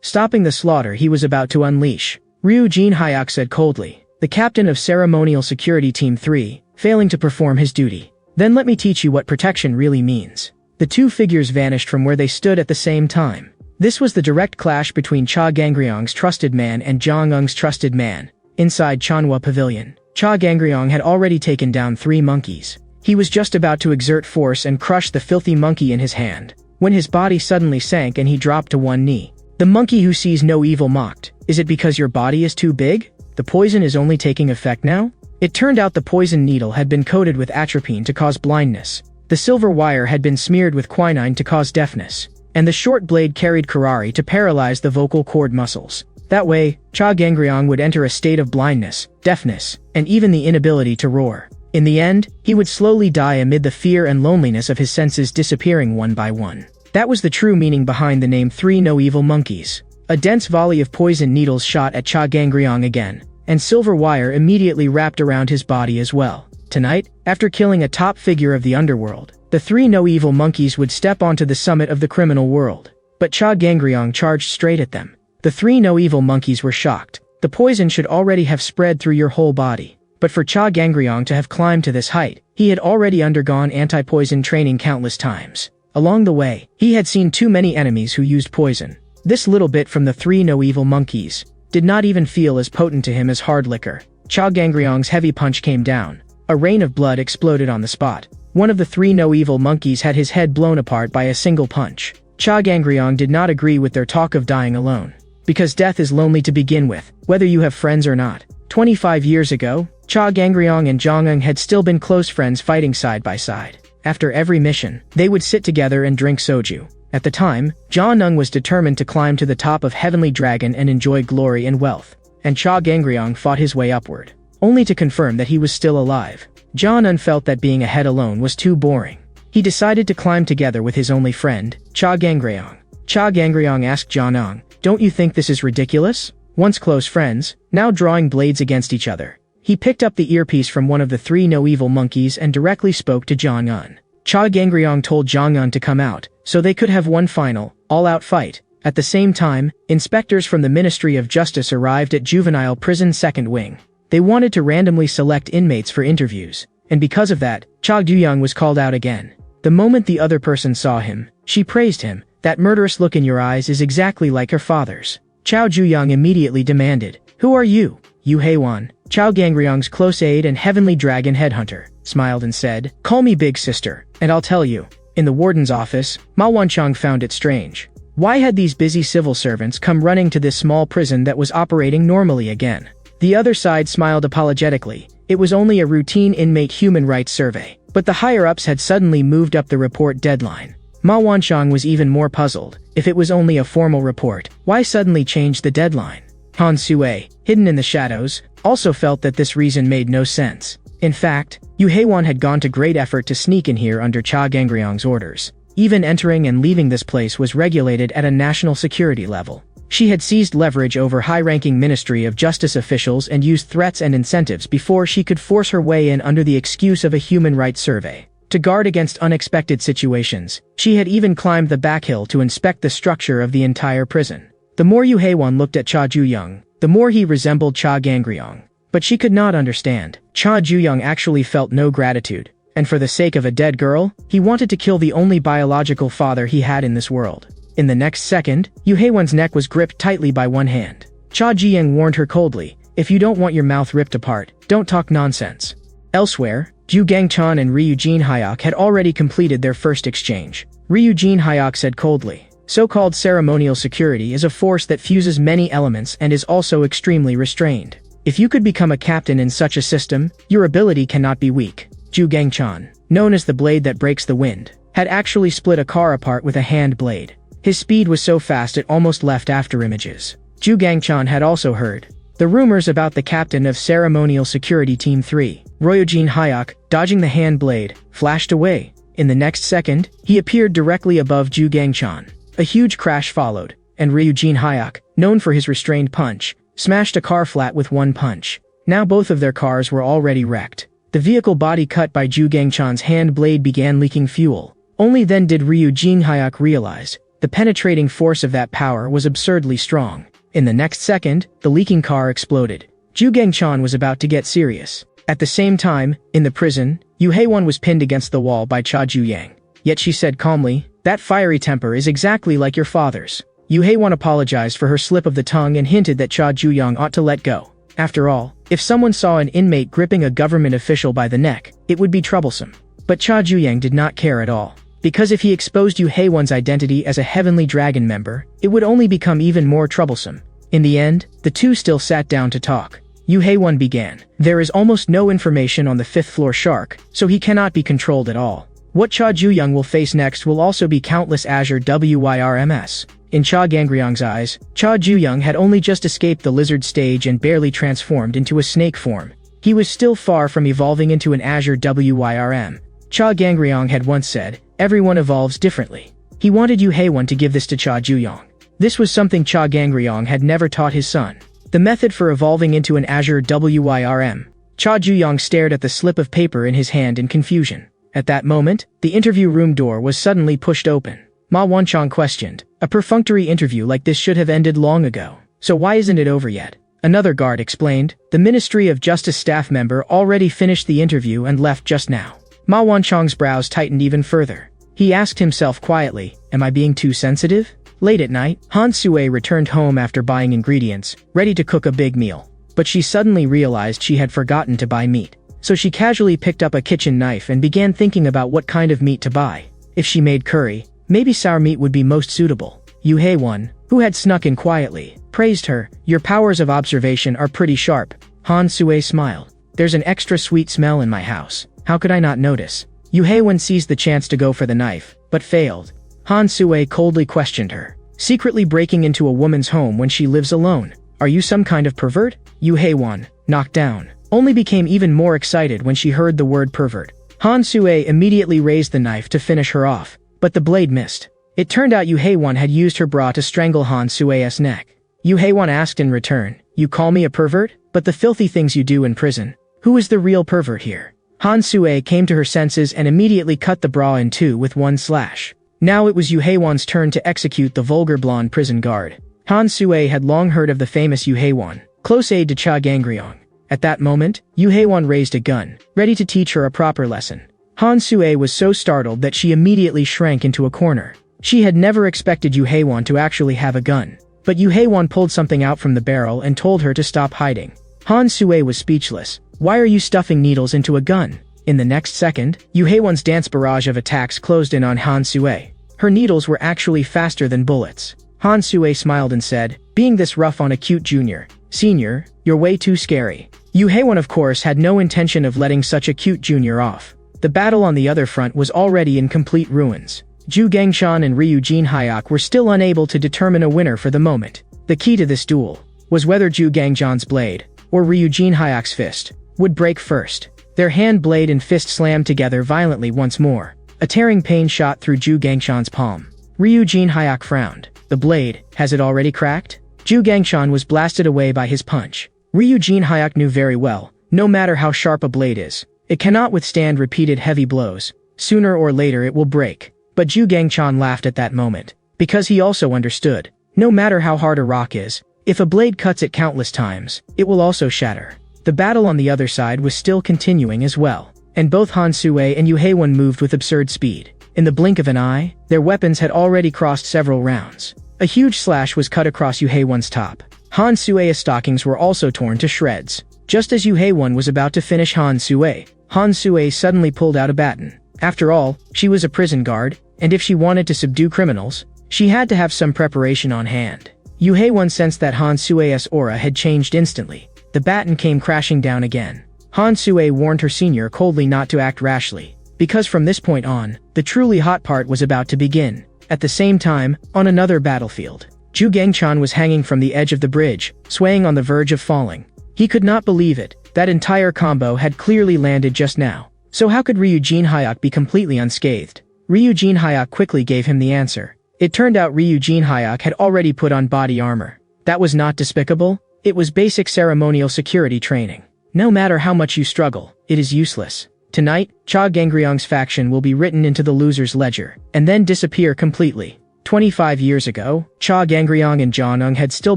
stopping the slaughter he was about to unleash. Ryu Jin-hyuk said coldly, the captain of Ceremonial Security Team 3, failing to perform his duty. Then let me teach you what protection really means. The two figures vanished from where they stood at the same time. This was the direct clash between Cha Gangryong's trusted man and Jong Eung's trusted man. Inside Chanhua Pavilion, Cha Gangryong had already taken down 3 monkeys. He was just about to exert force and crush the filthy monkey in his hand, when his body suddenly sank and he dropped to one knee. The monkey who sees no evil mocked, "Is it because your body is too big? The poison is only taking effect now?" It turned out the poison needle had been coated with atropine to cause blindness. The silver wire had been smeared with quinine to cause deafness, and the short blade carried curare to paralyze the vocal cord muscles. That way, Cha Gangryong would enter a state of blindness, deafness, and even the inability to roar. In the end, he would slowly die amid the fear and loneliness of his senses disappearing one by one. That was the true meaning behind the name 3 No Evil Monkeys. A dense volley of poison needles shot at Cha Gangryong again, and silver wire immediately wrapped around his body as well. Tonight, after killing a top figure of the underworld, the 3 No Evil Monkeys would step onto the summit of the criminal world. But Cha Gangryong charged straight at them. The 3 No Evil Monkeys were shocked. The poison should already have spread through your whole body. But for Cha Gangryong to have climbed to this height, he had already undergone anti-poison training countless times. Along the way, he had seen too many enemies who used poison. This little bit from the 3 No Evil Monkeys did not even feel as potent to him as hard liquor. Cha Gangryong's heavy punch came down. A rain of blood exploded on the spot. One of the 3 No Evil Monkeys had his head blown apart by a single punch. Cha Gangryong did not agree with their talk of dying alone. Because death is lonely to begin with, whether you have friends or not. 25 years ago, Cha Gangryong and Jong Eung had still been close friends fighting side by side. After every mission, they would sit together and drink soju. At the time, Jong Eung was determined to climb to the top of Heavenly Dragon and enjoy glory and wealth. And Cha Gangryong fought his way upward, only to confirm that he was still alive. Jong Eung felt that being ahead alone was too boring. He decided to climb together with his only friend, Cha Gangryong. Cha Gangryong asked Jong Eung, "Don't you think this is ridiculous? Once close friends, now drawing blades against each other." He picked up the earpiece from one of the 3 No Evil Monkeys and directly spoke to Jong Eung. Cha Gangryong told Jong Eung to come out, so they could have one final, all-out fight. At the same time, inspectors from the Ministry of Justice arrived at Juvenile Prison Second Wing. They wanted to randomly select inmates for interviews, and because of that, Cha Guyong was called out again. The moment the other person saw him, she praised him. "That murderous look in your eyes is exactly like her father's." Chao Juyong immediately demanded, "Who are you?" "Yu Haewon, Chao Gangryong's close aide and heavenly dragon headhunter," smiled and said, "Call me big sister, and I'll tell you." In the warden's office, Ma Wanchong found it strange. Why had these busy civil servants come running to this small prison that was operating normally again? The other side smiled apologetically. It was only a routine inmate human rights survey. But the higher-ups had suddenly moved up the report deadline. Ma Wanchong was even more puzzled. If it was only a formal report, why suddenly change the deadline? Han Sue, hidden in the shadows, also felt that this reason made no sense. In fact, Yu Haewon had gone to great effort to sneak in here under Cha Gangryong's orders. Even entering and leaving this place was regulated at a national security level. She had seized leverage over high-ranking Ministry of Justice officials and used threats and incentives before she could force her way in under the excuse of a human rights survey. To guard against unexpected situations, she had even climbed the back hill to inspect the structure of the entire prison. The more Yu Haewon looked at Cha Ju-young, the more he resembled Cha Gangryong. But she could not understand. Cha Ju-young actually felt no gratitude, and for the sake of a dead girl, he wanted to kill the only biological father he had in this world. In the next second, Yu Haewon's neck was gripped tightly by one hand. Cha Ji-young warned her coldly, "If you don't want your mouth ripped apart, don't talk nonsense." Elsewhere, Ju Gang-chan and Ryujin Hyuk had already completed their first exchange. Ryujin Hyuk said coldly, "So-called ceremonial security is a force that fuses many elements and is also extremely restrained. If you could become a captain in such a system, your ability cannot be weak." Ju Gang-chan, known as the blade that breaks the wind, had actually split a car apart with a hand blade. His speed was so fast it almost left after images. Ju Gang-chan had also heard the rumors about the captain of Ceremonial Security Team 3, Ryujin Hyuk, dodging the hand blade, flashed away. In the next second, he appeared directly above Ju Gang-chan. A huge crash followed, and Ryujin Hyuk, known for his restrained punch, smashed a car flat with one punch. Now both of their cars were already wrecked. The vehicle body cut by Ju Gang-chan's hand blade began leaking fuel. Only then did Ryujin Hyuk realize the penetrating force of that power was absurdly strong. In the next second, the leaking car exploded. Ju Gang-chan was about to get serious. At the same time, in the prison, Yu Haewon was pinned against the wall by Cha Ju-yang. Yet she said calmly, "That fiery temper is exactly like your father's." Yu Haewon apologized for her slip of the tongue and hinted that Cha Ju-young ought to let go. After all, if someone saw an inmate gripping a government official by the neck, it would be troublesome. But Cha Ju-young did not care at all. Because if he exposed Yu Haewon's identity as a Heavenly Dragon member, it would only become even more troublesome. In the end, the two still sat down to talk. Yu Haewon began. There is almost no information on the 5th floor shark, so he cannot be controlled at all. What Cha Ju-young will face next will also be countless Azure wyrms. In Cha Gangryong's eyes, Cha Ju-young had only just escaped the lizard stage and barely transformed into a snake form. He was still far from evolving into an Azure wyrm. Cha Gangryong had once said, "Everyone evolves differently." He wanted Yu Haewon to give this to Cha Ju-young. This was something Cha Gangryong had never taught his son. The method for evolving into an Azure wyrm. Cha Ju-young stared at the slip of paper in his hand in confusion. At that moment, the interview room door was suddenly pushed open. Ma Wanchong questioned, "A perfunctory interview like this should have ended long ago. So why isn't it over yet?" Another guard explained, "The Ministry of Justice staff member already finished the interview and left just now." Ma Wanchong's brows tightened even further. He asked himself quietly, "Am I being too sensitive?" Late at night, Han Sue returned home after buying ingredients, ready to cook a big meal. But she suddenly realized she had forgotten to buy meat. So she casually picked up a kitchen knife and began thinking about what kind of meat to buy. If she made curry, maybe sour meat would be most suitable. Yu Haewon, who had snuck in quietly, praised her. "Your powers of observation are pretty sharp." Han Sue smiled. "There's an extra sweet smell in my house. How could I not notice?" Yu Haewon seized the chance to go for the knife, but failed. Han Sue coldly questioned her. "Secretly breaking into a woman's home when she lives alone. Are you some kind of pervert?" Yu Haewon, knocked down, only became even more excited when she heard the word pervert. Han Sue immediately raised the knife to finish her off, but the blade missed. It turned out Yu Haewon had used her bra to strangle Han Sue's neck. Yu Haewon asked in return, "You call me a pervert? But the filthy things you do in prison. Who is the real pervert here?" Han Sue came to her senses and immediately cut the bra in two with one slash. Now it was Yu Haewon's turn to execute the vulgar blonde prison guard. Han Sue had long heard of the famous Yu Haewon, close aide to Cha Gangryong. At that moment, Yu Haewon raised a gun, ready to teach her a proper lesson. Han Sue was so startled that she immediately shrank into a corner. She had never expected Yu Haewon to actually have a gun. But Yu Haewon pulled something out from the barrel and told her to stop hiding. Han Sue was speechless. "Why are you stuffing needles into a gun?" In the next second, Yu Haewon's dance barrage of attacks closed in on Han Sue. Her needles were actually faster than bullets. Han Sue smiled and said, "Being this rough on a cute junior. Senior, you're way too scary." Yu Haewon of course had no intention of letting such a cute junior off. The battle on the other front was already in complete ruins. Zhu Gangshan and Ryu Jinhyak were still unable to determine a winner for the moment. The key to this duel was whether Zhu Gangshan's blade, or Ryu Jinhyak's fist, would break first. Their hand blade and fist slammed together violently once more. A tearing pain shot through Zhu Gangshan's palm. Ryu Jinhyak frowned. The blade, has it already cracked? Zhu Gangshan was blasted away by his punch. Ryu Jinhyak knew very well, no matter how sharp a blade is, it cannot withstand repeated heavy blows. Sooner or later it will break. But Zhu Gangshan laughed at that moment, because he also understood, no matter how hard a rock is, if a blade cuts it countless times, it will also shatter. The battle on the other side was still continuing as well, and both Han Sue and Yu Haewon moved with absurd speed. In the blink of an eye, their weapons had already crossed several rounds. A huge slash was cut across Yu Haewon's top. Han Sue's stockings were also torn to shreds. Just as Yu Haewon was about to finish Han Sue suddenly pulled out a baton. After all, she was a prison guard, and if she wanted to subdue criminals, she had to have some preparation on hand. Yu Haewon sensed that Han Sue's aura had changed instantly. The baton came crashing down again. Han Sue warned her senior coldly not to act rashly, because from this point on, the truly hot part was about to begin. At the same time, on another battlefield, Zhu Gangshan was hanging from the edge of the bridge, swaying on the verge of falling. He could not believe it. That entire combo had clearly landed just now. So how could Ryu Jinhyak be completely unscathed? Ryu Jinhyak quickly gave him the answer. It turned out Ryu Jinhyak had already put on body armor. That was not despicable. It was basic ceremonial security training. No matter how much you struggle, it is useless. Tonight, Cha Gangryong's faction will be written into the loser's ledger, and then disappear completely. 25 years ago, Cha Gangryong and Jeonnung had still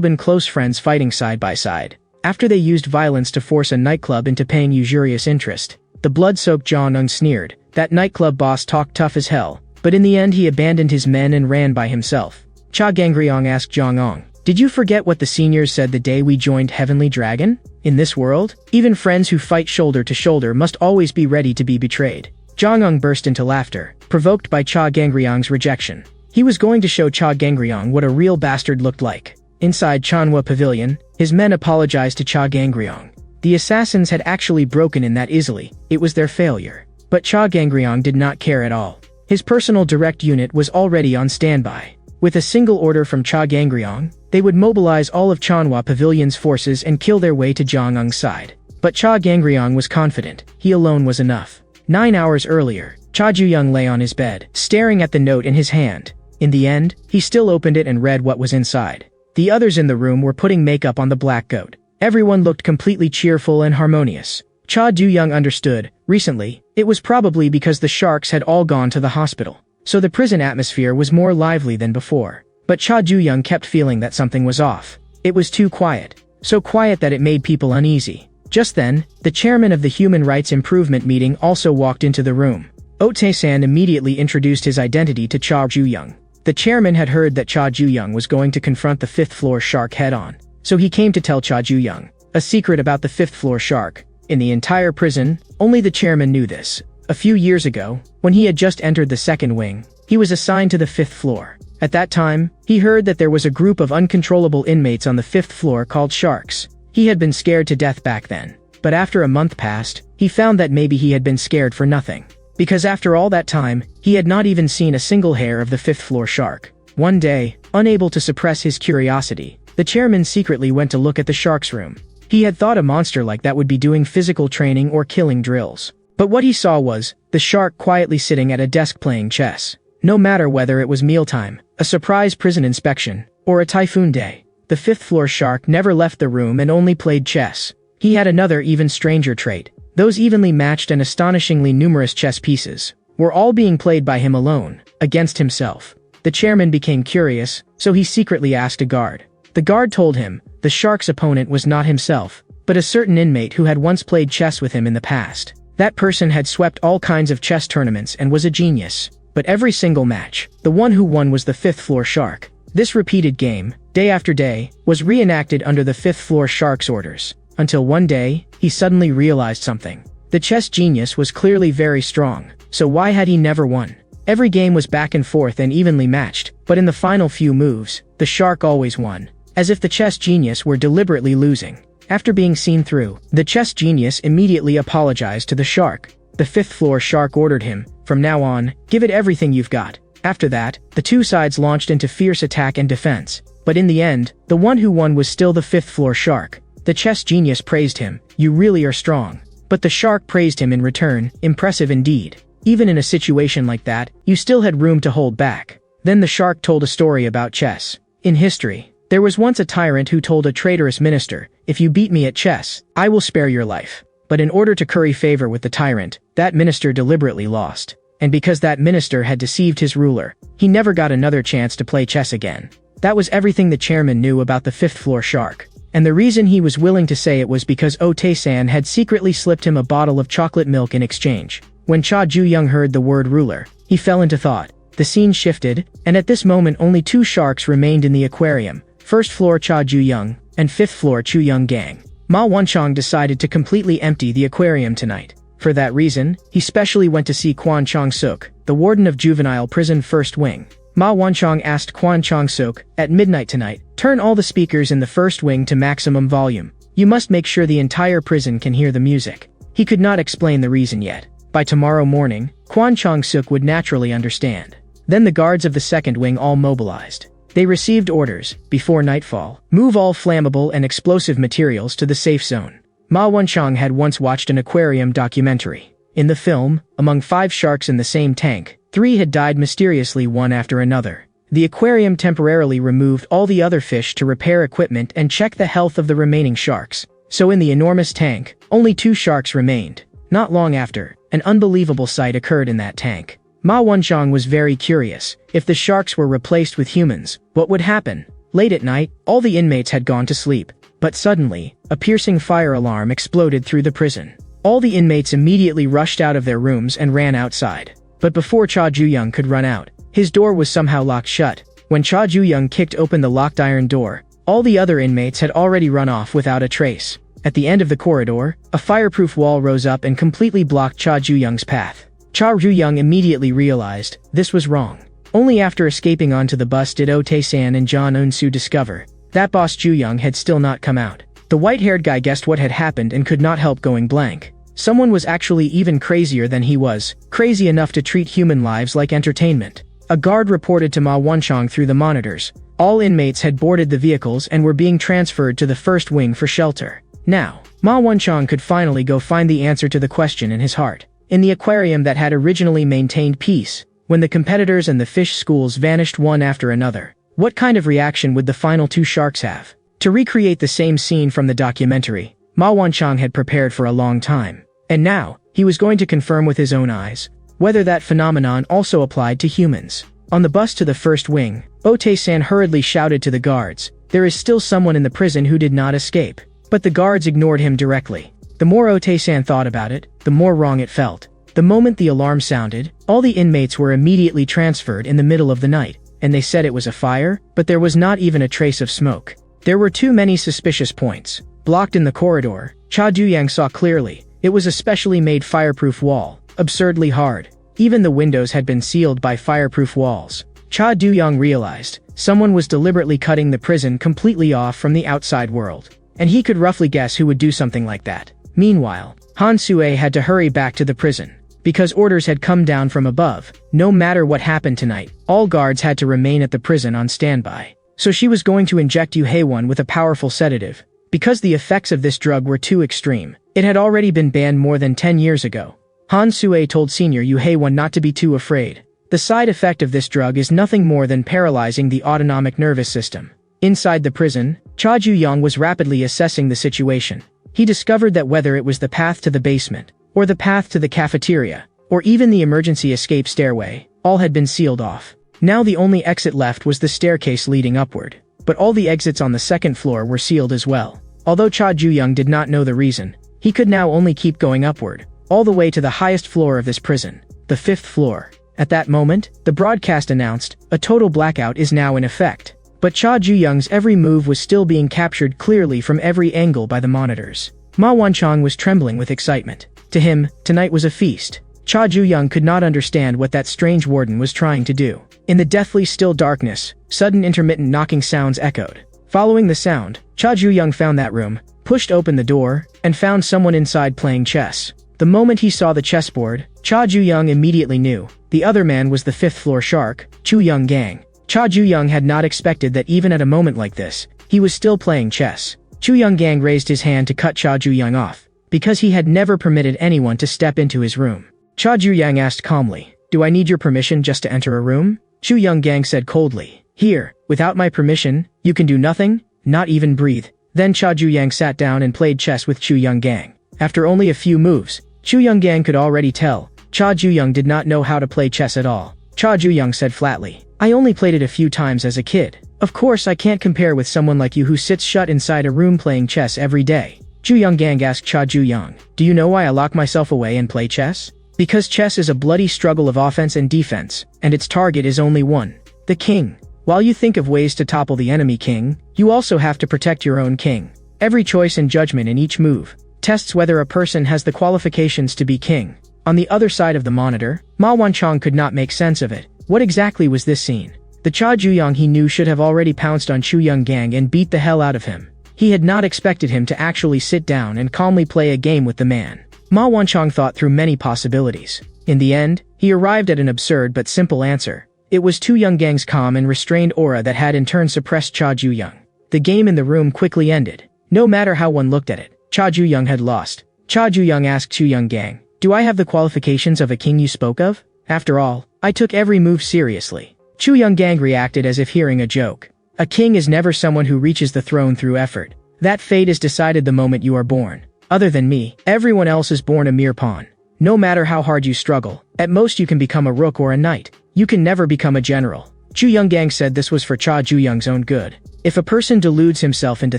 been close friends fighting side by side. After they used violence to force a nightclub into paying usurious interest, the blood-soaked Jeonnung sneered. That nightclub boss talked tough as hell, but in the end he abandoned his men and ran by himself. Cha Gangryong asked Jong-ong. Did you forget what the seniors said the day we joined Heavenly Dragon? In this world, even friends who fight shoulder to shoulder must always be ready to be betrayed. Jong-ung burst into laughter, provoked by Cha Gangryong's rejection. He was going to show Cha Gangryong what a real bastard looked like. Inside Chanhua Pavilion, his men apologized to Cha Gangryong. The assassins had actually broken in that easily, it was their failure. But Cha Gangryong did not care at all. His personal direct unit was already on standby. With a single order from Cha Gangryong, they would mobilize all of Chanhua Pavilion's forces and kill their way to Jong-ung's side. But Cha Gangryong was confident, he alone was enough. 9 hours earlier, Cha Ju-young lay on his bed, staring at the note in his hand. In the end, he still opened it and read what was inside. The others in the room were putting makeup on the black goat. Everyone looked completely cheerful and harmonious. Cha Du-young understood. Recently, it was probably because the sharks had all gone to the hospital. So the prison atmosphere was more lively than before. But Cha Du-young kept feeling that something was off. It was too quiet. So quiet that it made people uneasy. Just then, the chairman of the Human Rights Improvement meeting also walked into the room. Ote-san immediately introduced his identity to Cha Ju-young. The chairman had heard that Cha Ju-young was going to confront the fifth-floor shark head-on. So he came to tell Cha Ju-young a secret about the fifth-floor shark. In the entire prison, only the chairman knew this. A few years ago, when he had just entered the second wing, he was assigned to the fifth floor. At that time, he heard that there was a group of uncontrollable inmates on the fifth floor called sharks. He had been scared to death back then. But after a month passed, he found that maybe he had been scared for nothing. Because after all that time, he had not even seen a single hair of the fifth floor shark. One day, unable to suppress his curiosity, the chairman secretly went to look at the shark's room. He had thought a monster like that would be doing physical training or killing drills. But what he saw was the shark quietly sitting at a desk playing chess. No matter whether it was mealtime, a surprise prison inspection, or a typhoon day, the fifth-floor shark never left the room and only played chess. He had another even stranger trait. Those evenly matched and astonishingly numerous chess pieces were all being played by him alone, against himself. The chairman became curious, so he secretly asked a guard. The guard told him the shark's opponent was not himself, but a certain inmate who had once played chess with him in the past. That person had swept all kinds of chess tournaments and was a genius. But every single match, the one who won was the fifth-floor shark. This repeated game, day after day, was reenacted under the fifth-floor shark's orders. Until one day, he suddenly realized something. The chess genius was clearly very strong, so why had he never won? Every game was back and forth and evenly matched, but in the final few moves, the shark always won. As if the chess genius were deliberately losing. After being seen through, the chess genius immediately apologized to the shark. The fifth-floor shark ordered him, from now on, give it everything you've got. After that, the two sides launched into fierce attack and defense. But in the end, the one who won was still the fifth-floor shark. The chess genius praised him, you really are strong. But the shark praised him in return, impressive indeed. Even in a situation like that, you still had room to hold back. Then the shark told a story about chess. In history, there was once a tyrant who told a traitorous minister, if you beat me at chess, I will spare your life. But in order to curry favor with the tyrant, that minister deliberately lost. And because that minister had deceived his ruler, he never got another chance to play chess again. That was everything the chairman knew about the fifth-floor shark. And the reason he was willing to say it was because Ote-san had secretly slipped him a bottle of chocolate milk in exchange. When Cha Ju-young heard the word ruler, he fell into thought. The scene shifted, and at this moment only two sharks remained in the aquarium. First floor Cha Ju-young, and fifth floor Chu-young gang. Ma Wanchong decided to completely empty the aquarium tonight. For that reason, he specially went to see Kwon Chong-suk, the warden of Juvenile Prison First Wing. Ma Wanchong asked Kwon Chong-suk, at midnight tonight, turn all the speakers in the first wing to maximum volume. You must make sure the entire prison can hear the music. He could not explain the reason yet. By tomorrow morning, Kwon Chong-suk would naturally understand. Then the guards of the second wing all mobilized. They received orders, before nightfall, move all flammable and explosive materials to the safe zone. Ma Wanchong had once watched an aquarium documentary. In the film, among 5 sharks in the same tank, 3 had died mysteriously one after another. The aquarium temporarily removed all the other fish to repair equipment and check the health of the remaining sharks. So in the enormous tank, only 2 sharks remained. Not long after, an unbelievable sight occurred in that tank. Ma Wanchong was very curious. If the sharks were replaced with humans, what would happen? Late at night, all the inmates had gone to sleep. But suddenly, a piercing fire alarm exploded through the prison. All the inmates immediately rushed out of their rooms and ran outside. But before Cha Ju-young could run out, his door was somehow locked shut. When Cha Ju-young kicked open the locked iron door, all the other inmates had already run off without a trace. At the end of the corridor, a fireproof wall rose up and completely blocked Cha Ju-young's path. Cha Ju-young immediately realized this was wrong. Only after escaping onto the bus did Oh Tae-san and John Eun-soo discover that boss Ju-young had still not come out. The white-haired guy guessed what had happened and could not help going blank. Someone was actually even crazier than he was, crazy enough to treat human lives like entertainment. A guard reported to Ma Wonchong through the monitors. All inmates had boarded the vehicles and were being transferred to the first wing for shelter. Now, Ma Wonchong could finally go find the answer to the question in his heart. In the aquarium that had originally maintained peace, when the competitors and the fish schools vanished one after another, what kind of reaction would the final two sharks have? To recreate the same scene from the documentary, Ma Wonchong had prepared for a long time. And now, he was going to confirm with his own eyes whether that phenomenon also applied to humans. On the bus to the first wing, Oh Tae-san hurriedly shouted to the guards, "There is still someone in the prison who did not escape." But the guards ignored him directly. The more Oh Tae-san thought about it, the more wrong it felt. The moment the alarm sounded, all the inmates were immediately transferred in the middle of the night, and they said it was a fire, but there was not even a trace of smoke. There were too many suspicious points. Blocked in the corridor, Cha Du-yang saw clearly. It was a specially made fireproof wall, absurdly hard. Even the windows had been sealed by fireproof walls. Cha Du-young realized someone was deliberately cutting the prison completely off from the outside world. And he could roughly guess who would do something like that. Meanwhile, Han Sue had to hurry back to the prison. Because orders had come down from above, no matter what happened tonight, all guards had to remain at the prison on standby. So she was going to inject Yu Hae-won with a powerful sedative. Because the effects of this drug were too extreme, it had already been banned more than 10 years ago. Han Sue told senior Yu Hae-won not to be too afraid. The side effect of this drug is nothing more than paralyzing the autonomic nervous system. Inside the prison, Cha Ju-young was rapidly assessing the situation. He discovered that whether it was the path to the basement, or the path to the cafeteria, or even the emergency escape stairway, all had been sealed off. Now the only exit left was the staircase leading upward. But all the exits on the second floor were sealed as well. Although Cha Ju-young did not know the reason, he could now only keep going upward, all the way to the highest floor of this prison, the 5th floor. At that moment, the broadcast announced, a total blackout is now in effect. But Cha Ju-young's every move was still being captured clearly from every angle by the monitors. Ma Wonchong was trembling with excitement. To him, tonight was a feast. Cha Ju-young could not understand what that strange warden was trying to do. In the deathly still darkness, sudden intermittent knocking sounds echoed. Following the sound, Cha Ju-young found that room, pushed open the door, and found someone inside playing chess. The moment he saw the chessboard, Cha Ju-young immediately knew. The other man was the 5th floor shark, Chu Young-gang. Cha Ju-young had not expected that even at a moment like this, he was still playing chess. Chu Young-gang raised his hand to cut Cha Ju-young off, because he had never permitted anyone to step into his room. Cha Ju-young asked calmly, "Do I need your permission just to enter a room?" Chu Young-gang said coldly, "Here, without my permission, you can do nothing, not even breathe." Then Cha Ju-young sat down and played chess with Chu Young-gang. After only a few moves, Chu Young-gang could already tell Cha Ju-young did not know how to play chess at all. Cha Ju-young said flatly, "I only played it a few times as a kid. Of course I can't compare with someone like you who sits shut inside a room playing chess every day." Chu Young-gang asked Cha Ju-young, "Do you know why I lock myself away and play chess?" "Because chess is a bloody struggle of offense and defense, and its target is only one, the king. While you think of ways to topple the enemy king, you also have to protect your own king. Every choice and judgment in each move tests whether a person has the qualifications to be king." On the other side of the monitor, Ma Wonchong could not make sense of it. What exactly was this scene? The Cha Ju-young he knew should have already pounced on Chu Young-gang and beat the hell out of him. He had not expected him to actually sit down and calmly play a game with the man. Ma Wonchong thought through many possibilities. In the end, he arrived at an absurd but simple answer. It was Chu Young-gang's calm and restrained aura that had in turn suppressed Cha Ju-young. The game in the room quickly ended. No matter how one looked at it, Cha Ju-young had lost. Cha Ju-young asked Chu Young-gang, "Do I have the qualifications of a king you spoke of? After all, I took every move seriously." Chu Young-gang reacted as if hearing a joke. "A king is never someone who reaches the throne through effort. That fate is decided the moment you are born. Other than me, everyone else is born a mere pawn. No matter how hard you struggle, at most you can become a rook or a knight. You can never become a general." Chu Young-gang said this was for Cha Ju-young's own good. If a person deludes himself into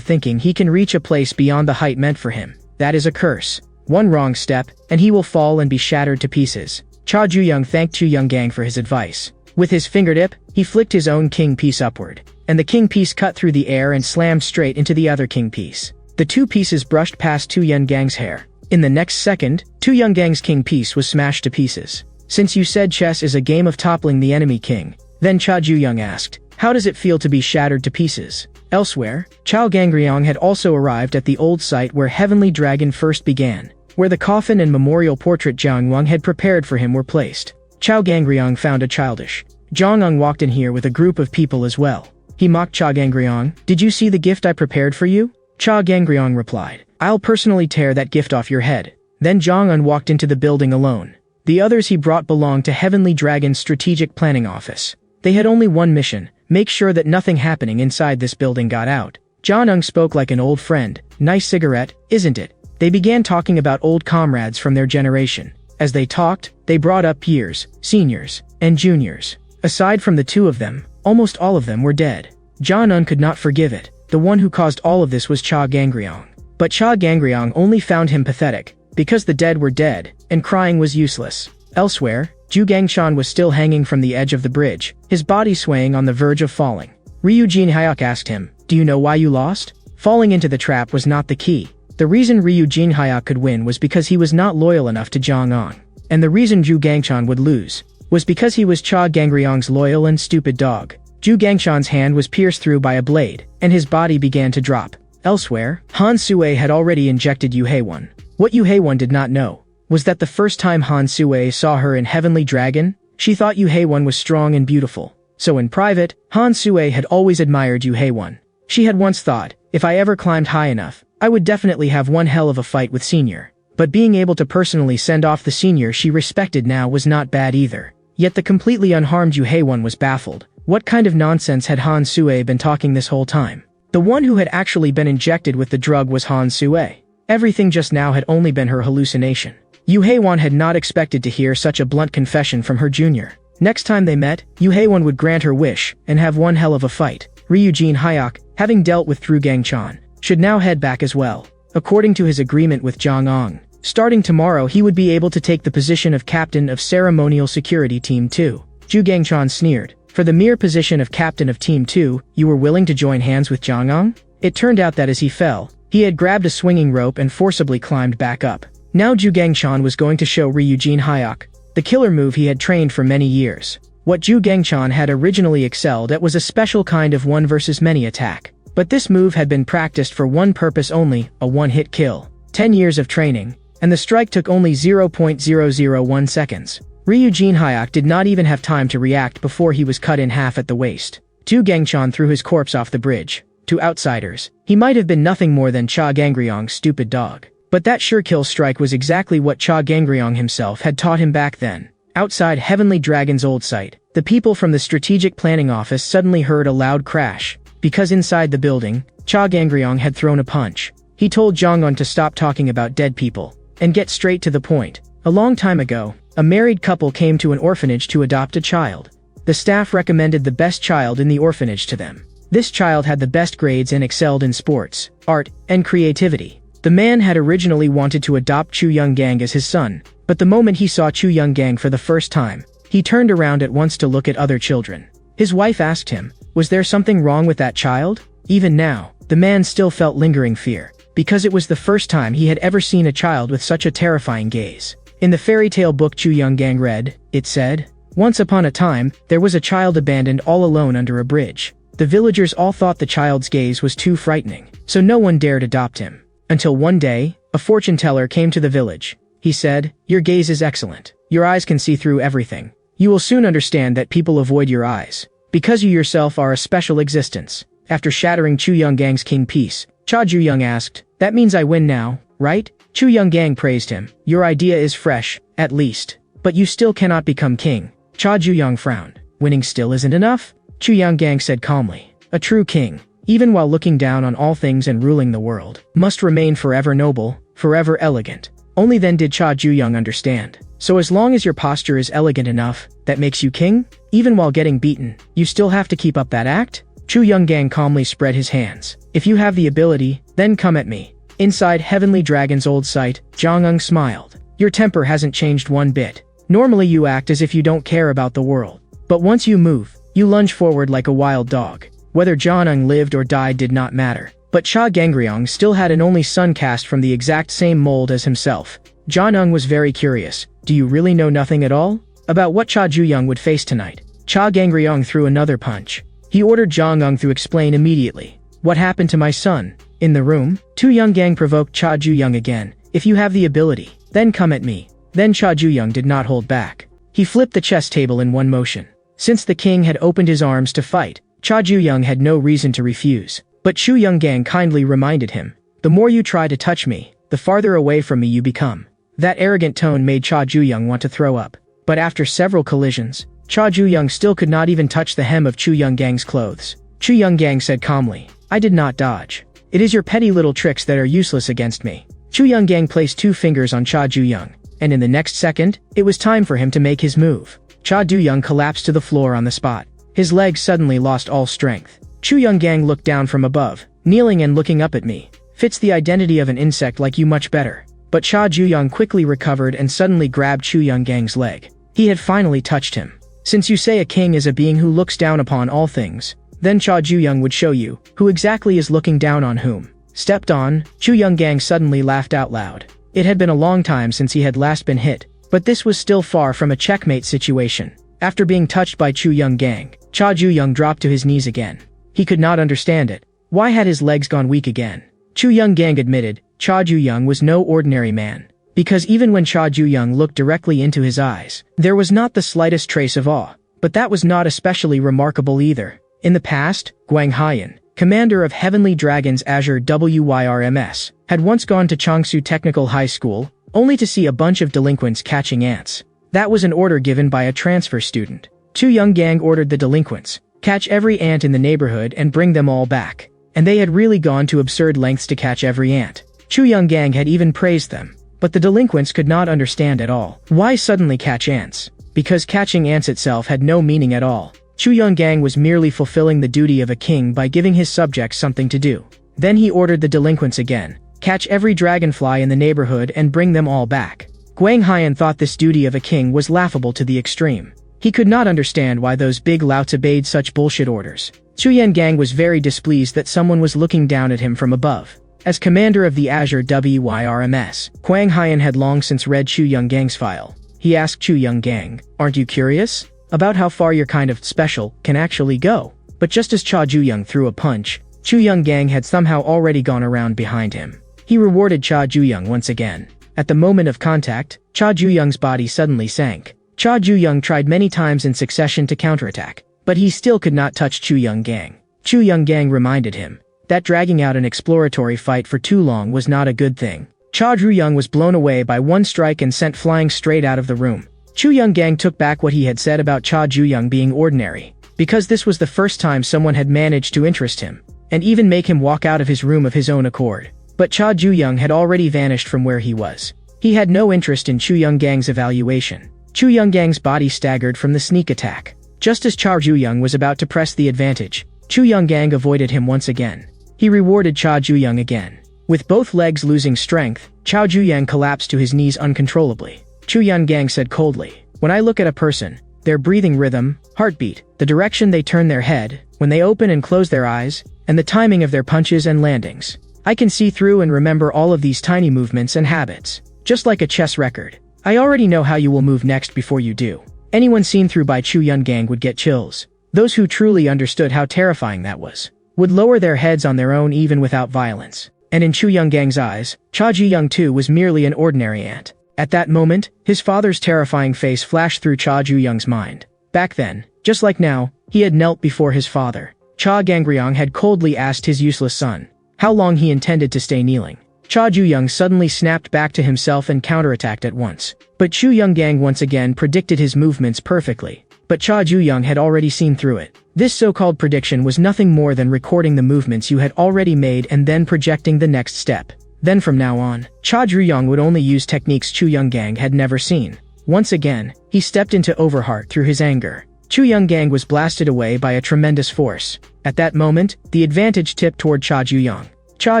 thinking he can reach a place beyond the height meant for him, that is a curse. One wrong step, and he will fall and be shattered to pieces. Cha Ju-young thanked Chu Young-gang for his advice. With his fingertip, he flicked his own king piece upward, and the king piece cut through the air and slammed straight into the other king piece. The two pieces brushed past Tu Yongang's hair. In the next second, Tu Yongang's king piece was smashed to pieces. Since you said chess is a game of toppling the enemy king, then Cha Juyong asked, how does it feel to be shattered to pieces? Elsewhere, Chao Gangryong had also arrived at the old site where Heavenly Dragon first began, where the coffin and memorial portrait Jiang Wang had prepared for him were placed. Chao Gangryong found a childish. Jiang Wang walked in here with a group of people as well. He mocked Cha Gangryong. Did you see the gift I prepared for you? Cha Gangryong replied, I'll personally tear that gift off your head. Then Jiang Wang walked into the building alone. The others he brought belonged to Heavenly Dragon's strategic planning office. They had only one mission, make sure that nothing happening inside this building got out. Jiang Wang spoke like an old friend. Nice cigarette, isn't it? They began talking about old comrades from their generation. As they talked, they brought up peers, seniors, and juniors. Aside from the two of them, almost all of them were dead. Jiang Wang could not forgive it. The one who caused all of this was Cha Gangryong. But Cha Gangryong only found him pathetic, because the dead were dead, and crying was useless. Elsewhere, Zhu Gangshan was still hanging from the edge of the bridge, his body swaying on the verge of falling. Ryu Jinhyuk asked him, do you know why you lost? Falling into the trap was not the key. The reason Ryu Jinhyuk could win was because he was not loyal enough to Jiang Wang. And the reason Zhu Gangshan would lose was because he was Cha Gangryong's loyal and stupid dog. Zhu Gangshan's hand was pierced through by a blade, and his body began to drop. Elsewhere, Han Sui had already injected Yu Haewon. What Yu Haewon did not know was that the first time Han Sui saw her in Heavenly Dragon, she thought Yu Haewon was strong and beautiful. So in private, Han Sui had always admired Yu Haewon. She had once thought, if I ever climbed high enough, I would definitely have one hell of a fight with Senior. But being able to personally send off the Senior she respected now was not bad either. Yet the completely unharmed Yu Haewon was baffled. What kind of nonsense had Han Sui been talking this whole time? The one who had actually been injected with the drug was Han Sui. Everything just now had only been her hallucination. Yu Haewon had not expected to hear such a blunt confession from her junior. Next time they met, Yu Haewon would grant her wish and have one hell of a fight. Ryu Jinhyuk, having dealt with Zhu Gangshan, should now head back as well. According to his agreement with Jiang Wang, starting tomorrow he would be able to take the position of captain of Ceremonial Security Team 2. Zhu Gangshan sneered. For the mere position of captain of Team 2, you were willing to join hands with Jiang Wang? It turned out that as he fell, he had grabbed a swinging rope and forcibly climbed back up. Now Zhu Gangshan was going to show Ryu Jinhyuk the killer move he had trained for many years. What Zhu Gangshan had originally excelled at was a special kind of one versus many attack. But this move had been practiced for one purpose only, a one-hit kill. 10 years of training, and the strike took only 0.001 seconds. Ryu Jinhyuk did not even have time to react before he was cut in half at the waist. Zhu Gangshan threw his corpse off the bridge. To outsiders, he might have been nothing more than Cha Gangryong's stupid dog. But that sure-kill strike was exactly what Cha Gangryong himself had taught him back then. Outside Heavenly Dragon's old site, the people from the strategic planning office suddenly heard a loud crash. Because inside the building, Cha Gangryong had thrown a punch. He told Jiang Wang to stop talking about dead people and get straight to the point. A long time ago, a married couple came to an orphanage to adopt a child. The staff recommended the best child in the orphanage to them. This child had the best grades and excelled in sports, art, and creativity. The man had originally wanted to adopt Chu Young-gang as his son, but the moment he saw Chu Young-gang for the first time, he turned around at once to look at other children. His wife asked him, was there something wrong with that child? Even now, the man still felt lingering fear, because it was the first time he had ever seen a child with such a terrifying gaze. In the fairy tale book Chu Young-gang read, it said, once upon a time, there was a child abandoned all alone under a bridge. The villagers all thought the child's gaze was too frightening, so no one dared adopt him. Until one day, a fortune teller came to the village. He said, your gaze is excellent. Your eyes can see through everything. You will soon understand that people avoid your eyes, because you yourself are a special existence. After shattering Chu Young-gang's king piece, Cha Ju-young asked, that means I win now, right? Chu Young-gang praised him. Your idea is fresh, at least. But you still cannot become king. Cha Ju-young frowned. Winning still isn't enough? Chu Young-gang said calmly. A true king, even while looking down on all things and ruling the world, must remain forever noble, forever elegant. Only then did Cha Ju-young understand. So as long as your posture is elegant enough, that makes you king? Even while getting beaten, you still have to keep up that act? Chu Young-gang calmly spread his hands. If you have the ability, then come at me. Inside Heavenly Dragon's old site, Jiang Wang smiled. Your temper hasn't changed one bit. Normally you act as if you don't care about the world. But once you move, you lunge forward like a wild dog. Whether Jeonnung lived or died did not matter. But Cha Gangryong still had an only son cast from the exact same mold as himself. Jeonnung was very curious. Do you really know nothing at all? About what Cha Juyong would face tonight? Cha Gangryong threw another punch. He ordered Jeonnung to explain immediately. What happened to my son? In the room? Tu Younggang provoked Cha Juyong again. If you have the ability, then come at me. Then Cha Juyong did not hold back. He flipped the chess table in one motion. Since the king had opened his arms to fight, Cha Juyong had no reason to refuse. But Chu Younggang kindly reminded him, the more you try to touch me, the farther away from me you become. That arrogant tone made Cha Juyong want to throw up. But after several collisions, Cha Juyong still could not even touch the hem of Chu Younggang's clothes. Chu Younggang said calmly, I did not dodge. It is your petty little tricks that are useless against me. Chu Younggang placed 2 fingers on Cha Juyong, and in the next second, it was time for him to make his move. Cha Juyong collapsed to the floor on the spot. His legs suddenly lost all strength. Chu Younggang looked down from above, kneeling and looking up at me. Fits the identity of an insect like you much better. But Cha Juyong quickly recovered and suddenly grabbed Chu Younggang's leg. He had finally touched him. Since you say a king is a being who looks down upon all things, then Cha Juyong would show you who exactly is looking down on whom. Stepped on, Chu Younggang suddenly laughed out loud. It had been a long time since he had last been hit, but this was still far from a checkmate situation. After being touched by Chu Younggang, Cha Juyong dropped to his knees again. He could not understand it. Why had his legs gone weak again? Chu Younggang admitted, Cha Juyong was no ordinary man. Because even when Cha Juyong looked directly into his eyes, there was not the slightest trace of awe. But that was not especially remarkable either. In the past, Guang Haiyan, commander of Heavenly Dragon's Azure WYRMS, had once gone to Changsu Technical High School, only to see a bunch of delinquents catching ants. That was an order given by a transfer student. Chu Younggang ordered the delinquents, catch every ant in the neighborhood and bring them all back. And they had really gone to absurd lengths to catch every ant. Chu Younggang had even praised them. But the delinquents could not understand at all. Why suddenly catch ants? Because catching ants itself had no meaning at all. Chu Younggang was merely fulfilling the duty of a king by giving his subjects something to do. Then he ordered the delinquents again, catch every dragonfly in the neighborhood and bring them all back. Guang Haiyan thought this duty of a king was laughable to the extreme. He could not understand why those big louts obeyed such bullshit orders. Chu Younggang was very displeased that someone was looking down at him from above. As commander of the Azure WYRMS, Guang Haiyan had long since read Chu Younggang's file. He asked Chu Younggang, aren't you curious about how far your kind of special can actually go? But just as Cha Juyong threw a punch, Chu Younggang had somehow already gone around behind him. He rewarded Cha Juyong once again. At the moment of contact, Cha Juyong's body suddenly sank. Cha Juyong tried many times in succession to counterattack, but he still could not touch Chu Younggang. Chu Younggang reminded him that dragging out an exploratory fight for too long was not a good thing. Cha Juyong was blown away by one strike and sent flying straight out of the room. Chu Younggang took back what he had said about Cha Juyong being ordinary, because this was the first time someone had managed to interest him, and even make him walk out of his room of his own accord. But Cha Juyong had already vanished from where he was. He had no interest in Chu Younggang's evaluation. Chu Younggang's body staggered from the sneak attack. Just as Cha Juyong was about to press the advantage, Chu Younggang avoided him once again. He rewarded Cha Juyong again. With both legs losing strength, Cha Juyong collapsed to his knees uncontrollably. Chu Younggang said coldly, when I look at a person, their breathing rhythm, heartbeat, the direction they turn their head, when they open and close their eyes, and the timing of their punches and landings, I can see through and remember all of these tiny movements and habits. Just like a chess record. I already know how you will move next before you do. Anyone seen through by Chu Younggang would get chills. Those who truly understood how terrifying that was would lower their heads on their own even without violence. And in Chu Younggang's eyes, Cha Juyong too was merely an ordinary ant. At that moment, his father's terrifying face flashed through Cha Juyong's mind. Back then, just like now, he had knelt before his father. Cha Gangryong had coldly asked his useless son how long he intended to stay kneeling. Cha Juyong suddenly snapped back to himself and counterattacked at once. But Chu Younggang once again predicted his movements perfectly. But Cha Juyong had already seen through it. This so-called prediction was nothing more than recording the movements you had already made and then projecting the next step. Then from now on, Cha Juyong would only use techniques Chu Younggang had never seen. Once again, he stepped into Overheart through his anger. Chu Younggang was blasted away by a tremendous force. At that moment, the advantage tipped toward Cha Juyong. Cha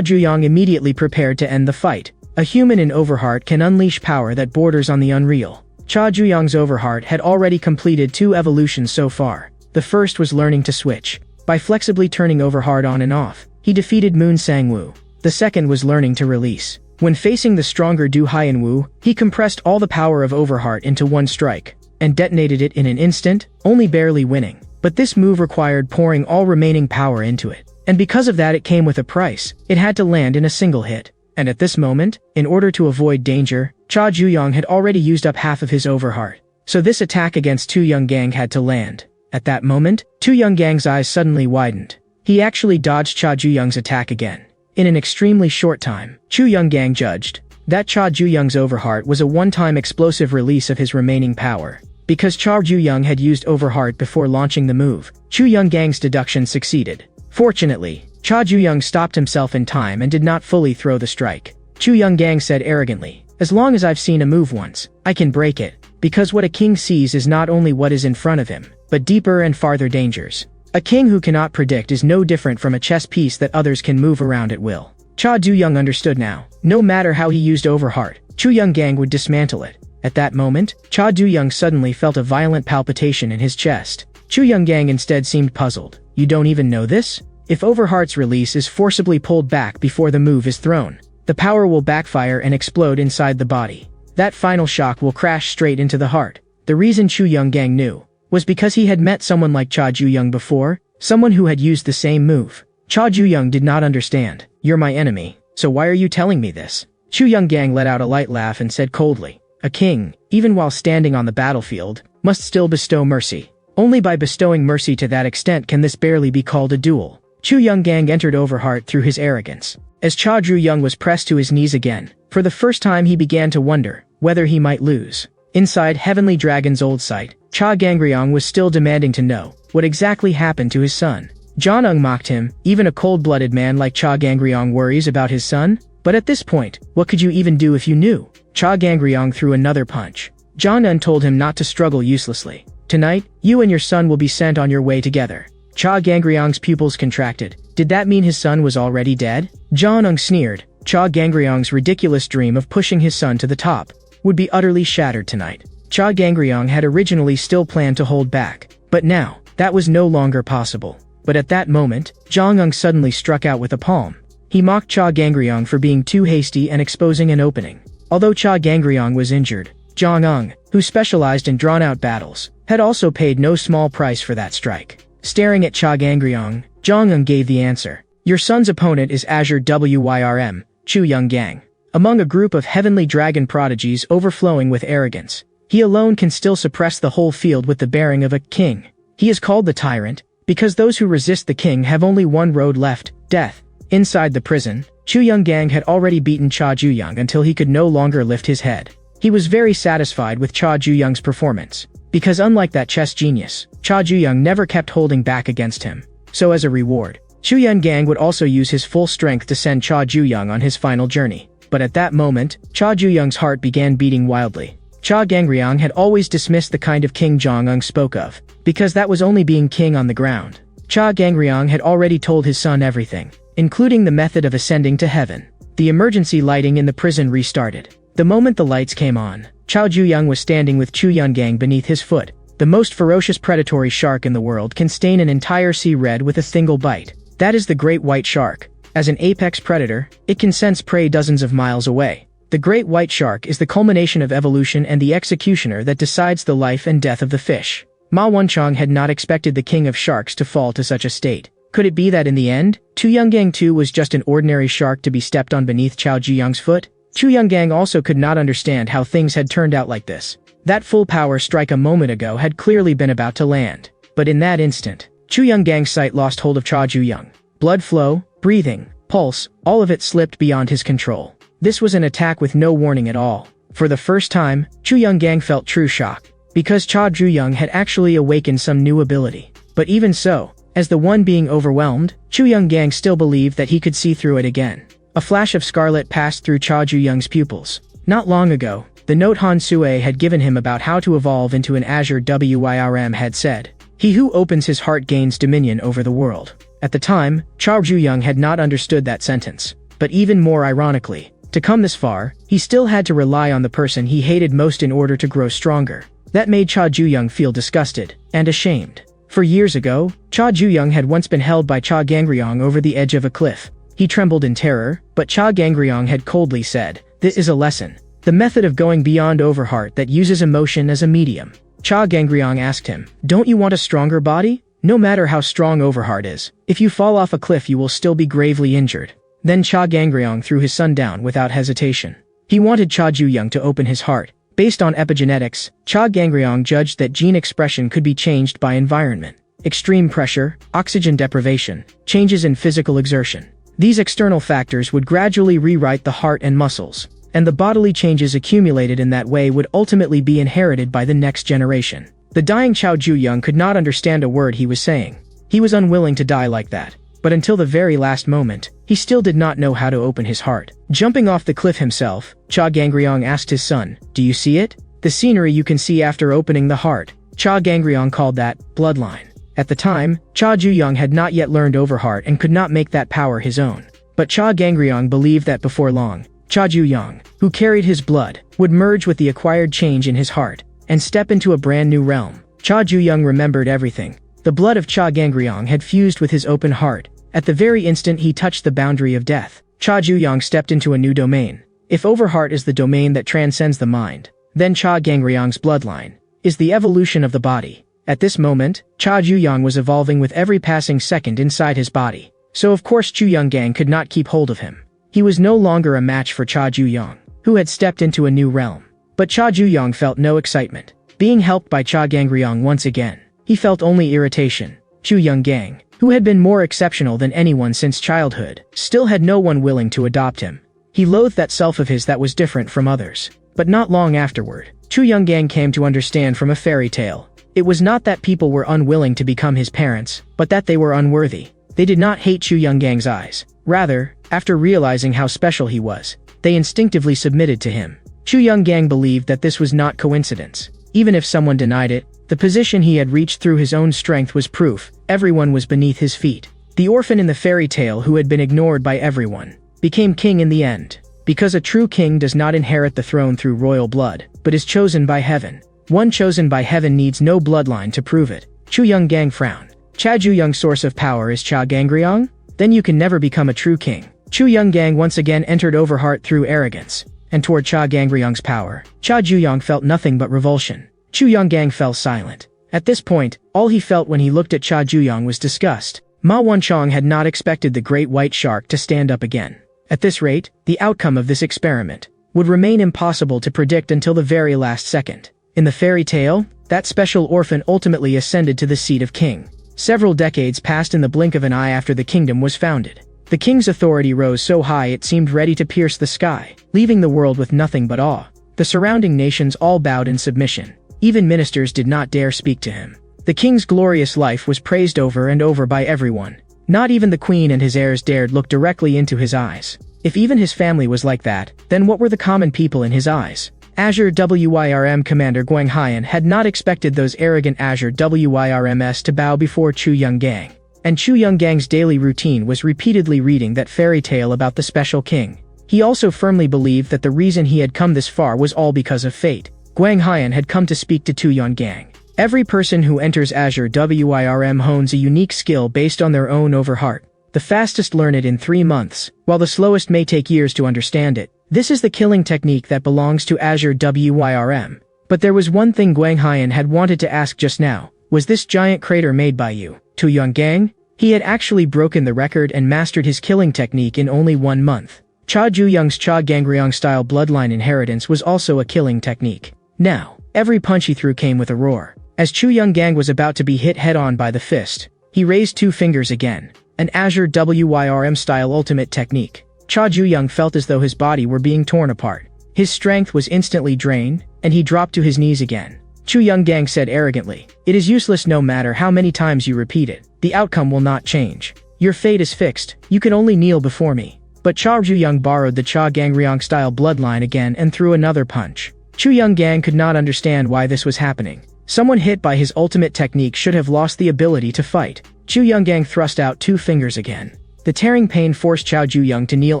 Juyong immediately prepared to end the fight. A human in Overheart can unleash power that borders on the unreal. Cha Juyong's overheart had already completed 2 evolutions so far. The first was learning to switch. By flexibly turning overheart on and off, he defeated Moon Sangwoo. The second was learning to release. When facing the stronger Du Haiyanwu, he compressed all the power of overheart into one strike, and detonated it in an instant, only barely winning. But this move required pouring all remaining power into it. And because of that it came with a price. It had to land in a single hit. And at this moment, in order to avoid danger, Cha Juyong had already used up half of his overheart. So this attack against Tu Young-gang had to land. At that moment, Tu Young-gang's eyes suddenly widened. He actually dodged Cha Juyong's attack again. In an extremely short time, Chu Young-gang judged that Cha Juyong's overheart was a one-time explosive release of his remaining power. Because Cha Juyong had used overheart before launching the move, Chu Young-gang's deduction succeeded. Fortunately, Cha Juyong stopped himself in time and did not fully throw the strike. Chu Young-gang said arrogantly, "As long as I've seen a move once, I can break it, because what a king sees is not only what is in front of him, but deeper and farther dangers. A king who cannot predict is no different from a chess piece that others can move around at will." Cha Juyong understood now. No matter how he used overheart, Chu Young-gang would dismantle it. At that moment, Cha Juyong suddenly felt a violent palpitation in his chest. Chu Young-gang instead seemed puzzled. "You don't even know this? If overheart's release is forcibly pulled back before the move is thrown, the power will backfire and explode inside the body. That final shock will crash straight into the heart." The reason Chu Young-gang knew was because he had met someone like Cha Juyong before, someone who had used the same move. Cha Juyong did not understand. "You're my enemy, so why are you telling me this?" Chu Young-gang let out a light laugh and said coldly, "A king, even while standing on the battlefield, must still bestow mercy. Only by bestowing mercy to that extent can this barely be called a duel." Chu Young-gang entered overheart through his arrogance. As Cha Juyong was pressed to his knees again, for the first time he began to wonder whether he might lose. Inside Heavenly Dragon's old site, Cha Gangryong was still demanding to know what exactly happened to his son. John mocked him. Even a cold-blooded man like Cha Gangryong worries about his son? But at this point, what could you even do if you knew? Cha Gangryong threw another punch. John told him not to struggle uselessly. "Tonight, you and your son will be sent on your way together." Cha Gangryong's pupils contracted. Did that mean his son was already dead? John sneered. Cha Gangryong's ridiculous dream of pushing his son to the top would be utterly shattered tonight. Cha Gangryong had originally still planned to hold back, but now, that was no longer possible. But at that moment, Jong suddenly struck out with a palm. He mocked Cha Gangryong for being too hasty and exposing an opening. Although Cha Gangryong was injured, Jong, who specialized in drawn-out battles, had also paid no small price for that strike. Staring at Cha Gangryong, Jong gave the answer. "Your son's opponent is Azure Wyrm, Chu Young-gang. Among a group of heavenly dragon prodigies overflowing with arrogance, he alone can still suppress the whole field with the bearing of a king. He is called the Tyrant, because those who resist the king have only one road left, death." Inside the prison, Chu Young-gang had already beaten Cha Juyong until he could no longer lift his head. He was very satisfied with Cha Juyong's performance, because unlike that chess genius, Cha Juyong never kept holding back against him. So as a reward, Chu Young-gang would also use his full strength to send Cha Juyong on his final journey. But at that moment, Cha Juyong's heart began beating wildly. Cha Gangryong had always dismissed the kind of king Jong spoke of, because that was only being king on the ground. Cha Gangryong had already told his son everything, including the method of ascending to heaven. The emergency lighting in the prison restarted. The moment the lights came on, Cha Juyong was standing with Chu Young-gang beneath his foot. The most ferocious predatory shark in the world can stain an entire sea red with a single bite. That is the great white shark. As an apex predator, it can sense prey dozens of miles away. The great white shark is the culmination of evolution and the executioner that decides the life and death of the fish. Ma Wunchong had not expected the king of sharks to fall to such a state. Could it be that in the end, Chu Young-gang too was just an ordinary shark to be stepped on beneath Cha Juyong's foot? Chu Young-gang also could not understand how things had turned out like this. That full power strike a moment ago had clearly been about to land. But in that instant, Chu Young-gang's sight lost hold of Cha Juyong. Blood flow, breathing, pulse, all of it slipped beyond his control. This was an attack with no warning at all. For the first time, Chu Young-gang felt true shock, because Cha Juyong had actually awakened some new ability. But even so, as the one being overwhelmed, Chu Young-gang still believed that he could see through it again. A flash of scarlet passed through Cha Juyong's pupils. Not long ago, the note Han Sue had given him about how to evolve into an Azure Wyrm had said, "He who opens his heart gains dominion over the world." At the time, Cha Juyong had not understood that sentence. But even more ironically, To come this far, he still had to rely on the person he hated most in order to grow stronger. That made Cha Ju-young feel disgusted and ashamed. For years ago, Cha Ju-young had once been held by Cha Gangryong over the edge of a cliff. He trembled in terror, but Cha Gangryong had coldly said, "This is a lesson. The method of going beyond overheart that uses emotion as a medium." Cha Gangryong asked him, "Don't you want a stronger body? No matter how strong overheart is, if you fall off a cliff you will still be gravely injured." Then Cha Gangryong threw his son down without hesitation. He wanted Cha Ju-young to open his heart. Based on epigenetics, Cha Gangryong judged that gene expression could be changed by environment. Extreme pressure, oxygen deprivation, changes in physical exertion. These external factors would gradually rewrite the heart and muscles, and the bodily changes accumulated in that way would ultimately be inherited by the next generation. The dying Cha Ju-young could not understand a word he was saying. He was unwilling to die like that, but until the very last moment, he still did not know how to open his heart. Jumping off the cliff himself, Cha Gangryong asked his son, "Do you see it? The scenery you can see after opening the heart." Cha Gangryong called that bloodline. At the time, Cha Ju-young had not yet learned overheart and could not make that power his own. But Cha Gangryong believed that before long, Cha Ju-young, who carried his blood, would merge with the acquired change in his heart and step into a brand new realm. Cha Ju-young remembered everything. The blood of Cha Gangryong had fused with his open heart. At the very instant he touched the boundary of death, Cha Ju-young stepped into a new domain. If overheart is the domain that transcends the mind, then Cha Gangryong's bloodline is the evolution of the body. At this moment, Cha Ju-young was evolving with every passing second inside his body. So of course Chu-young Gang could not keep hold of him. He was no longer a match for Cha Ju-young, who had stepped into a new realm. But Cha Ju-young felt no excitement. Being helped by Cha Gangryong once again, he felt only irritation. Chu-young Gang, who had been more exceptional than anyone since childhood, still had no one willing to adopt him. He loathed that self of his that was different from others. But not long afterward, Chu-young Gang came to understand from a fairy tale. It was not that people were unwilling to become his parents, but that they were unworthy. They did not hate Chu-young Gang's eyes. Rather, after realizing how special he was, they instinctively submitted to him. Chu-young Gang believed that this was not coincidence. Even if someone denied it, the position he had reached through his own strength was proof. Everyone was beneath his feet. The orphan in the fairy tale who had been ignored by everyone became king in the end. Because a true king does not inherit the throne through royal blood, but is chosen by heaven. One chosen by heaven needs no bloodline to prove it. Chu-young Gang frowned. Cha Ju-young's source of power is Cha Gangryong? Then you can never become a true king. Chu-young Gang once again entered overheart through arrogance, and toward Cha Gangryong's power. Cha Ju-young felt nothing but revulsion. Chu-young Gang fell silent. At this point, all he felt when he looked at Cha Ju-young was disgust. Ma Wan-chong had not expected the great white shark to stand up again. At this rate, the outcome of this experiment would remain impossible to predict until the very last second. In the fairy tale, that special orphan ultimately ascended to the seat of king. Several decades passed in the blink of an eye after the kingdom was founded. The king's authority rose so high it seemed ready to pierce the sky, leaving the world with nothing but awe. The surrounding nations all bowed in submission. Even ministers did not dare speak to him. The king's glorious life was praised over and over by everyone. Not even the queen and his heirs dared look directly into his eyes. If even his family was like that, then what were the common people in his eyes? Azure Wyrm Commander Guang Haiyan had not expected those arrogant Azure Wyrms to bow before Chu-young Gang. And Chu-young Gang's daily routine was repeatedly reading that fairy tale about the special king. He also firmly believed that the reason he had come this far was all because of fate. Guang Haiyan had come to speak to Chu-young Gang. Every person who enters Azure Wyrm hones a unique skill based on their own overheart. The fastest learn it in 3 months, while the slowest may take years to understand it. This is the killing technique that belongs to Azure Wyrm. But there was one thing Guang Haiyan had wanted to ask just now. Was this giant crater made by you, Chu-young Gang? He had actually broken the record and mastered his killing technique in only 1 month. Cha Ju-young's Cha Gangryong style bloodline inheritance was also a killing technique. Now, every punch he threw came with a roar. As Chu-young Gang was about to be hit head-on by the fist, he raised 2 fingers again. An Azure Wyrm-style ultimate technique. Cha Ju-young felt as though his body were being torn apart. His strength was instantly drained, and he dropped to his knees again. Chu-young Gang said arrogantly, "It is useless no matter how many times you repeat it. The outcome will not change. Your fate is fixed. You can only kneel before me." But Cha Ju-young borrowed the Cha Gangryong-style bloodline again and threw another punch. Chu-young Gang could not understand why this was happening. Someone hit by his ultimate technique should have lost the ability to fight. Chu-young Gang thrust out 2 fingers again. The tearing pain forced Cha Ju-young to kneel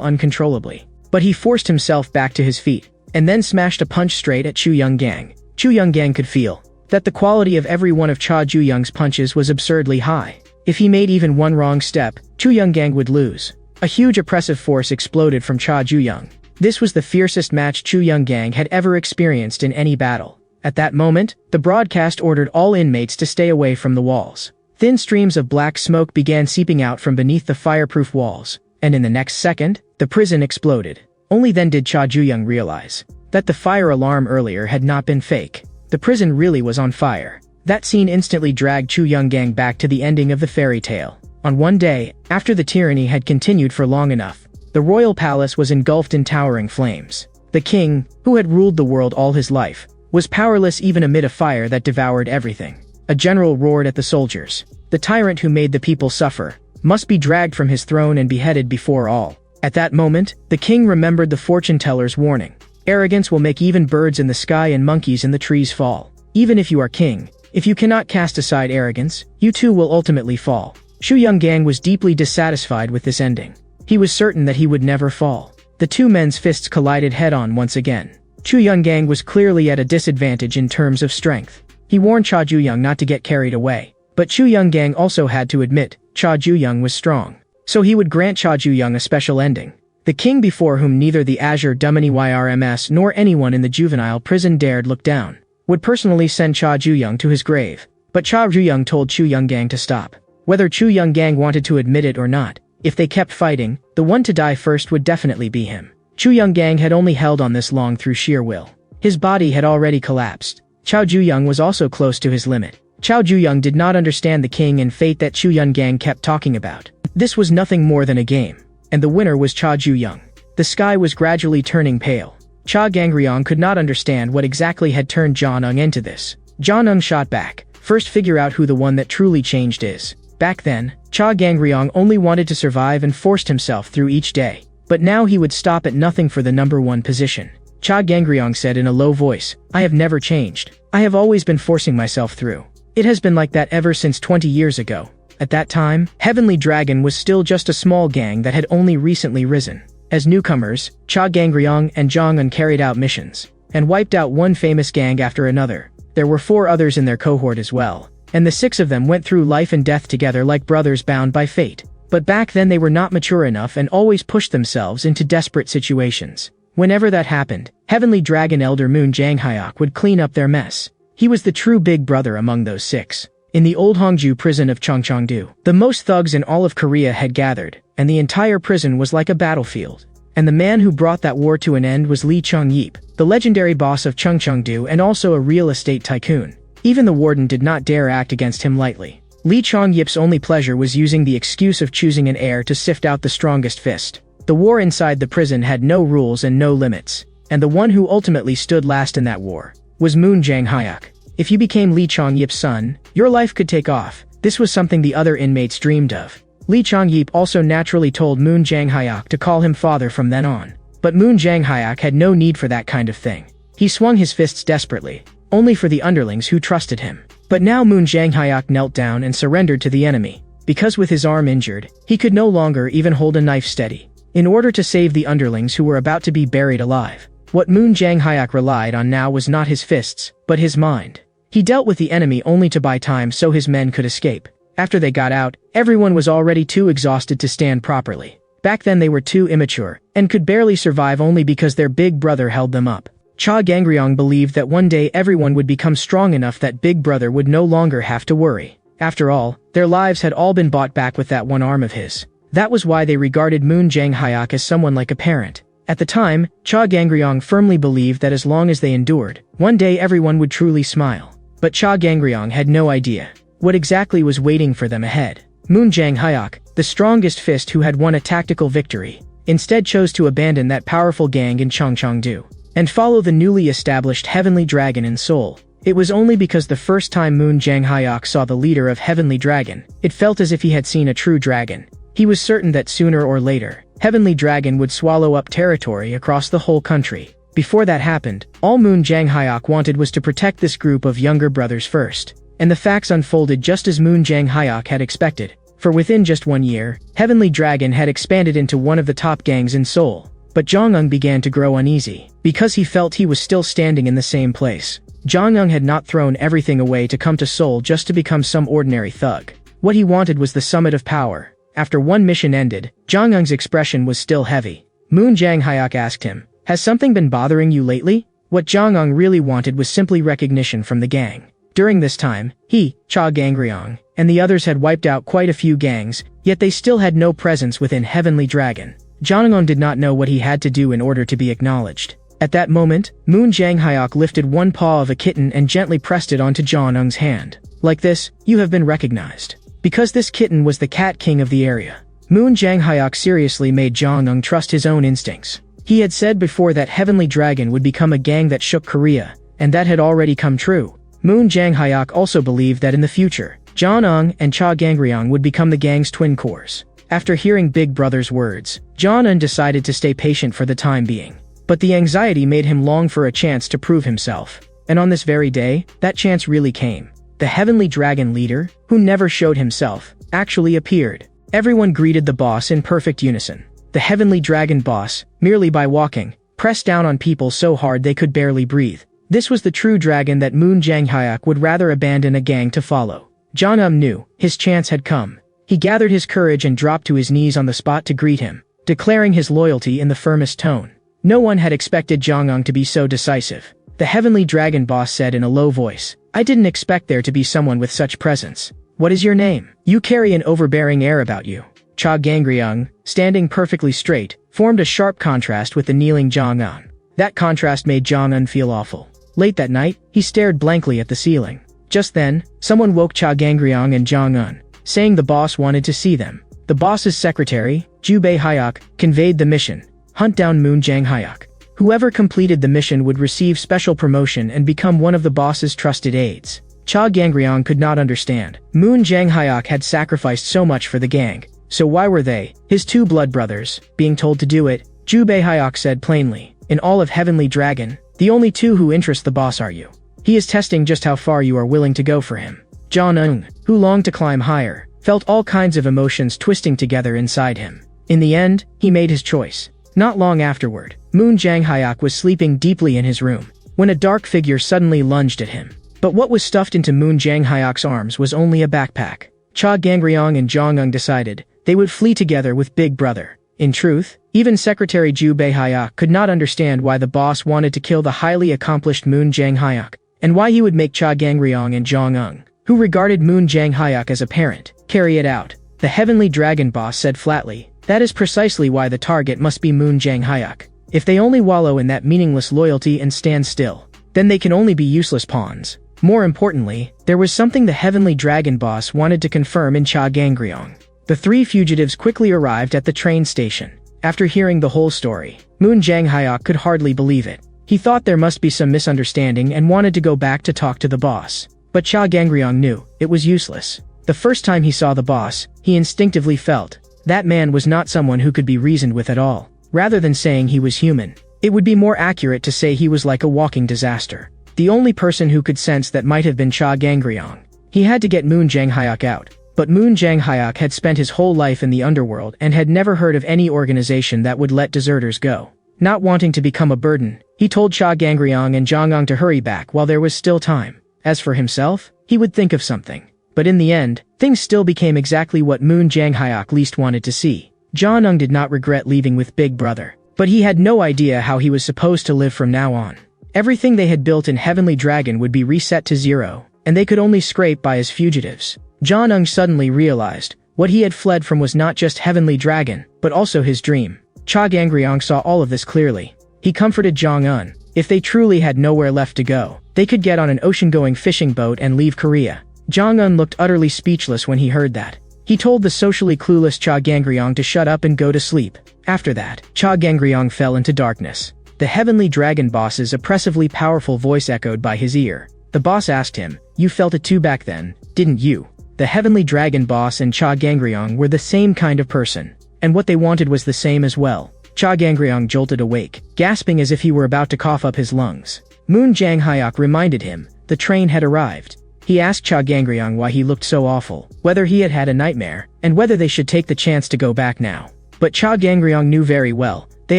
uncontrollably. But he forced himself back to his feet, and then smashed a punch straight at Chu Young-gang. Chu Young-gang could feel that the quality of every one of Cha Ju-young's punches was absurdly high. If he made even one wrong step, Chu Young-gang would lose. A huge oppressive force exploded from Cha Ju-young. This was the fiercest match Chu Young-gang had ever experienced in any battle. At that moment, the broadcast ordered all inmates to stay away from the walls. Thin streams of black smoke began seeping out from beneath the fireproof walls, and in the next second, the prison exploded. Only then did Cha Ju-young realize that the fire alarm earlier had not been fake. The prison really was on fire. That scene instantly dragged Chu Young-gang back to the ending of the fairy tale. On one day, after the tyranny had continued for long enough, the royal palace was engulfed in towering flames. The king, who had ruled the world all his life, was powerless even amid a fire that devoured everything. A general roared at the soldiers. The tyrant who made the people suffer must be dragged from his throne and beheaded before all. At that moment, the king remembered the fortune-teller's warning. Arrogance will make even birds in the sky and monkeys in the trees fall. Even if you are king, if you cannot cast aside arrogance, you too will ultimately fall. Chu Young-gang was deeply dissatisfied with this ending. He was certain that he would never fall. The two men's fists collided head-on once again. Chu Young-gang was clearly at a disadvantage in terms of strength. He warned Cha Ju-young not to get carried away. But Chu Young-gang also had to admit Cha Ju-young was strong. So he would grant Cha Ju-young a special ending. The king before whom neither the Azure Dumini Wyrms nor anyone in the juvenile prison dared look down, would personally send Cha Ju-young to his grave. But Cha Ju-young told Chu Young-gang to stop. Whether Chu Young-gang wanted to admit it or not, if they kept fighting, the one to die first would definitely be him. Chu Young-gang had only held on this long through sheer will. His body had already collapsed. Cha Ju-young was also close to his limit. Cha Ju-young did not understand the king and fate that Chu Young-gang kept talking about. This was nothing more than a game, and the winner was Cha Ju-young. The sky was gradually turning pale. Cha Gang-ryong could not understand what exactly had turned John-ung into this. John-ung shot back. First figure out who the one that truly changed is. Back then, Cha Gang-ryong only wanted to survive and forced himself through each day. But now he would stop at nothing for the number one position. Cha Gang-ryong said in a low voice, "I have never changed. I have always been forcing myself through. It has been like that ever since 20 years ago." At that time, Heavenly Dragon was still just a small gang that had only recently risen. As newcomers, Cha Gang-ryong and Jong-un carried out missions, and wiped out one famous gang after another. There were 4 others in their cohort as well, and the 6 of them went through life and death together like brothers bound by fate. But back then they were not mature enough and always pushed themselves into desperate situations. Whenever that happened, Heavenly Dragon Elder Moon Jang-hyuk would clean up their mess. He was the true big brother among those 6. In the old Hongju prison of Chungcheongdo, the most thugs in all of Korea had gathered, and the entire prison was like a battlefield. And the man who brought that war to an end was Lee Chung-yeep, the legendary boss of Chungcheongdo and also a real estate tycoon. Even the warden did not dare act against him lightly. Lee Chung-yeep's only pleasure was using the excuse of choosing an heir to sift out the strongest fist. The war inside the prison had no rules and no limits, and the one who ultimately stood last in that war was Moon Jang-hyuk. If you became Lee Chung-yeep's son, your life could take off. This was something the other inmates dreamed of. Lee Chung-yeep also naturally told Moon Jang-hyuk to call him father from then on. But Moon Jang-hyuk had no need for that kind of thing. He swung his fists desperately, only for the underlings who trusted him. But now Moon Jang-hyuk knelt down and surrendered to the enemy, because with his arm injured, he could no longer even hold a knife steady. In order to save the underlings who were about to be buried alive, what Moon Jang-hyuk relied on now was not his fists, but his mind. He dealt with the enemy only to buy time so his men could escape. After they got out, everyone was already too exhausted to stand properly. Back then they were too immature, and could barely survive only because their big brother held them up. Cha Gang-ryong believed that one day everyone would become strong enough that Big Brother would no longer have to worry. After all, their lives had all been bought back with that one arm of his. That was why they regarded Moon Jang-hyuk as someone like a parent. At the time, Cha Gang-ryong firmly believed that as long as they endured, one day everyone would truly smile. But Cha Gang-ryong had no idea what exactly was waiting for them ahead. Moon Jang-hyuk, the strongest fist who had won a tactical victory, instead chose to abandon that powerful gang in Chungcheongdo and follow the newly established Heavenly Dragon in Seoul. It was only because the first time Moon Jang-hyuk saw the leader of Heavenly Dragon, it felt as if he had seen a true dragon. He was certain that sooner or later, Heavenly Dragon would swallow up territory across the whole country. Before that happened, all Moon Jang-hyuk wanted was to protect this group of younger brothers first. And the facts unfolded just as Moon Jang-hyuk had expected. For within just 1 year, Heavenly Dragon had expanded into one of the top gangs in Seoul. but Jong-un began to grow uneasy, because he felt he was still standing in the same place. Jong-un had not thrown everything away to come to Seoul just to become some ordinary thug. What he wanted was the summit of power. After one mission ended, Jong-un's expression was still heavy. Moon Jang-hyuk asked him, "Has something been bothering you lately?" What Jong-un really wanted was simply recognition from the gang. During this time, he, Cha Gangryong, and the others had wiped out quite a few gangs, yet they still had no presence within Heavenly Dragon. Jong-un did not know what he had to do in order to be acknowledged. At that moment, Moon Jang-hyuk lifted one paw of a kitten and gently pressed it onto Jong-un's hand. "Like this, you have been recognized." Because this kitten was the cat king of the area, Moon Jang-hyuk seriously made Jong-un trust his own instincts. He had said before that Heavenly Dragon would become a gang that shook Korea, and that had already come true. Moon Jang-hyuk also believed that in the future, Jong-un and Cha Gangryong would become the gang's twin cores. After hearing Big Brother's words, Jong-un decided to stay patient for the time being. But the anxiety made him long for a chance to prove himself. And on this very day, that chance really came. The Heavenly Dragon leader, who never showed himself, actually appeared. Everyone greeted the boss in perfect unison. The Heavenly Dragon boss, merely by walking, pressed down on people so hard they could barely breathe. This was the true dragon that Moon Jang-hyuk would rather abandon a gang to follow. Jong-un knew his chance had come. He gathered his courage and dropped to his knees on the spot to greet him, declaring his loyalty in the firmest tone. No one had expected Jong-un to be so decisive. The Heavenly Dragon boss said in a low voice, "I didn't expect there to be someone with such presence. What is your name? You carry an overbearing air about you." Cha Gangryong, standing perfectly straight, formed a sharp contrast with the kneeling Jong-un. That contrast made Jong-un feel awful. Late that night, he stared blankly at the ceiling. Just then, someone woke Cha Gangryong and Jong-un, saying the boss wanted to see them. The boss's secretary, Ju Bae-hyuk, conveyed the mission: hunt down Moon Jang-hyuk. Whoever completed the mission would receive special promotion and become one of the boss's trusted aides. Cha Gangryong could not understand. Moon Jang-hyuk had sacrificed so much for the gang, so why were they, his two blood brothers, being told to do it? Ju Bae-hyuk said plainly, "In all of Heavenly Dragon, the only two who interest the boss are you. He is testing just how far you are willing to go for him." Jong-un, who longed to climb higher, felt all kinds of emotions twisting together inside him. In the end, he made his choice. Not long afterward, Moon Jang-hyuk was sleeping deeply in his room, when a dark figure suddenly lunged at him. But what was stuffed into Moon Jang-hyuk's arms was only a backpack. Cha Gangryong and Jong-un decided they would flee together with Big Brother. In truth, even Secretary Ju Bae-hyuk could not understand why the boss wanted to kill the highly accomplished Moon Jang-hyuk, and why he would make Cha Gangryong and Jong-un, who regarded Moon Jang-hyuk as a parent, carry it out. The Heavenly Dragon boss said flatly, "That is precisely why the target must be Moon Jang-hyuk. If they only wallow in that meaningless loyalty and stand still, then they can only be useless pawns." More importantly, there was something the Heavenly Dragon boss wanted to confirm in Cha Gangryong. The three fugitives quickly arrived at the train station. After hearing the whole story, Moon Jang-hyuk could hardly believe it. He thought there must be some misunderstanding and wanted to go back to talk to the boss. But Cha Gangryong knew it was useless. The first time he saw the boss, he instinctively felt that man was not someone who could be reasoned with at all. Rather than saying he was human, it would be more accurate to say he was like a walking disaster. The only person who could sense that might have been Cha Gangryong. He had to get Moon Jang-hyuk out. But Moon Jang-hyuk had spent his whole life in the underworld and had never heard of any organization that would let deserters go. Not wanting to become a burden, he told Cha Gangryong and Jong-un to hurry back while there was still time. As for himself, he would think of something. But in the end, things still became exactly what Moon Jang-hyuk least wanted to see. Jong-un did not regret leaving with Big Brother, but he had no idea how he was supposed to live from now on. Everything they had built in Heavenly Dragon would be reset to zero, and they could only scrape by as fugitives. Jong-un suddenly realized what he had fled from was not just Heavenly Dragon, but also his dream. Cha Gangryong saw all of this clearly. He comforted Jong-un. If they truly had nowhere left to go, they could get on an ocean-going fishing boat and leave Korea. Jong-un looked utterly speechless when he heard that. He told the socially clueless Cha Gangryong to shut up and go to sleep. After that, Cha Gangryong fell into darkness. The Heavenly Dragon boss's oppressively powerful voice echoed by his ear. The boss asked him, "You felt it too back then, didn't you?" The Heavenly Dragon boss and Cha Gangryong were the same kind of person, and what they wanted was the same as well. Cha Gangryong jolted awake, gasping as if he were about to cough up his lungs. Moon Jang-hyuk reminded him the train had arrived. He asked Cha Gangryong why he looked so awful, whether he had had a nightmare, and whether they should take the chance to go back now. But Cha Gangryong knew very well They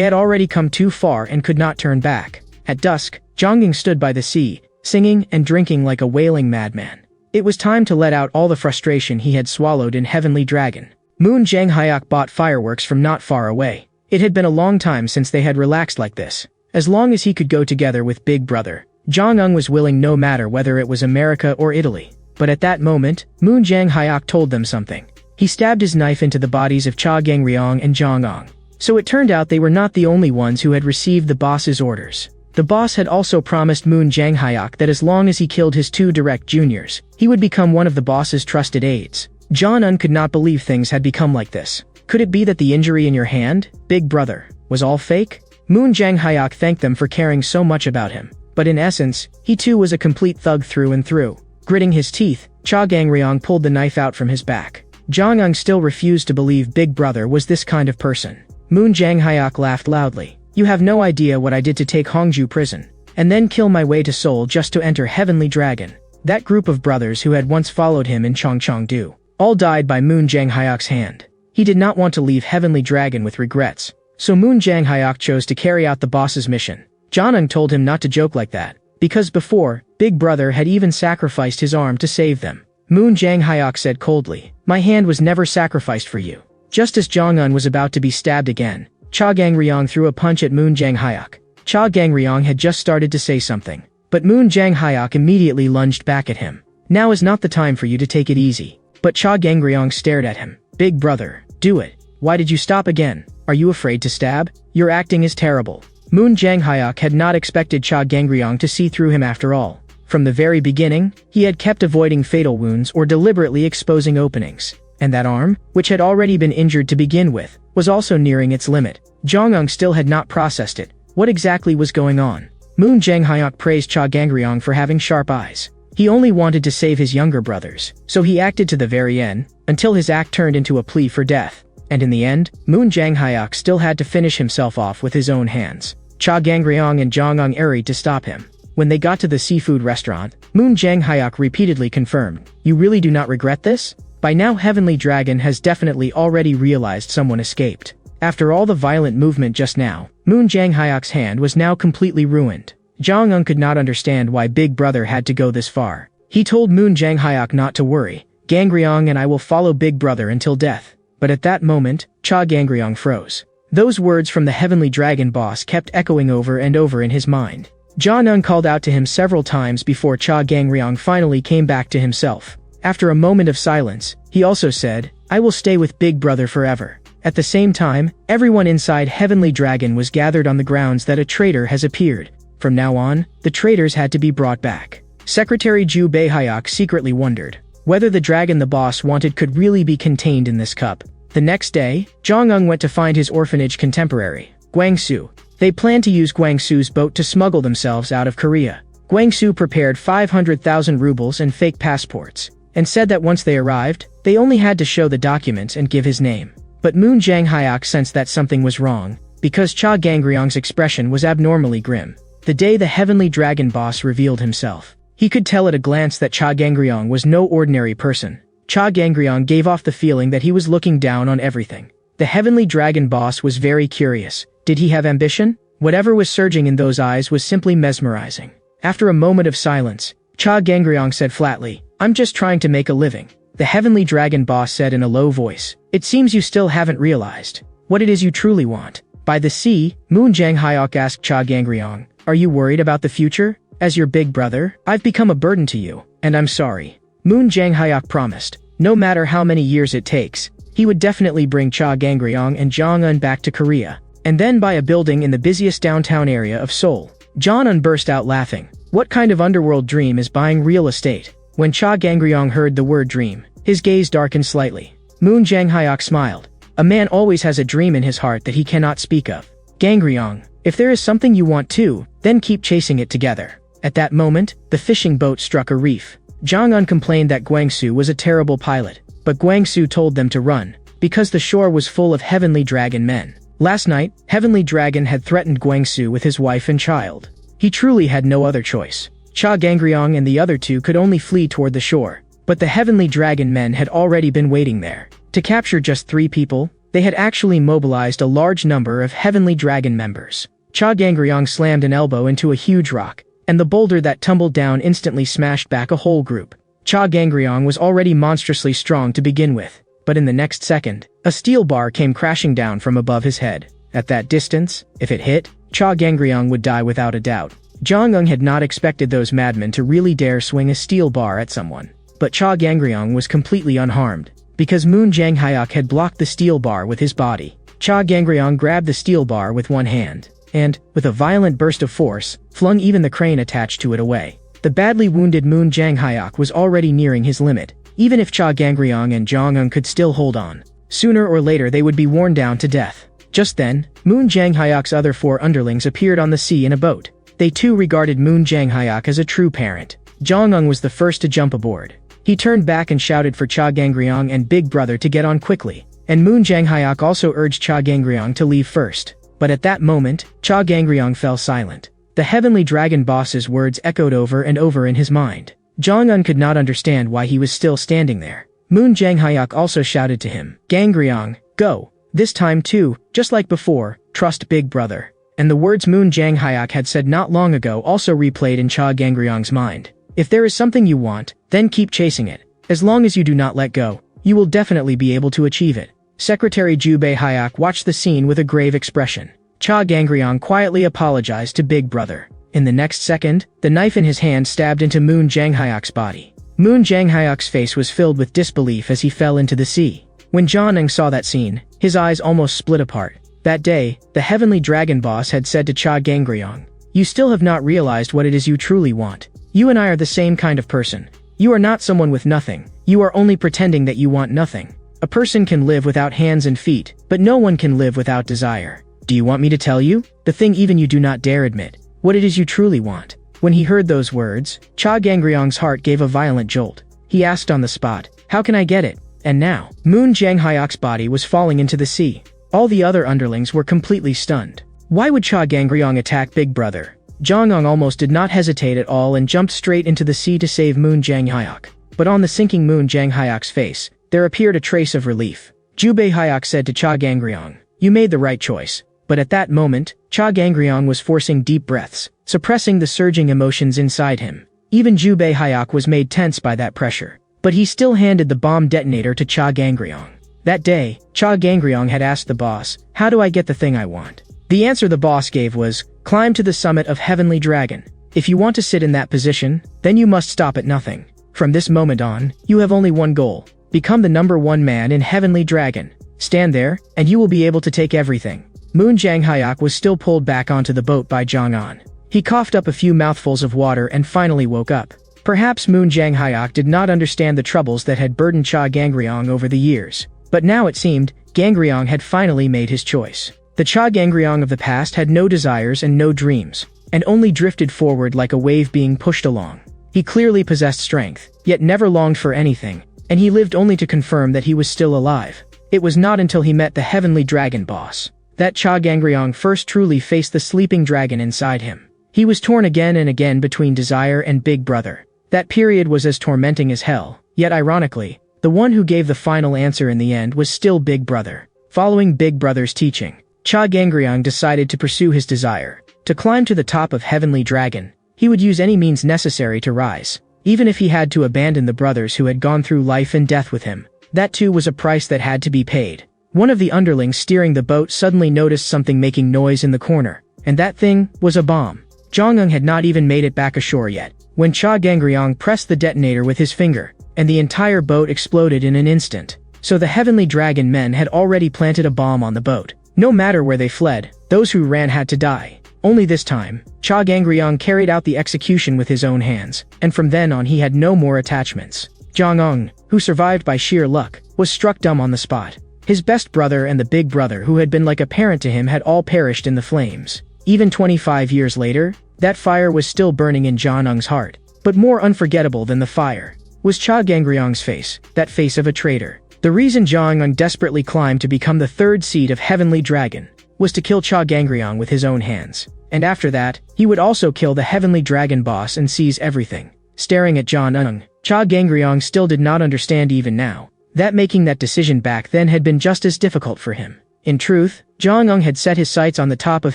had already come too far and could not turn back. At dusk, Zhongying stood by the sea, singing and drinking like a wailing madman. It was time to let out all the frustration he had swallowed in Heavenly Dragon. Moon Jang-hyuk bought fireworks from not far away. It had been a long time since they had relaxed like this. As long as he could go together with Big Brother, Zhongying was willing no matter whether it was America or Italy. But at that moment, Moon Jang-hyuk told them something. He stabbed his knife into the bodies of Cha Gang-ryong and Zhongying. So it turned out they were not the only ones who had received the boss's orders. The boss had also promised Moon Jang-hyuk that as long as he killed his 2 direct juniors, he would become one of the boss's trusted aides. Zhongying could not believe things had become like this. Could it be that the injury in your hand, Big Brother, was all fake? Moon Jang-hyuk thanked them for caring so much about him. But in essence, he too was a complete thug through and through. Gritting his teeth, Cha Gang-ryong pulled the knife out from his back. Zhongying still refused to believe Big Brother was this kind of person. Moon Jang-hyuk laughed loudly. You have no idea what I did to take Hongju prison, and then kill my way to Seoul just to enter Heavenly Dragon. That group of brothers who had once followed him in Chongchongdu all died by Moon Jang-hyuk's hand. He did not want to leave Heavenly Dragon with regrets, so Moon Jang-hyuk chose to carry out the boss's mission. Zhongying told him not to joke like that, because before, Big Brother had even sacrificed his arm to save them. Moon Jang-hyuk said coldly, "My hand was never sacrificed for you." Just as Zhongying was about to be stabbed again, Cha Gang-ryong threw a punch at Moon Jang-hyuk. Cha Gang-ryong had just started to say something, but Moon Jang-hyuk immediately lunged back at him. "Now is not the time for you to take it easy." But Cha Gang-ryong stared at him. "Big Brother, do it. Why did you stop again? Are you afraid to stab? Your acting is terrible." Moon Jang-hyuk had not expected Cha Gang-ryong to see through him after all. From the very beginning, he had kept avoiding fatal wounds or deliberately exposing openings. And that arm, which had already been injured to begin with, was also nearing its limit. Zhongying still had not processed it. What exactly was going on? Moon Jang-hyuk praised Cha Gang-ryong for having sharp eyes. He only wanted to save his younger brothers, so he acted to the very end, until his act turned into a plea for death. And in the end, Moon Jang-hyuk still had to finish himself off with his own hands. Cha Gang-ryong and Zhongying hurried to stop him. When they got to the seafood restaurant, Moon Jang-hyuk repeatedly confirmed, "You really do not regret this?" By now Heavenly Dragon has definitely already realized someone escaped. After all the violent movement just now, Moon Jang-hyuk's hand was now completely ruined. Zhongying could not understand why Big Brother had to go this far. He told Moon Jang-hyuk not to worry. "Gang-ryong and I will follow Big Brother until death." But at that moment, Cha Gang-ryong froze. Those words from the Heavenly Dragon boss kept echoing over and over in his mind. Zhongying called out to him several times before Cha Gang-ryong finally came back to himself. After a moment of silence, he also said, "I will stay with Big Brother forever." At the same time, everyone inside Heavenly Dragon was gathered on the grounds that a traitor has appeared. From now on, the traitors had to be brought back. Secretary Ju Bae-hyuk secretly wondered whether the dragon the boss wanted could really be contained in this cup. The next day, Zhongying went to find his orphanage contemporary, Gwangsu. They planned to use Gwangsu's boat to smuggle themselves out of Korea. Gwangsu prepared 500,000 rubles and fake passports, and said that once they arrived, they only had to show the documents and give his name. But Moon Jang-hyuk sensed that something was wrong, because Cha Gang-ryong's expression was abnormally grim. The day the Heavenly Dragon boss revealed himself, he could tell at a glance that Cha Gang-ryong was no ordinary person. Cha Gang-ryong gave off the feeling that he was looking down on everything. The Heavenly Dragon boss was very curious. Did he have ambition? Whatever was surging in those eyes was simply mesmerizing. After a moment of silence, Cha Gang-ryong said flatly, "I'm just trying to make a living." The Heavenly Dragon boss said in a low voice, "It seems you still haven't realized what it is you truly want." By the sea, Moon Jang-hyuk asked Cha Gang-ryong, "Are you worried about the future? As your big brother, I've become a burden to you, and I'm sorry." Moon Jang-hyuk promised, no matter how many years it takes, he would definitely bring Cha Gang-ryong and Zhongying back to Korea, and then buy a building in the busiest downtown area of Seoul. Zhongying burst out laughing. What kind of underworld dream is buying real estate? When Cha Gang-ryong heard the word dream, his gaze darkened slightly. Moon Jang-hyuk smiled. A man always has a dream in his heart that he cannot speak of. Gang-ryong, if there is something you want too, then keep chasing it together. At that moment, the fishing boat struck a reef. Zhongying complained that Gwangsu was a terrible pilot, but Gwangsu told them to run, because the shore was full of Heavenly Dragon men. Last night, Heavenly Dragon had threatened Gwangsu with his wife and child. He truly had no other choice. Cha Gang-ryong and the other two could only flee toward the shore, but the Heavenly Dragon men had already been waiting there. To capture just 3 people? They had actually mobilized a large number of Heavenly Dragon members. Cha Gangryong slammed an elbow into a huge rock, and the boulder that tumbled down instantly smashed back a whole group. Cha Gangryong was already monstrously strong to begin with, but in the next second, a steel bar came crashing down from above his head. At that distance, if it hit, Cha Gangryong would die without a doubt. Jong-un had not expected those madmen to really dare swing a steel bar at someone. But Cha Gangryong was completely unharmed, because Moon Jang-hyuk had blocked the steel bar with his body. Cha Gangryong grabbed the steel bar with one hand, and, with a violent burst of force, flung even the crane attached to it away. The badly wounded Moon Jang-hyuk was already nearing his limit. Even if Cha Gangryong and Jong-un could still hold on, sooner or later they would be worn down to death. Just then, Moon Jang-hyuk's other 4 underlings appeared on the sea in a boat. They too regarded Moon Jang-hyuk as a true parent. Jong-un was the first to jump aboard. He turned back and shouted for Cha Gangryong and Big Brother to get on quickly, and Moon Jang-hyuk also urged Cha Gangryong to leave first. But at that moment, Cha Gangryong fell silent. The Heavenly Dragon boss's words echoed over and over in his mind. Jong-un could not understand why he was still standing there. Moon Jang-hyuk also shouted to him, "Gangryong, go. This time too, just like before, trust Big Brother." And the words Moon Jang-hyuk had said not long ago also replayed in Cha Gangryong's mind. If there is something you want, then keep chasing it. As long as you do not let go, you will definitely be able to achieve it. Secretary Juvenile watched the scene with a grave expression. Cha Gangryong quietly apologized to Big Brother. In the next second, the knife in his hand stabbed into Moon Jang-hyuk's body. Moon Jang-hyuk's face was filled with disbelief as he fell into the sea. When Jong-un saw that scene, his eyes almost split apart. That day, the Heavenly Dragon boss had said to Cha Gangryong, "You still have not realized what it is you truly want. You and I are the same kind of person. You are not someone with nothing. You are only pretending that you want nothing. A person can live without hands and feet, but no one can live without desire. Do you want me to tell you? The thing even you do not dare admit. What it is you truly want." When he heard those words, Cha Gangryong's heart gave a violent jolt. He asked on the spot, "How can I get it?" And now, Moon Jang-hyuk's body was falling into the sea. All the other underlings were completely stunned. Why would Cha Gangryong attack Big Brother? Jong-un almost did not hesitate at all and jumped straight into the sea to save Moon Jang-hyuk. But on the sinking Moon Jang-hyuk's face, there appeared a trace of relief. Jubae-hyuk said to Cha Gangryong, "You made the right choice." But at that moment, Cha Gangryong was forcing deep breaths, suppressing the surging emotions inside him. Even Jubae-hyuk was made tense by that pressure. But he still handed the bomb detonator to Cha Gangryong. That day, Cha Gangryong had asked the boss, "How do I get the thing I want?" The answer the boss gave was, "Climb to the summit of Heavenly Dragon. If you want to sit in that position, then you must stop at nothing. From this moment on, you have only one goal. Become the #1 man in Heavenly Dragon. Stand there, and you will be able to take everything." Moon Jang-hyuk was still pulled back onto the boat by Jong-un. He coughed up a few mouthfuls of water and finally woke up. Perhaps Moon Jang-hyuk did not understand the troubles that had burdened Cha Gangryong over the years. But now it seemed, Gangryong had finally made his choice. The Cha Gangryong of the past had no desires and no dreams, and only drifted forward like a wave being pushed along. He clearly possessed strength, yet never longed for anything, and he lived only to confirm that he was still alive. It was not until he met the Heavenly Dragon boss that Cha Gangryong first truly faced the sleeping dragon inside him. He was torn again and again between desire and Big Brother. That period was as tormenting as hell, yet ironically, the one who gave the final answer in the end was still Big Brother. Following Big Brother's teaching, Cha Gangryong decided to pursue his desire. To climb to the top of Heavenly Dragon, he would use any means necessary to rise, even if he had to abandon the brothers who had gone through life and death with him. That too was a price that had to be paid. One of the underlings steering the boat suddenly noticed something making noise in the corner, and that thing was a bomb. Jong-un had not even made it back ashore yet, when Cha Gangryong pressed the detonator with his finger, and the entire boat exploded in an instant. So the Heavenly Dragon men had already planted a bomb on the boat. No matter where they fled, those who ran had to die. Only this time, Cha Gangryong carried out the execution with his own hands, and from then on he had no more attachments. Jong-un, who survived by sheer luck, was struck dumb on the spot. His best brother and the Big Brother who had been like a parent to him had all perished in the flames. Even 25 years later, that fire was still burning in Jong-un's heart. But more unforgettable than the fire was Cha Gangryong's face, that face of a traitor. The reason Jong-un desperately climbed to become the 3rd seed of Heavenly Dragon was to kill Cha Gangryong with his own hands. And after that, he would also kill the Heavenly Dragon boss and seize everything. Staring at Jong-un, Cha Gangryong still did not understand even now. That making that decision back then had been just as difficult for him. In truth, Jong-un had set his sights on the top of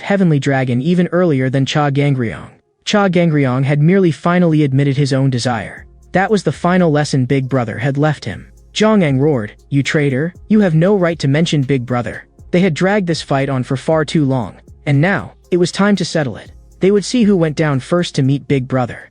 Heavenly Dragon even earlier than Cha Gangryong. Cha Gangryong had merely finally admitted his own desire. That was the final lesson Big Brother had left him. Jong-un roared, "You traitor, you have no right to mention Big Brother." They had dragged this fight on for far too long, and now, it was time to settle it. They would see who went down first to meet Big Brother.